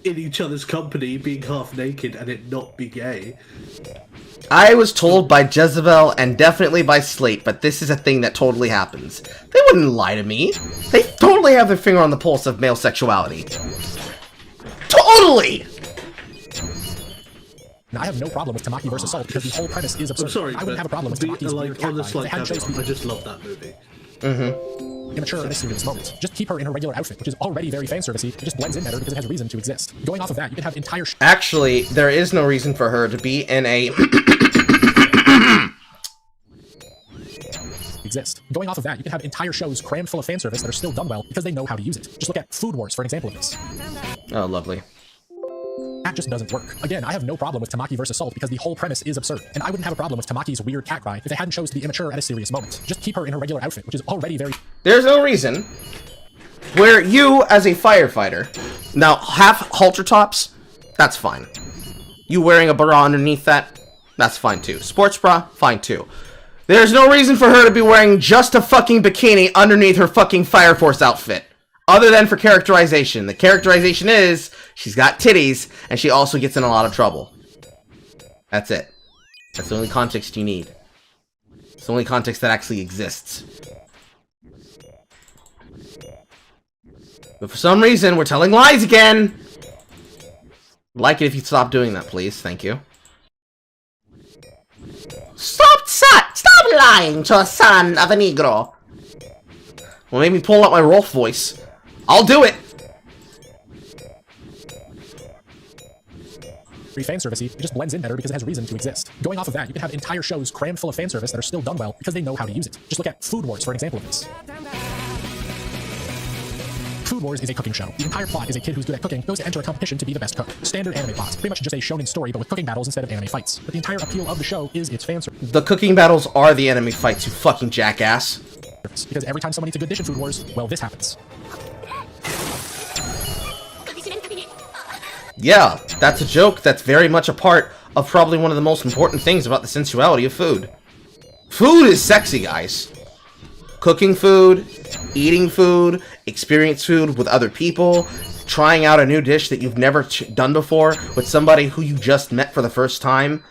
in each other's company, being half naked, and it not be gay. I was told by Jezebel and definitely by Slate, but this is a thing that totally happens. They wouldn't lie to me. They totally have their finger on the pulse of male sexuality. Totally! Now, I have no problem with Tamaki versus Salt because the whole premise is absurd. I'm sorry, I wouldn't have a problem with Tamaki's weird cat vibe. I just love that movie. Immature in a serious moment. Just keep her in her regular outfit, which is already very fan servicey. It just blends in better because it has a reason to exist. Going off of that, you can have entire Actually, there is no reason for her to be in a exist. Going off of that, you can have entire shows crammed full of fan service that are still done well because they know how to use it. Just look at Food Wars for an example of this. Oh, lovely. That just doesn't work. Again, I have no problem with Tamaki versus Salt because the whole premise is absurd. And I wouldn't have a problem with Tamaki's weird cat cry if they hadn't chose to be immature at a serious moment. Just keep her in her regular outfit, which is already very... There's no reason where you, as a firefighter, now half halter tops, that's fine. You wearing a bra underneath that, that's fine too. Sports bra, fine too. There's no reason for her to be wearing just a fucking bikini underneath her fucking Fire Force outfit. Other than for characterization. The characterization is, she's got titties, and she also gets in a lot of trouble. That's it. That's the only context you need. It's the only context that actually exists. But for some reason, we're telling lies again! I'd like it if you'd stop doing that, please. Thank you. Stop lying to a son of a Negro! Well, maybe pull out my Rolf voice. I'll do it! fan servicey, it just blends in better because it has a reason to exist. Going off of that, you can have entire shows crammed full of fan service that are still done well because they know how to use it. Just look at Food Wars for an example of this. Food Wars is a cooking show. The entire plot is a kid who's good at cooking goes to enter a competition to be the best cook. Standard anime plots, pretty much just a shonen story but with cooking battles instead of anime fights. But the entire appeal of the show is its fan service. The cooking battles are the enemy fights, you fucking jackass. Because every time someone eats a good dish in Food Wars, well, this happens. Yeah, that's a joke that's very much a part of probably one of the most important things about the sensuality of food. Food is sexy, guys. Cooking food, eating food, experience food with other people, trying out a new dish that you've never done before with somebody who you just met for the first time,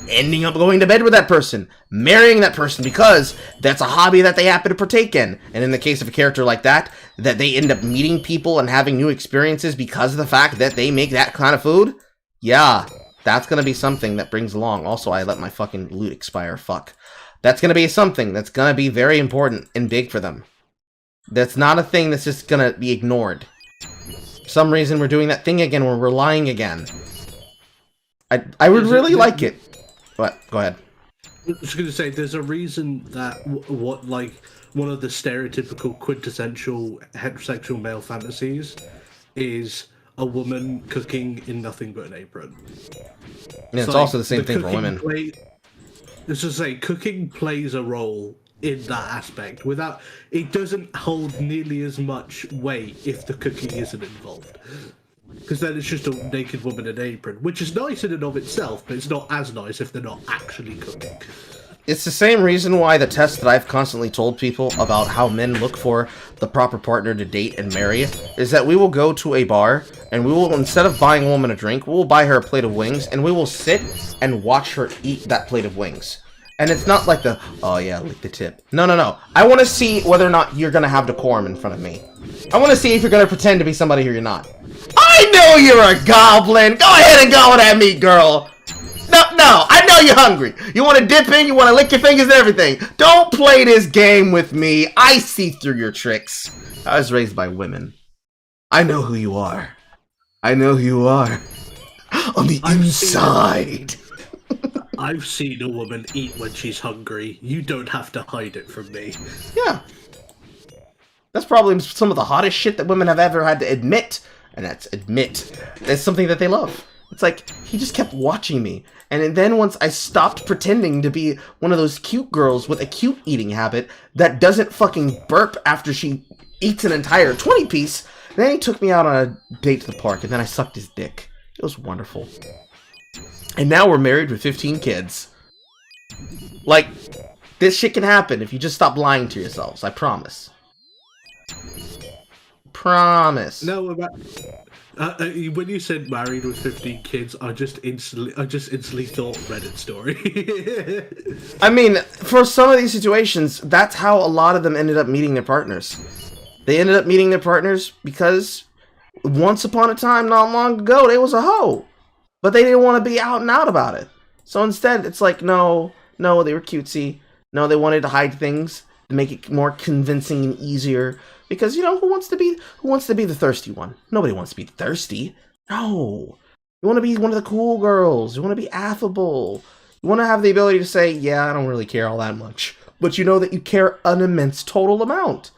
ending up going to bed with that person, marrying that person because that's a hobby that they happen to partake in. And in the case of a character like that they end up meeting people and having new experiences because of the fact that they make that kind of food, yeah, that's gonna be something that brings along. Also, I let my fucking loot expire, fuck. That's gonna be something that's gonna be very important and big for them. That's not a thing that's just gonna be ignored. For some reason, we're doing that thing again where we're lying again. I would really like it. What? Go ahead. I was going to say, there's a reason that one of the stereotypical quintessential heterosexual male fantasies is a woman cooking in nothing but an apron. Yeah, it's also the same thing for women. Let's just say, cooking plays a role in that aspect. Without, it doesn't hold nearly as much weight if the cooking isn't involved. Because then it's just a naked woman in an apron, which is nice in and of itself, but it's not as nice if they're not actually cooking. It's the same reason why the test that I've constantly told people about how men look for the proper partner to date and marry is that we will go to a bar and we will, instead of buying a woman a drink, we will buy her a plate of wings and we will sit and watch her eat that plate of wings. And it's not like the, oh yeah, lick the tip. No, no, no. I want to see whether or not you're going to have decorum in front of me. I want to see if you're going to pretend to be somebody who you're not. I know you're a goblin! Go ahead and go with that meat, girl! No, I know you're hungry. You want to dip in, you want to lick your fingers and everything. Don't play this game with me. I see through your tricks. I was raised by women. I know who you are. I know who you are. On the inside. I've seen a woman eat when she's hungry. You don't have to hide it from me. Yeah. That's probably some of the hottest shit that women have ever had to admit. And that's admit. That's something that they love. It's like, he just kept watching me. And then once I stopped pretending to be one of those cute girls with a cute eating habit that doesn't fucking burp after she eats an entire 20-piece, then he took me out on a date to the park, and then I sucked his dick. It was wonderful. And now we're married with 15 kids. Like, this shit can happen if you just stop lying to yourselves. I promise. Promise. No, when you said married with 15 kids, I just instantly thought Reddit story. I mean, for some of these situations, that's how a lot of them ended up meeting their partners. They ended up meeting their partners because once upon a time, not long ago, they was a hoe. But they didn't want to be out and out about it. So instead, it's like, no, they were cutesy. No, they wanted to hide things to make it more convincing and easier. Because, you know, who wants to be the thirsty one? Nobody wants to be thirsty. No. You want to be one of the cool girls. You want to be affable. You want to have the ability to say, yeah, I don't really care all that much. But you know that you care an immense total amount.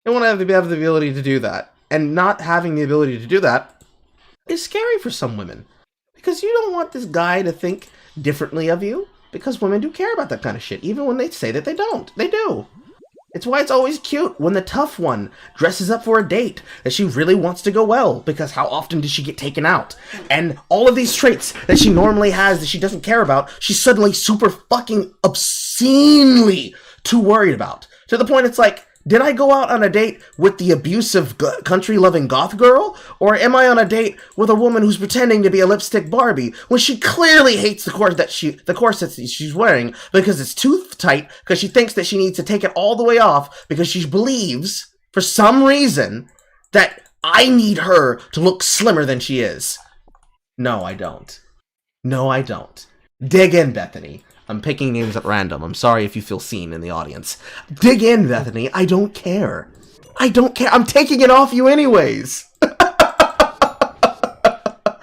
You want to have the ability to do that. And not having the ability to do that is scary for some women. Because you don't want this guy to think differently of you. Because women do care about that kind of shit. Even when they say that they don't. They do. It's why it's always cute when the tough one dresses up for a date that she really wants to go well, because how often does she get taken out? And all of these traits that she normally has that she doesn't care about, she's suddenly super fucking obscenely too worried about. To the point it's like, did I go out on a date with the abusive country-loving goth girl? Or am I on a date with a woman who's pretending to be a lipstick Barbie when she clearly hates the corset that she's wearing because it's too tight, because she thinks that she needs to take it all the way off because she believes, for some reason, that I need her to look slimmer than she is. No, I don't. No, I don't. Dig in, Bethany. I'm picking names at random. I'm sorry if you feel seen in the audience. Dig in, Bethany. I don't care. I don't care. I'm taking it off you anyways.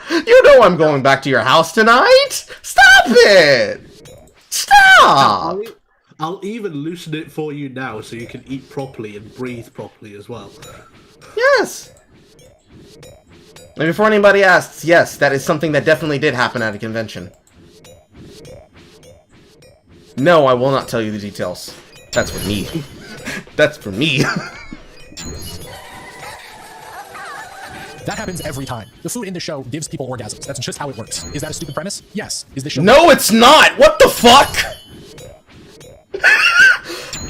You know I'm going back to your house tonight. Stop it. Stop. I'll even loosen it for you now so you can eat properly and breathe properly as well. Yes. And before anybody asks, yes, that is something that definitely did happen at a convention. No, I will not tell you the details. That's for me. That's for me. That happens every time. The food in the show gives people orgasms. That's just how it works. Is that a stupid premise? Yes. Is this show... No, it's not! What the fuck?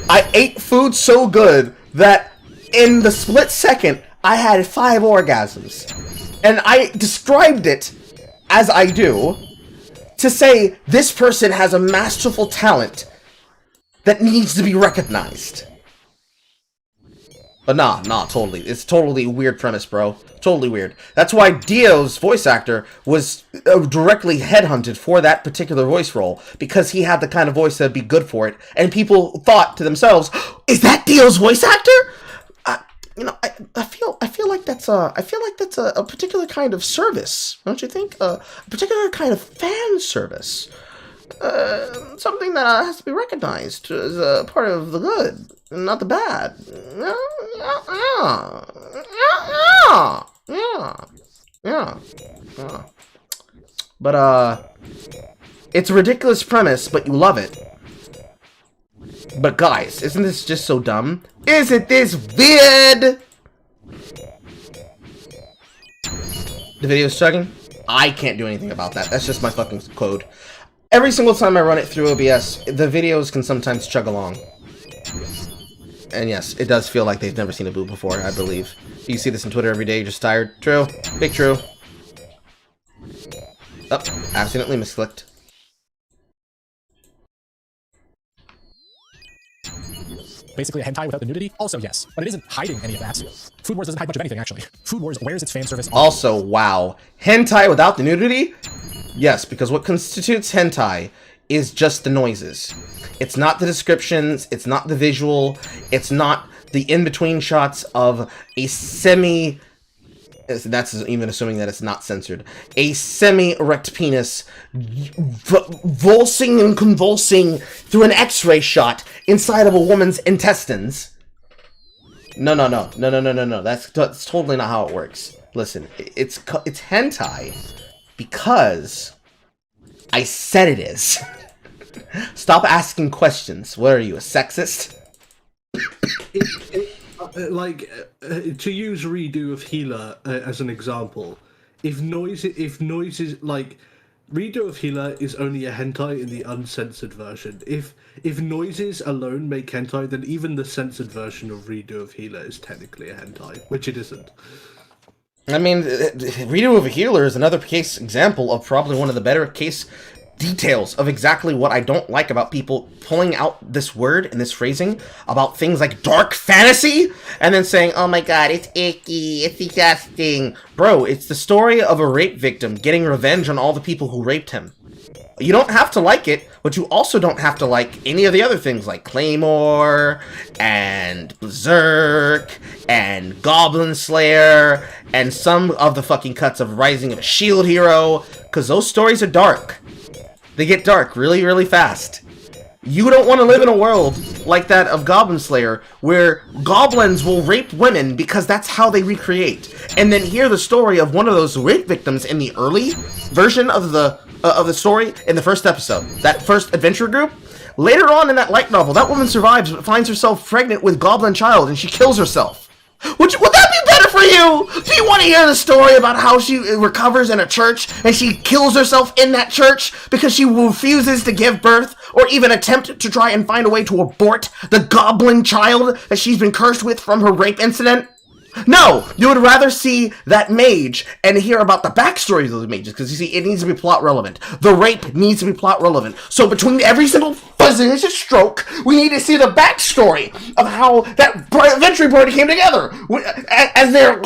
I ate food so good that in the split second, I had 5 orgasms. And I described it, as I do, to say this person has a masterful talent that needs to be recognized. But nah, totally. It's totally a weird premise, bro. Totally weird. That's why Dio's voice actor was directly headhunted for that particular voice role, because he had the kind of voice that'd be good for it. And people thought to themselves, "Is that Dio's voice actor?" I feel like that's a particular kind of service, don't you think? A particular kind of fan service. Something that has to be recognized as a part of the good, not the bad. Yeah. But, it's a ridiculous premise, but you love it. But guys, isn't this just so dumb? Isn't this weird? The video's chugging? I can't do anything about that. That's just my fucking code. Every single time I run it through OBS, the videos can sometimes chug along. And yes, it does feel like they've never seen a boob before, I believe. You see this on Twitter every day, you're just tired. True. Big true. Oh, accidentally misclicked. Basically a hentai without the nudity? Also yes, but it isn't hiding any of that. Food Wars doesn't hide much of anything, actually. Food Wars wears its fan service on. Also, wow. Hentai without the nudity? Yes, because what constitutes hentai is just the noises. It's not the descriptions, it's not the visual, it's not the in-between shots of a semi... That's even assuming that it's not censored. A semi-erect penis volsing and convulsing through an X-ray shot inside of a woman's intestines. No. That's totally not how it works. Listen, it's hentai because I said it is. Stop asking questions. What are you, a sexist? To use redo of Healer as an example, if noises like redo of Healer is only a hentai in the uncensored version. If noises alone make hentai, then even the censored version of redo of Healer is technically a hentai, which it isn't. I mean, redo of a Healer is another case example of probably one of the better case details of exactly what I don't like about people pulling out this word and this phrasing about things like dark fantasy and then saying, oh my god, it's icky, it's disgusting. Bro, it's the story of a rape victim getting revenge on all the people who raped him. You don't have to like it, but you also don't have to like any of the other things like Claymore and Berserk and Goblin Slayer and some of the fucking cuts of Rising of a Shield Hero, because those stories are dark. They get dark really, really fast. You don't want to live in a world like that of Goblin Slayer, where goblins will rape women because that's how they recreate. And then hear the story of one of those rape victims in the early version of the story in the first episode. That first adventure group. Later on in that light novel, that woman survives but finds herself pregnant with Goblin Child and she kills herself. Would that be better for you? Do you want to hear the story about how she recovers in a church and she kills herself in that church because she refuses to give birth or even attempt to try and find a way to abort the goblin child that she's been cursed with from her rape incident? No, you would rather see that mage and hear about the backstories of the mages, because you see, it needs to be plot relevant. The rape needs to be plot relevant. So between every single fuzzing stroke, we need to see the backstory of how that adventure party came together. As they're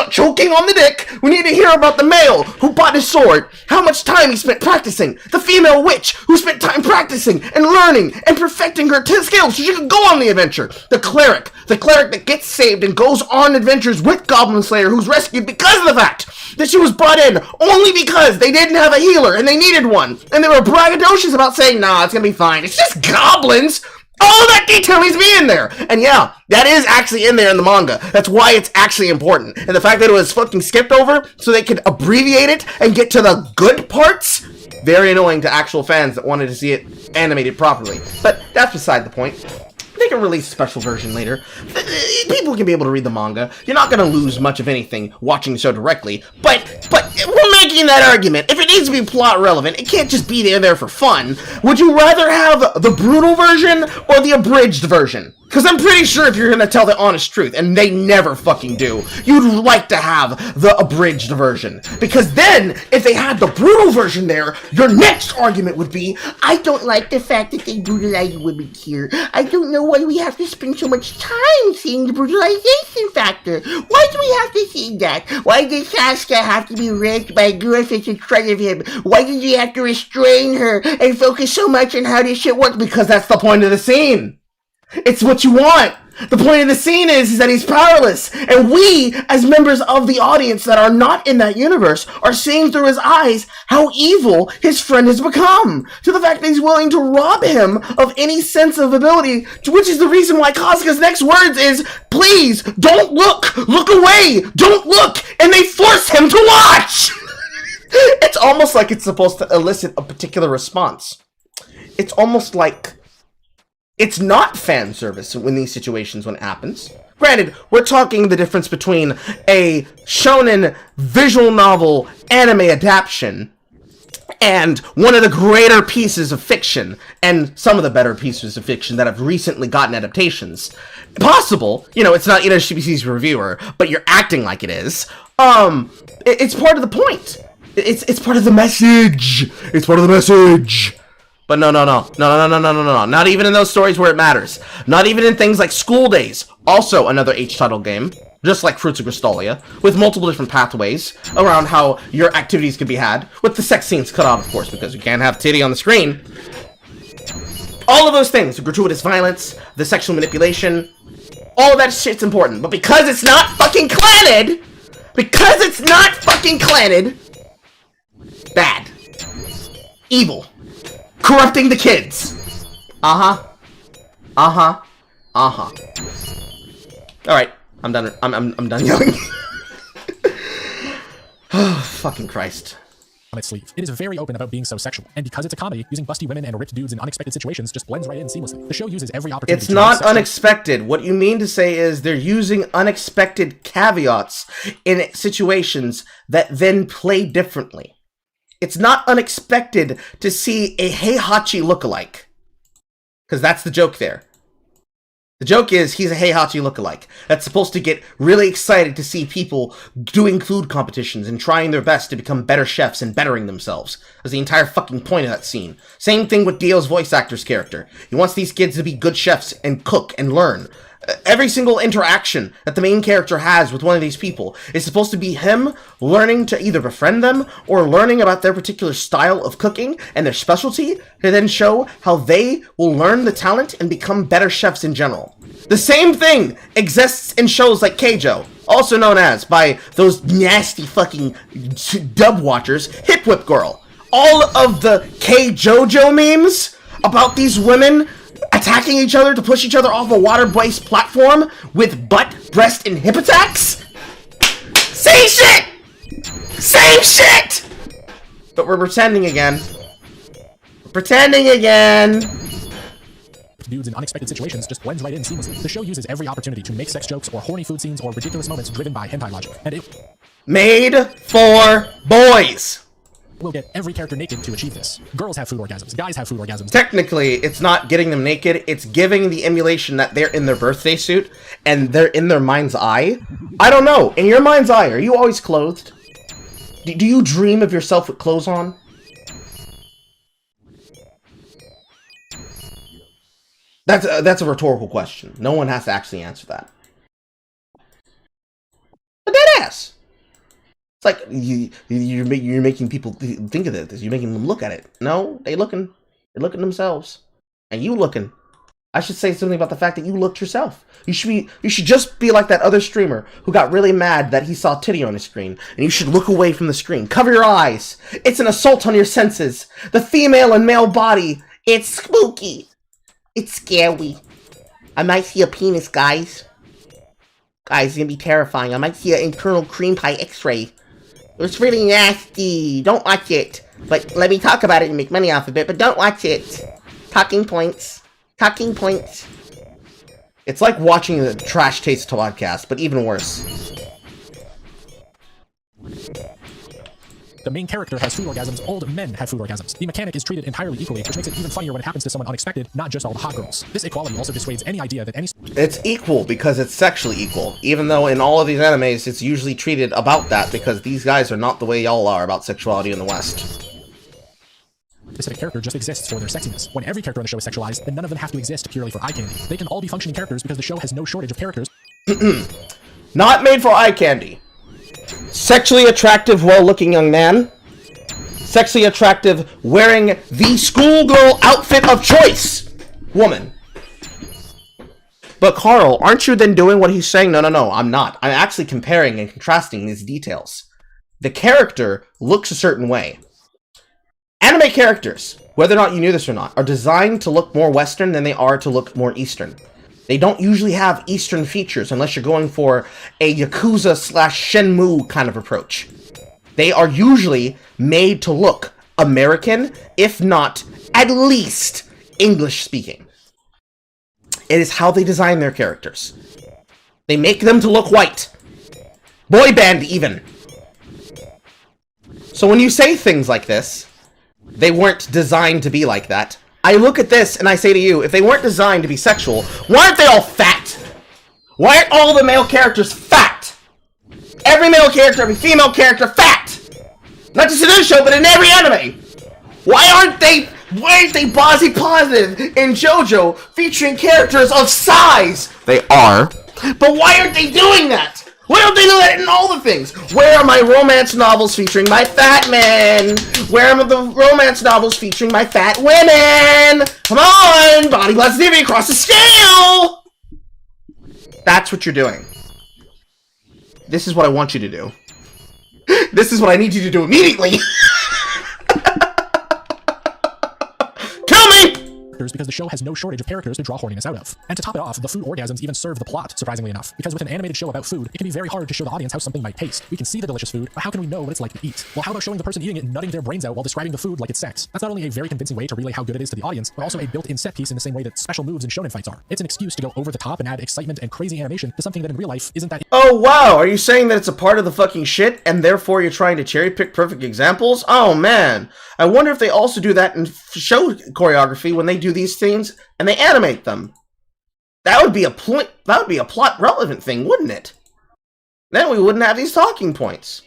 choking on the dick, we need to hear about the male who bought his sword, how much time he spent practicing, the female witch who spent time practicing and learning and perfecting her skills so she could go on the adventure, the cleric that gets saved and goes on adventures with Goblin Slayer, who's rescued because of the fact that she was brought in only because they didn't have a healer and they needed one, and they were braggadocious about saying, nah, it's gonna be fine, it's just goblins. All of that detail needs to be in there. And yeah, that is actually in there in the manga. That's why it's actually important. And the fact that it was fucking skipped over so they could abbreviate it and get to the good parts, very annoying to actual fans that wanted to see it animated properly. But that's beside the point. They can release a special version later. People can be able to read the manga. You're not going to lose much of anything watching the show directly, but we're making that argument. If it needs to be plot relevant, it can't just be there for fun. Would you rather have the brutal version or the abridged version? Because I'm pretty sure if you're going to tell the honest truth, and they never fucking do, you'd like to have the abridged version. Because then, if they had the brutal version there, your next argument would be, I don't like the fact that they brutalize women here. I don't know why we have to spend so much time seeing the brutalization factor. Why do we have to see that? Why did Sasuke have to be raped by Griffith in front of him? Why did he have to restrain her and focus so much on how this shit works? Because that's the point of the scene. It's what you want. The point of the scene is that he's powerless. And we, as members of the audience that are not in that universe, are seeing through his eyes how evil his friend has become. To the fact that he's willing to rob him of any sense of ability, which is the reason why Kasuga's next words is, please, don't look! Look away! Don't look! And they force him to watch! It's almost like it's supposed to elicit a particular response. It's almost like it's not fan service in these situations when it happens. Granted, we're talking the difference between a shonen visual novel anime adaptation and one of the greater pieces of fiction, and some of the better pieces of fiction that have recently gotten adaptations. Possible, it's not SBC's reviewer, but you're acting like it is. It's part of the point. It's part of the message. It's part of the message. But no. Not even in those stories where it matters. Not even in things like School Days. Also another H-title game, just like Fruits of Crystalia, with multiple different pathways around how your activities can be had, with the sex scenes cut out, of course, because you can't have titty on the screen. All of those things, the gratuitous violence, the sexual manipulation, all of that shit's important. But because it's not fucking clanted, bad. Evil. Corrupting the kids. Alright, I'm done. I'm done yelling. Oh, fucking Christ. On its sleeve. It is very open about being so sexual, and because it's a comedy, using busty women and ripped dudes in unexpected situations just blends right in seamlessly. The show uses every opportunity. It's not unexpected. What you mean to say is they're using unexpected caveats in situations that then play differently. It's not unexpected to see a Heihachi lookalike. Because that's the joke there. The joke is he's a Heihachi lookalike that's supposed to get really excited to see people doing food competitions and trying their best to become better chefs and bettering themselves. That's the entire fucking point of that scene. Same thing with Dio's voice actor's character. He wants these kids to be good chefs and cook and learn. Every single interaction that the main character has with one of these people is supposed to be him learning to either befriend them or learning about their particular style of cooking and their specialty to then show how they will learn the talent and become better chefs in general. The same thing exists in shows like Keijo, also known as, by those nasty fucking dub watchers, Hip Whip Girl. All of the K-JoJo memes about these women attacking each other to push each other off a water-based platform with butt, breast, and hip attacks? Same shit! Same shit! But we're pretending again. Dudes in unexpected situations just blends right in seamlessly. The show uses every opportunity to make sex jokes or horny food scenes or ridiculous moments driven by hentai logic, and it made for boys. We'll get every character naked to achieve this. Girls have food orgasms. Guys have food orgasms. Technically, it's not getting them naked. It's giving the emulation that they're in their birthday suit and they're in their mind's eye. I don't know. In your mind's eye, are you always clothed? Do you dream of yourself with clothes on? That's a rhetorical question. No one has to actually answer that. But dead ass. It's like you're making people think of this. You're making them look at it. No, they're looking themselves, and you looking. I should say something about the fact that you looked yourself. You should just be like that other streamer who got really mad that he saw titty on his screen, and you should look away from the screen. Cover your eyes. It's an assault on your senses. The female and male body. It's spooky. It's scary. I might see a penis, guys. Guys, it's gonna be terrifying. I might see an internal cream pie X-ray. It's really nasty. Don't watch it. But let me talk about it and make money off of it, but don't watch it. Talking points. Talking points. It's like watching the Trash Taste podcast, but even worse. The main character has food orgasms, old men have food orgasms. The mechanic is treated entirely equally, which makes it even funnier when it happens to someone unexpected, not just all the hot girls. This equality also dissuades any idea that any... It's equal because it's sexually equal, even though in all of these animes it's usually treated about that because these guys are not the way y'all are about sexuality in the West. Specific character just exists for their sexiness. When every character on the show is sexualized, then none of them have to exist purely for eye candy. They can all be functioning characters because the show has no shortage of characters. Not made for eye candy. Sexually attractive, well-looking young man. Sexually attractive, wearing the schoolgirl outfit of choice. Woman. But Carl, aren't you then doing what he's saying? No, I'm not. I'm actually comparing and contrasting these details. The character looks a certain way. Anime characters, whether or not you knew this or not, are designed to look more Western than they are to look more Eastern. They don't usually have Eastern features unless you're going for a Yakuza / Shenmue kind of approach. They are usually made to look American, if not at least English speaking. It is how they design their characters. They make them to look white. Boy band even. So when you say things like this, they weren't designed to be like that. I look at this and I say to you, if they weren't designed to be sexual, why aren't they all fat? Why aren't all the male characters fat? Every male character, every female character, fat! Not just in this show, but in every anime! Why aren't they body positive in JoJo featuring characters of size? They are. But why aren't they doing that? Why don't they do that in all the things? Where are my romance novels featuring my fat men? Where are the romance novels featuring my fat women? Come on! Body positivity across the scale! That's what you're doing. This is what I want you to do. This is what I need you to do immediately! Kill me! Because the show has no shortage of characters to draw horniness out of. And to top it off, the food orgasms even serve the plot, surprisingly enough. Because with an animated show about food, it can be very hard to show the audience how something might taste. We can see the delicious food, but how can we know what it's like to eat? Well, how about showing the person eating it nutting their brains out while describing the food like it's sex? That's not only a very convincing way to relay how good it is to the audience, but also a built-in set piece in the same way that special moves in shonen fights are. It's an excuse to go over the top and add excitement and crazy animation to something that in real life isn't that... Oh wow, are you saying that it's a part of the fucking shit, and therefore you're trying to cherry-pick perfect examples? Oh man, I wonder if they also do that in show choreography when they do these things and they animate them. That would be a plot relevant thing, wouldn't it? Then we wouldn't have these talking points.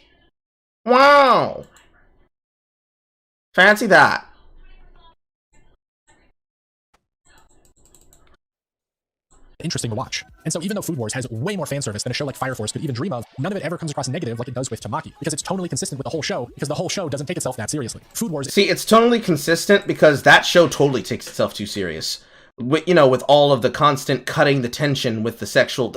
Wow. Fancy that. Interesting to watch. And so even though Food Wars has way more fan service than a show like Fire Force could even dream of, none of it ever comes across negative like it does with Tamaki, because it's tonally consistent with the whole show, because the whole show doesn't take itself that seriously. Food Wars... See, it's tonally consistent because that show totally takes itself too serious. With, you know, with all of the constant cutting the tension with the sexual...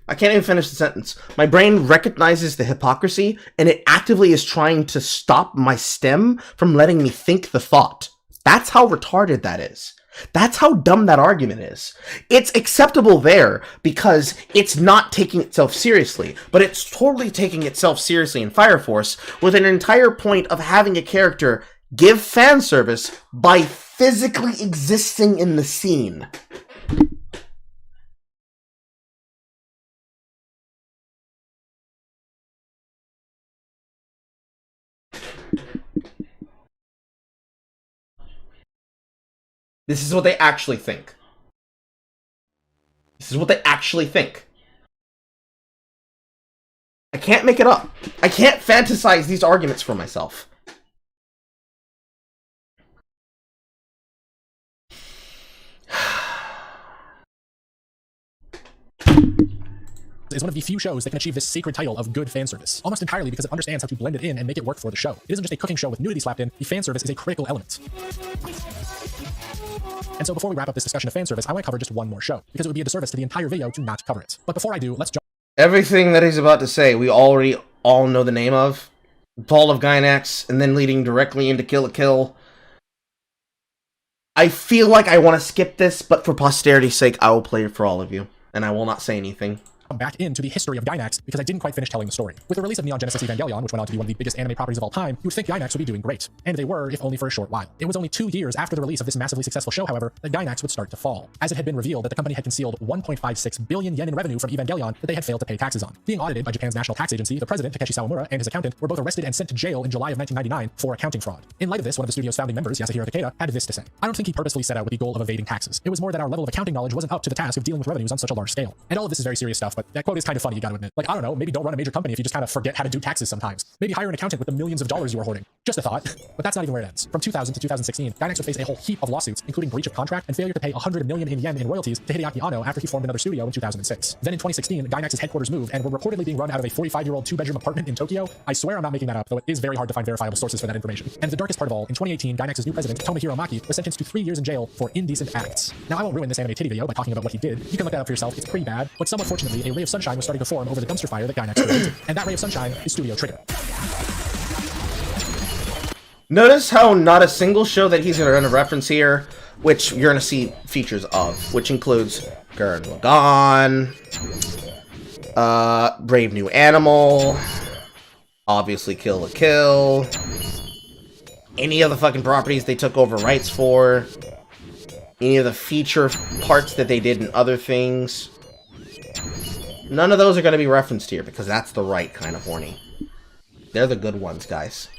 I can't even finish the sentence. My brain recognizes the hypocrisy, and it actively is trying to stop my stem from letting me think the thought. That's how retarded that is. That's how dumb that argument is. It's acceptable there because it's not taking itself seriously, but it's totally taking itself seriously in Fire Force with an entire point of having a character give fan service by physically existing in the scene. This is what they actually think. This is what they actually think. I can't make it up. I can't fantasize these arguments for myself. Is one of the few shows that can achieve this sacred title of good fan service, almost entirely because it understands how to blend it in and make it work for the show. It isn't just a cooking show with nudity slapped in, the fan service is a critical element. And so before we wrap up this discussion of fan service, I want to cover just one more show, because it would be a disservice to the entire video to not cover it. But before I do, let's jump... Everything that he's about to say, we already all know the name of. Ball of Gynax, and then leading directly into Kill la Kill. I feel like I want to skip this, but for posterity's sake, I will play it for all of you. And I will not say anything. back into the history of Gainax because I didn't quite finish telling the story. With the release of Neon Genesis Evangelion, which went on to be one of the biggest anime properties of all time, you would think Gainax would be doing great. And they were, if only for a short while. It was only 2 years after the release of this massively successful show, however, that Gainax would start to fall, as it had been revealed that the company had concealed 1.56 billion yen in revenue from Evangelion that they had failed to pay taxes on. Being audited by Japan's National Tax Agency, the president, Takeshi Sawamura, and his accountant were both arrested and sent to jail in July of 1999 for accounting fraud. In light of this, one of the studio's founding members, Yasuhiro Takeda, had this to say: "I don't think he purposefully set out with the goal of evading taxes. It was more that our level of accounting knowledge wasn't up to the task of dealing with revenues on such a large scale." And all of this is very serious stuff, but that quote is kind of funny, you gotta admit. Like, I don't know, maybe don't run a major company if you just kind of forget how to do taxes sometimes. Maybe hire an accountant with the millions of dollars you are hoarding. Just a thought. But that's not even where it ends. From 2000 to 2016, Gainax would face a whole heap of lawsuits, including breach of contract and failure to pay 100 million yen in royalties to Hideaki Anno after he formed another studio in 2006. Then in 2016, Gainax's headquarters moved and were reportedly being run out of a 45-year-old 2-bedroom apartment in Tokyo. I swear I'm not making that up, though it is very hard to find verifiable sources for that information. And the darkest part of all, in 2018, Gainax's new president, Tomohiro Maki, was sentenced to 3 years in jail for indecent acts. Now, I won't ruin this anime titty video by talking about what he did. You can look that up for yourself. It's pretty bad. But somewhat fortunately, a ray of sunshine was starting to form over the dumpster fire that Gainax created. And that ray of sunshine is Studio Trigger. Notice how not a single show that he's going to reference here, which you're going to see features of, which includes Gurren Lagann, Brave New Animal, obviously Kill la Kill, any of the fucking properties they took over rights for, any of the feature parts that they did in other things. None of those are going to be referenced here because that's the right kind of horny. They're the good ones, guys.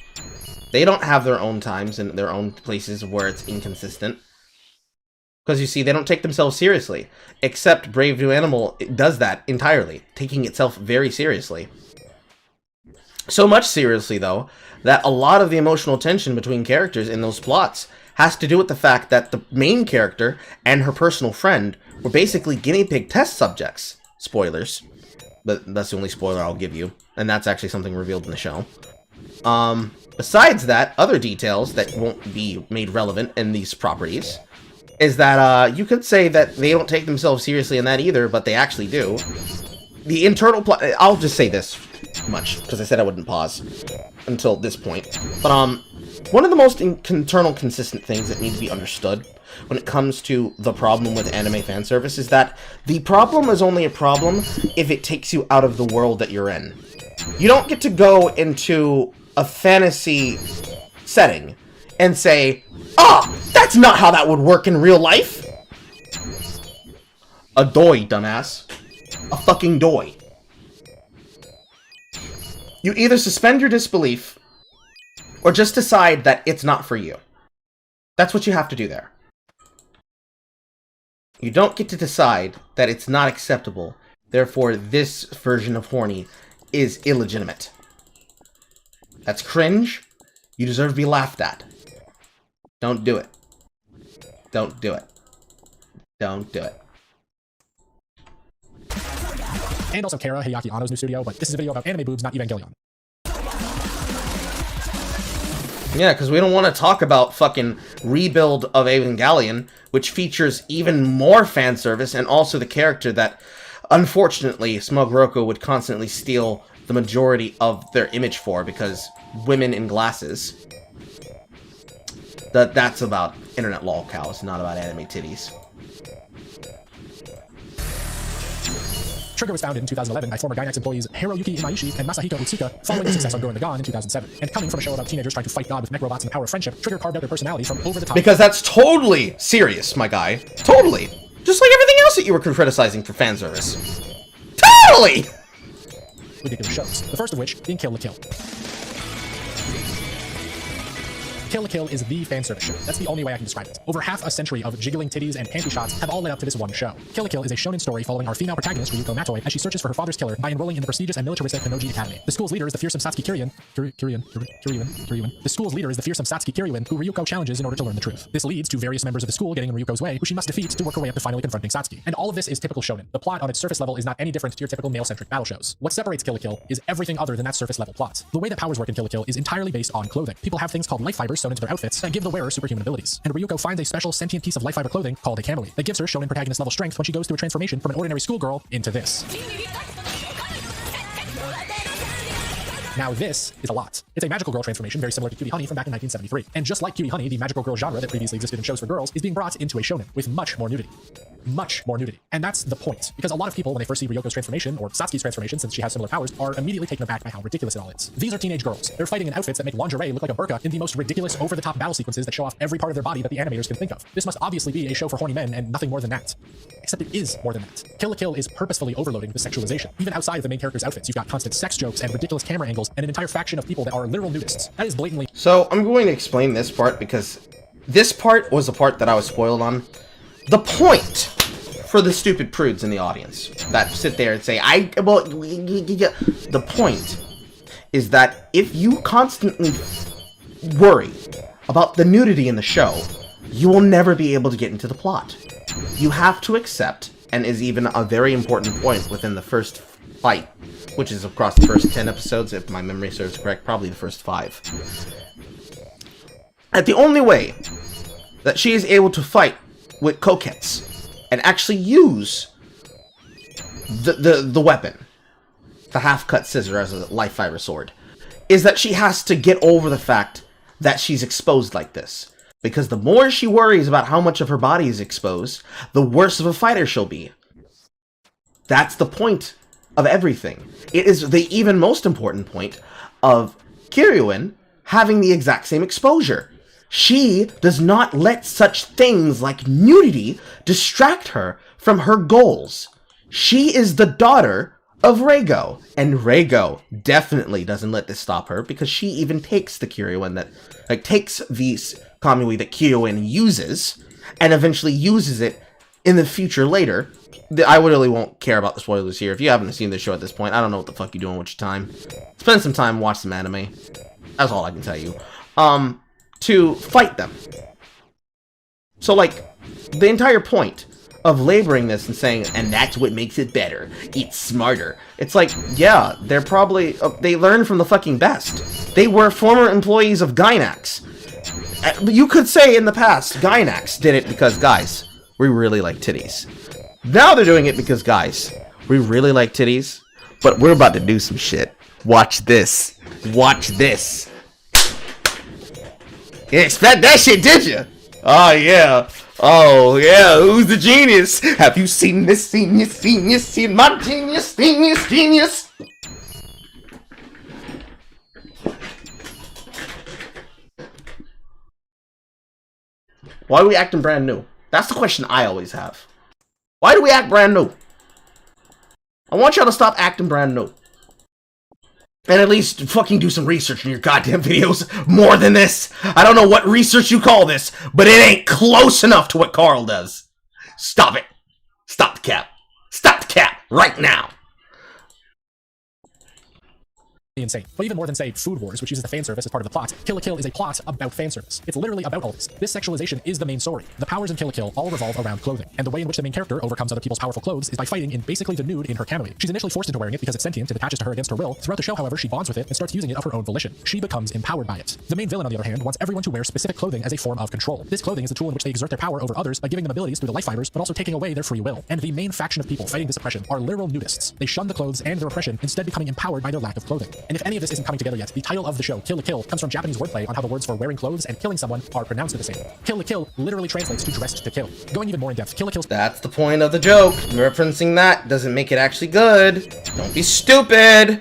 They don't have their own times and their own places where it's inconsistent. Because you see, they don't take themselves seriously. Except Brave New Animal does that entirely, taking itself very seriously. So much seriously, though, that a lot of the emotional tension between characters in those plots has to do with the fact that the main character and her personal friend were basically guinea pig test subjects. Spoilers. But that's the only spoiler I'll give you. And that's actually something revealed in the show. Besides that, other details that won't be made relevant in these properties is that you could say that they don't take themselves seriously in that either, but they actually do. The internal plot... I'll just say this much, because I said I wouldn't pause until this point. But one of the most internal consistent things that need to be understood when it comes to the problem with anime fan service is that the problem is only a problem if it takes you out of the world that you're in. You don't get to go into a fantasy setting and say, "Ah, that's not how that would work in real life." A doi, dumbass. A fucking doi. You either suspend your disbelief or just decide that it's not for you. That's what you have to do there. You don't get to decide that it's not acceptable, therefore this version of horny is illegitimate. That's cringe. You deserve to be laughed at. Don't do it. Don't do it. Don't do it. And also Kara, Hideaki Anno's new studio, but this is a video about anime boobs, not Evangelion. Yeah, because we don't want to talk about fucking Rebuild of Evangelion, which features even more fan service and also the character that, unfortunately, Smug Roku would constantly steal the majority of their image for, because women in glasses. That's about internet lolcows, not about anime titties. Trigger was founded in 2011 by former Gainax employees Hiroyuki Imaishi and Masahiko Utsuka following the success of Gurren Lagann in 2007. And coming from a show about teenagers trying to fight God with mech robots and the power of friendship, Trigger carved out their personality from over the top. Because that's totally serious, my guy. Totally. Just like everything else that you were criticizing for fan service. Totally! Ridiculous shows. The first of which being Kill la Kill. Kill la Kill is the fan service show. That's the only way I can describe it. Over half a century of jiggling titties and panty shots have all led up to this one show. Kill la Kill is a shonen story following our female protagonist, Ryuko Matoi, as she searches for her father's killer by enrolling in the prestigious and militaristic Kanoji Academy. The school's leader is the fearsome Satsuki Kiryuin. The school's leader is the fearsome Satsuki Kiryuin, who Ryuko challenges in order to learn the truth. This leads to various members of the school getting in Ryuko's way, who she must defeat to work her way up to finally confronting Satsuki. And all of this is typical shonen. The plot on its surface level is not any different to your typical male-centric battle shows. What separates Kill la Kill is everything other than that surface level plot. The way that powers work in Kill la Kill is entirely based on clothing. People have things called life fibers sewn into their outfits that give the wearer superhuman abilities. And Ryuko finds a special sentient piece of life fiber clothing called a cameli that gives her shonen protagonist level strength when she goes through a transformation from an ordinary schoolgirl into this. Now this is a lot. It's a magical girl transformation very similar to Cutie Honey from back in 1973. And just like Cutie Honey, the magical girl genre that previously existed in shows for girls is being brought into a shonen with much more nudity. much more nudity. And that's the point, because a lot of people, when they first see Ryoko's transformation, or Satsuki's transformation, since she has similar powers, are immediately taken aback by how ridiculous it all is. These are teenage girls. They're fighting in outfits that make lingerie look like a burqa in the most ridiculous, over-the-top battle sequences that show off every part of their body that the animators can think of. This must obviously be a show for horny men and nothing more than that. Except it is more than that. Kill la Kill is purposefully overloading the sexualization. Even outside of the main character's outfits, you've got constant sex jokes and ridiculous camera angles and an entire faction of people that are literal nudists. That is blatantly... So, I'm going to explain this part because this part was the part that I was spoiled on. The point for the stupid prudes in the audience that sit there and say, the point is that if you constantly worry about the nudity in the show, you will never be able to get into the plot. You have to accept, and is even a very important point within the first fight, which is across the first 10 episodes, if my memory serves correct, probably the first 5. That the only way that she is able to fight with coquettes and actually use the weapon, the half-cut scissor as a life fiber sword, is that she has to get over the fact that she's exposed like this. Because the more she worries about how much of her body is exposed, the worse of a fighter she'll be. That's the point of everything. It is the even most important point of Kiryuin having the exact same exposure. She does not let such things like nudity distract her from her goals. She is the daughter of Reigo, and Reigo definitely doesn't let this stop her, because she even takes the Kiryuin that, takes these Kamui that Kiryuin uses, and eventually uses it in the future later. I really won't care about the spoilers here. If you haven't seen this show at this point, I don't know what the fuck you're doing with your time. Spend some time, watch some anime. That's all I can tell you. To fight them. So, the entire point of laboring this and saying, and that's what makes it better, it's smarter. It's like, yeah, they're probably, they learn from the fucking best. They were former employees of Gainax. You could say in the past, Gainax did it because, guys, we really like titties. Now they're doing it because, guys, we really like titties, but we're about to do some shit. Watch this. Watch this. You didn't expect that shit, did you? Oh, yeah. Oh, yeah. Who's the genius? Have you seen this? Seen my genius? Why are we acting brand new? That's the question I always have. Why do we act brand new? I want y'all to stop acting brand new. And at least fucking do some research in your goddamn videos. More than this. I don't know what research you call this, but it ain't close enough to what Carl does. Stop it. Stop the cap. Stop the cap right now. Insane. But even more than, say, Food Wars, which uses the fan service as part of the plot, Kill la Kill is a plot about fan service. It's literally about all this. This sexualization is the main story. The powers in Kill la Kill all revolve around clothing, and the way in which the main character overcomes other people's powerful clothes is by fighting in basically the nude in her kamui. She's initially forced into wearing it because it's sentient and attaches to her against her will. Throughout the show, however, she bonds with it and starts using it of her own volition. She becomes empowered by it. The main villain, on the other hand, wants everyone to wear specific clothing as a form of control. This clothing is the tool in which they exert their power over others by giving them abilities through the life fibers, but also taking away their free will. And the main faction of people fighting this oppression are literal nudists. They shun the clothes and their oppression, instead becoming empowered by their lack of clothing. And if any of this isn't coming together yet, the title of the show, Kill la Kill, comes from Japanese wordplay on how the words for wearing clothes and killing someone are pronounced the same. Kill la Kill literally translates to dressed to kill. Going even more in depth, Kill la Kill's... That's the point of the joke. Referencing that doesn't make it actually good. Don't be stupid.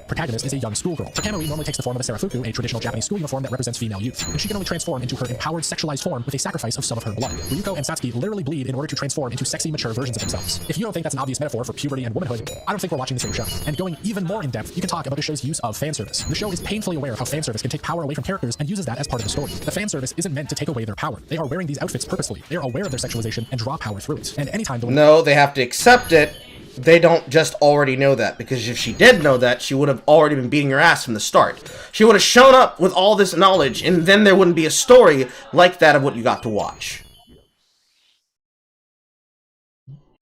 protagonist is a young schoolgirl. Her kamui normally takes the form of a sarafuku, a traditional Japanese school uniform that represents female youth, and she can only transform into her empowered, sexualized form with a sacrifice of some of her blood. Ryuko and Satsuki literally bleed in order to transform into sexy, mature versions of themselves. If you don't think that's an obvious metaphor for puberty and womanhood, I don't think we're watching the same show. And going even more in depth, you can talk about the show's use of fan service. The show is painfully aware of how fan service can take power away from characters and uses that as part of the story. The fan service isn't meant to take away their power. They are wearing these outfits purposefully. They are aware of their sexualization and draw power through it. And anytime the No, they have to accept it. They don't just already know that, because if she did know that, she would have already been beating your ass from the start. She would have shown up with all this knowledge, and then there wouldn't be a story like that of what you got to watch.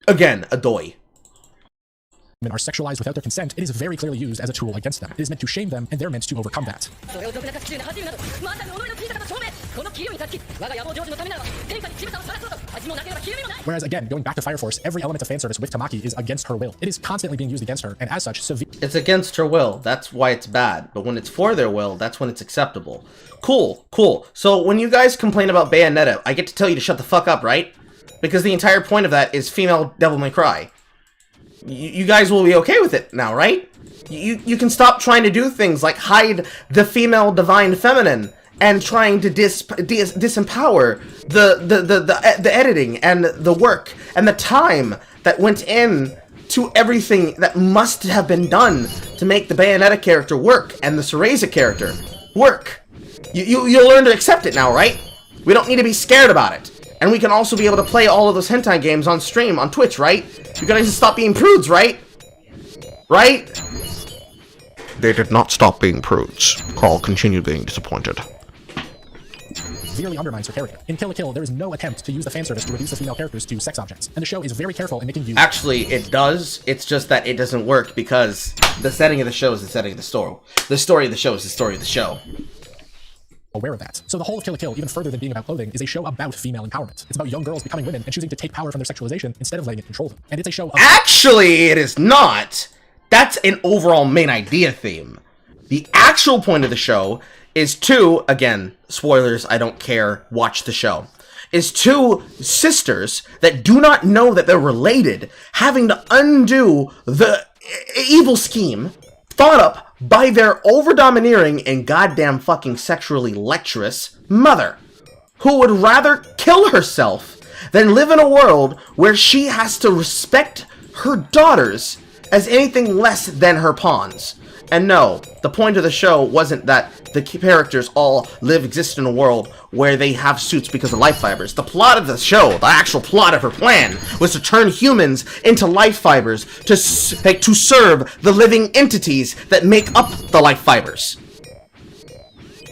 Again, a doi. are sexualized without their consent, it is very clearly used as a tool against them. It is meant to shame them, and they're meant to overcome that. Whereas again, going back to Fire Force, every element of fan service with Tamaki is against her will. It is constantly being used against her, and as such, severe. It's against her will. That's why it's bad. But when it's for their will, that's when it's acceptable. Cool, cool. So when you guys complain about Bayonetta, I get to tell you to shut the fuck up, right? Because the entire point of that is female Devil May Cry. You guys will be okay with it now, right? You can stop trying to do things like hide the female divine feminine and trying to disempower the editing and the work and the time that went in to everything that must have been done to make the Bayonetta character work and the Cereza character work. You'll learn to accept it now, right? We don't need to be scared about it. And we can also be able to play all of those hentai games on stream, on Twitch, right? You gotta just stop being prudes, right? Right? They did not stop being prudes. Carl continued being disappointed. Severely undermines her character. In Kill la Kill, there is no attempt to use the fan service to reduce the female characters to sex objects, and the show is very careful in making use. Actually, it does. It's just that it doesn't work because the setting of the show is the setting of the story. The story of the show is the story of the show. Aware of that. So the whole of Kill la Kill, even further than being about clothing, is a show about female empowerment. It's about young girls becoming women and choosing to take power from their sexualization instead of letting it control them. And it's a show of— Actually, it is not! That's an overall main idea theme. The actual point of the show is two, again, spoilers, I don't care, watch the show, is two sisters that do not know that they're related, having to undo the evil scheme thought up by their over-domineering and goddamn fucking sexually lecherous mother, who would rather kill herself than live in a world where she has to respect her daughters as anything less than her pawns. And no, the point of the show wasn't that the characters all exist in a world where they have suits because of life fibers. The plot of the show, the actual plot of her plan, was to turn humans into life fibers to serve the living entities that make up the life fibers.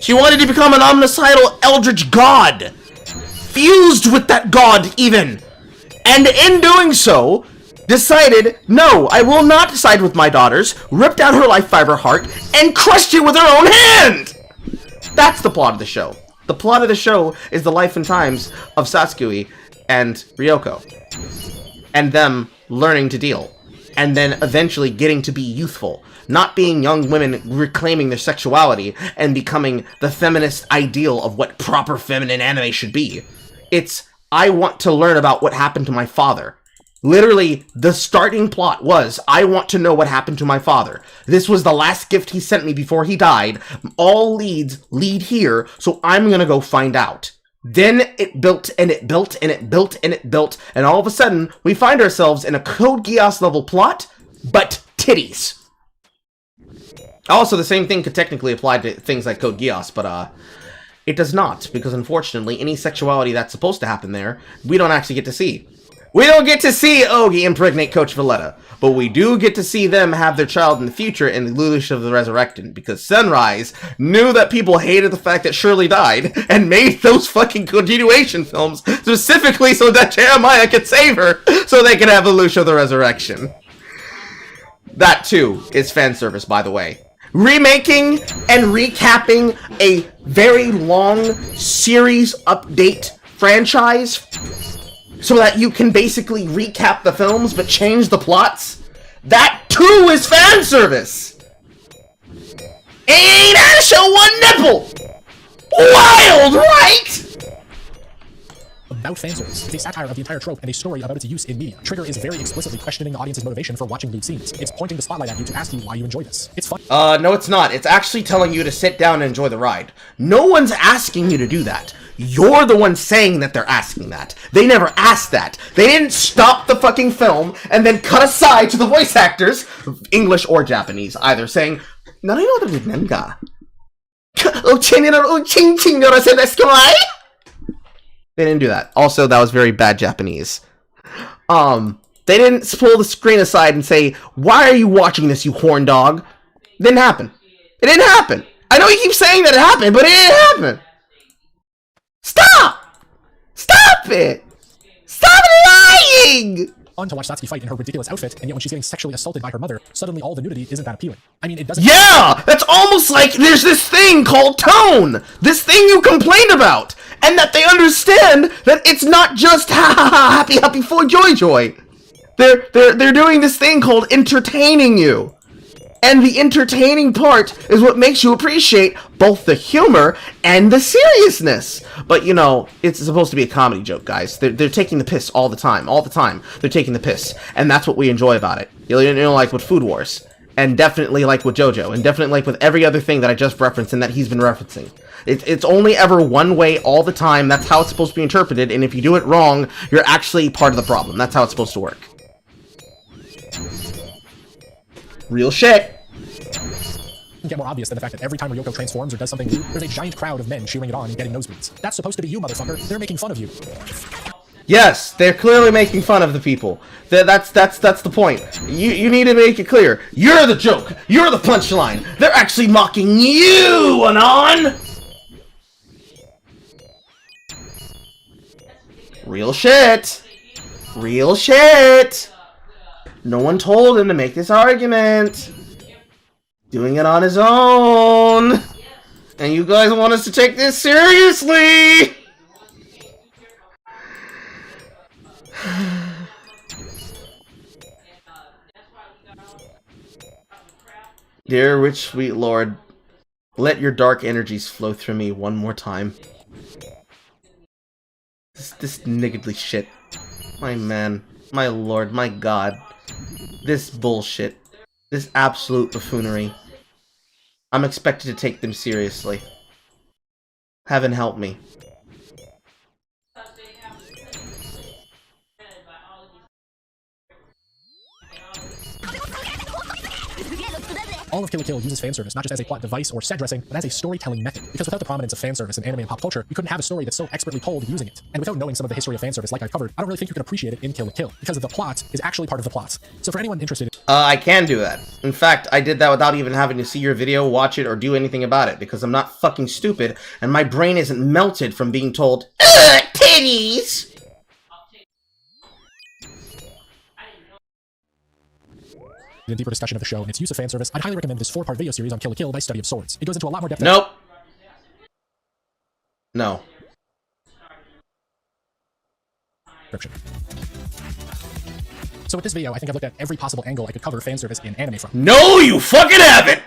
She wanted to become an omnicidal eldritch god, fused with that god even, and in doing so, decided, no, I will not side with my daughters, ripped out her life fiber heart, and crushed it with her own hand! That's the plot of the show. The plot of the show is the life and times of Sasui and Ryoko. And them learning to deal. And then eventually getting to be youthful. Not being young women reclaiming their sexuality and becoming the feminist ideal of what proper feminine anime should be. It's, I want to learn about what happened to my father. Literally, the starting plot was, I want to know what happened to my father. This was the last gift he sent me before he died. All leads lead here, so I'm gonna go find out. Then it built, and it built, and it built, and it built, and all of a sudden, we find ourselves in a Code Geass level plot, but titties. Also, the same thing could technically apply to things like Code Geass, but it does not, because unfortunately, any sexuality that's supposed to happen there, we don't actually get to see. We don't get to see Ogi impregnate Coach Valletta, but we do get to see them have their child in the future in the Lelouch of the Resurrected, because Sunrise knew that people hated the fact that Shirley died, and made those fucking continuation films specifically so that Jeremiah could save her, so they could have Lelouch of the Resurrection. That, too, is fan service, by the way. Remaking and recapping a very long series update franchise so that you can basically recap the films but change the plots, that too is fan service! Ain't that show one nipple! Wild, right? About fanservice. It's a satire of the entire trope and a story about its use in media. Trigger is very explicitly questioning the audience's motivation for watching lewd scenes. It's pointing the spotlight at you to ask you why you enjoy this. It's fun. No, it's not. It's actually telling you to sit down and enjoy the ride. No one's asking you to do that. You're the one saying that they're asking that. They never asked that. They didn't stop the fucking film and then cut aside to the voice actors, English or Japanese, either saying, they didn't do that. Also, that was very bad Japanese. They didn't pull the screen aside and say, why are you watching this, you horn dog? It didn't happen. It didn't happen. I know you keep saying that it happened, but it didn't happen. Stop! Stop it! Stop lying! Fun to watch Satsuki fight in her ridiculous outfit, and yet when she's getting sexually assaulted by her mother, suddenly all the nudity isn't that appealing. I mean, it doesn't— Yeah! That's almost like there's this thing called tone! This thing you complain about! And that they understand that it's not just ha ha ha, happy happy for joy joy! They're doing this thing called entertaining you! And the entertaining part is what makes you appreciate both the humor and the seriousness. But, you know, it's supposed to be a comedy joke, guys. They're taking the piss all the time. All the time. They're taking the piss. And that's what we enjoy about it. You know, like with Food Wars. And definitely like with JoJo. And definitely like with every other thing that I just referenced and that he's been referencing. It's only ever one way all the time. That's how it's supposed to be interpreted. And if you do it wrong, you're actually part of the problem. That's how it's supposed to work. Real shit. Get more obvious than the fact that every time Ryoko transforms or does something new, there's a giant crowd of men cheering it on and getting nosebleeds. That's supposed to be you, motherfucker. They're making fun of you. Yes, they're clearly making fun of the people. That's the point. You need to make it clear. You're the joke. You're the punchline. They're actually mocking you, Anon. Real shit. Real shit. No one told him to make this argument. Doing it on his own. And you guys want us to take this seriously. Dear rich sweet lord, let your dark energies flow through me one more time. This niggardly shit. My man, my lord, my god. This bullshit. This absolute buffoonery. I'm expected to take them seriously. Heaven help me. All of Kill la Kill uses fan service not just as a plot device or set dressing, but as a storytelling method. Because without the prominence of fan service in anime and pop culture, you couldn't have a story that's so expertly told using it. And without knowing some of the history of fan service like I've covered, I don't really think you can appreciate it in Kill la Kill, because the plot is actually part of the plot. So for anyone interested... I can do that. In fact, I did that without even having to see your video, watch it, or do anything about it, because I'm not fucking stupid, and my brain isn't melted from being told, ugh, titties! In a deeper discussion of the show and its use of fan service, I'd highly recommend this 4-part video series on Kill la Kill by Study of Swords. It goes into a lot more depth. Nope. No. Description. So with this video, I think I've looked at every possible angle I could cover fan service in anime from. No, you fucking haven't!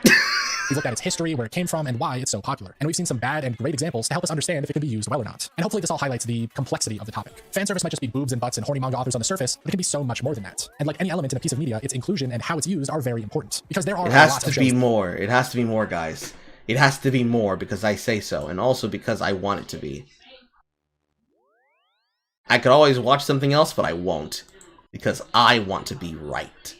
We've looked at its history, where it came from, and why it's so popular. And we've seen some bad and great examples to help us understand if it can be used well or not. And hopefully this all highlights the complexity of the topic. Fan service might just be boobs and butts and horny manga authors on the surface, but it can be so much more than that. And like any element in a piece of media, its inclusion and how it's used are very important. Because there are It has to be more. It has to be more, guys. It has to be more because I say so, and also because I want it to be. I could always watch something else, but I won't. Because I want to be right.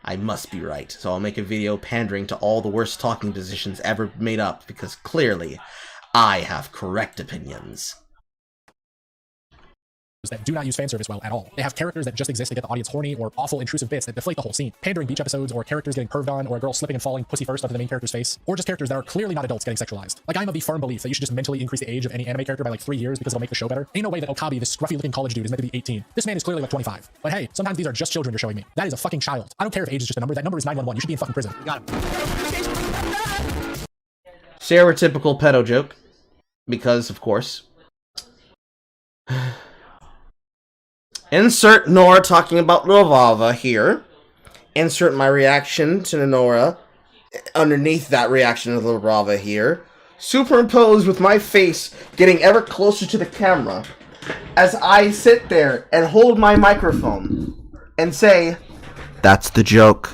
I must be right, so I'll make a video pandering to all the worst talking positions ever made up, because clearly, I have correct opinions. That do not use fan service well at all. They have characters that just exist to get the audience horny, or awful intrusive bits that deflate the whole scene. Pandering beach episodes, or characters getting perved on, or a girl slipping and falling pussy first onto the main character's face, or just characters that are clearly not adults getting sexualized. Like, I'm of the firm belief that you should just mentally increase the age of any anime character by like 3 years because it'll make the show better. Ain't no way that Okabe, this scruffy looking college dude, is meant to be 18. This man is clearly like 25. But hey, sometimes these are just children you're showing me. That is a fucking child. I don't care if age is just a number. That number is 911. You should be in fucking prison. Got him. Stereotypical pedo joke. Because, of course. Insert Nora talking about Revolver here. Insert my reaction to Nora underneath that reaction to Revolver here. Superimposed with my face getting ever closer to the camera as I sit there and hold my microphone and say, "That's the joke."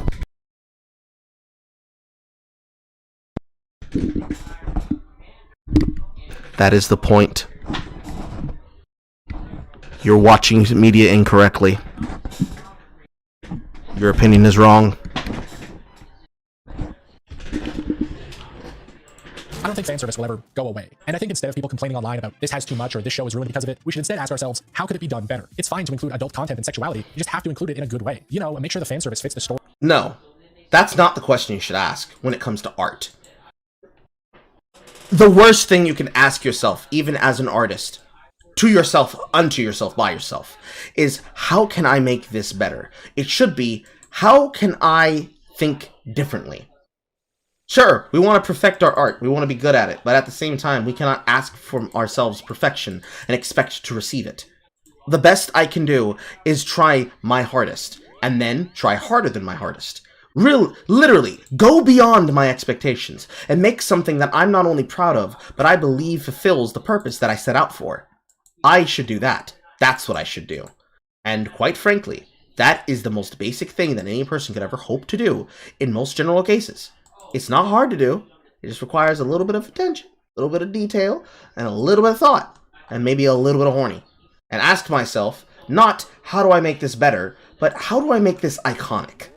That is the point. You're watching media incorrectly. Your opinion is wrong. I don't think fan service will ever go away. And I think instead of people complaining online about this has too much or this show is ruined because of it, we should instead ask ourselves, how could it be done better? It's fine to include adult content and sexuality. You just have to include it in a good way. You know, make sure the fan service fits the story. No, that's not the question you should ask when it comes to art. The worst thing you can ask yourself, even as an artist, to yourself, unto yourself, by yourself, is how can I make this better? It should be, how can I think differently? Sure, we want to perfect our art, we want to be good at it, but at the same time, we cannot ask from ourselves perfection and expect to receive it. The best I can do is try my hardest, and then try harder than my hardest. Literally, go beyond my expectations and make something that I'm not only proud of, but I believe fulfills the purpose that I set out for. I should do that. That's what I should do. And quite frankly, that is the most basic thing that any person could ever hope to do in most general cases. It's not hard to do. It just requires a little bit of attention, a little bit of detail, and a little bit of thought, and maybe a little bit of horny. And ask myself, not how do I make this better, but how do I make this iconic?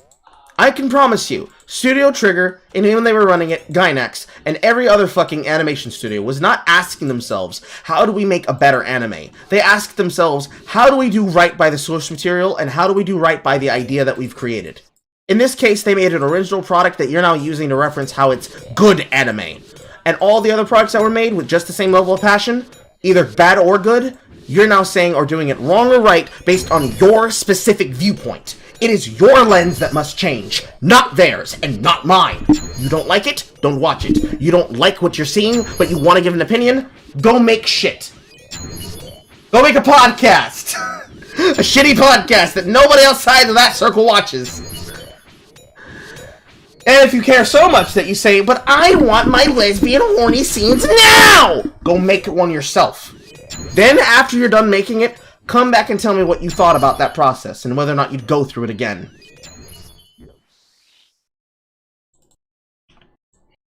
I can promise you, Studio Trigger, and even when they were running it, Gainax, and every other fucking animation studio was not asking themselves, how do we make a better anime? They asked themselves, how do we do right by the source material, and how do we do right by the idea that we've created? In this case, they made an original product that you're now using to reference how it's good anime. And all the other products that were made with just the same level of passion, either bad or good, you're now saying are doing it wrong or right based on your specific viewpoint. It is your lens that must change, not theirs, and not mine. You don't like it? Don't watch it. You don't like what you're seeing, but you want to give an opinion? Go make shit. Go make a podcast. A shitty podcast that nobody outside of that circle watches. And if you care so much that you say, but I want my lesbian horny scenes now! Go make one yourself. Then, after you're done making it, come back and tell me what you thought about that process and whether or not you'd go through it again.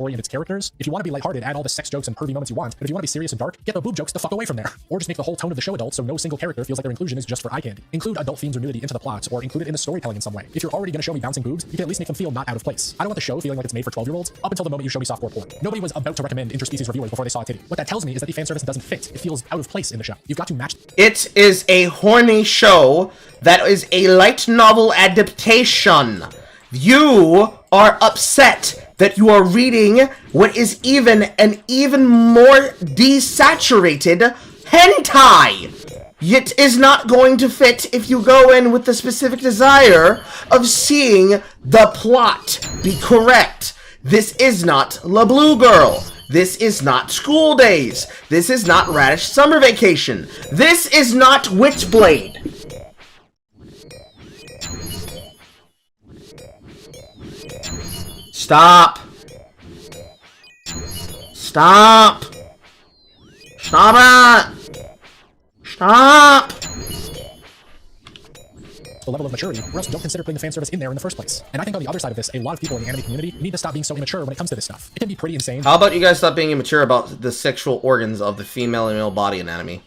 Story and its characters. If you want to be lighthearted, add all the sex jokes and pervy moments you want, but if you want to be serious and dark, get the boob jokes the fuck away from there. Or just make the whole tone of the show adult so no single character feels like their inclusion is just for eye candy. Include adult themes or nudity into the plots, or include it in the storytelling in some way. If you're already going to show me bouncing boobs, you can at least make them feel not out of place. I don't want the show feeling like it's made for 12-year-olds up until the moment you show me softcore porn. Nobody was about to recommend interspecies reviewers before they saw a titty. What that tells me is that the fan service doesn't fit. It feels out of place in the show. You've got to match. It is a horny show that is a light novel adaptation. You are upset that you are reading what is even more desaturated hentai. It is not going to fit if you go in with the specific desire of seeing the plot be correct. This is not La Blue Girl. This is not School Days. This is not Radish Summer Vacation. This is not Witchblade. Stop. Stop. Stop it. Stop. The level of maturity, or else don't consider putting the fan service in there in the first place. And I think on the other side of this, a lot of people in the anime community need to stop being so immature when it comes to this stuff. It can be pretty insane. How about you guys stop being immature about the sexual organs of the female and male body anatomy?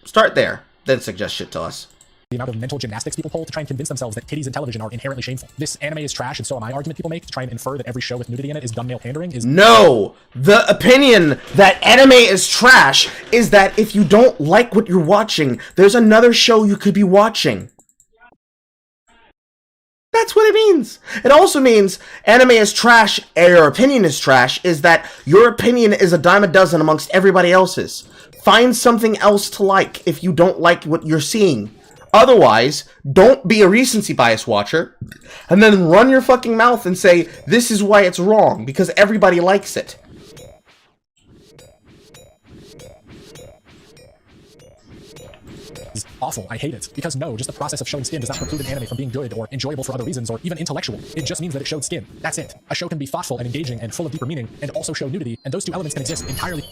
Start there, then suggest shit to us. The amount of mental gymnastics people pull to try and convince themselves that titties in television are inherently shameful. This anime is trash, and so am I argument people make to try and infer that every show with nudity in it is dumb male pandering is— No! The opinion that anime is trash is that if you don't like what you're watching, there's another show you could be watching. That's what it means. It also means anime is trash, and your opinion is trash, is that your opinion is a dime a dozen amongst everybody else's. Find something else to like if you don't like what you're seeing. Otherwise, don't be a recency bias watcher, and then run your fucking mouth and say, this is why it's wrong, because everybody likes it. Is awful. I hate it. Because no, just the process of showing skin does not preclude an anime from being good or enjoyable for other reasons or even intellectual. It just means that it showed skin. That's it. A show can be thoughtful and engaging and full of deeper meaning and also show nudity, and those two elements can exist entirely.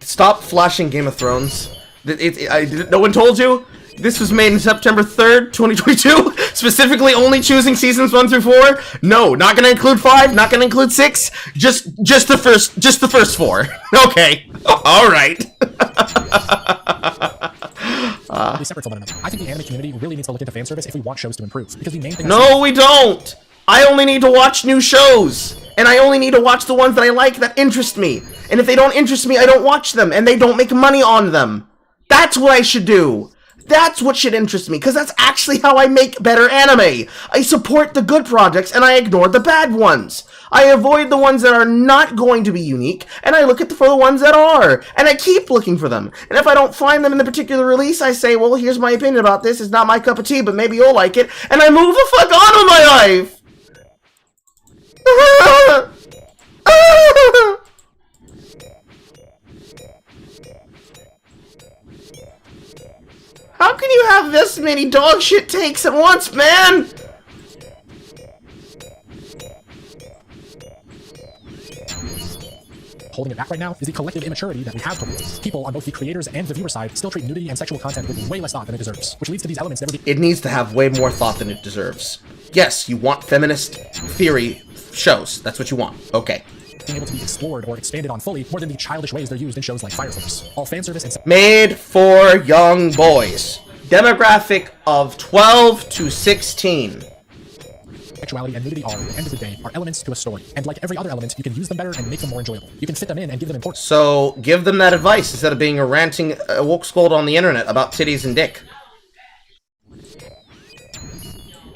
Stop flashing Game of Thrones. No one told you? This was made in September 3rd, 2022. Specifically only choosing seasons 1 through 4. No, not gonna include 5, not gonna include 6. Just the first 4. Okay. All right. Be separate from one another. I think the anime community really needs to look into fan service if we want shows to improve. Because the main thing— No, we don't! I only need to watch new shows! And I only need to watch the ones that I like that interest me. And if they don't interest me, I don't watch them, and they don't make money on them. That's what I should do. That's what should interest me, because that's actually how I make better anime. I support the good projects, and I ignore the bad ones. I avoid the ones that are not going to be unique, and I look for the ones that are. And I keep looking for them. And if I don't find them in the particular release, I say, well, here's my opinion about this. It's not my cup of tea, but maybe you'll like it. And I move the fuck on with my life. How can you have this many dog shit takes at once, man? Holding it back right now is the collective immaturity that we have towards it. People on both the creators and the viewer side still treat nudity and sexual content with way less thought than it deserves, which leads to these elements never It needs to have way more thought than it deserves. Yes, you want feminist theory shows. That's what you want. Okay. being able to be explored or expanded on fully more than the childish ways they're used in shows like Fire Force. All fan service and made for young boys. Demographic of 12 to 16. sexuality and nudity are, at the end of the day, are elements to a story. And like every other element, you can use them better and make them more enjoyable. You can fit them in and give them importance. So give them that advice instead of being a ranting woke scold on the internet about titties and dick.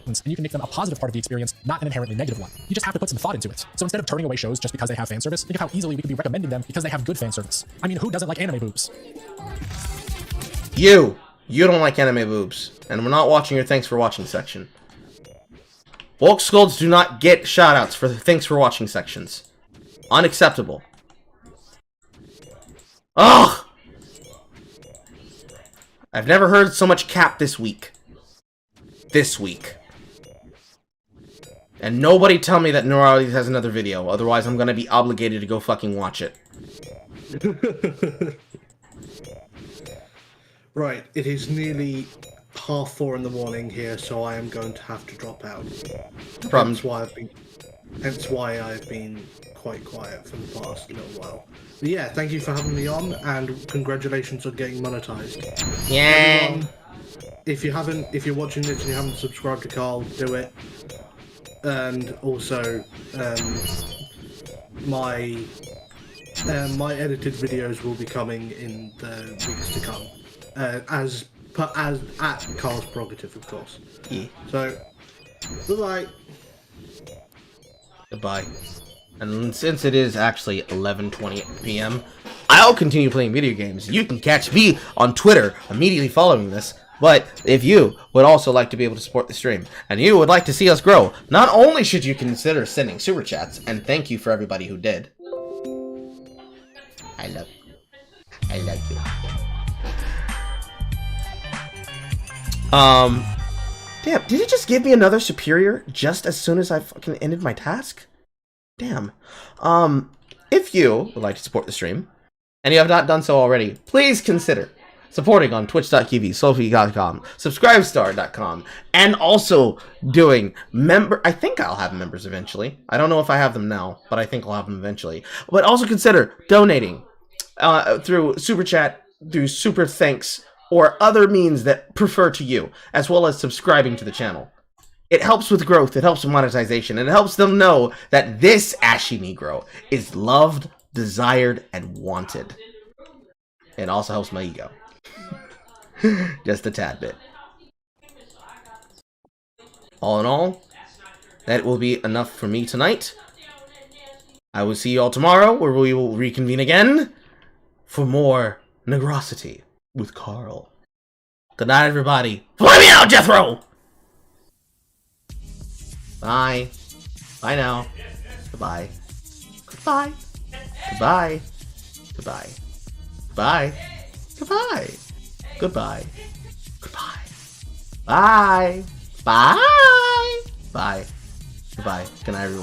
And you can make them a positive part of the experience, not an inherently negative one. You just have to put some thought into it. So instead of turning away shows just because they have fan service, think of how easily we could be recommending them because they have good fan service. I mean, who doesn't like anime boobs? You don't like anime boobs. And we're not watching your thanks for watching section. Woke scolds do not get shoutouts for the thanks for watching sections. Unacceptable. Ugh! I've never heard so much cap this week. This week. And nobody tell me that Neuralities has another video, otherwise I'm gonna be obligated to go fucking watch it. Right, it is nearly 4:30 in the morning here, so I am going to have to drop out. Hence why I've been quite quiet for the past little while. But yeah, thank you for having me on, and congratulations on getting monetized. Yeah. Everyone, if you're watching this and you haven't subscribed to Carl, do it. And also, my edited videos will be coming in the weeks to come, as at Carl's prerogative, of course. Yeah. So, goodbye. Goodbye. And since it is actually 11:20 p.m., I'll continue playing video games. You can catch me on Twitter immediately following this. But if you would also like to be able to support the stream, and you would like to see us grow, not only should you consider sending super chats, and thank you for everybody who did. I love you. Damn, did it just give me another superior just as soon as I fucking ended my task? Damn. If you would like to support the stream, and you have not done so already, please consider supporting on twitch.tv, soulfeed.com, subscribestar.com, and also doing I think I'll have members eventually. I don't know if I have them now, but I think I'll have them eventually. But also consider donating through super chat, through super thanks, or other means that prefer to you, as well as subscribing to the channel. It helps with growth, it helps with monetization, and it helps them know that this ashy Negro is loved, desired, and wanted. It also helps my ego. Just a tad bit. All in all, that will be enough for me tonight. I will see you all tomorrow, where we will reconvene again for more Negrosity with Carl. Good night, everybody. Fly me out, Jethro! Bye. Bye now. Goodbye. Goodbye. Goodbye. Goodbye. Goodbye. Goodbye. Goodbye. Goodbye. Bye. Bye. Bye. Goodbye. Good night, everyone.